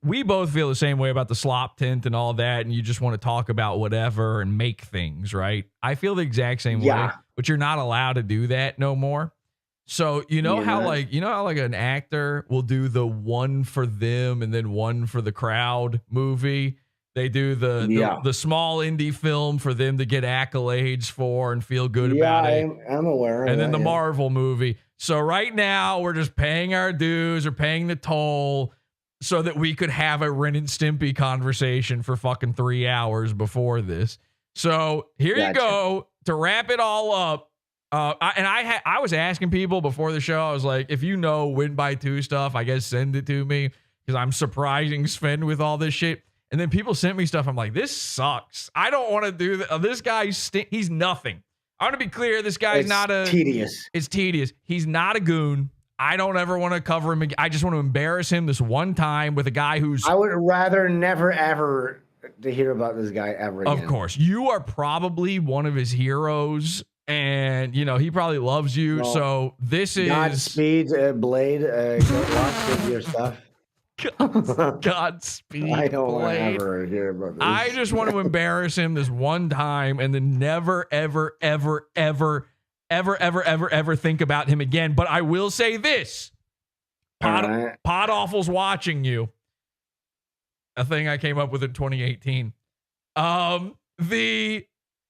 we both feel the same way about the slop tint and all that, and you just want to talk about whatever and make things, right? I feel the exact same way, but you're not allowed to do that no more. So how an actor will do the one for them and then one for the crowd movie. They do the small indie film for them to get accolades for and feel good about it. I'm aware of and then that, the Marvel movie. So right now we're just paying our dues or paying the toll so that we could have a Ren and Stimpy conversation for fucking 3 hours before this. So here you go to wrap it all up. I was asking people before the show. I was like, if you know Win by 2 stuff, I guess send it to me because I'm surprising Sven with all this shit. And then people sent me stuff. I'm like, this sucks. I don't want to do that. This guy, he's nothing. I want to be clear. This guy's tedious. It's tedious. He's not a goon. I don't ever want to cover him again. I just want to embarrass him this one time with a guy who's. I would rather never ever to hear about this guy ever again. Of course, you are probably one of his heroes. And, he probably loves you. Well, so this is. Godspeed, Blade. Good luck with your stuff. Godspeed. I don't Blade. ever hear about this. I just want to embarrass him this one time and then never, ever, ever, ever, ever, ever, ever, ever think about him again. But I will say this. Podawful's watching you. A thing I came up with in 2018.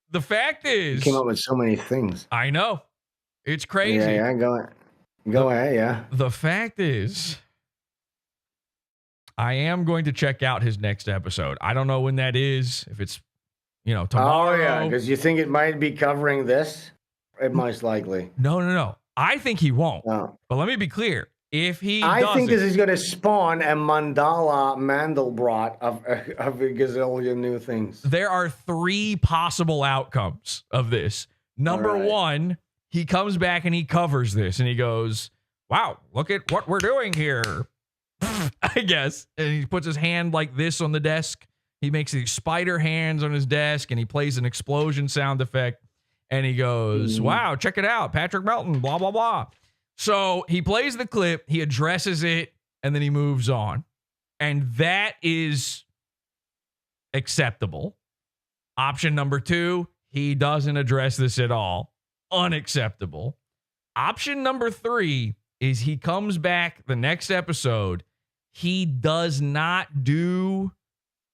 The fact is, you came up with so many things. I know. It's crazy. Yeah, go ahead, yeah. The fact is, I am going to check out his next episode. I don't know when that is. If it's, tomorrow. Oh, yeah, because you think it might be covering this? It most likely. No. I think he won't. No. But let me be clear. If he I think this is going to spawn a mandala Mandelbrot of a gazillion new things. There are 3 possible outcomes of this. Number 1, he comes back and he covers this and he goes, wow, look at what we're doing here. I guess. And he puts his hand like this on the desk. He makes these spider hands on his desk and he plays an explosion sound effect. And he goes, wow, check it out. Patrick Melton, blah, blah, blah. So he plays the clip, he addresses it, and then he moves on. And that is acceptable. Option number 2, he doesn't address this at all. Unacceptable. Option number 3 is he comes back the next episode. He does not do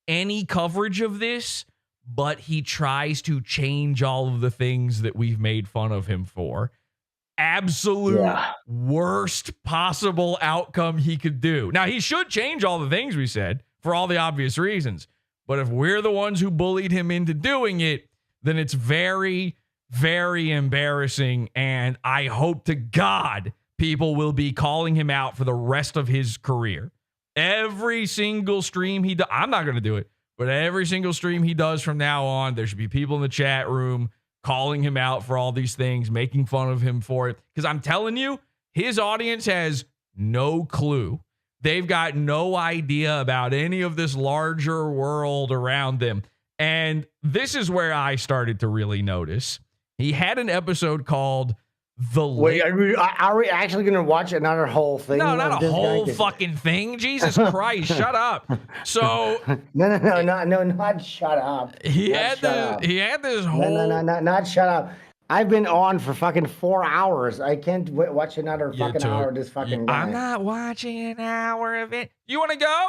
any coverage of this, but he tries to change all of the things that we've made fun of him for. Absolute worst possible outcome he could do. Now, he should change all the things we said for all the obvious reasons. But if we're the ones who bullied him into doing it, then it's very, very embarrassing. And I hope to God people will be calling him out for the rest of his career. Every single stream he does, I'm not going to do it, but every single stream he does from now on, there should be people in the chat room calling him out for all these things, making fun of him for it. Because I'm telling you, his audience has no clue. They've got no idea about any of this larger world around them. And this is where I started to really notice. He had an episode called The Wait, are we actually going to watch another whole thing? No, not a whole fucking thing. Jesus Christ, shut up. So No, not shut up. He had this whole not shut up. I've been on for fucking 4 hours. I can't watch another fucking hour of this fucking guy. I'm not watching an hour of it. You want to go?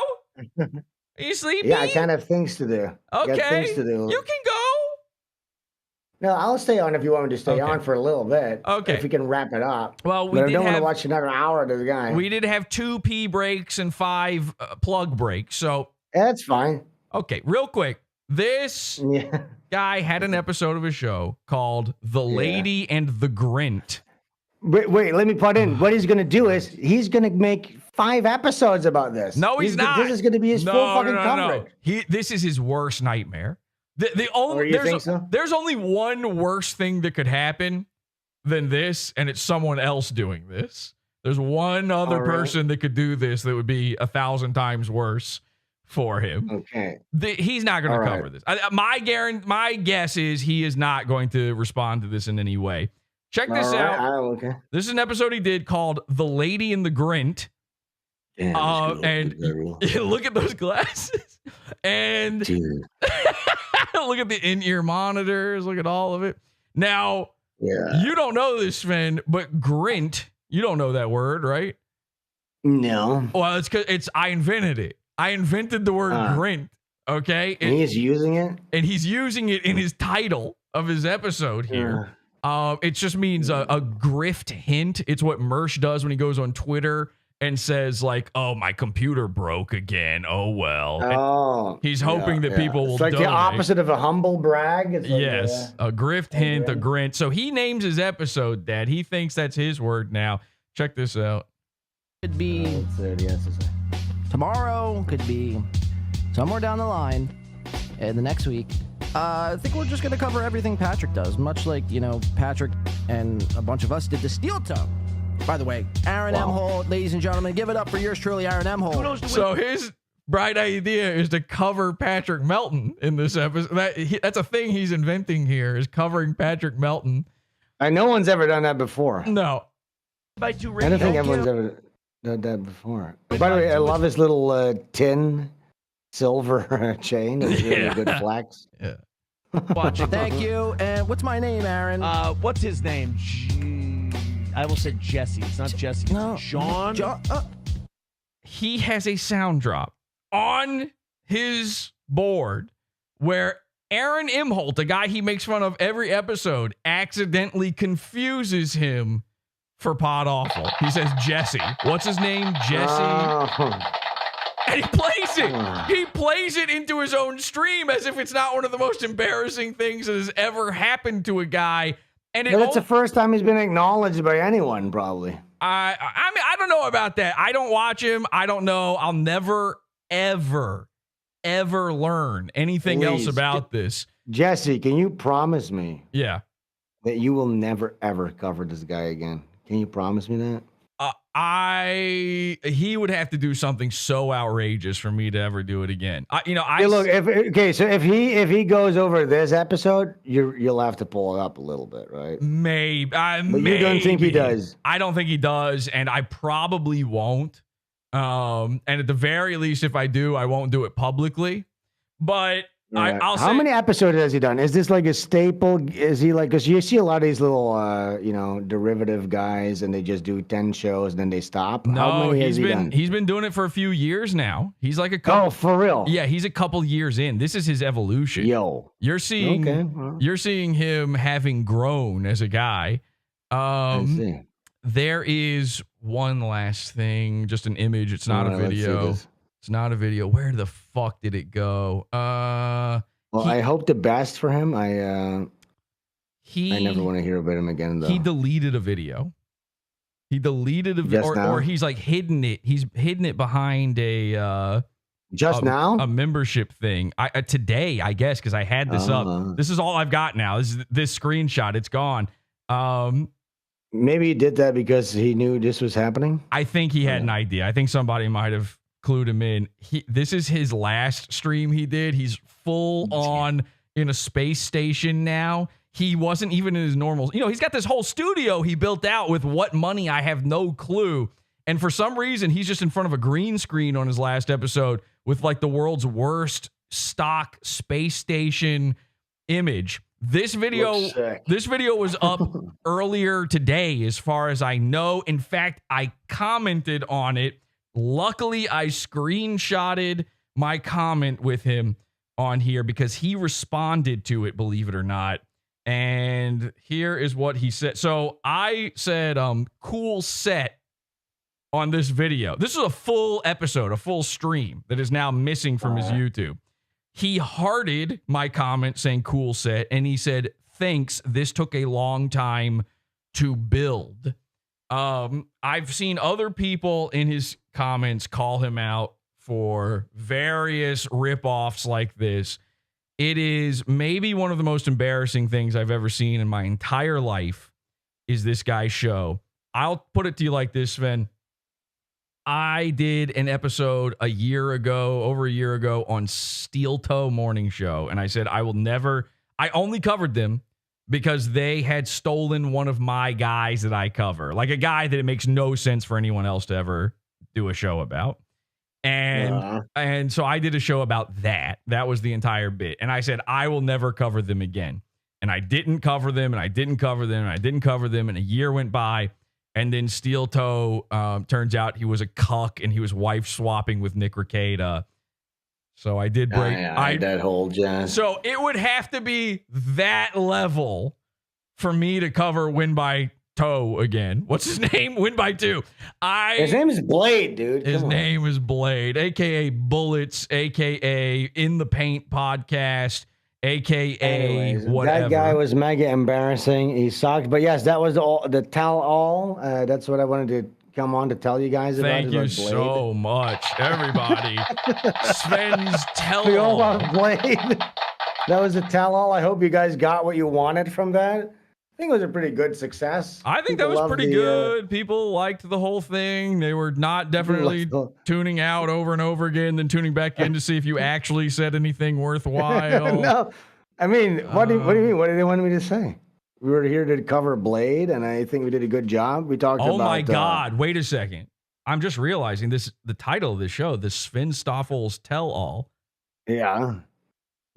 Are you sleepy? Yeah, I kind of have things to do. Okay. Got things to do. You can go. No, I'll stay on if you want me to stay on for a little bit. Okay. If we can wrap it up. Well, I don't want to watch another hour of this guy. We did have 2 pee breaks and 5 plug breaks. So that's fine. Okay, real quick. This guy had an episode of his show called The Lady and the Grint. Wait, let me put in. What he's going to do is he's going to make 5 episodes about this. No, he's not. This is going to be his full fucking coverage. This is his worst nightmare. There's only one worse thing that could happen than this, and it's someone else doing this. There's one other person that could do this that would be 1,000 times worse for him. Okay. He's not going to cover this. My guess is he is not going to respond to this in any way. Check this out. Okay. This is an episode he did called The Lady and the Grint. And look at those glasses. And look at the in-ear monitors. Look at all of it. Now, you don't know this, Sven, but grint, you don't know that word, right? No. Well, it's because I invented it. I invented the word grint. Okay. And he's using it? And he's using it in his title of his episode here. It just means a grift hint. It's what Mersh does when he goes on Twitter and says like, "Oh, my computer broke again. Oh well." He's hoping that people will. It's like donate. the opposite of a humble brag. It's like a grift hint, a grint. So he names his episode that. He thinks that's his word now. Check this out. Could be tomorrow. Could be somewhere down the line, the next week. I think we're just going to cover everything Patrick does, much like, Patrick and a bunch of us did the Steel Toe. By the way, Aaron M. Holt, ladies and gentlemen, give it up for yours truly, Aaron M. Holt. So his bright idea is to cover Patrick Melton in this episode. That's a thing he's inventing here, is covering Patrick Melton. No one's ever done that before. No. I don't think everyone's ever done that before. By the way, I love his little tin silver chain. It's really good flex. Yeah. Watch it. Thank you. And what's my name, Aaron? What's his name? I almost said Jesse. It's not Jesse. No. Sean. He has a sound drop on his board where Aaron Imholt, the guy he makes fun of every episode, accidentally confuses him for Podawful. He says Jesse. What's his name? Jesse. And he plays it. He plays it into his own stream as if it's not one of the most embarrassing things that has ever happened to a guy. And it's the first time he's been acknowledged by anyone, probably. I mean, I don't know about that. I don't watch him. I don't know. I'll never, ever, ever learn anything else about this. Jesse, can you promise me? Yeah. That you will never, ever cover this guy again? Can you promise me that? He would have to do something so outrageous for me to ever do it again. Look, if he goes over this episode, you'll have to pull it up a little bit, right? Maybe, but you don't think he does? I don't think he does, and I probably won't. And at the very least, if I do, I won't do it publicly. But I'll say, how many episodes has he done? Is this like a staple? Is he like, because you see a lot of these little, derivative guys, and they just do 10 shows and then they stop. No, how many has he done? He's been doing it for a few years now. He's like a couple. Oh, for real? Yeah, he's a couple years in. This is his evolution. You're seeing him having grown as a guy. I see. There is one last thing, just an image. It's not a video. It's not a video. Where the fuck did it go? I hope the best for him. I never want to hear about him again, though. He deleted a video. He deleted a video, or he's like hidden it. He's hidden it behind a membership thing. Today, I guess, because I had this up. This is all I've got now. This screenshot. It's gone. Maybe he did that because he knew this was happening. I think he had an idea. I think somebody might have clued him in. This is his last stream he did. He's full on in a space station now. He wasn't even in his normal, he's got this whole studio he built out with what money, I have no clue. And for some reason, he's just in front of a green screen on his last episode with like the world's worst stock space station image. This video was up earlier today, as far as I know. In fact, I commented on it. Luckily, I screenshotted my comment with him on here because he responded to it, believe it or not. And here is what he said. So I said, cool set on this video. This is a full episode, a full stream that is now missing from his YouTube. He hearted my comment saying cool set, and he said, thanks, this took a long time to build. I've seen other people in his comments call him out for various ripoffs like this. It is maybe one of the most embarrassing things I've ever seen in my entire life is this guy's show. I'll put it to you like this, Sven. I did an episode over a year ago on Steel Toe Morning Show, and I said I only covered them because they had stolen one of my guys that I cover, like a guy that it makes no sense for anyone else to ever do a show about. And so I did a show about that. That was the entire bit. And I said, I will never cover them again. And I didn't cover them, and I didn't cover them, and I didn't cover them. And a year went by. And then Steel Toe, turns out he was a cuck and he was wife swapping with Nick Rekieta. So I did break that whole jazz. So it would have to be that level for me to cover Win by Toe again. What's his name? Win by Two. His name is Blade, dude. His name is Blade, aka Bullets, aka In the Paint podcast, aka whatever. That guy was mega embarrassing. He sucked. But yes, that was the tell all. That's what I wanted to come on to tell you guys about. Thank you so much, everybody. Sven's tell we all. Love Blade. That was a tell all. I hope you guys got what you wanted from that. I think it was a pretty good success. I think that was pretty good. People liked the whole thing. They were not definitely tuning out over and over again, then tuning back in to see if you actually said anything worthwhile. No, I mean, what do you mean? What did they want me to say? We were here to cover Blade, and I think we did a good job. We talked about... Oh, my God. Wait a second. I'm just realizing the title of the show, the Sven Stoffels Tell All. Yeah.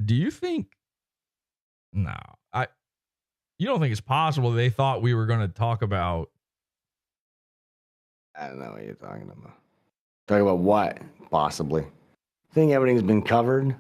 Do you think... No. You don't think it's possible they thought we were going to talk about... I don't know what you're talking about. Talk about what, possibly? I think everything's been covered.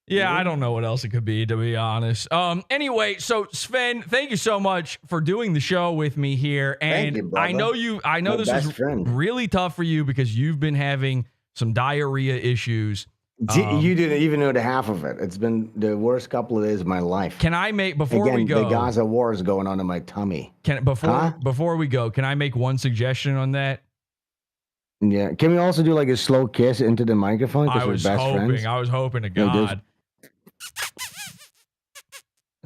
Yeah, I don't know what else it could be, to be honest. Anyway, so Sven, thank you so much for doing the show with me here. And thank you, I know this is really tough for you because you've been having some diarrhea issues. You didn't even know the half of it. It's been the worst couple of days of my life. Can I make we go? The Gaza war is going on in my tummy. Before we go, can I make one suggestion on that? Yeah. Can we also do like a slow kiss into the microphone? I was hoping to God.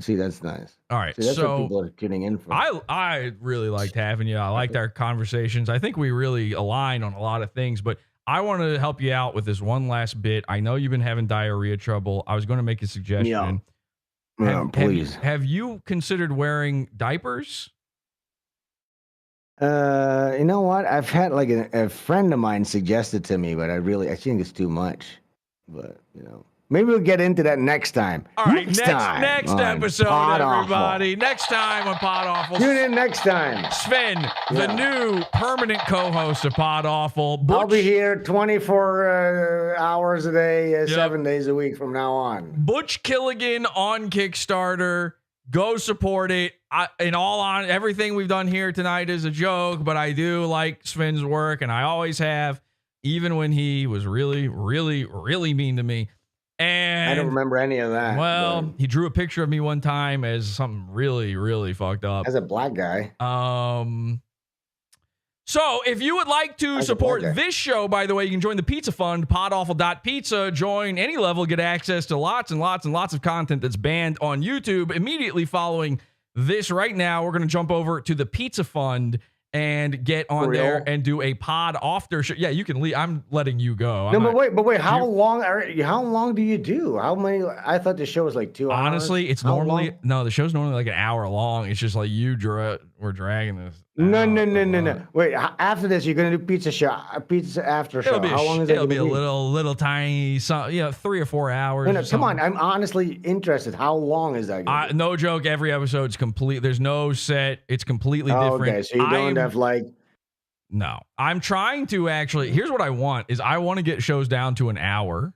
See, that's nice. All right, See, that's what so people are tuning in for. I really liked having you. I liked our conversations. I think we really align on a lot of things, but I want to help you out with this one last bit. I know you've been having diarrhea trouble. I was going to make a suggestion. Please. Have you considered wearing diapers? You know what? I've had like a friend of mine suggested to me, but I think it's too much. But maybe we'll get into that next time. All right, next episode, everybody. Next time on Podawful. Tune in next time. Sven, the new permanent co-host of Podawful. I'll be here 24 hours a day, 7 days a week from now on. Butch Killigan on Kickstarter. Go support it. Everything we've done here tonight is a joke, but I do like Sven's work, and I always have, even when he was really, really, really mean to me. And I don't remember any of that. Well, he drew a picture of me one time as something really, really fucked up. As a black guy. So if you would like to support this show, by the way, you can join the Pizza Fund, podawful.pizza. Join any level, get access to lots and lots and lots of content that's banned on YouTube. Immediately following this right now, we're going to jump over to the Pizza Fund and get on there and do a pod after show. Yeah, you can leave. I'm letting you go. But wait. How long do you do? How many? I thought the show was like 2 hours. Honestly, it's normally the show's normally like an hour long. It's just like we're dragging this. No. Wait, after this, you're gonna do pizza after show. How long is it? It'll be a little tiny, 3 or 4 hours. No, come on. I'm honestly interested. How long is that? No joke. Every episode's complete. There's no set. It's completely different. Okay, so you don't have like. No, I'm trying to actually. Here's what I want: I want to get shows down to an hour.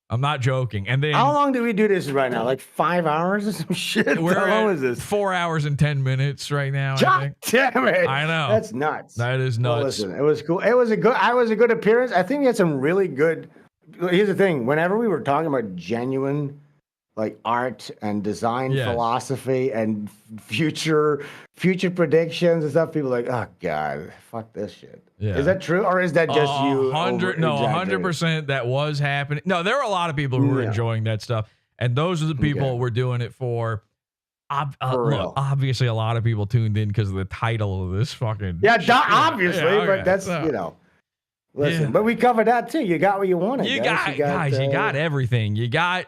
I'm not joking. And then how long do we do this right now? Like 5 hours or some shit? How long is this? 4 hours and 10 minutes right now. God damn it! I know. That's nuts. That is nuts. Well, listen, it was cool. It was a good appearance. I think we had some really good. Here's the thing. Whenever we were talking about genuine, like art and design philosophy and future predictions and stuff, people are like, oh God, fuck this shit. Yeah. Is that true, or is that just you? 100% that was happening. No, there were a lot of people who were enjoying that stuff, and those are the people we're doing it for. Look, obviously, a lot of people tuned in because of the title of this fucking. Obviously, but that's Listen, but we covered that too. You got what you wanted. You got everything. You got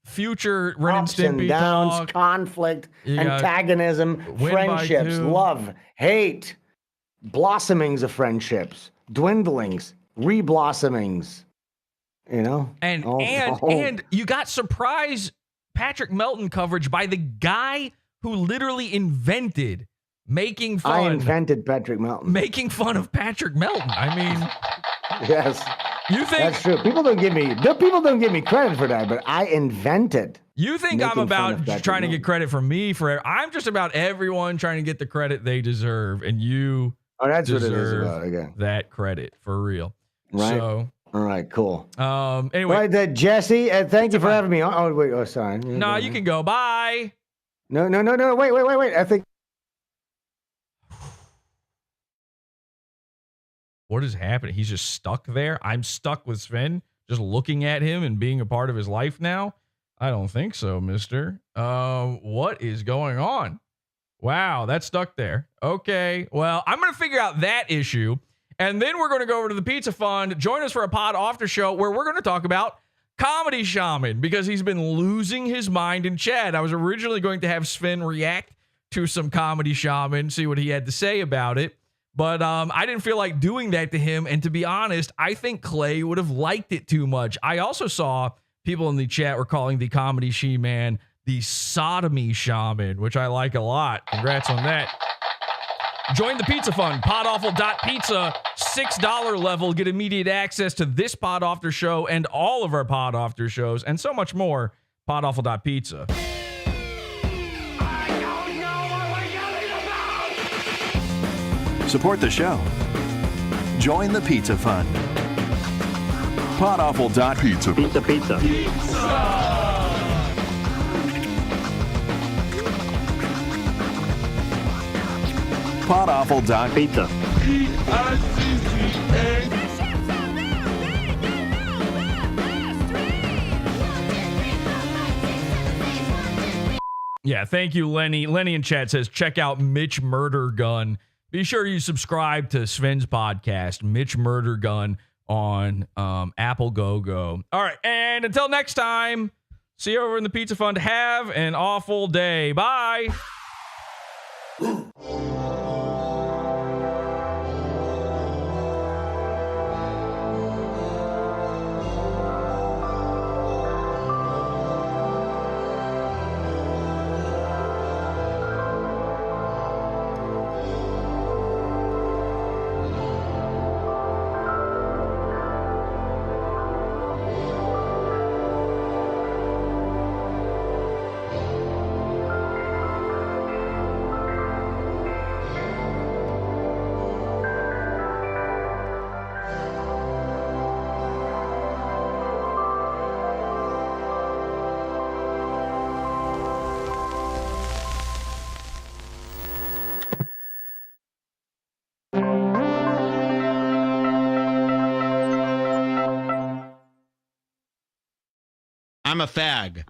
future Ren and Stimpy downs, talk, conflict, antagonism, friendships, love, hate, blossomings of friendships, dwindlings, reblossomings. And you got surprise Patrick Melton coverage by the guy who literally invented making fun. I invented Patrick Melton. Making fun of Patrick Melton. I mean, yes. You think that's true? People don't give me credit for that, but I invented. You think I'm about trying to get credit for me for? I'm just about everyone trying to get the credit they deserve, and you. Oh, that's what it is about. Okay. That credit for real. Right. So. All right. Cool. Anyway, right, Jesse. Thank you for having me. Oh wait. Oh, sorry. No, you can go. Bye. No. Wait. I think. What is happening? He's just stuck there. I'm stuck with Sven, just looking at him and being a part of his life now. I don't think so, mister. What is going on? Wow, that's stuck there. Okay, well, I'm going to figure out that issue, and then we're going to go over to the Pizza Fund. Join us for a pod after show where we're going to talk about Comedy Shaman, because he's been losing his mind in chat. I was originally going to have Sven react to some Comedy Shaman, see what he had to say about it. But I didn't feel like doing that to him. And to be honest, I think Clay would have liked it too much. I also saw people in the chat were calling the Comedy She-Man the Sodomy Shaman, which I like a lot. Congrats on that. Join the Pizza Fund, podawful.pizza, $6 level. Get immediate access to this Pod After show and all of our Pod After shows and so much more. Podawful.pizza. Support the show. Join the Pizza Fund. Podawful.pizza. Pizza. Podawful.pizza. Yeah, thank you, Lenny. Lenny in chat says, check out Mitch Murder Gun. Be sure you subscribe to Sven's podcast, Mitch Murder Gun, on Apple Go. All right, and until next time, see you over in the Pizza Fund. Have an awful day. Bye. I'm a fag.